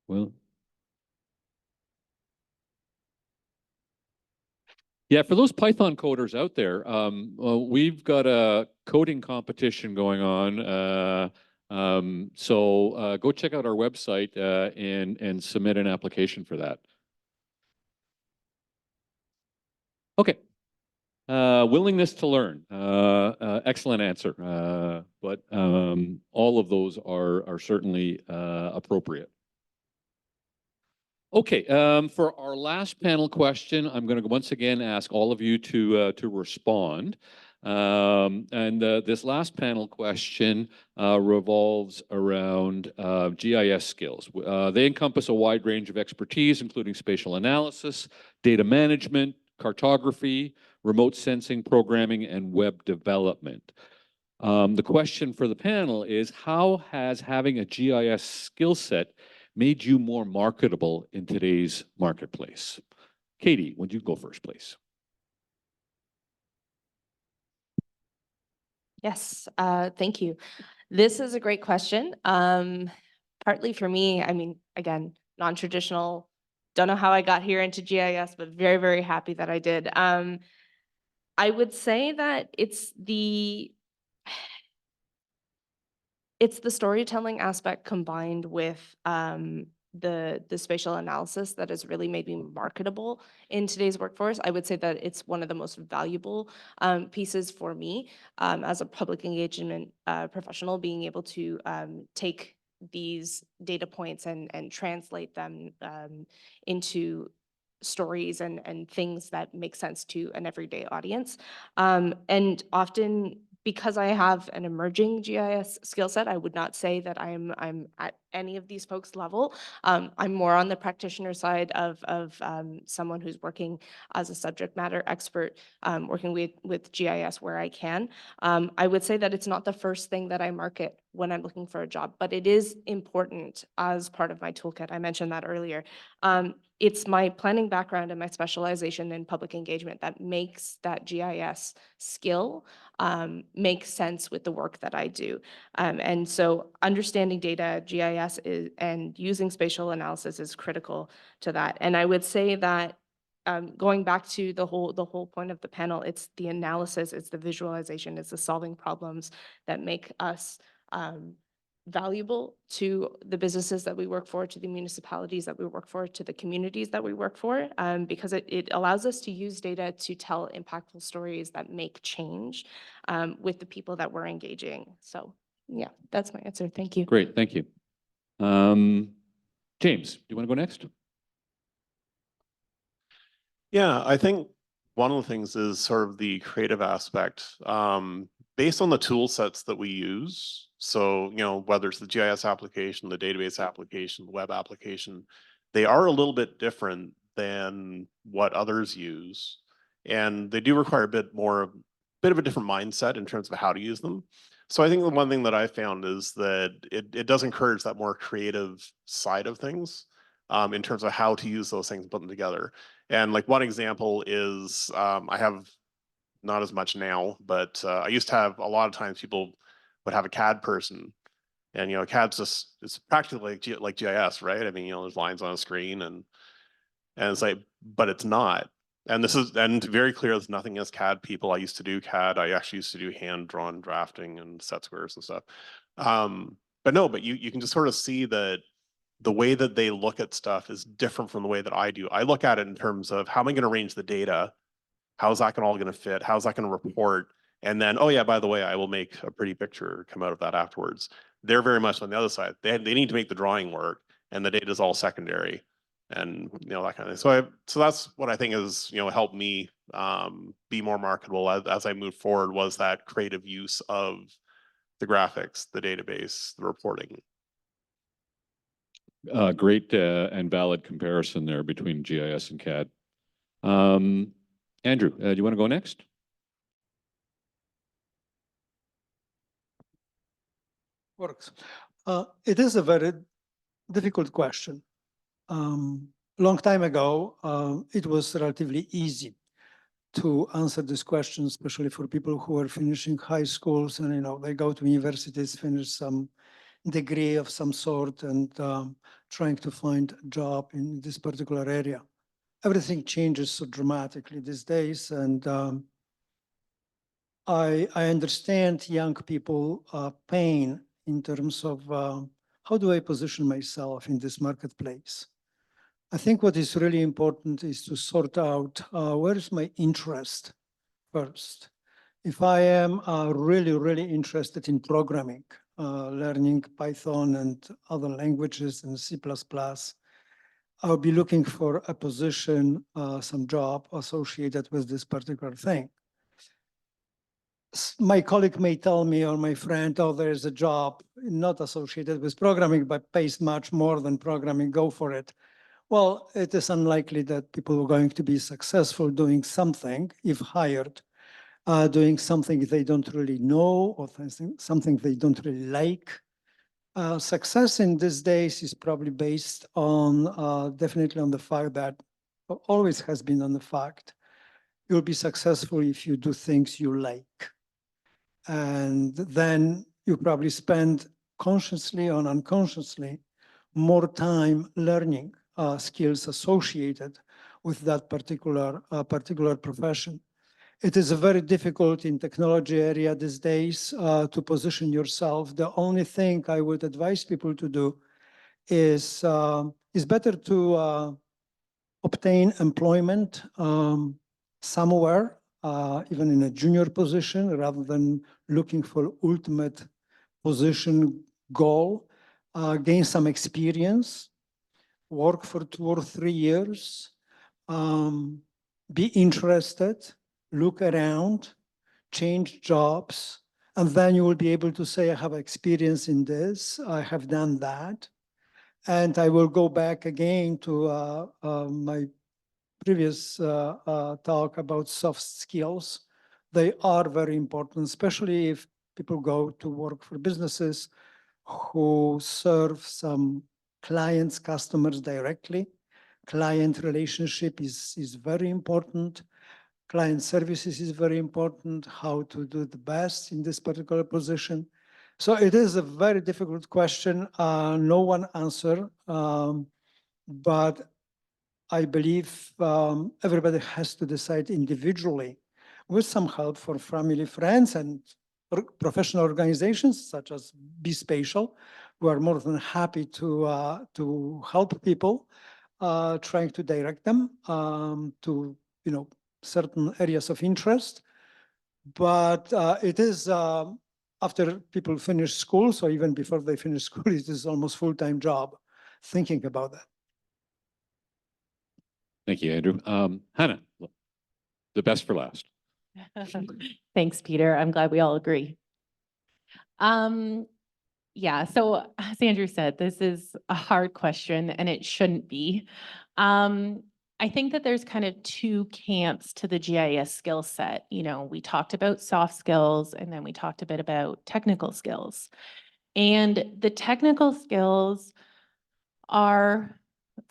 I: Well, yeah, for those Python coders out there, we've got a coding competition going on. So go check out our website and submit an application for that. Okay. Willingness to learn. Excellent answer. But all of those are certainly appropriate. Okay, for our last panel question, I'm going to once again ask all of you to respond. This last panel question revolves around GIS skills. They encompass a wide range of expertise, including spatial analysis, data management, cartography, remote sensing, programming, and web development. The question for the panel is, how has having a GIS skill set made you more marketable in today's marketplace? Katie, would you go first, please?
Q: Yes, thank you. This is a great question. Partly for me, I mean, again, non-traditional, don't know how I got here into GIS, but very, very happy that I did. I would say that it's the storytelling aspect combined with the spatial analysis that has really made me marketable in today's workforce. I would say that it's one of the most valuable pieces for me as a public engagement professional, being able to take these data points and translate them into stories and things that make sense to an everyday audience. And often, because I have an emerging GIS skill set, I would not say that I'm at any of these folks' level. I'm more on the practitioner side of someone who's working as a subject matter expert, working with GIS where I can. I would say that it's not the first thing that I market when I'm looking for a job, but it is important as part of my toolkit. I mentioned that earlier. It's my planning background and my specialization in public engagement that makes that GIS skill make sense with the work that I do. And so understanding data, GIS and using spatial analysis is critical to that. And I would say that going back to the whole point of the panel, it's the analysis, it's the visualization, it's the solving problems that make us valuable to the businesses that we work for, to the municipalities that we work for, to the communities that we work for, because it allows us to use data to tell impactful stories that make change with the people that we're engaging. So yeah, that's my answer. Thank you.
I: Great, thank you. James, do you want to go next?
K: Yeah, I think one of the things is sort of the creative aspect. Based on the tool sets that we use, so, you know, whether it's the GIS application, the database application, the web application, they are a little bit different than what others use. And they do require a bit of a different mindset in terms of how to use them. So I think the one thing that I found is that it does encourage that more creative side of things in terms of how to use those things and put them together. And like one example is I have not as much now, but I used to have a lot of times people would have a CAD person, and you know, CAD's just, it's practically like GIS, right? I mean, you know, there's lines on a screen and it's like, but it's not. And this is, and very clear, there's nothing against CAD people. I used to do CAD. I actually used to do hand-drawn drafting and set squares and stuff. But you can just sort of see that the way that they look at stuff is different from the way that I do. I look at it in terms of how am I going to arrange the data? How's that all going to fit? How's that going to report? And then, oh yeah, by the way, I will make a pretty picture come out of that afterwards. They're very much on the other side. They need to make the drawing work, and the data is all secondary, and you know, that kind of thing. So that's what I think is, you know, helped me be more marketable as I move forward, was that creative use of the graphics, the database, the reporting.
I: Great and valid comparison there between GIS and CAD. Andrew, do you want to go next?
S: Works. It is a very difficult question. long time ago, it was relatively easy to answer this question, especially for people who are finishing high schools and they go to universities, finish some degree of some sort, and trying to find a job in this particular area. Everything changes so dramatically these days, and I understand young people pain in terms of how do I position myself in this marketplace. I think what is really important is to sort out where is my interest first. If I am really interested in programming, learning Python and other languages and C++, I'll be looking for a position, some job associated with this particular thing. My colleague may tell me, or my friend, oh, there is a job not associated with programming, but pays much more than programming, go for it. Well, it is unlikely that people are going to be successful doing something, if hired, doing something they don't really know or something they don't really like. Success in these days is probably based on, definitely on the fact that, always has been on the fact, you'll be successful if you do things you like. And then you probably spend consciously or unconsciously more time learning skills associated with that particular profession. It is very difficult in technology area these days to position yourself. The only thing I would advise people to do is better to obtain employment somewhere, even in a junior position, rather than looking for ultimate position goal, gain some experience, work for 2 or 3 years, be interested, look around, change jobs, and then you will be able to say, I have experience in this, I have done that. And I will go back again to my previous talk about soft skills. They are very important, especially if people go to work for businesses who serve some clients, customers directly. Client relationship is very important. Client services is very important, how to do the best in this particular position. So it is a very difficult question, no one answer, but I believe everybody has to decide individually with some help from family, friends, and professional organizations such as BeSpatial, who are more than happy to help people, trying to direct them to certain areas of interest. But it is after people finish school, so even before they finish school, it is almost full-time job thinking about that.
I: Thank you, Andrew. Hannah, the best for last.
R: Thanks, Peter. I'm glad we all agree. Yeah, so as Andrew said, this is a hard question and it shouldn't be. I think that there's kind of 2 camps to the GIS skill set. We talked about soft skills and then we talked a bit about technical skills. And the technical skills are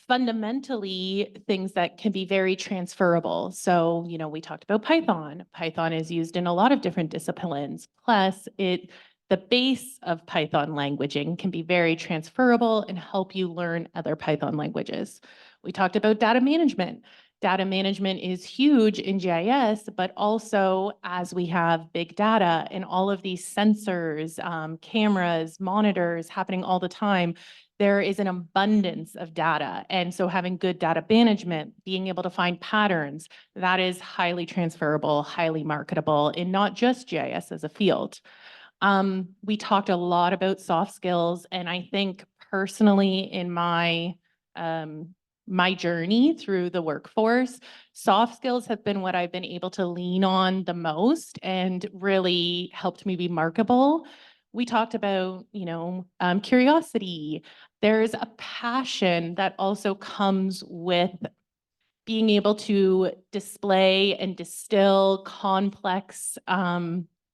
R: fundamentally things that can be very transferable. So, we talked about Python. Python is used in a lot of different disciplines. Plus, the base of Python languaging can be very transferable and help you learn other Python languages. We talked about data management. Data management is huge in GIS, but also as we have big data and all of these sensors, cameras, monitors happening all the time, there is an abundance of data. And so having good data management, being able to find patterns, that is highly transferable, highly marketable in not just GIS as a field. We talked a lot about soft skills, and I think personally in my journey through the workforce, soft skills have been what I've been able to lean on the most and really helped me be marketable. We talked about, curiosity. There's a passion that also comes with being able to display and distill complex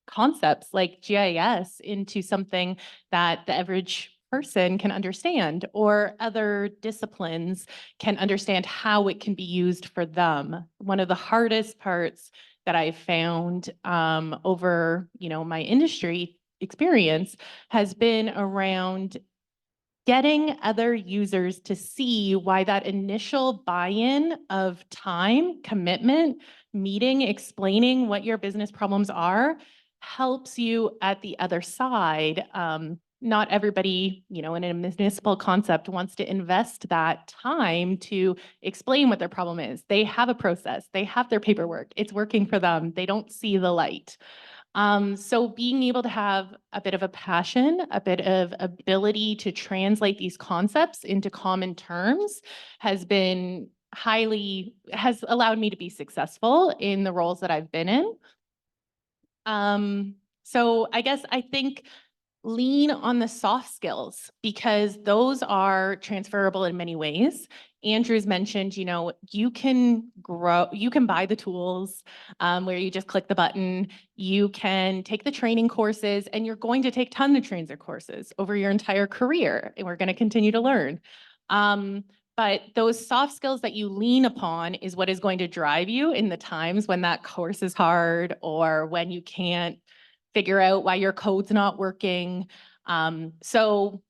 R: concepts like GIS into something that the average person can understand, or other disciplines can understand how it can be used for them. One of the hardest parts that I've found over, my industry experience has been around getting other users to see why that initial buy-in of time, commitment, meeting, explaining what your business problems are, helps you at the other side. Not everybody, in a municipal concept wants to invest that time to explain what their problem is. They have a process, they have their paperwork, it's working for them, they don't see the light. So being able to have a bit of a passion, a bit of ability to translate these concepts into common terms has allowed me to be successful in the roles that I've been in. So I think lean on the soft skills, because those are transferable in many ways. Andrew's mentioned, you can grow, you can buy the tools where you just click the button. You can take the training courses, and you're going to take tons of trainings or courses over your entire career, and we're going to continue to learn. But those soft skills that you lean upon is what is going to drive you in the times when that course is hard, or when you can't figure out why your code's not working. So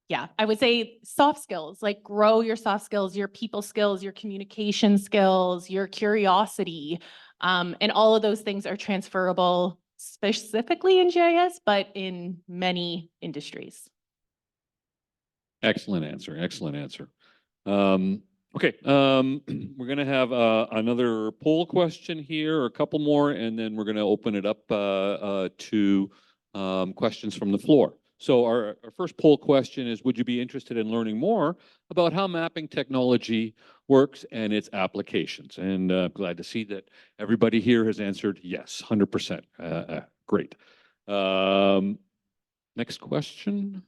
R: yeah, I would say soft skills, like grow your soft skills, your people skills, your communication skills, your curiosity, and all of those things are transferable specifically in GIS, but in many industries.
I: Excellent answer. Excellent answer. Okay, we're going to have another poll question here, or a couple more, and then we're going to open it up to questions from the floor. So our first poll question is, would you be interested in learning more about how mapping technology works and its applications? And I'm glad to see that everybody here has answered yes, 100%. Great. Next question.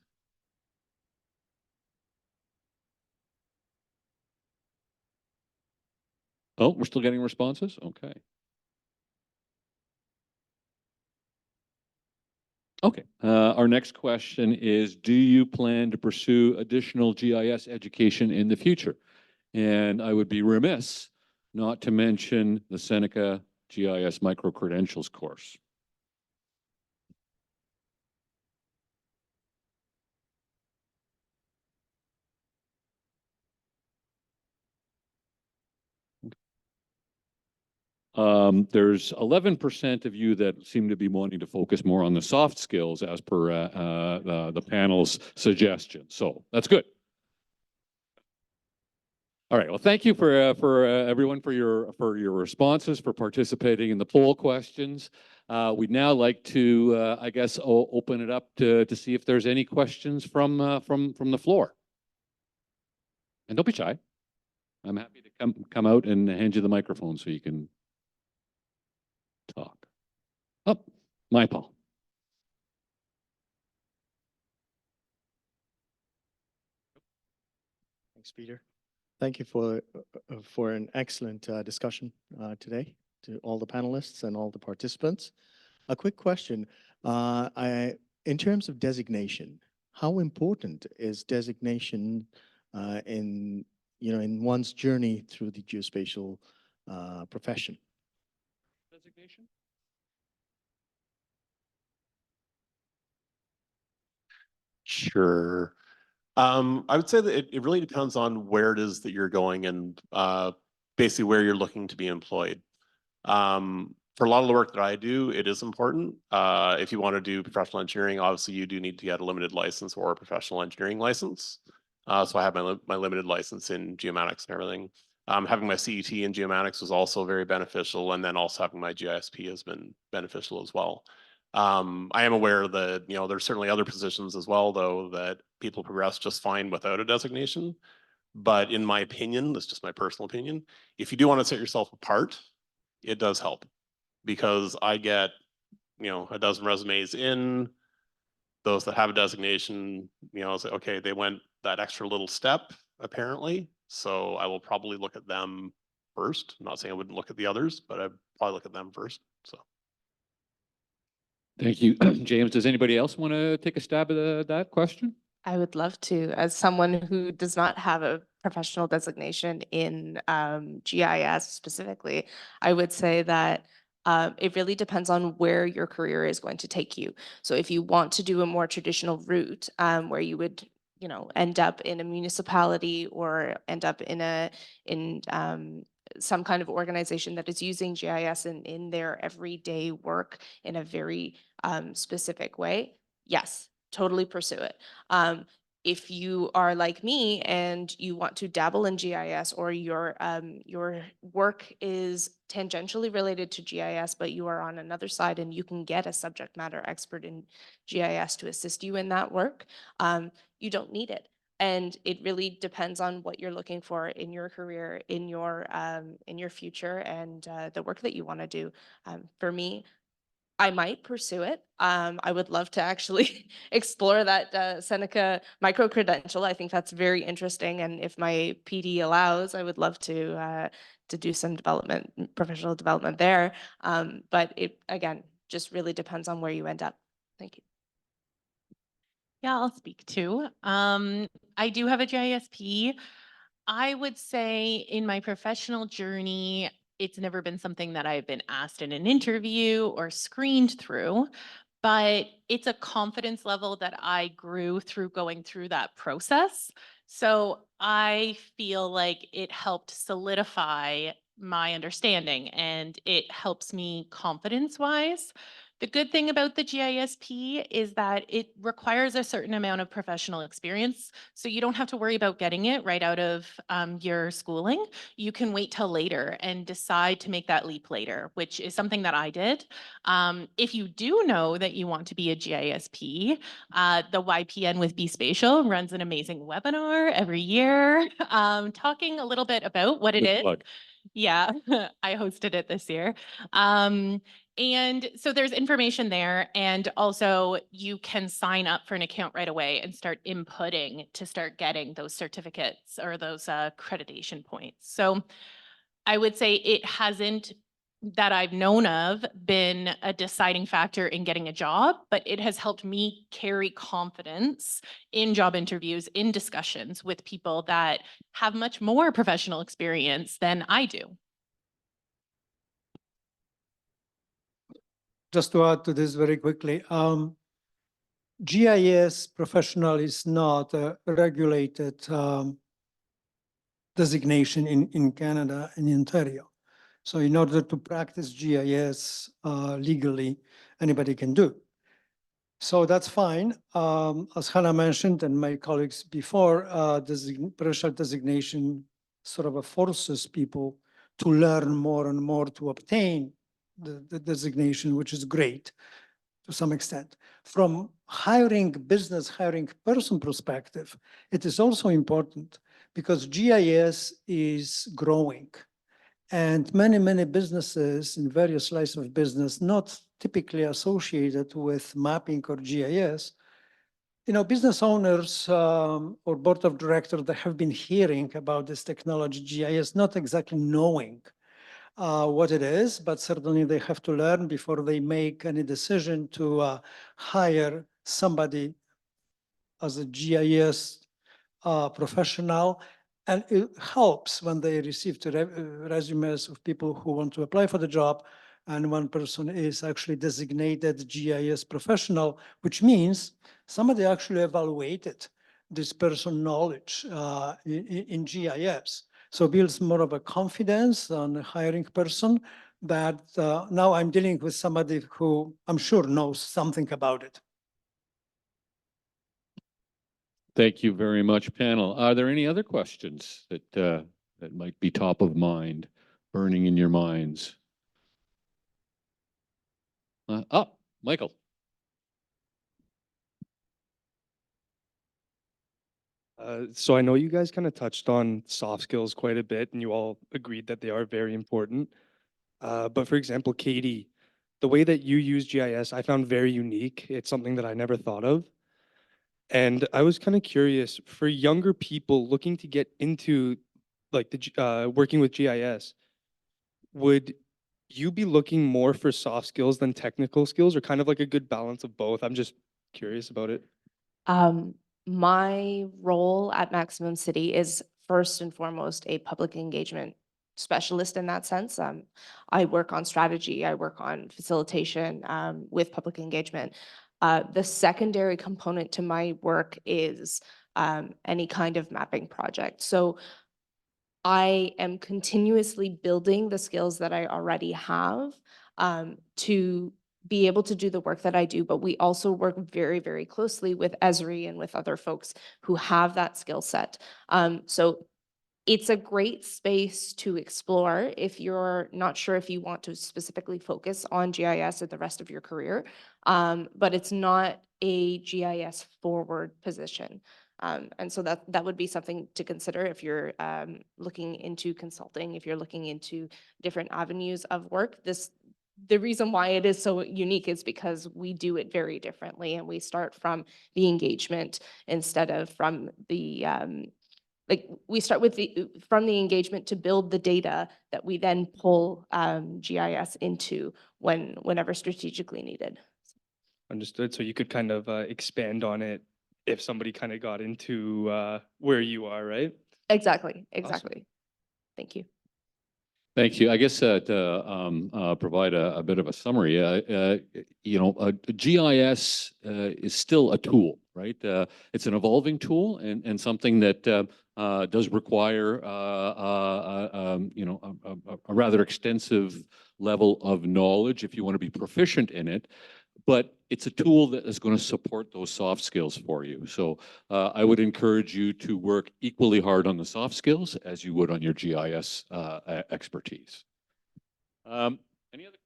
I: Oh, we're still getting responses? Okay. Okay. Our next question is, do you plan to pursue additional GIS education in the future? And I would be remiss not to mention the Seneca GIS Micro-Credentials course. There's 11% of you that seem to be wanting to focus more on the soft skills as per the panel's suggestion. So that's good. All right. Well, thank you for everyone for your responses, for participating in the poll questions. We'd now like to, I guess, open it up to see if there's any questions from the floor. And don't be shy. I'm happy to come out and hand you the microphone so you can talk. Oh, my Paul.
P: Thanks, Peter. Thank you for an excellent discussion today to all the panelists and all the participants. A quick question. In terms of designation, how important is designation in one's journey through the geospatial profession?
I: Designation?
K: Sure. I would say that it really depends on where it is that you're going and basically where you're looking to be employed. For a lot of the work that I do, it is important. If you want to do professional engineering, obviously you do need to get a limited license or a professional engineering license. So I have my limited license in geomatics and everything. Having my CET in geomatics was also very beneficial, and then also having my GISP has been beneficial as well. I am aware that there's certainly other positions as well, though, that people progress just fine without a designation. But in my opinion, that's just my personal opinion, if you do want to set yourself apart, it does help, because I get a dozen resumes in. Those that have a designation, say, okay, they went that extra little step apparently, so I will probably look at them first. I'm not saying I wouldn't look at the others, but I'd probably look at them first. So.
I: Thank you, James. Does anybody else want to take a stab at that question?
Q: I would love to. As someone who does not have a professional designation in GIS specifically, I would say that it really depends on where your career is going to take you. So if you want to do a more traditional route where you would, you know, end up in a municipality or end up in some kind of organization that is using GIS in their everyday work in a very specific way, yes, totally pursue it. If you are like me and you want to dabble in GIS, or your work is tangentially related to GIS, but you are on another side and you can get a subject matter expert in GIS to assist you in that work, you don't need it. And it really depends on what you're looking for in your career, in your future, and the work that you want to do. For me, I might pursue it. I would love to actually explore that Seneca micro-credential. I think that's very interesting. And if my PD allows, I would love to do some development, professional development there. But it, again, just really depends on where you end up. Thank you.
R: Yeah, I'll speak too. I do have a GISP. I would say in my professional journey, it's never been something that I've been asked in an interview or screened through, but it's a confidence level that I grew through going through that process. So I feel like it helped solidify my understanding and it helps me confidence wise. The good thing about the GISP is that it requires a certain amount of professional experience. So you don't have to worry about getting it right out of your schooling. You can wait till later and decide to make that leap later, which is something that I did. If you do know that you want to be a GISP, the YPN with BeSpatial runs an amazing webinar every year talking a little bit about what it
I: Good
R: is.
I: plug.
R: Yeah, I hosted it this year. And so there's information there. And also you can sign up for an account right away and start inputting to start getting those certificates or those accreditation points. So I would say it hasn't, that I've known of, been a deciding factor in getting a job, but it has helped me carry confidence in job interviews, in discussions with people that have much more professional experience than I do.
S: Just to add to this very quickly, GIS professional is not a regulated designation in Canada and in Ontario. So in order to practice GIS legally, anybody can do. So that's fine. As Hannah mentioned and my colleagues before, professional designation sort of forces people to learn more and more to obtain the designation, which is great to some extent. From business hiring person perspective, it is also important because GIS is growing. And many businesses in various slices of business, not typically associated with mapping or GIS, business owners or board of directors that have been hearing about this technology, GIS, not exactly knowing what it is, but certainly they have to learn before they make any decision to hire somebody as a GIS professional. And it helps when they receive resumes of people who want to apply for the job, and one person is actually designated GIS professional, which means somebody actually evaluated this person's knowledge in GIS. So builds more of a confidence on a hiring person that now I'm dealing with somebody who I'm sure knows something about it.
I: Thank you very much, panel. Are there any other questions that that might be top of mind, burning in your minds? Michael.
E: So I know you guys kind of touched on soft skills quite a bit, and you all agreed that they are very important. But for example, Katie, the way that you use GIS, I found very unique. It's something that I never thought of. And I was kind of curious, for younger people looking to get into like working with GIS, would you be looking more for soft skills than technical skills, or kind of like a good balance of both? I'm just curious about it.
Q: My role at Maximum City is first and foremost a public engagement specialist in that sense. I work on strategy, I work on facilitation with public engagement. The secondary component to my work is any kind of mapping project. So I am continuously building the skills that I already have to be able to do the work that I do, but we also work very, very closely with Esri and with other folks who have that skill set. So it's a great space to explore if you're not sure if you want to specifically focus on GIS or the rest of your career, but it's not a GIS forward position. And so that would be something to consider if you're looking into consulting, if you're looking into different avenues of work. The reason why it is so unique is because we do it very differently, and we start from the engagement instead of from the like we start with from the engagement to build the data that we then pull GIS into whenever strategically needed.
E: Understood. So you could kind of expand on it if somebody kind of got into where you are, right?
Q: Exactly.
E: Awesome.
Q: Thank you.
I: Thank you. I guess to provide a bit of a summary, GIS is still a tool, right? It's an evolving tool and something that does require a rather extensive level of knowledge if you want to be proficient in it. But it's a tool that is going to support those soft skills for you. So I would encourage you to work equally hard on the soft skills as you would on your GIS expertise. Any other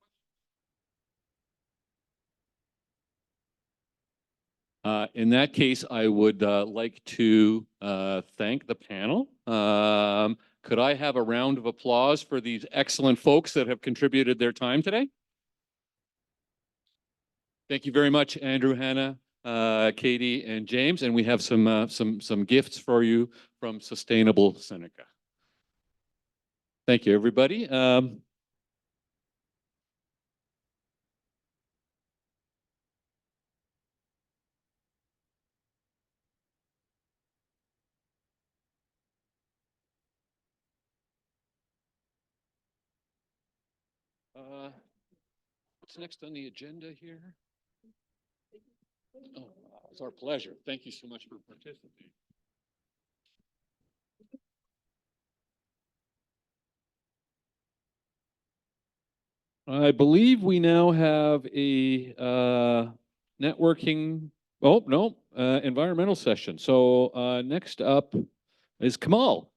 I: questions? In that case, I would like to thank the panel. Could I have a round of applause for these excellent folks that have contributed their time today? Thank you very much, Andrew, Hannah, Katie, and James. And we have some gifts for you from Sustainable Seneca. Thank you, everybody. What's next on the agenda here? Oh, it's our pleasure. Thank you so much for participating. I believe we now have a networking, environmental session. So next up is Kamal.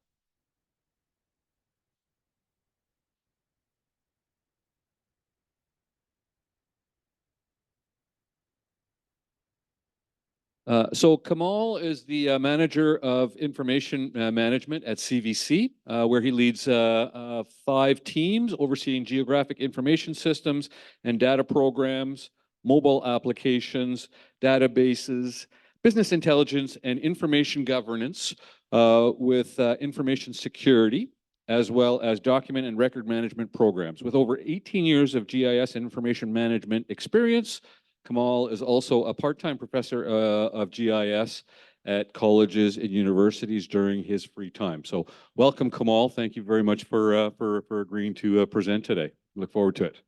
I: So Kamal is the manager of information management at CVC, where he leads 5 teams overseeing geographic information systems and data programs, mobile applications, databases, business intelligence, and information governance with information security, as well as document and record management programs. With over 18 years of GIS and information management experience, Kamal is also a part-time professor of GIS at colleges and universities during his free time. So welcome, Kamal. Thank you very much for agreeing to present today. Look forward to it.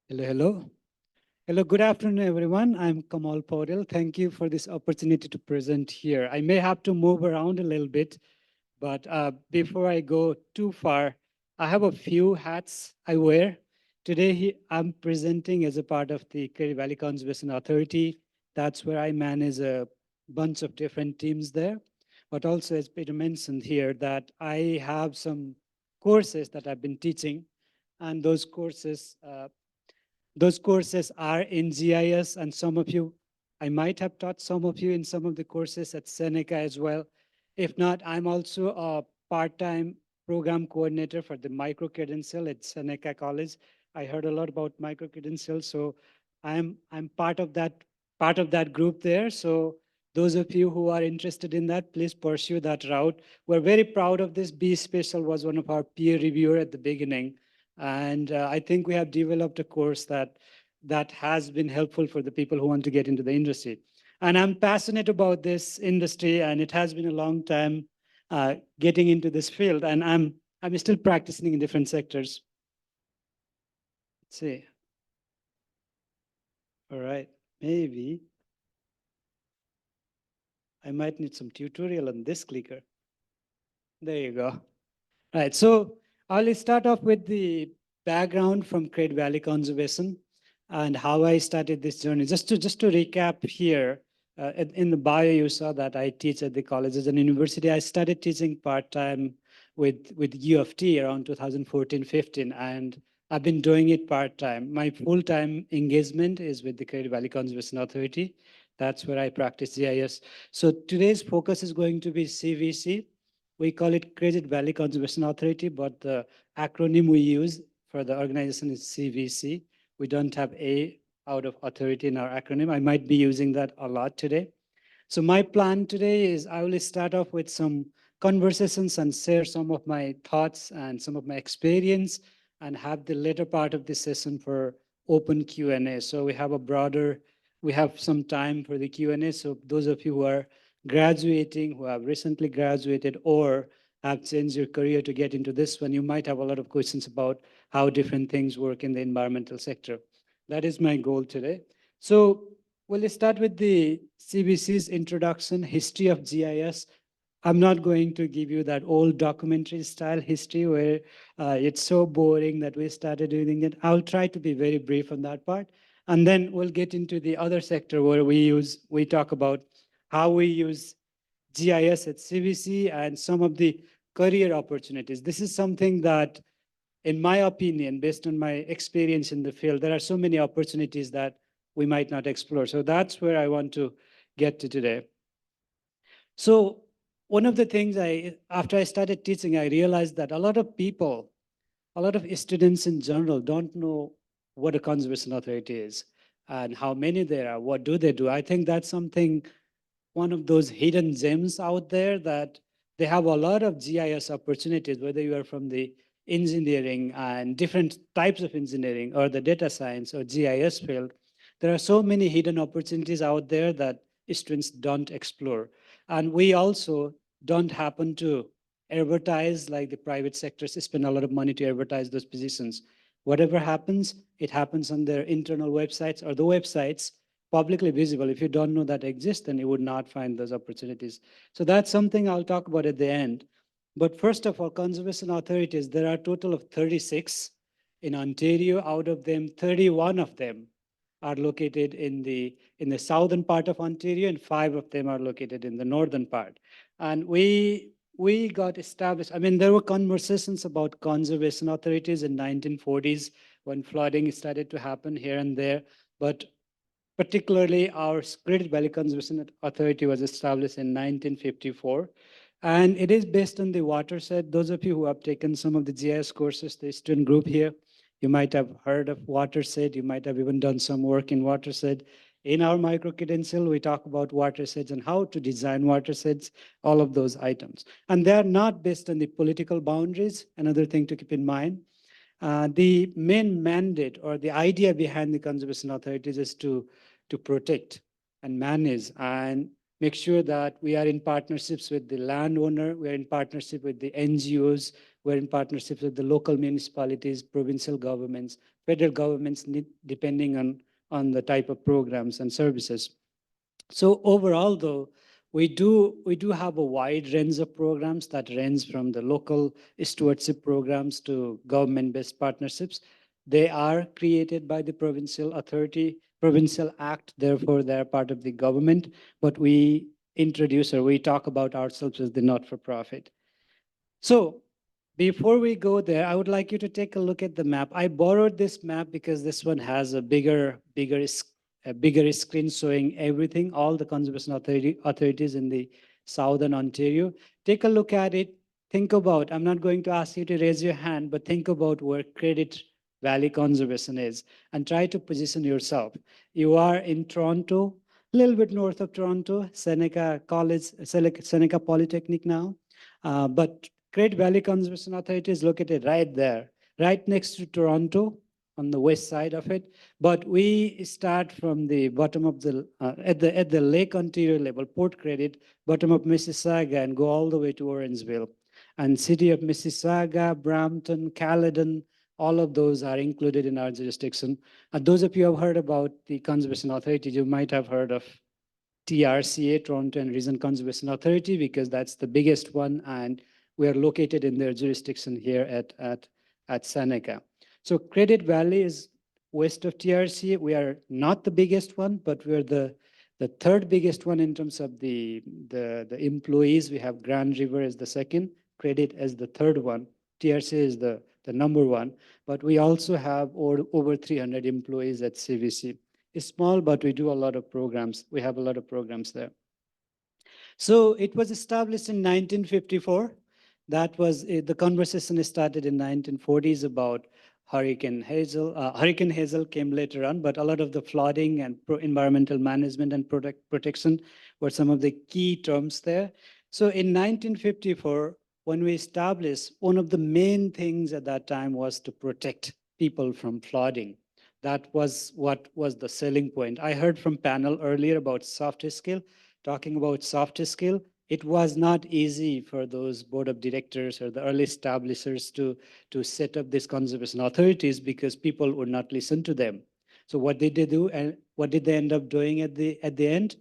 S: Hello, hello. Hello, good afternoon, everyone. I'm Kamal Paudel. Thank you for this opportunity to present here. I may have to move around a little bit, but before I go too far, I have a few hats I wear. Today, I'm presenting as a part of the Cary Valley Conservation Authority. That's where I manage a bunch of different teams there. But also, as Peter mentioned here, that I have some courses that I've been teaching, and those courses are in GIS, and some of you, I might have taught some of you in some of the courses at Seneca as well. If not, I'm also a part-time program coordinator for the micro-credential at Seneca College. I heard a lot about micro-credentials, so I'm part of that group there. So those of you who are interested in that, please pursue that route. We're very proud of this. BeSpatial was one of our peer reviewer at the beginning. And I think we have developed a course that
T: that has been helpful for the people who want to get into the industry. And I'm passionate about this industry, and it has been a long time getting into this field, and I'm still practicing in different sectors. Let's see. All right, maybe I might need some tutorial on this clicker. There you go. All right, so I'll start off with the background from Great Valley Conservation and how I started this journey. Just to recap here, in the bio you saw that I teach at the colleges and university. I started teaching part-time with U of T around 2014-15, and I've been doing it part-time. My full-time engagement is with the Great Valley Conservation Authority. That's where I practice GIS. So today's focus is going to be CVC. We call it Great Valley Conservation Authority, but the acronym we use for the organization is CVC. We don't have A out of authority in our acronym. I might be using that a lot today. So my plan today is I will start off with some conversations and share some of my thoughts and some of my experience, and have the later part of this session for open Q&A. So we have some time for the Q&A. So those of you who are graduating, who have recently graduated or have changed your career to get into this one, you might have a lot of questions about how different things work in the environmental sector. That is my goal today. So we'll start with the CVC's introduction, history of GIS. I'm not going to give you that old documentary style history where it's so boring that we started doing it. I'll try to be very brief on that part. And then we'll get into the other sector where we talk about how we use GIS at CVC and some of the career opportunities. This is something that, in my opinion, based on my experience in the field, there are so many opportunities that we might not explore. So that's where I want to get to today. So one of the things after I started teaching, I realized that a lot of people, a lot of students in general don't know what a conservation authority is and how many there are, what do they do. I think that's one of those hidden gems out there, that they have a lot of GIS opportunities, whether you are from the engineering and different types of engineering or the data science or GIS field. There are so many hidden opportunities out there that students don't explore. And we also don't happen to advertise like the private sectors spend a lot of money to advertise those positions. Whatever happens, it happens on their internal websites or the websites publicly visible. If you don't know that exists, then you would not find those opportunities. So that's something I'll talk about at the end. But first of all, conservation authorities, there are a total of 36 in Ontario. Out of them, 31 of them are located in the southern part of Ontario, and 5 of them are located in the northern part. And we got established. I mean, there were conversations about conservation authorities in 1940s when flooding started to happen here and there. But particularly, our Great Valley Conservation Authority was established in 1954. And it is based on the watershed. Those of you who have taken some of the GIS courses, the student group here, you might have heard of watershed. You might have even done some work in watershed. In our micro-credential, we talk about watersheds and how to design watersheds, all of those items. And they are not based on the political boundaries, another thing to keep in mind. The main mandate or the idea behind the conservation authorities is to protect and manage and make sure that we are in partnerships with the landowner, we are in partnership with the NGOs, we're in partnerships with the local municipalities, provincial governments, federal governments, depending on the type of programs and services. So overall, though, we do have a wide range of programs that range from the local stewardship programs to government-based partnerships. They are created by the provincial authority, provincial act, therefore they're part of the government, but we introduce or we talk about ourselves as the not-for-profit. So before we go there, I would like you to take a look at the map. I borrowed this map because this one has a bigger screen showing everything, all the conservation authorities in the southern Ontario. Take a look at it. Think about, I'm not going to ask you to raise your hand, but think about where Credit Valley Conservation is and try to position yourself. You are in Toronto, a little bit north of Toronto, Seneca College, Seneca Polytechnic now. But Great Valley Conservation Authority is located right there, right next to Toronto. on the west side of it. But we start from the bottom of the, at the Lake Ontario level, Port Credit, bottom of Mississauga, and go all the way to Orangeville. And city of Mississauga, Brampton, Caledon, all of those are included in our jurisdiction. Those of you who have heard about the Conservation Authority, you might have heard of TRCA, Toronto and Region Conservation Authority, because that's the biggest one, and we are located in their jurisdiction here at Seneca. So Credit Valley is west of TRCA. We are not the biggest one, but we're the third biggest one in terms of the employees. We have Grand River as the second, Credit as the third one. TRCA is the number one, but we also have over 300 employees at CVC. It's small, but we do a lot of programs. We have a lot of programs there. So it was established in 1954. That was, the conversation started in 1940s about Hurricane Hazel. Hurricane Hazel came later on, but a lot of the flooding and environmental management and protection were some of the key terms there. So in 1954, when we established, one of the main things at that time was to protect people from flooding. That was what was the selling point. I heard from panel earlier about soft skill. Talking about soft skill, it was not easy for those board of directors or the early establishers to set up these conservation authorities because people would not listen to them. So what did they do, and what did they end up doing at the end?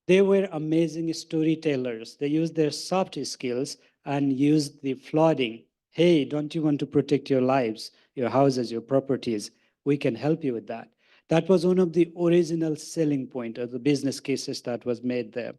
T: They were amazing storytellers. They used their soft skills and used the flooding. Hey, don't you want to protect your lives, your houses, your properties? We can help you with that. That was one of the original selling point of the business cases that was made there.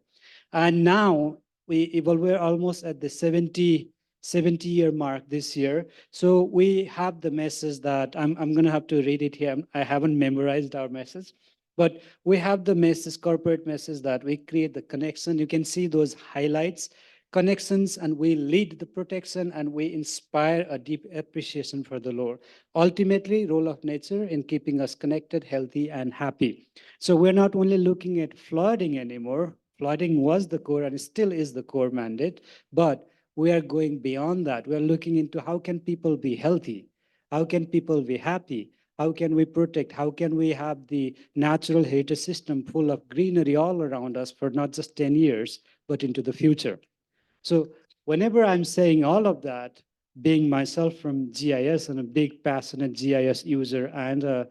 T: And now we're almost at the 70-year mark this year. So we have the message that I'm going to have to read it here. I haven't memorized our message, but we have the message, corporate message, that we create the connection. You can see those highlights, connections, and we lead the protection, and we inspire a deep appreciation for the Lord. Ultimately, role of nature in keeping us connected, healthy, and happy. So we're not only looking at flooding anymore. Flooding was the core and still is the core mandate, but we are going beyond that. We're looking into how can people be healthy? How can people be happy? How can we protect? How can we have the natural heritage system full of greenery all around us for not just 10 years, but into the future? So whenever I'm saying all of that, being myself from GIS and a big passionate GIS user and a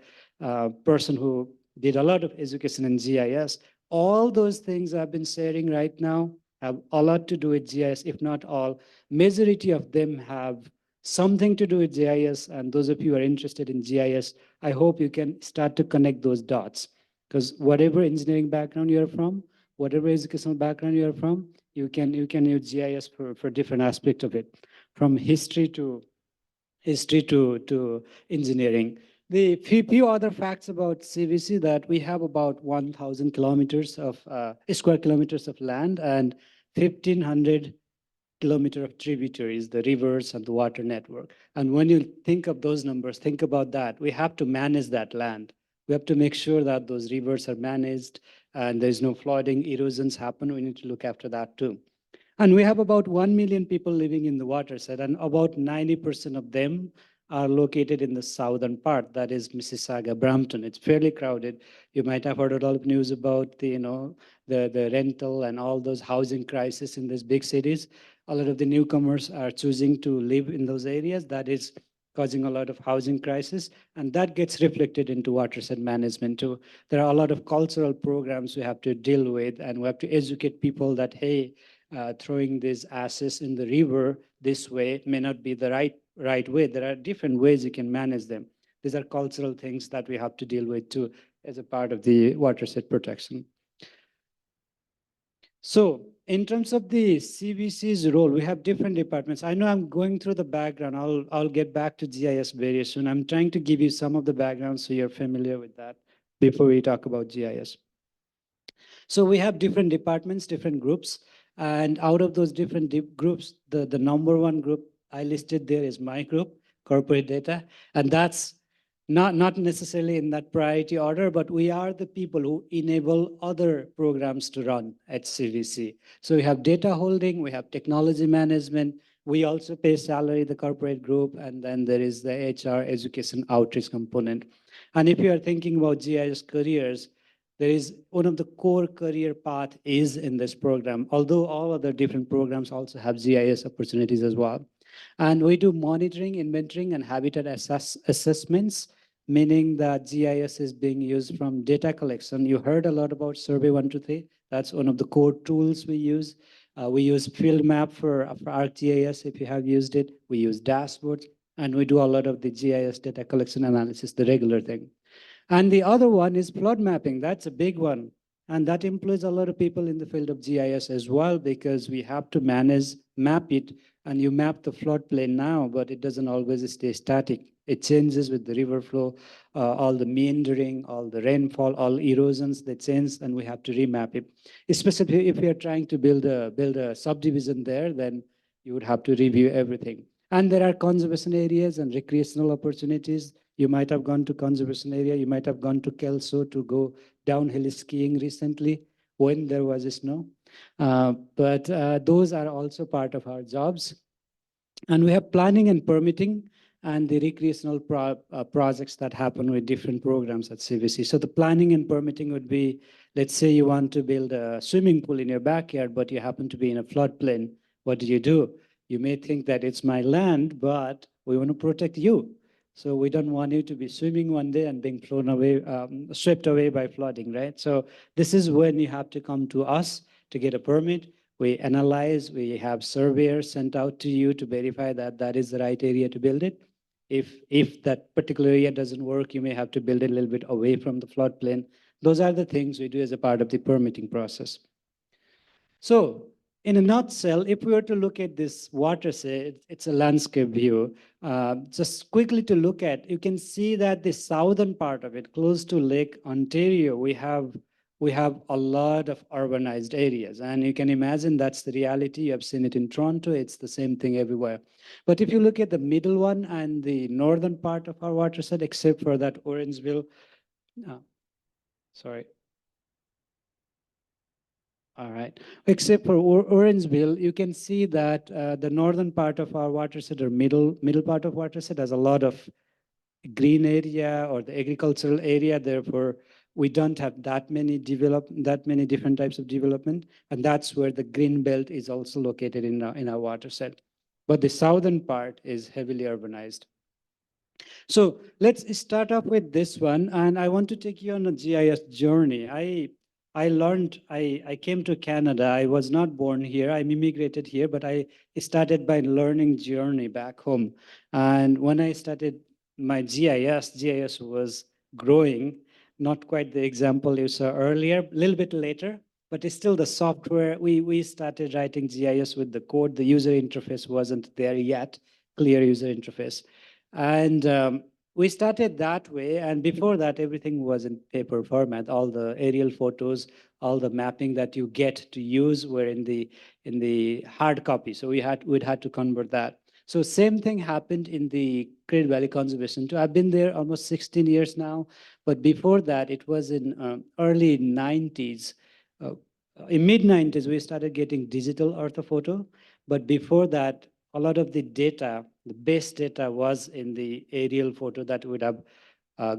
T: person who did a lot of education in GIS, all those things I've been sharing right now have a lot to do with GIS, if not all. Majority of them have something to do with GIS, and those of you who are interested in GIS, I hope you can start to connect those dots. Because whatever engineering background you're from, whatever educational background you're from, you can use GIS for different aspects of it, from history to engineering. The few other facts about CVC, that we have about 1,000 kilometers of square kilometers of land and 1,500 kilometers of tributaries, the rivers and the water network. And when you think of those numbers, think about that. We have to manage that land. We have to make sure that those rivers are managed and there's no flooding, erosions happen. We need to look after that too. And we have about 1 million people living in the watershed, and about 90% of them are located in the southern part, that is Mississauga, Brampton. It's fairly crowded. You might have heard a lot of news about the rental and all those housing crisis in these big cities. A lot of the newcomers are choosing to live in those areas. That is causing a lot of housing crisis, and that gets reflected into watershed management too. There are a lot of cultural programs we have to deal with, and we have to educate people that, hey, throwing these ashes in the river this way may not be the right way. There are different ways you can manage them. These are cultural things that we have to deal with too as a part of the watershed protection. So in terms of the CVC's role, we have different departments. I know I'm going through the background. I'll get back to GIS very soon. I'm trying to give you some of the background so you're familiar with that before we talk about GIS. So we have different departments, different groups. And out of those different groups, the number one group I listed there is my group, corporate data. And that's not necessarily in that priority order, but we are the people who enable other programs to run at CVC. So we have data holding, we have technology management, We also pay salary, the corporate group, and then there is the HR education outreach component. And if you are thinking about GIS careers, there is one of the core career path is in this program, although all other different programs also have GIS opportunities as well. And we do monitoring, inventorying, and habitat assessments, meaning that GIS is being used from data collection. You heard a lot about Survey 123. That's one of the core tools we use. We use field map for ArcGIS if you have used it. We use dashboards, and we do a lot of the GIS data collection analysis, the regular thing. And the other one is flood mapping. That's a big one. And that employs a lot of people in the field of GIS as well, because we have to map it, and you map the floodplain now, but it doesn't always stay static. It changes with the river flow, all the meandering, all the rainfall, all erosions, they change, and we have to remap it. Especially if we are trying to build a subdivision there, then you would have to review everything. And there are conservation areas and recreational opportunities. You might have gone to conservation area. You might have gone to Kelso to go downhill skiing recently when there was snow. But those are also part of our jobs. And we have planning and permitting and the recreational projects that happen with different programs at CVC. So the planning and permitting would be, let's say you want to build a swimming pool in your backyard, but you happen to be in a floodplain. What do? You may think that it's my land, but we want to protect you. So we don't want you to be swimming one day and being flown away, swept away by flooding, right? So this is when you have to come to us to get a permit. We analyze, we have surveyors sent out to you to verify that that is the right area to build it. If that particular area doesn't work, you may have to build it a little bit away from the floodplain. Those are the things we do as a part of the permitting process. So in a nutshell, if we were to look at this watershed, it's a landscape view. Just quickly to look at, you can see that the southern part of it, close to Lake Ontario, we have a lot of urbanized areas. And you can imagine that's the reality. You have seen it in Toronto. It's the same thing everywhere. But if you look at the middle one and the northern part of our watershed, except for that Orangeville, sorry. All right. Except for Orangeville, you can see that the northern part of our watershed or middle part of watershed has a lot of green area or the agricultural area. Therefore, we don't have that many different types of development, and that's where the green belt is also located in our watershed. But the southern part is heavily urbanized. So let's start off with this one, and I want to take you on a GIS journey. I came to Canada. I was not born here. I immigrated here, but I started by learning journey back home. And when I started my GIS was growing, not quite the example you saw earlier, a little bit later, but it's still the software. We started writing GIS with the code. The user interface wasn't there yet, clear user interface. And we started that way, and before that, everything was in paper format. All the aerial photos, all the mapping that you get to use were in the hard copy. So we'd had to convert that. So same thing happened in the Great Valley Conservation too. I've been there almost 16 years now, but before that, it was in early 90s. In mid 90s, we started getting digital orthophoto, but before that, a lot of the data, the base data was in the aerial photo that would have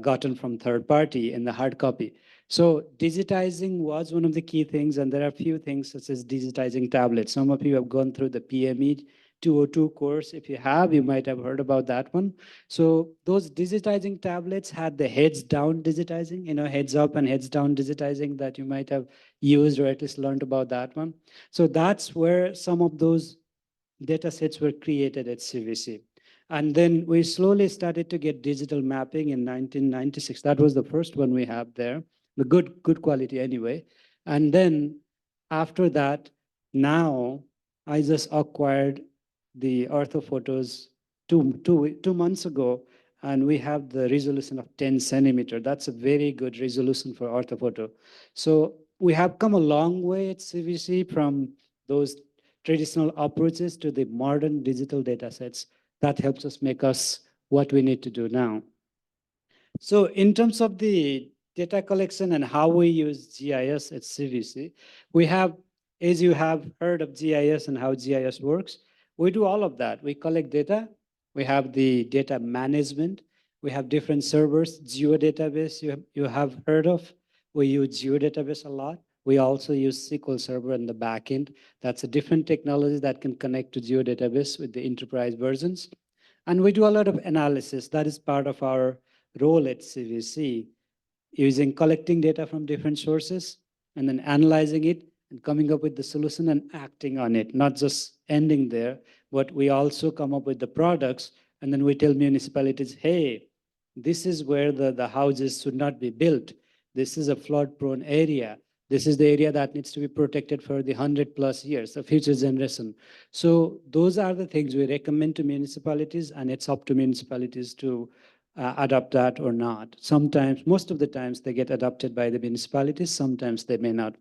T: gotten from third party in the hard copy. So digitizing was one of the key things, and there are a few things such as digitizing tablets. Some of you have gone through the PME 202 course. If you have, you might have heard about that one. So those digitizing tablets had the heads down digitizing, heads up and heads down digitizing that you might have used or at least learned about that one. So that's where some of those data sets were created at CVC. And then we slowly started to get digital mapping in 1996. That was the first one we have there, the good quality anyway. And then after that, now I just acquired the orthophotos two months ago, and we have the resolution of 10 centimeter. That's a very good resolution for orthophoto. So we have come a long way at CVC from those traditional approaches to the modern digital data sets. That helps us make us what we need to do now. So in terms of the data collection and how we use GIS at CVC, we have, as you have heard of GIS and how GIS works, We do all of that. We collect data. We have the data management. We have different servers, geodatabase you have heard of. We use geodatabase a lot. We also use SQL Server in the backend. That's a different technology that can connect to geodatabase with the enterprise versions. And we do a lot of analysis. That is part of our role at CVC, using collecting data from different sources and then analyzing it and coming up with the solution and acting on it, not just ending there, but we also come up with the products and then we tell municipalities, hey, this is where the houses should not be built. This is a flood prone area. This is the area that needs to be protected for the 100+ years, the future generation. So those are the things we recommend to municipalities, and it's up to municipalities to adopt that or not. Sometimes, most of the times, they get adopted by the municipalities. Sometimes they may not.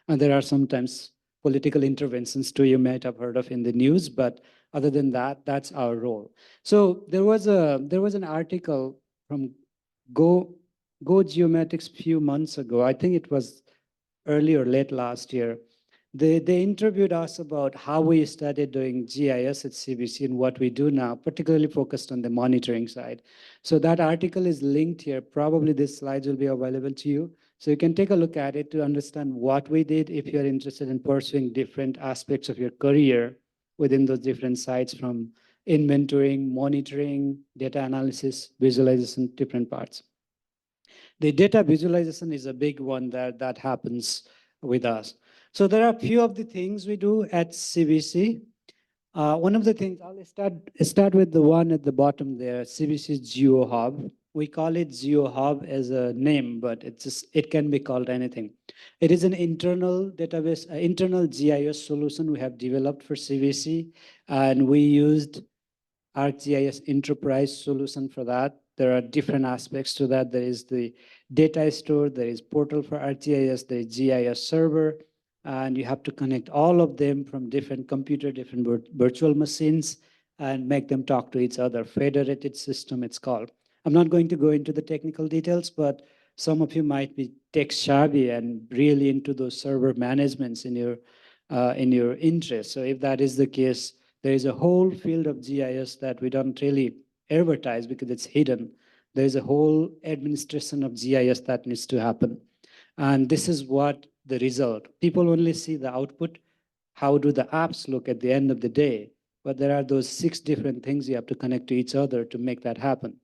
T: And there are sometimes political interventions too, you might have heard of in the news, but other than that, that's our role. So there was an article from Go Geomatics few months ago. I think it was early or late last year. They interviewed us about how we started doing GIS at CBC and what we do now, particularly focused on the monitoring side. So that article is linked here. Probably these slides will be available to you. So you can take a look at it to understand what we did if you're interested in pursuing different aspects of your career within those different sites, from inventorying, monitoring, data analysis, visualization, different parts. The data visualization is a big one that happens with us. So there are a few of the things we do at CBC. One of the things, I'll start with the one at the bottom there, CBC GeoHub. We call it GeoHub as a name, but it can be called anything. It is an internal database, internal GIS solution we have developed for CBC, and we used ArcGIS Enterprise solution for that. There are different aspects to that. There is the data store, there is portal for ArcGIS, there is GIS server, and you have to connect all of them from different computer, different virtual machines, and make them talk to each other. Federated system, it's called. I'm not going to go into the technical details, but some of you might be tech savvy and really into those server managements in your interest. So if that is the case, there is a whole field of GIS that we don't really advertise because it's hidden. There is a whole administration of GIS that needs to happen. And this is what the result. People only see the output. How do the apps look at the end of the day? But there are those 6 different things you have to connect to each other to make that happen.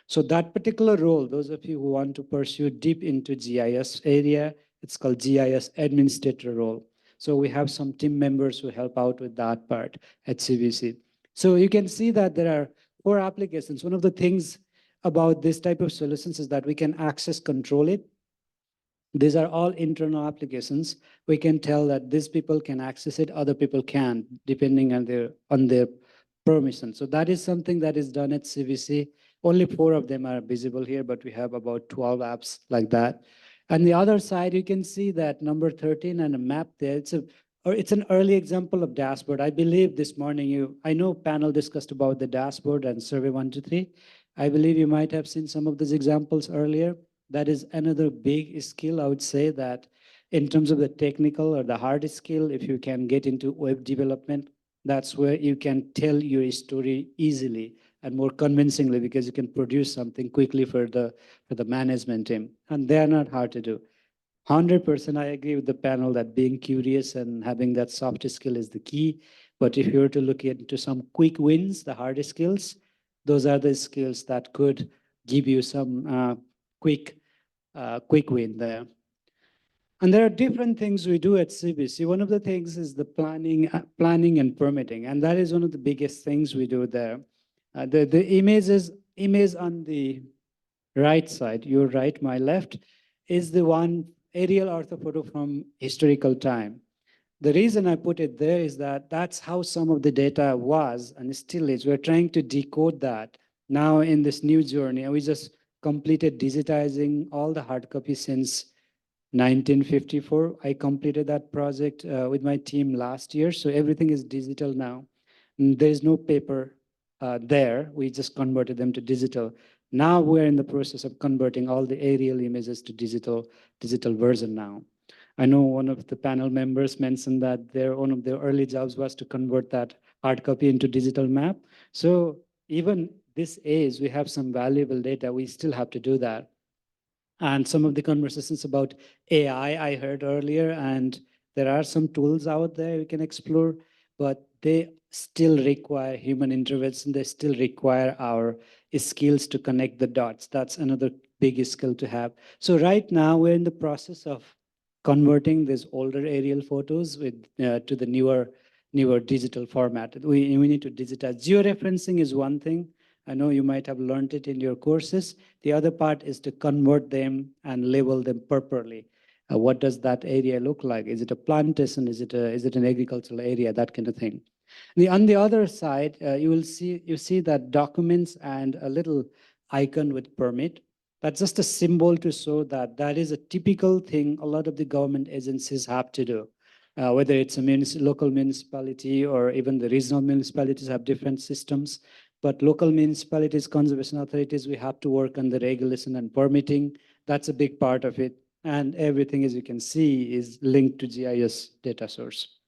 T: So that particular role, those of you who want to pursue deep into GIS area, it's called GIS administrator role. So we have some team members who help out with that part at CBC. So you can see that there are 4 applications. One of the things about this type of solutions is that we can access control it. These are all internal applications. We can tell that these people can access it, other people can, depending on their permission. So that is something that is done at CBC. Only 4 of them are visible here, but we have about 12 apps like that. On the other side, you can see that number 13 and a map there. It's an early example of dashboard. I believe this morning I know panel discussed about the dashboard and survey 1, 2, 3. I believe you might have seen some of these examples earlier. That is another big skill. I would say that in terms of the technical or the hard skill, if you can get into web development, that's where you can tell your story easily and more convincingly, because you can produce something quickly for the management team. And they're not hard to do. 100% I agree with the panel that being curious and having that soft skill is the key. But if you were to look into some quick wins, the hard skills, those are the skills that could give you some quick win there. And there are different things we do at CBC. One of the things is the planning and permitting, and that is one of the biggest things we do there. The image on the right side, your right, my left, is the one aerial orthophoto from historical time. The reason I put it there is that that's how some of the data was and still is. We're trying to decode that now in this new journey. And we just completed digitizing all the hard copies since 1954. I completed that project with my team last year. So everything is digital now. There's no paper there. We just converted them to digital. Now we're in the process of converting all the aerial images to digital version now. I know one of the panel members mentioned that one of their early jobs was to convert that hard copy into digital map. So even this age, we have some valuable data. We still have to do that. And some of the conversations about AI I heard earlier, and there are some tools out there we can explore, but they still require human intervention. They still require our skills to connect the dots. That's another big skill to have. So right now we're in the process of converting these older aerial photos to the newer digital format. We need to digitize. Georeferencing is one thing. I know you might have learned it in your courses. The other part is to convert them and label them properly. What does that area look like? Is it a plantation? Is it an agricultural area? That kind of thing. On the other side, you see that documents and a little icon with permit. That's just a symbol to show that that is a typical thing a lot of the government agencies have to do. Whether it's a local municipality or even the regional municipalities have different systems. But local municipalities, conservation authorities, we have to work on the regulation and permitting. That's a big part of it. And everything, as you can see, is linked to GIS data source.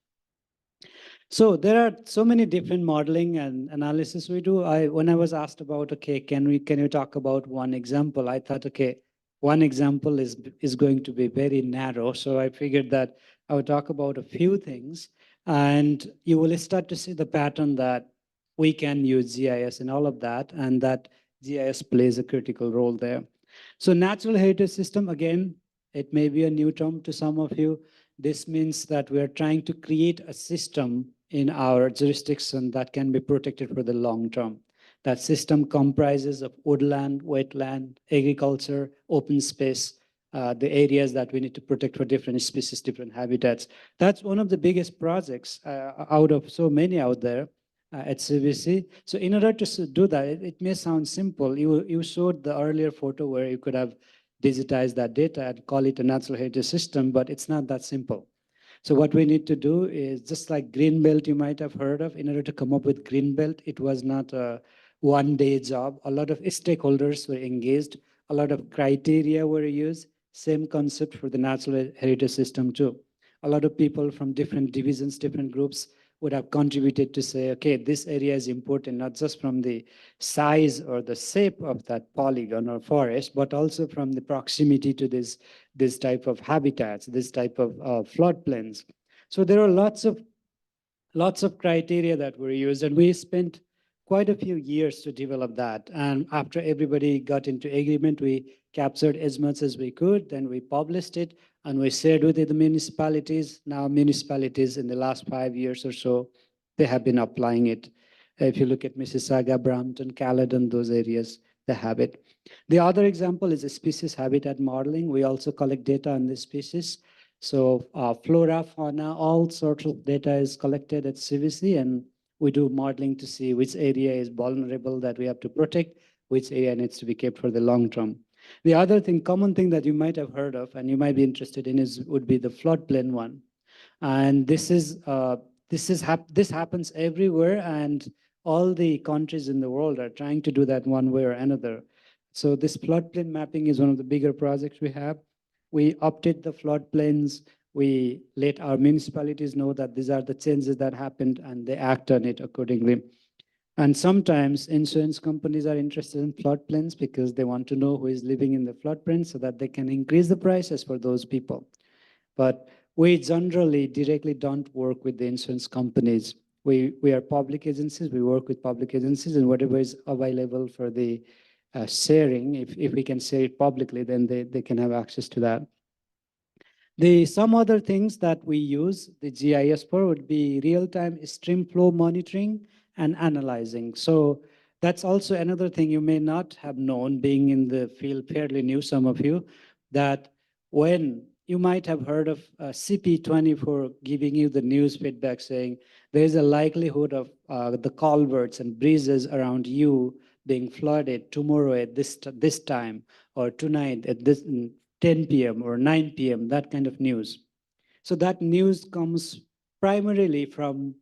T: So there are so many different modeling and analysis we do. When I was asked about, okay, can you talk about one example? I thought, okay, one example is going to be very narrow. So I figured that I would talk about a few things, and you will start to see the pattern that we can use GIS in all of that, and that GIS plays a critical role there. So natural heritage system, again, it may be a new term to some of you. This means that we're trying to create a system in our jurisdiction that can be protected for the long term. That system comprises of woodland, wetland, agriculture, open space, the areas that we need to protect for different species, different habitats. That's one of the biggest projects out of so many out there at CBC. So in order to do that, it may sound simple. You showed the earlier photo where you could have digitized that data and call it a natural heritage system, but it's not that simple. So what we need to do is just like Greenbelt you might have heard of. In order to come up with Greenbelt, it was not a one-day job. A lot of stakeholders were engaged. A lot of criteria were used. Same concept for the natural heritage system too. A lot of people from different divisions, different groups would have contributed to say, okay, this area is important, not just from the size or the shape of that polygon or forest, but also from the proximity to this type of habitats, this type of floodplains. So there are lots of criteria that were used, and we spent quite a few years to develop that. And after everybody got into agreement, we captured as much as we could, then we published it, and we shared with the municipalities. Now municipalities in the last 5 years or so, they have been applying it. If you look at Mississauga, Brampton, Caledon, those areas, they have it. The other example is a species habitat modeling. We also collect data on the species. So flora, fauna, all sorts of data is collected at CVC, and we do modeling to see which area is vulnerable that we have to protect, which area needs to be kept for the long term. The other thing, common thing that you might have heard of and you might be interested in would be the floodplain one. And this happens everywhere, and all the countries in the world are trying to do that one way or another. So this floodplain mapping is one of the bigger projects we have. We update the floodplains. We let our municipalities know that these are the changes that happened, and they act on it accordingly. And sometimes insurance companies are interested in floodplains because they want to know who is living in the floodplain so that they can increase the prices for those people. But we generally directly don't work with the insurance companies. We are public agencies. We work with public agencies, and whatever is available for the sharing, if we can share it publicly, then they can have access to that. Some other things that we use the GIS for would be real-time stream flow monitoring and analyzing. So that's also another thing you may not have known, being in the field fairly new, some of you, that when you might have heard of CP24 giving you the news feedback saying there's a likelihood of the culverts and bridges around you being flooded tomorrow at this time, or tonight at this 10 p.m. or 9 p.m., that kind of news. So that news comes primarily from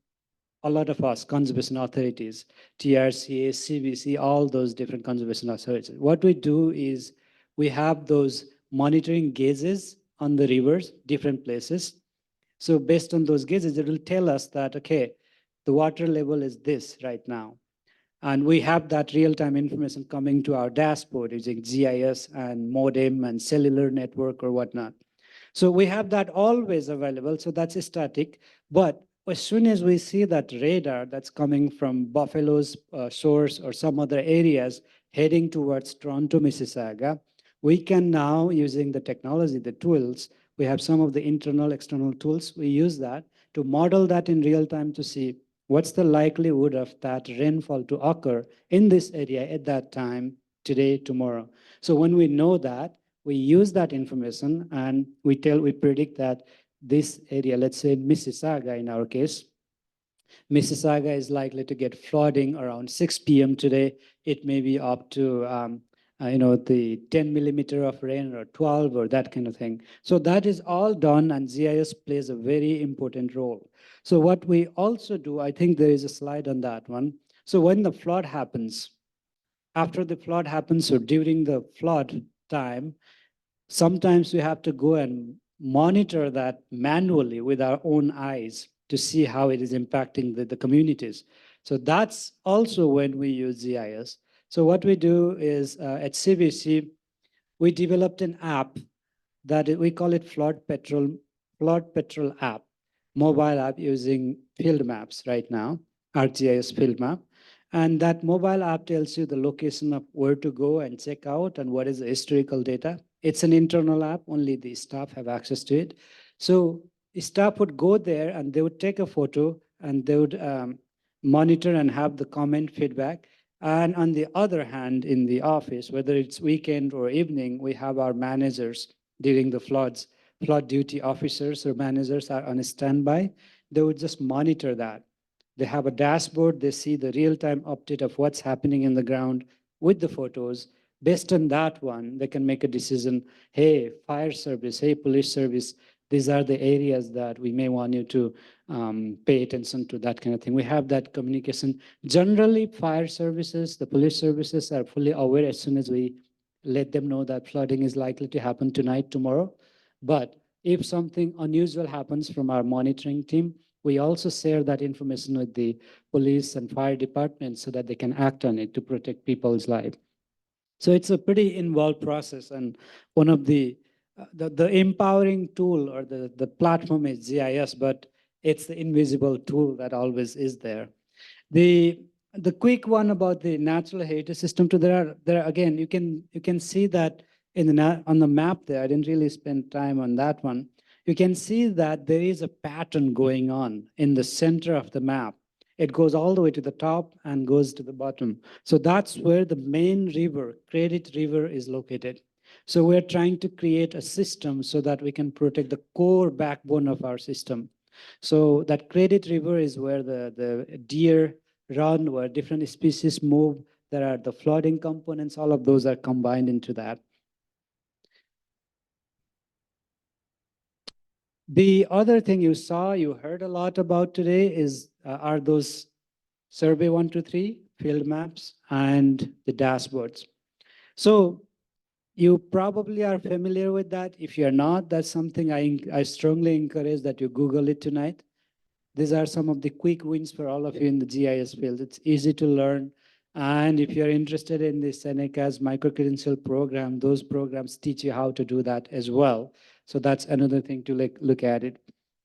T: a lot of us, conservation authorities, TRCA, CBC, all those different conservation authorities. What we do is we have those monitoring gauges on the rivers, different places. So based on those gauges, it will tell us that, okay, the water level is this right now. And we have that real-time information coming to our dashboard using GIS and modem and cellular network or whatnot. So we have that always available. So that's static. But as soon as we see that radar that's coming from Buffalo's source or some other areas heading towards Toronto, Mississauga, we can now, using the technology, the tools, we have some of the internal, external tools, we use that to model that in real time to see what's the likelihood of that rainfall to occur in this area at that time, today, tomorrow. So when we know that, we use that information and we predict that this area, let's say Mississauga in our case, Mississauga is likely to get flooding around 6 p.m. today. It may be up to the 10 millimeter of rain or 12 or that kind of thing. So that is all done, and GIS plays a very important role. So what we also do, I think there is a slide on that one. So when the flood happens, after the flood happens or during the flood time, sometimes we have to go and monitor that manually with our own eyes to see how it is impacting the communities. So that's also when we use GIS. So what we do is at CBC, we developed an app that we call it Flood Patrol app, mobile app using field maps right now, ArcGIS field map. And that mobile app tells you the location of where to go and check out and what is the historical data. It's an internal app, only the staff have access to it. So the staff would go there and they would take a photo and they would monitor and have the comment feedback. And on the other hand, in the office, whether it's weekend or evening, we have our managers during the floods. Flood duty officers or managers are on a standby. They would just monitor that. They have a dashboard. They see the real-time update of what's happening in the ground with the photos. Based on that one, they can make a decision, hey, fire service, hey, police service, these are the areas that we may want you to pay attention to, that kind of thing. We have that communication. Generally, fire services, the police services are fully aware as soon as we let them know that flooding is likely to happen tonight, tomorrow. But if something unusual happens from our monitoring team, we also share that information with the police and fire departments so that they can act on it to protect people's lives. So it's a pretty involved process, and one of the empowering tool or the platform is GIS, but it's the invisible tool that always is there. The quick one about the natural heritage system too, there again, you can see that on the map there. I didn't really spend time on that one. You can see that there is a pattern going on in the center of the map. It goes all the way to the top and goes to the bottom. So that's where the main river, Credit River, is located. So we're trying to create a system so that we can protect the core backbone of our system. So that Credit River is where the deer run, where different species move. There are the flooding components, all of those are combined into that. The other thing you heard a lot about today are those Survey 123 field maps and the dashboards. So you probably are familiar with that. If you're not, that's something I strongly encourage that you Google it tonight. These are some of the quick wins for all of you in the GIS field. It's easy to learn. And if you're interested in the Seneca's micro-credential program, those programs teach you how to do that as well. So that's another thing to look at it.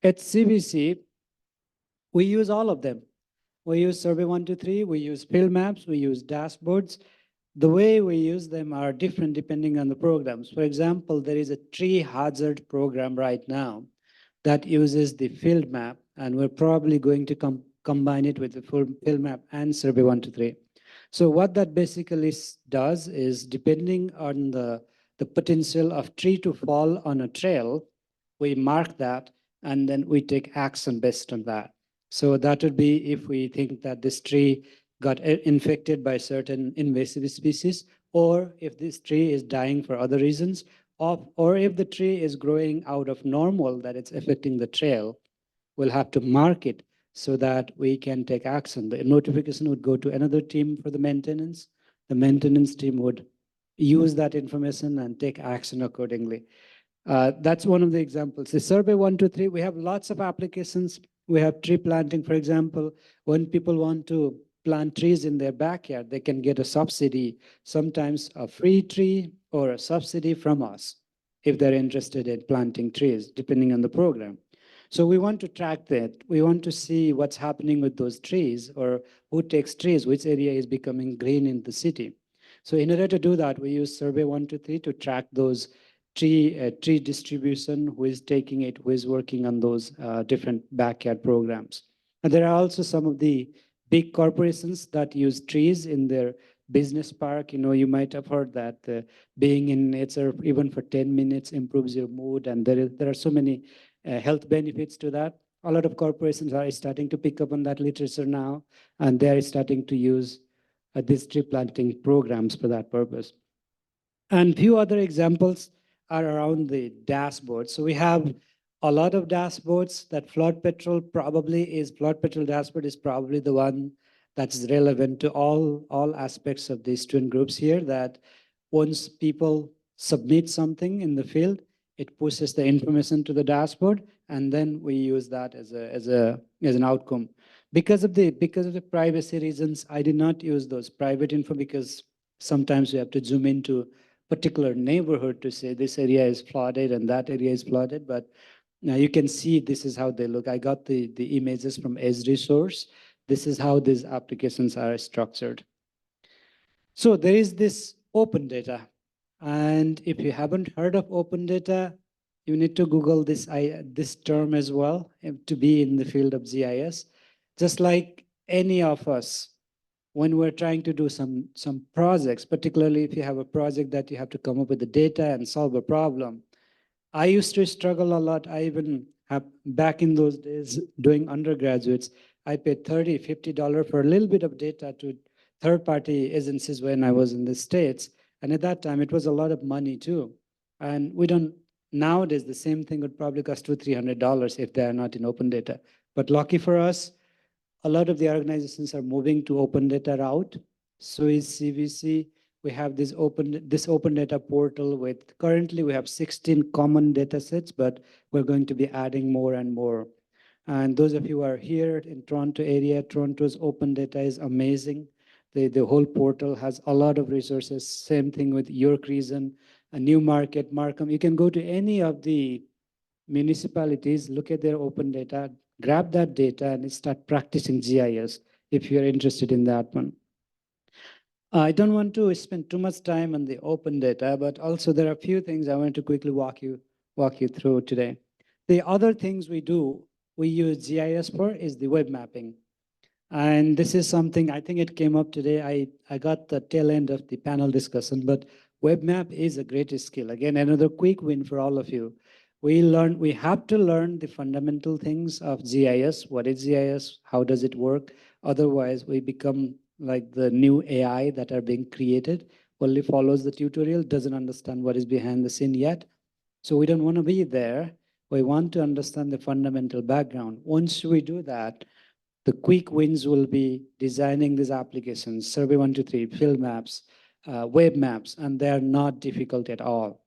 T: At CBC, we use all of them. We use Survey 123, we use field maps, we use dashboards. The way we use them are different depending on the programs. For example, there is a tree hazard program right now that uses the field map, and we're probably going to combine it with the field map and Survey 123. So what that basically does is, depending on the potential of tree to fall on a trail, we mark that and then we take action based on that. So that would be if we think that this tree got infected by certain invasive species, or if this tree is dying for other reasons, or if the tree is growing out of normal that it's affecting the trail, we'll have to mark it so that we can take action. The notification would go to another team for the maintenance. The maintenance team would use that information and take action accordingly. That's one of the examples. The survey 123, we have lots of applications. We have tree planting, for example. When people want to plant trees in their backyard, they can get a subsidy, sometimes a free tree or a subsidy from us if they're interested in planting trees, depending on the program. So we want to track that. We want to see what's happening with those trees, or who takes trees, which area is becoming green in the city. So in order to do that, we use survey 123 to track those tree distribution, who is taking it, who is working on those different backyard programs. And there are also some of the big corporations that use trees in their business park. You might have heard that being in nature, even for 10 minutes, improves your mood. And there are so many health benefits to that. A lot of corporations are starting to pick up on that literature now, and they're starting to use these tree planting programs for that purpose. And few other examples are around the dashboard. So we have a lot of dashboards that Flood Patrol dashboard is probably the one that's relevant to all aspects of the student groups here, that once people submit something in the field, it pushes the information to the dashboard, and then we use that as an outcome. Because of the privacy reasons, I did not use those private info, because sometimes we have to zoom into particular neighborhood to say this area is flooded and that area is flooded. But now you can see this is how they look. I got the images from Esri. This is how these applications are structured. So there is this open data. And if you haven't heard of open data, you need to Google this term as well to be in the field of GIS. Just like any of us, when we're trying to do some projects, particularly if you have a project that you have to come up with the data and solve a problem. I used to struggle a lot. I even have, back in those days doing undergraduates, I paid $30, $50 for a little bit of data to third-party agencies when I was in the States. And at that time, it was a lot of money too. And nowadays, the same thing would probably cost $200, $300 if they are not in open data. But lucky for us, a lot of the organizations are moving to open data route. So is CVC. We have this open data portal with, currently we have 16 common data sets, but we're going to be adding more and more. And those of you who are here in Toronto area, Toronto's open data is amazing. The whole portal has a lot of resources. Same thing with York Region, a Newmarket, Markham. You can go to any of the municipalities, look at their open data, grab that data and start practicing GIS if you're interested in that one. I don't want to spend too much time on the open data, but also there are a few things I want to quickly walk you through today. The other things we use GIS for is the web mapping. And this is something, I think it came up today. I got the tail end of the panel discussion, but web map is a great skill. Again, another quick win for all of you. We have to learn the fundamental things of GIS. What is GIS? How does it work? Otherwise, we become like the new AI that are being created, only follows the tutorial, doesn't understand what is behind the scene yet. So we don't want to be there. We want to understand the fundamental background. Once we do that, the quick wins will be designing these applications, Survey 123, field maps, web maps, and they're not difficult at all.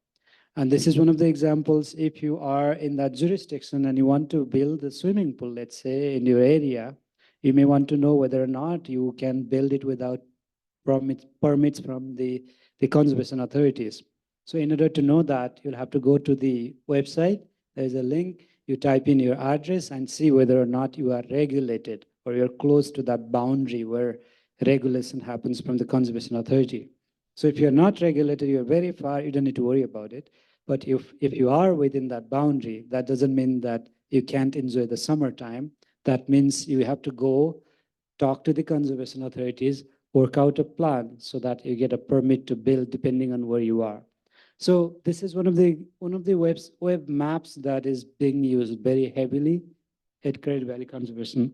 T: And this is one of the examples. If you are in that jurisdiction and you want to build a swimming pool, let's say in your area, you may want to know whether or not you can build it without permits from the conservation authorities. So in order to know that, you'll have to go to the website. There's a link. You type in your address and see whether or not you are regulated or you're close to that boundary where regulation happens from the conservation authority. So if you're not regulated, you're very far, you don't need to worry about it. But if you are within that boundary, that doesn't mean that you can't enjoy the summertime. That means you have to go talk to the conservation authorities, work out a plan so that you get a permit to build depending on where you are. So this is one of the web maps that is being used very heavily at Great Valley Conservation.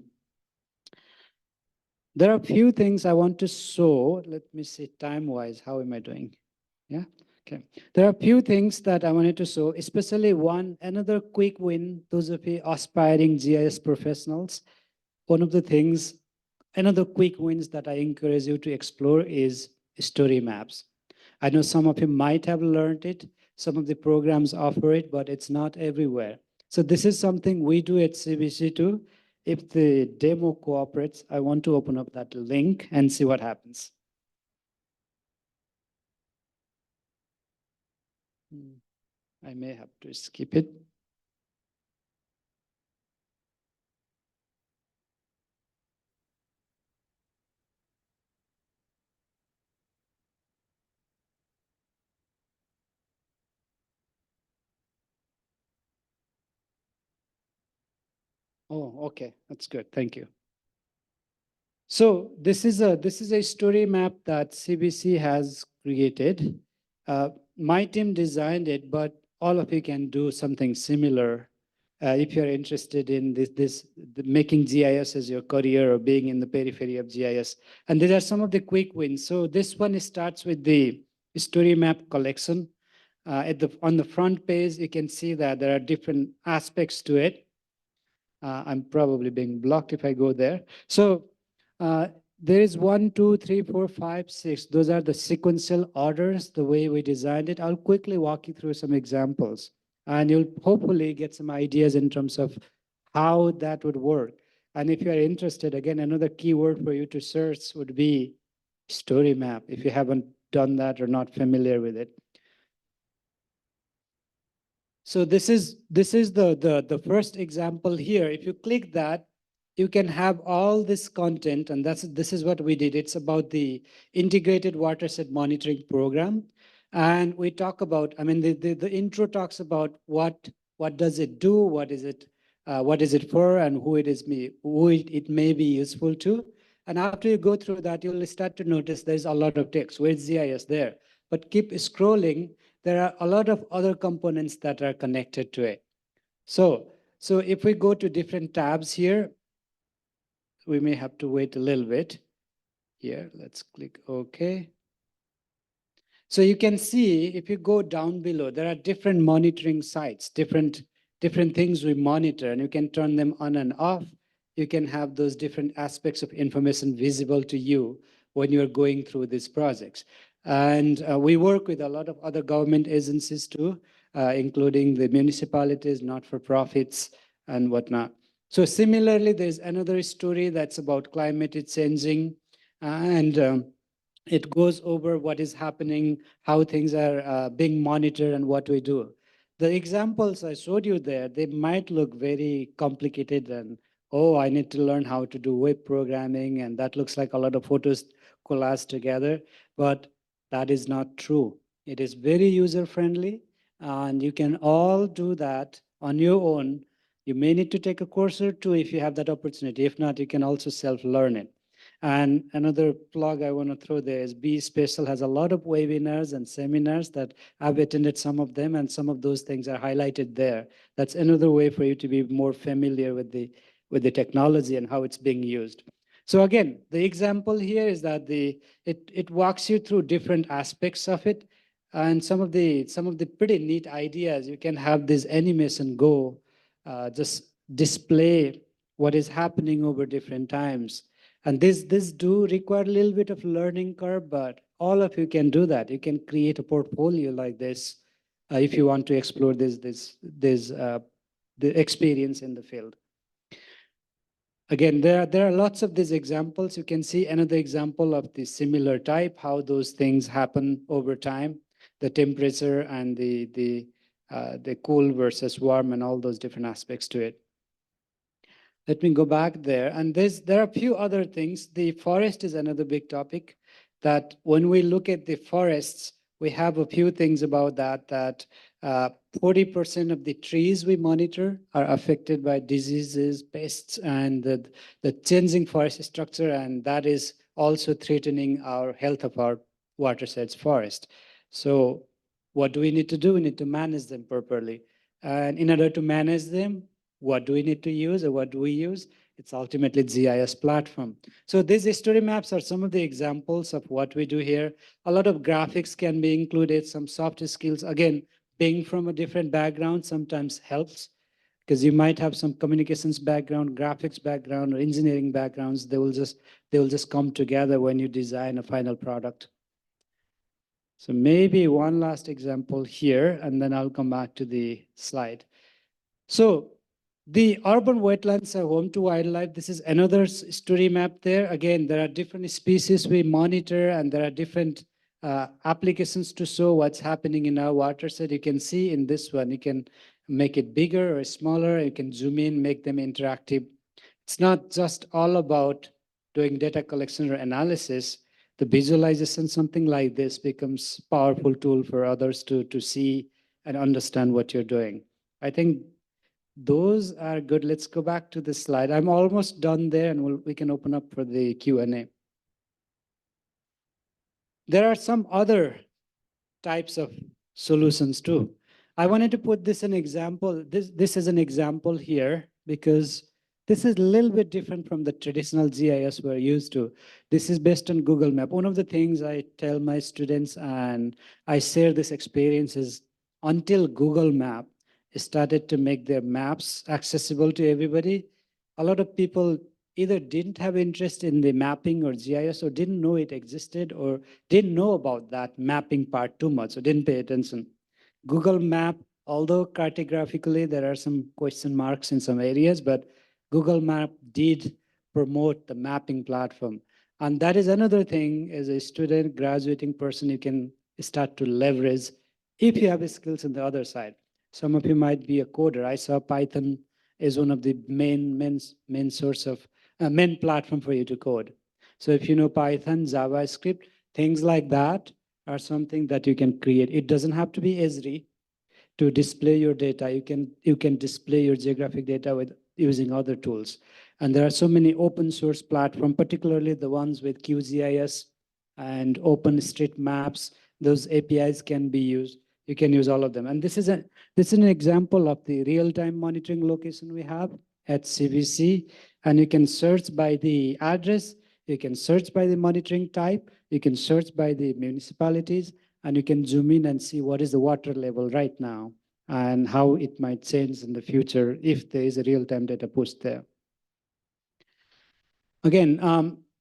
T: There are a few things I want to show. Let me see time-wise, how am I doing? Yeah, okay. There are a few things that I wanted to show, especially another quick win, those of you aspiring GIS professionals. One of the things, another quick wins that I encourage you to explore is story maps. I know some of you might have learned it, Some of the programs offer it, but it's not everywhere. So this is something we do at CBC too. If the demo cooperates, I want to open up that link and see what happens. I may have to skip it. Oh, okay, that's good. Thank you. So this is a story map that CBC has created. My team designed it, but all of you can do something similar if you're interested in making GIS as your career or being in the periphery of GIS. And these are some of the quick wins. So this one starts with the story map collection. On the front page, you can see that there are different aspects to it. I'm probably being blocked if I go there. So there is 1, 2, 3, 4, 5, 6. Those are the sequential orders, the way we designed it. I'll quickly walk you through some examples, and you'll hopefully get some ideas in terms of how that would work. And if you're interested, again, another keyword for you to search would be story map, if you haven't done that or not familiar with it. So this is the first example here. If you click that, you can have all this content, and this is what we did. It's about the integrated watershed monitoring program. And we talk about, I mean, the intro talks about what does it do, what is it for, and who it may be useful to. And after you go through that, you'll start to notice there's a lot of text. Where's GIS there? But keep scrolling. There are a lot of other components that are connected to it. So if we go to different tabs here, we may have to wait a little bit. Here, let's click OK. So you can see if you go down below, there are different monitoring sites, different things we monitor, and you can turn them on and off. You can have those different aspects of information visible to you when you're going through these projects. And we work with a lot of other government agencies too, including the municipalities, not-for-profits, and whatnot. So similarly, there's another story that's about climate changing, and it goes over what is happening, how things are being monitored, and what we do. The examples I showed you there, they might look very complicated and, oh, I need to learn how to do web programming, and that looks like a lot of photos collaged together, but that is not true. It is very user-friendly, and you can all do that on your own. You may need to take a course or two if you have that opportunity. If not, you can also self-learn it. And another plug I want to throw there is BeSpatial has a lot of webinars and seminars that I've attended some of them, and some of those things are highlighted there. That's another way for you to be more familiar with the technology and how it's being used. So again, the example here is that it walks you through different aspects of it, and some of the pretty neat ideas. You can have this animation go just display what is happening over different times. And this do require a little bit of learning curve, but all of you can do that. You can create a portfolio like this if you want to explore the experience in the field. Again, there are lots of these examples. You can see another example of the similar type, how those things happen over time, the temperature and the cool versus warm and all those different aspects to it. Let me go back there. And there are a few other things. The forest is another big topic that when we look at the forests, we have a few things about that 40% of the trees we monitor are affected by diseases, pests, and the changing forest structure, and that is also threatening our health of our watersheds forest. So what do we need to do? We need to manage them properly. And in order to manage them, what do we need to use, or what do we use? It's ultimately GIS platform. So these story maps are some of the examples of what we do here. A lot of graphics can be included, some soft skills. Again, being from a different background sometimes helps, because you might have some communications background, graphics background, or engineering backgrounds. They will just come together when you design a final product. So maybe one last example here, and then I'll come back to the slide. So the urban wetlands are home to wildlife. This is another story map there. Again, there are different species we monitor, and there are different applications to show what's happening in our watershed. You can see in this one, you can make it bigger or smaller. You can zoom in, make them interactive. It's not just all about doing data collection or analysis. The visualization, something like this, becomes a powerful tool for others to see and understand what you're doing. I think those are good. Let's go back to the slide. I'm almost done there, and we can open up for the Q&A. There are some other types of solutions too. I wanted to put this an example. This is an example here because this is a little bit different from the traditional GIS we're used to. This is based on Google Map. One of the things I tell my students, and I share this experience, is until Google Map started to make their maps accessible to everybody, a lot of people either didn't have interest in the mapping or GIS, or didn't know it existed, or didn't know about that mapping part too much, or didn't pay attention. Google Map, although cartographically there are some question marks in some areas, but Google Map did promote the mapping platform. And that is another thing, as a student, graduating person, you can start to leverage if you have skills on the other side. Some of you might be a coder. I saw Python is one of the main source of main platform for you to code. So if you know Python, JavaScript, things like that are something that you can create. It doesn't have to be Esri to display your data. You can display your geographic data with using other tools. And there are so many open source platforms, particularly the ones with QGIS and OpenStreetMaps. Those APIs can be used. You can use all of them. And this is an example of the real-time monitoring location we have at CVC. And you can search by the address, you can search by the monitoring type, you can search by the municipalities, and you can zoom in and see what is the water level right now and how it might change in the future if there is a real-time data pushed there. Again,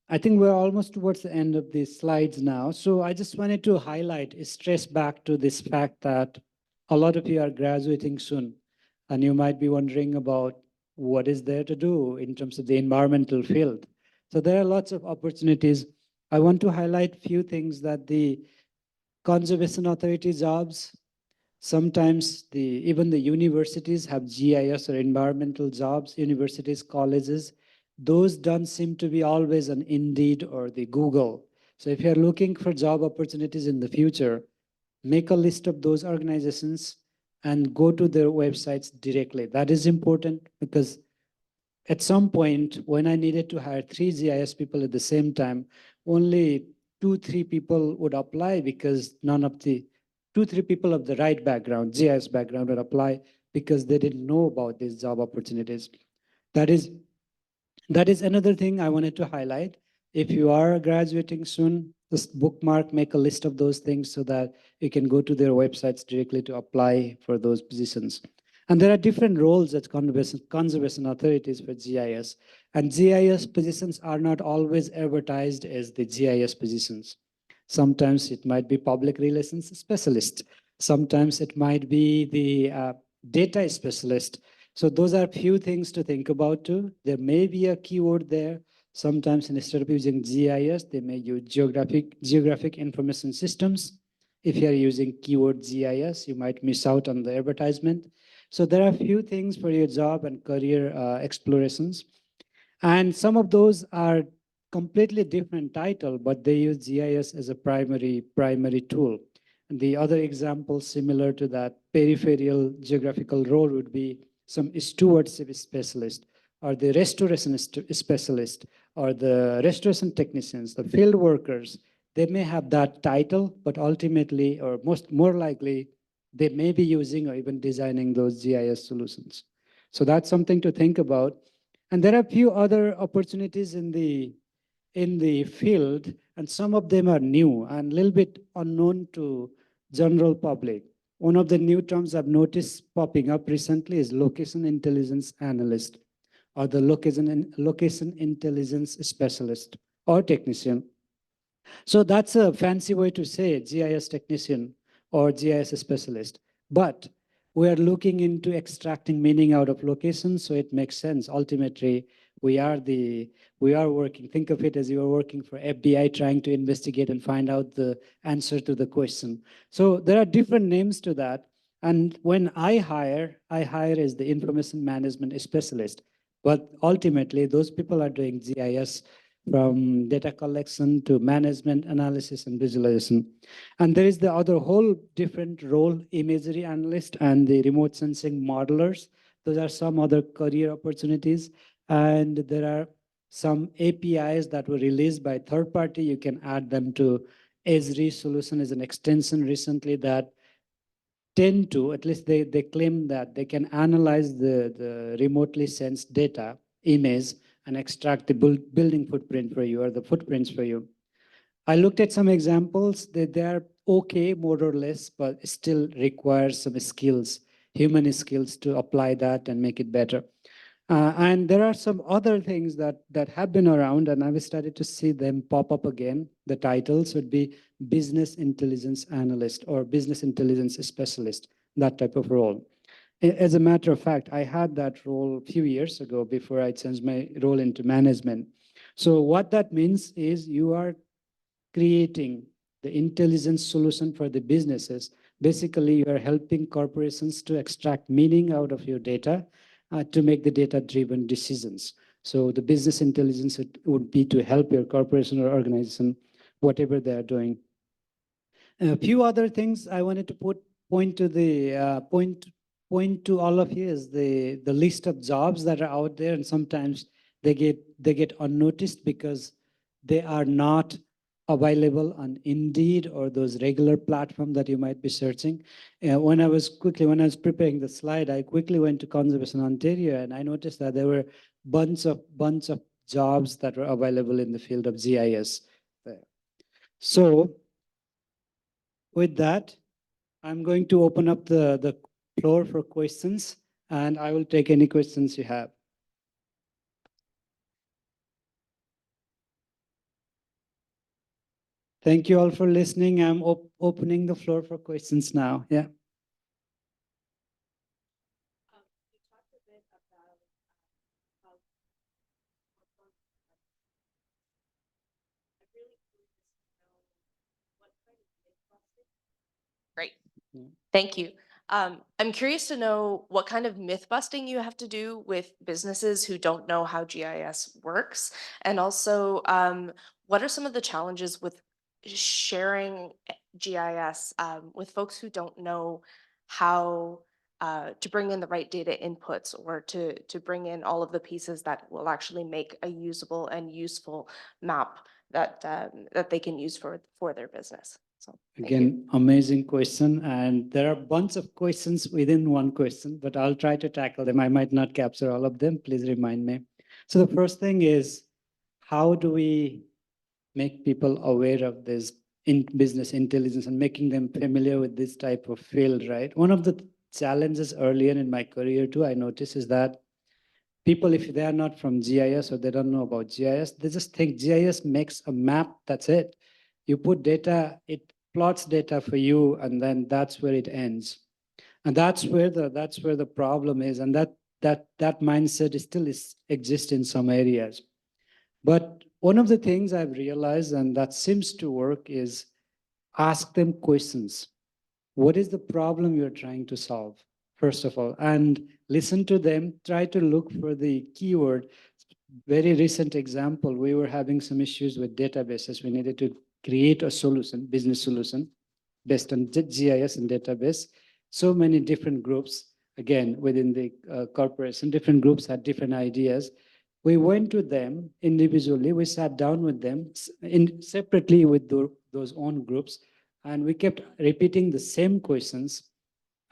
T: I think we're almost towards the end of these slides now. So I just wanted to highlight, stress back to this fact that a lot of you are graduating soon, and you might be wondering about what is there to do in terms of the environmental field. So there are lots of opportunities. I want to highlight a few things that the conservation authority jobs, sometimes even the universities have GIS or environmental jobs, universities, colleges. Those don't seem to be always on Indeed or the Google. So if you're looking for job opportunities in the future, make a list of those organizations and go to their websites directly. That is important because at some point when I needed to hire 3 GIS people at the same time, only 2-3 people would apply because none of the 2-3 people of the right background, GIS background, would apply because they didn't know about these job opportunities. That is another thing I wanted to highlight. If you are graduating soon, just bookmark, make a list of those things so that you can go to their websites directly to apply for those positions. And there are different roles at conservation authorities for GIS. And GIS positions are not always advertised as the GIS positions. Sometimes it might be public relations specialist. Sometimes it might be the data specialist. So those are few things to think about too. There may be a keyword there. Sometimes instead of using GIS, they may use geographic information systems. If you are using keyword GIS, you might miss out on the advertisement. So there are a few things for your job and career explorations. And some of those are completely different title, but they use GIS as a primary tool. And the other example similar to that peripheral geographical role would be some stewardship specialist, or the restoration specialist, or the restoration technicians, the field workers. They may have that title, but ultimately, or more likely, they may be using or even designing those GIS solutions. So that's something to think about. And there are a few other opportunities in the field, and some of them are new and a little bit unknown to general public. One of the new terms I've noticed popping up recently is location intelligence analyst, or the location intelligence specialist or technician. So that's a fancy way to say GIS technician or GIS specialist. But we are looking into extracting meaning out of locations, so it makes sense. Ultimately, we are working, think of it as you are working for FBI trying to investigate and find out the answer to the question. So there are different names to that. And when I hire as the information management specialist. But ultimately, those people are doing GIS from data collection to management, analysis, and visualization. And there is the other whole different role, imagery analyst and the remote sensing modelers. Those are some other career opportunities. And there are some APIs that were released by third party. You can add them to Esri solution as an extension recently that tend to, at least they claim that they can analyze the remotely sensed data, image, and extract the building footprint for you or the footprints for you. I looked at some examples that they are okay, more or less, but still requires some skills, human skills to apply that and make it better. And there are some other things that have been around, and I've started to see them pop up again. The titles would be business intelligence analyst or business intelligence specialist, that type of role. As a matter of fact, I had that role a few years ago before I changed my role into management. So what that means is you are creating the intelligence solution for the businesses. Basically, you are helping corporations to extract meaning out of your data to make the data-driven decisions. So the business intelligence would be to help your corporation or organization, whatever they are doing. A few other things I wanted to point to all of you is the list of jobs that are out there, and sometimes they get unnoticed because they are not available on Indeed or those regular platforms that you might be searching. When I was preparing the slide, I quickly went to Conservation Ontario, and I noticed that there were bunch of jobs that were available in the field of GIS there. So with that, I'm going to open up the floor for questions, and I will take any questions you have. Thank you all for listening. I'm opening the floor for questions now. Yeah.
Q: Great. Thank you. I'm curious to know what kind of myth busting you have to do with businesses who don't know how GIS works. And also, what are some of the challenges with sharing GIS with folks who don't know how to bring in the right data inputs or to bring in all of the pieces that will actually make a usable and useful map that that they can use for their business? So,
T: Again, amazing question. And there are a bunch of questions within one question, but I'll try to tackle them. I might not capture all of them. Please remind me. So the first thing is, how do we make people aware of this in business intelligence and making them familiar with this type of field, right? One of the challenges earlier in my career too, I noticed is that people, if they are not from GIS or they don't know about GIS, they just think GIS makes a map, that's it. You put data, it plots data for you, and then that's where it ends. And that's where the problem is, and that mindset still exists in some areas. But one of the things I've realized, and that seems to work, is ask them questions. What is the problem you're trying to solve, first of all? And listen to them, try to look for the keyword. Very recent example, we were having some issues with databases. We needed to create a solution, business solution, based on GIS and database. So many different groups, again, within the corporation, different groups had different ideas. We went to them individually, we sat down with them separately with those own groups, and we kept repeating the same questions.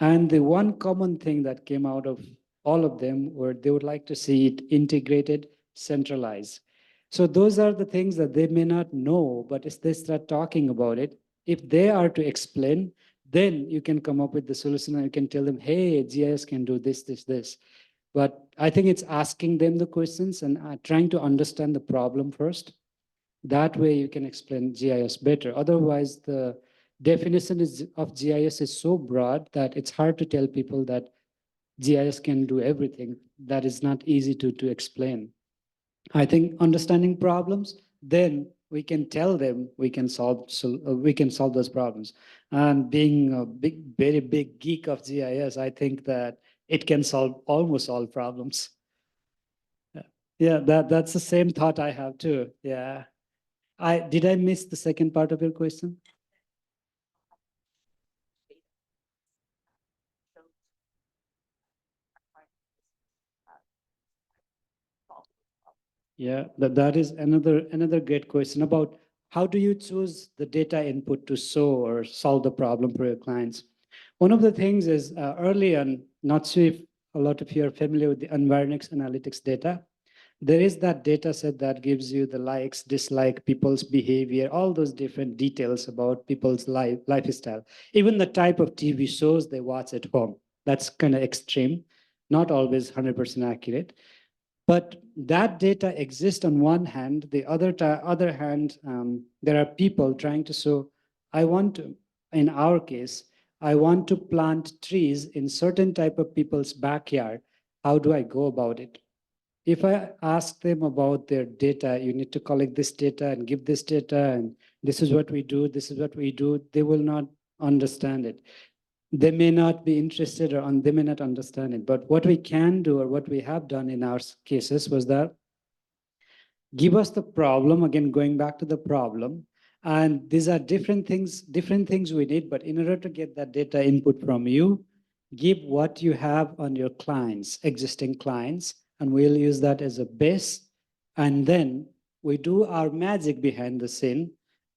T: And the one common thing that came out of all of them were they would like to see it integrated, centralized. So those are the things that they may not know, but as they start talking about it, if they are to explain, then you can come up with the solution and you can tell them, hey, GIS can do this, this, this. But I think it's asking them the questions and trying to understand the problem first. That way you can explain GIS better. Otherwise, the definition of GIS is so broad that it's hard to tell people that GIS can do everything. That is not easy to explain. I think understanding problems, then we can tell them we can solve those problems. And being a very big geek of GIS, I think that it can solve almost all problems. Yeah, that's the same thought I have too. Yeah. Did I miss the second part of your question? Yeah, that is another great question about how do you choose the data input to show or solve the problem for your clients. One of the things is early on, not sure if a lot of you are familiar with the Environix analytics data. There is that data set that gives you the likes, dislike, people's behavior, all those different details about people's lifestyle, even the type of TV shows they watch at home. That's kind of extreme, not always 100% accurate. But that data exists on one hand. The other hand, there are people trying to show, I want to, in our case, I want to plant trees in certain type of people's backyard. How do I go about it? If I ask them about their data, you need to collect this data and give this data, and this is what we do, this is what we do, they will not understand it. They may not be interested or they may not understand it. But what we can do or what we have done in our cases was that give us the problem, again, going back to the problem. And these are different things we need. But in order to get that data input from you, give what you have on your clients, existing clients, and we'll use that as a base. And then we do our magic behind the scene.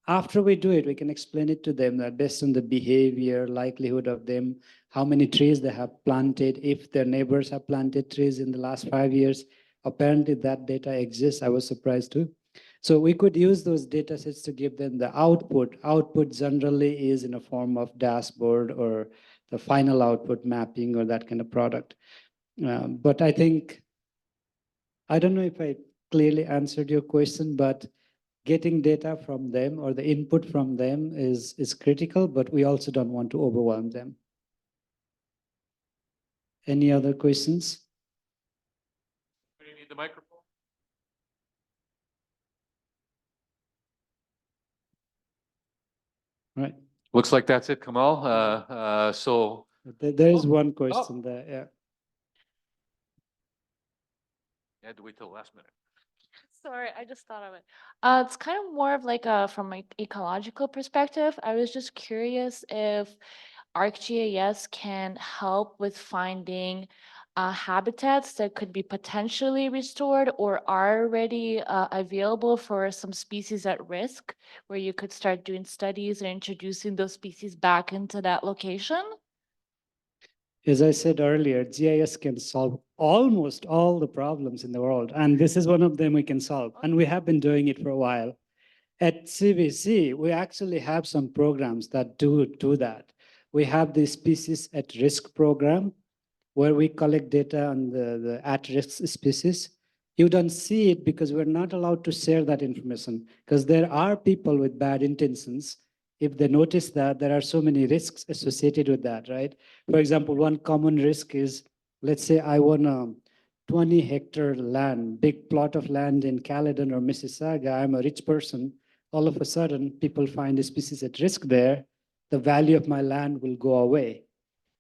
T: After we do it, we can explain it to them that based on the behavior, likelihood of them, how many trees they have planted, if their neighbors have planted trees in the last 5 years. Apparently that data exists. I was surprised too. So we could use those data sets to give them the output. Output generally is in a form of dashboard or the final output mapping or that kind of product. But I don't know if I clearly answered your question, but getting data from them or the input from them is critical, but we also don't want to overwhelm them. Any other questions?
I: Do you need the microphone?
T: Right.
I: Looks like that's it, Kamal. So.
T: There is one question there, yeah.
I: You had to wait till the last minute.
U: Sorry, I just thought of it. It's kind of more of like from an ecological perspective. I was just curious if ArcGIS can help with finding habitats that could be potentially restored or are already available for some species at risk, where you could start doing studies and introducing those species back into that location.
T: As I said earlier, GIS can solve almost all the problems in the world. And this is one of them we can solve. And we have been doing it for a while. At CVC, we actually have some programs that do that. We have the species at risk program, where we collect data on the at-risk species. You don't see it because we're not allowed to share that information, because there are people with bad intentions. If they notice that there are so many risks associated with that, right? For example, one common risk is, let's say I want a 20-hectare land, big plot of land in Caledon or Mississauga. I'm a rich person. All of a sudden, people find a species at risk there. The value of my land will go away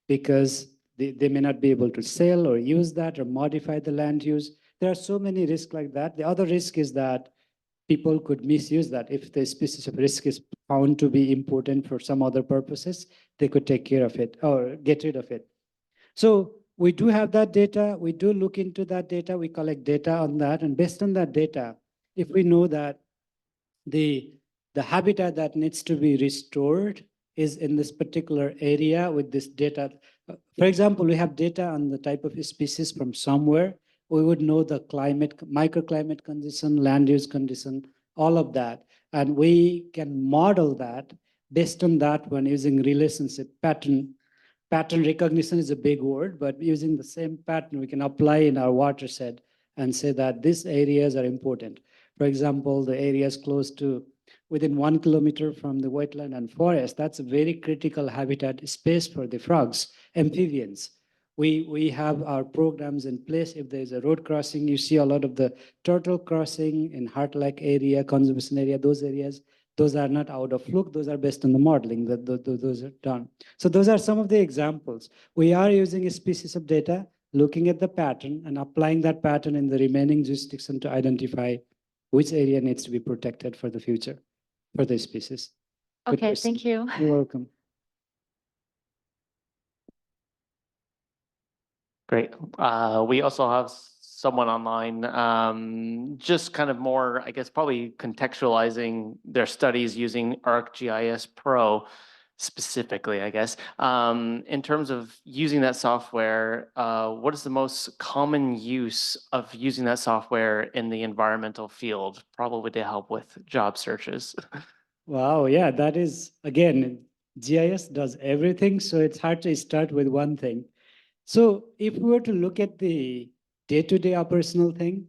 T: because they may not be able to sell or use that or modify the land use. There are so many risks like that. The other risk is that people could misuse that. If the species of risk is found to be important for some other purposes, they could take care of it or get rid of it. So we do have that data. We do look into that data. We collect data on that. And based on that data, if we know that the habitat that needs to be restored is in this particular area with this data. For example, we have data on the type of species from somewhere. We would know the climate, microclimate condition, land use condition, all of that. And we can model that based on that one using relationship pattern. Pattern recognition is a big word, but using the same pattern we can apply in our watershed and say that these areas are important. For example, the areas close to within 1 kilometer from the wetland and forest, that's a very critical habitat space for the frogs, amphibians. We have our programs in place. If there's a road crossing, you see a lot of the turtle crossing in Heart Lake area, conservation area, those areas. Those are not out of fluke, those are based on the modeling, those are done. So those are some of the examples. We are using a species of data, looking at the pattern and applying that pattern in the remaining jurisdiction to identify which area needs to be protected for the future, for the species. Good
U: Okay,
T: question.
U: thank you.
T: You're welcome.
D: Great. We also have someone online, just kind of more, I guess, probably contextualizing their studies using ArcGIS Pro specifically, I guess. In terms of using that software, what is the most common use of using that software in the environmental field, probably to help with job searches?
T: Wow, yeah, that is, again, GIS does everything, so it's hard to start with one thing. So if we were to look at the day-to-day operational thing,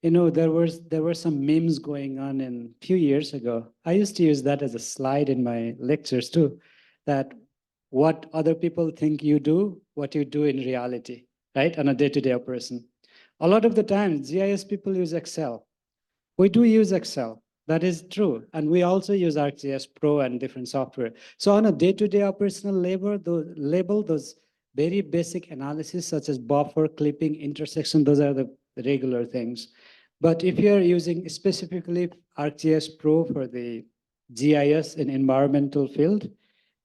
T: you know, there were some memes going on a few years ago. I used to use that as a slide in my lectures too, that what other people think you do, what you do in reality, right, on a day-to-day operation. A lot of the time, GIS people use Excel. We do use Excel. That is true. And we also use ArcGIS Pro and different software. So on a day-to-day operational level, those very basic analysis such as buffer, clipping, intersection, those are the regular things. But if you're using specifically ArcGIS Pro for the GIS and environmental field,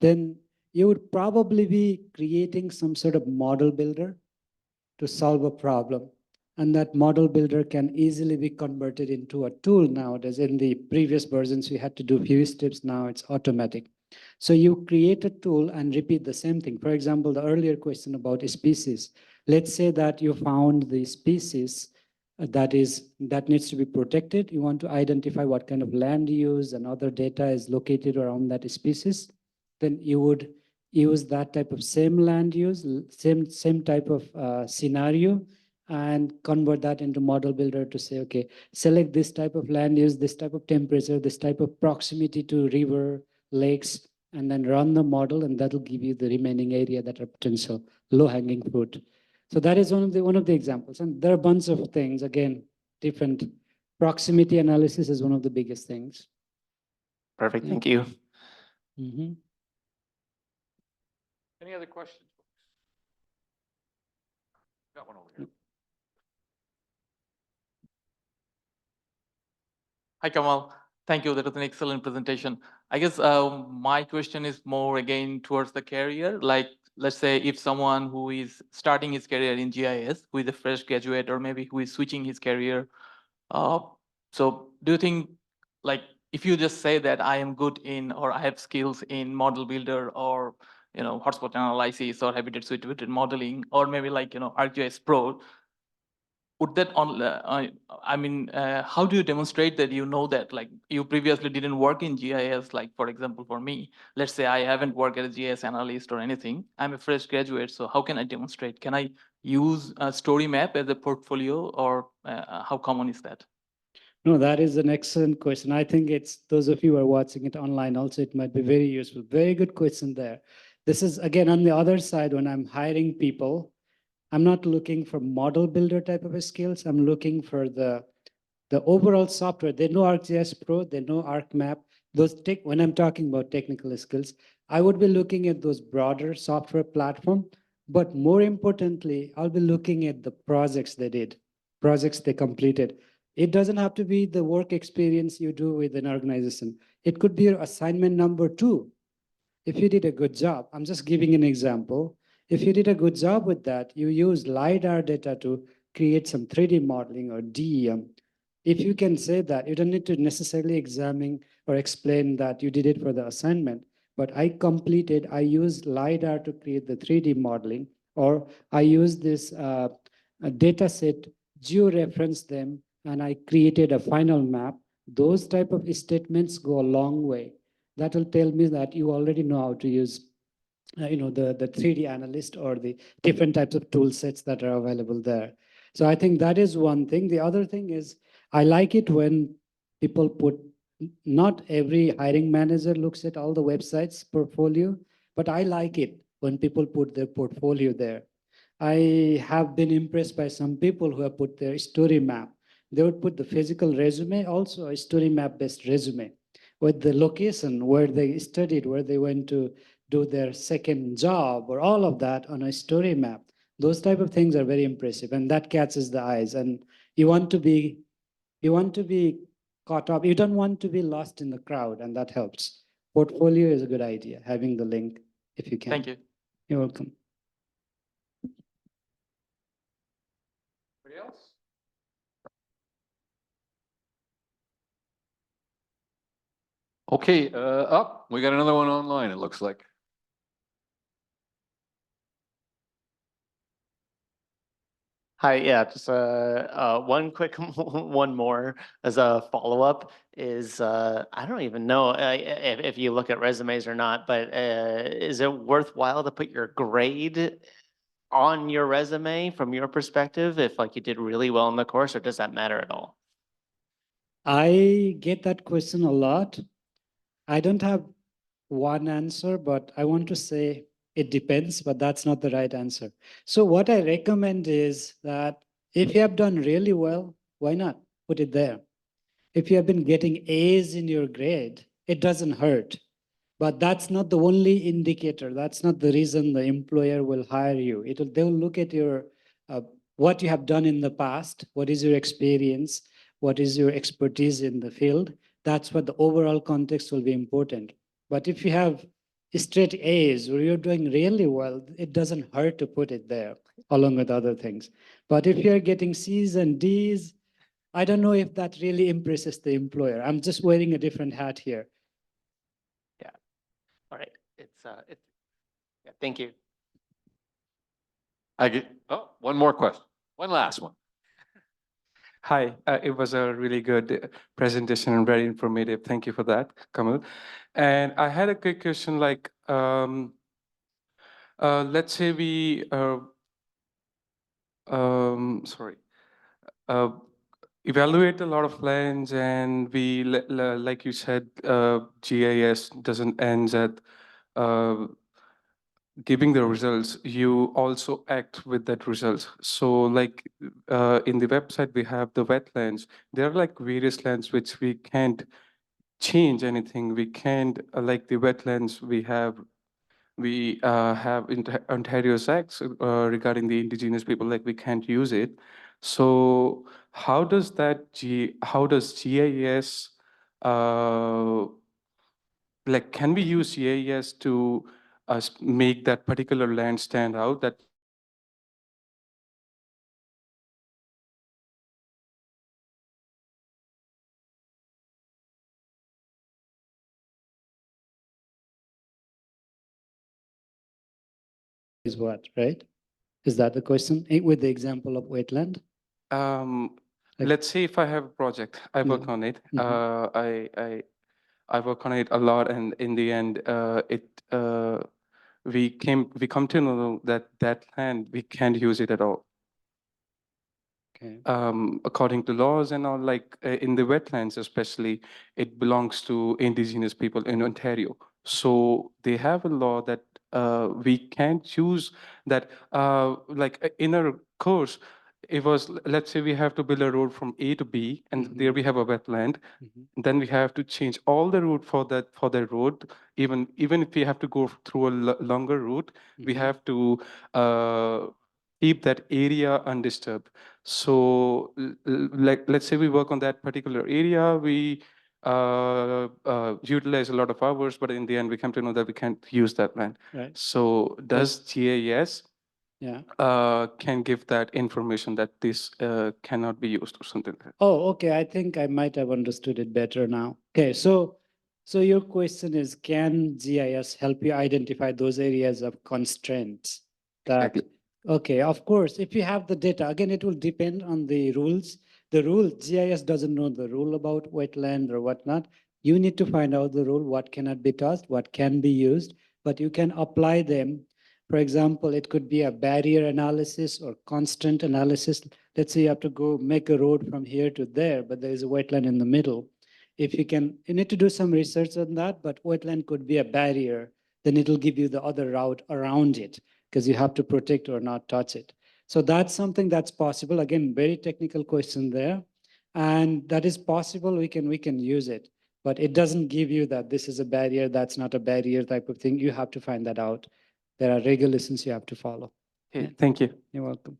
T: then you would probably be creating some sort of model builder to solve a problem. And that model builder can easily be converted into a tool nowadays. In the previous versions, we had to do few steps. Now it's automatic. So you create a tool and repeat the same thing. For example, the earlier question about species. Let's say that you found the species that needs to be protected. You want to identify what kind of land use and other data is located around that species. Then you would use that type of same land use, same type of scenario, and convert that into model builder to say, okay, select this type of land use, this type of temperature, this type of proximity to river, lakes, and then run the model, and that'll give you the remaining area that are potential low-hanging fruit. So that is one of the examples. And there are a bunch of things, again, different proximity analysis is one of the biggest things.
D: Perfect, thank you.
T: Mm-hmm.
I: Any other questions? Got one over here.
B: Hi, Kamal. Thank you. That was an excellent presentation. I guess my question is more again towards the career. Like, let's say if someone who is starting his career in GIS, who is a fresh graduate, or maybe who is switching his career. So do you think, like, if you just say that I am good in, or I have skills in model builder, or, you know, hotspot analysis, or habitat suitability modeling, or maybe like, you know, ArcGIS Pro, would that how do you demonstrate that you know that, like, you previously didn't work in GIS? Like, for example, for me, let's say I haven't worked as a GIS analyst or anything. I'm a fresh graduate, so how can I demonstrate? Can I use a story map as a portfolio, or how common is that?
T: No, that is an excellent question. I think it's those of you who are watching it online also, it might be very useful. Very good question there. This is, again, on the other side, when I'm hiring people, I'm not looking for model builder type of skills. I'm looking for the overall software. They know ArcGIS Pro, they know ArcMap. When I'm talking about technical skills, I would be looking at those broader software platform. But more importantly, I'll be looking at the projects they did, projects they completed. It doesn't have to be the work experience you do with an organization. It could be your assignment number 2. If you did a good job, I'm just giving an example. If you did a good job with that, you use LiDAR data to create some 3D modeling or DEM. If you can say that, you don't need to necessarily examine or explain that you did it for the assignment, but I used LiDAR to create the 3D modeling, or I used this data set, geo-reference them, and I created a final map. Those type of statements go a long way. That will tell me that you already know how to use the 3D analyst or the different types of tool sets that are available there. So I think that is one thing. The other thing is I like it when people put, not every hiring manager looks at all the websites portfolio, but I like it when people put their portfolio there. I have been impressed by some people who have put their story map. They would put the physical resume, also a story map based resume with the location where they studied, where they went to do their second job or all of that on a story map. Those type of things are very impressive and that catches the eyes. And you want to be caught up. You don't want to be lost in the crowd and that helps. Portfolio is a good idea, having the link if you can.
B: Thank you.
T: You're welcome.
I: Anybody else? Okay, up. We got another one online, it looks like.
D: Hi, yeah, just one quick one more as a follow-up is I don't even know if you look at resumes or not, but is it worthwhile to put your grade on your resume from your perspective if like you did really well in the course, or does that matter at all?
T: I get that question a lot. I don't have one answer, but I want to say it depends, but that's not the right answer. So what I recommend is that if you have done really well, why not put it there? If you have been getting A's in your grade, it doesn't hurt. But that's not the only indicator. That's not the reason the employer will hire you. They'll look at your what you have done in the past, what is your experience, what is your expertise in the field. That's what the overall context will be important. But if you have straight A's or you're doing really well, it doesn't hurt to put it there along with other things. But if you're getting C's and D's, I don't know if that really impresses the employer. I'm just wearing a different hat here.
D: Yeah. All right. Yeah, thank you.
I: One more question. One last one.
C: Hi, it was a really good presentation and very informative. Thank you for that, Kamal. And I had a quick question like, let's say we, evaluate a lot of plans and we, like you said, GIS doesn't end at giving the results, you also act with that results. So like in the website, we have the wetlands. There are like various lands which we can't change anything. We can't, like the wetlands we have in Ontario's Acts regarding the indigenous people, like we can't use it. So how does GIS, like can we use GIS to make that particular land stand out? That
T: Is what, right? Is that the question? With the example of wetland?
C: let's say if I have a project, I work on it. I work on it a lot, and in the end, we come to know that that land we can't use it at all.
T: Okay.
C: According to laws and all, like in the wetlands especially, it belongs to indigenous people in Ontario. So they have a law that we can't use that. Like in our course, it was, let's say we have to build a road from A to B, and there we have a wetland. Then we have to change all the route for the road. Even if we have to go through a longer route, we have to keep that area undisturbed. So like, let's say we work on that particular area, we utilize a lot of hours, but in the end, we come to know that we can't use that land.
T: Right.
C: So does GIS
T: Yeah.
C: can give that information that this cannot be used or something like that?
T: Oh, okay. I think I might have understood it better now. Okay, so your question is, can GIS help you identify those areas of constraints? That, okay, of course, if you have the data, again, it will depend on the rules. The rule, GIS doesn't know the rule about wetland or whatnot. You need to find out the rule, what cannot be touched, what can be used, but you can apply them. For example, it could be a barrier analysis or constant analysis. Let's say you have to go make a road from here to there, but there is a wetland in the middle. if you can, you need to do some research on that, but wetland could be a barrier, then it'll give you the other route around it because you have to protect or not touch it. So that's something that's possible. Again, very technical question there. And that is possible, we can use it, but it doesn't give you that this is a barrier, that's not a barrier type of thing. You have to find that out. There are regulations you have to follow.
C: Okay, thank you.
T: You're welcome.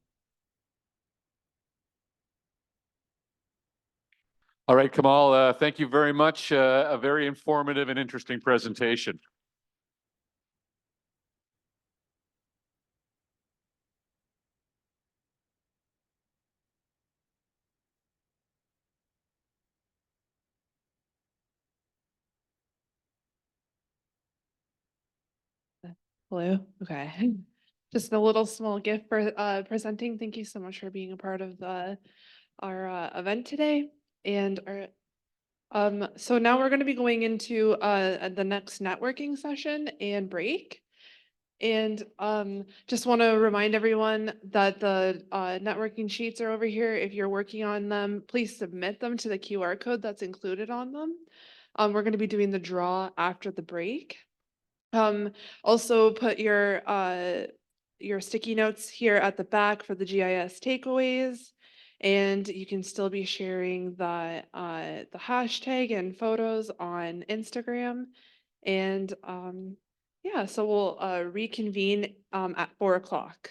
I: All right, Kamal, thank you very much. A very informative and interesting presentation.
H: Hello. Okay. Just a little small gift for presenting. Thank you so much for being a part of our event today. And so now we're going to be going into the next networking session and break. And just want to remind everyone that the networking sheets are over here. If you're working on them, please submit them to the QR code that's included on them. We're going to be doing the draw after the break. Also put your sticky notes here at the back for the GIS takeaways, and you can still be sharing the hashtag and photos on Instagram. And yeah, so we'll reconvene at 4 o'clock.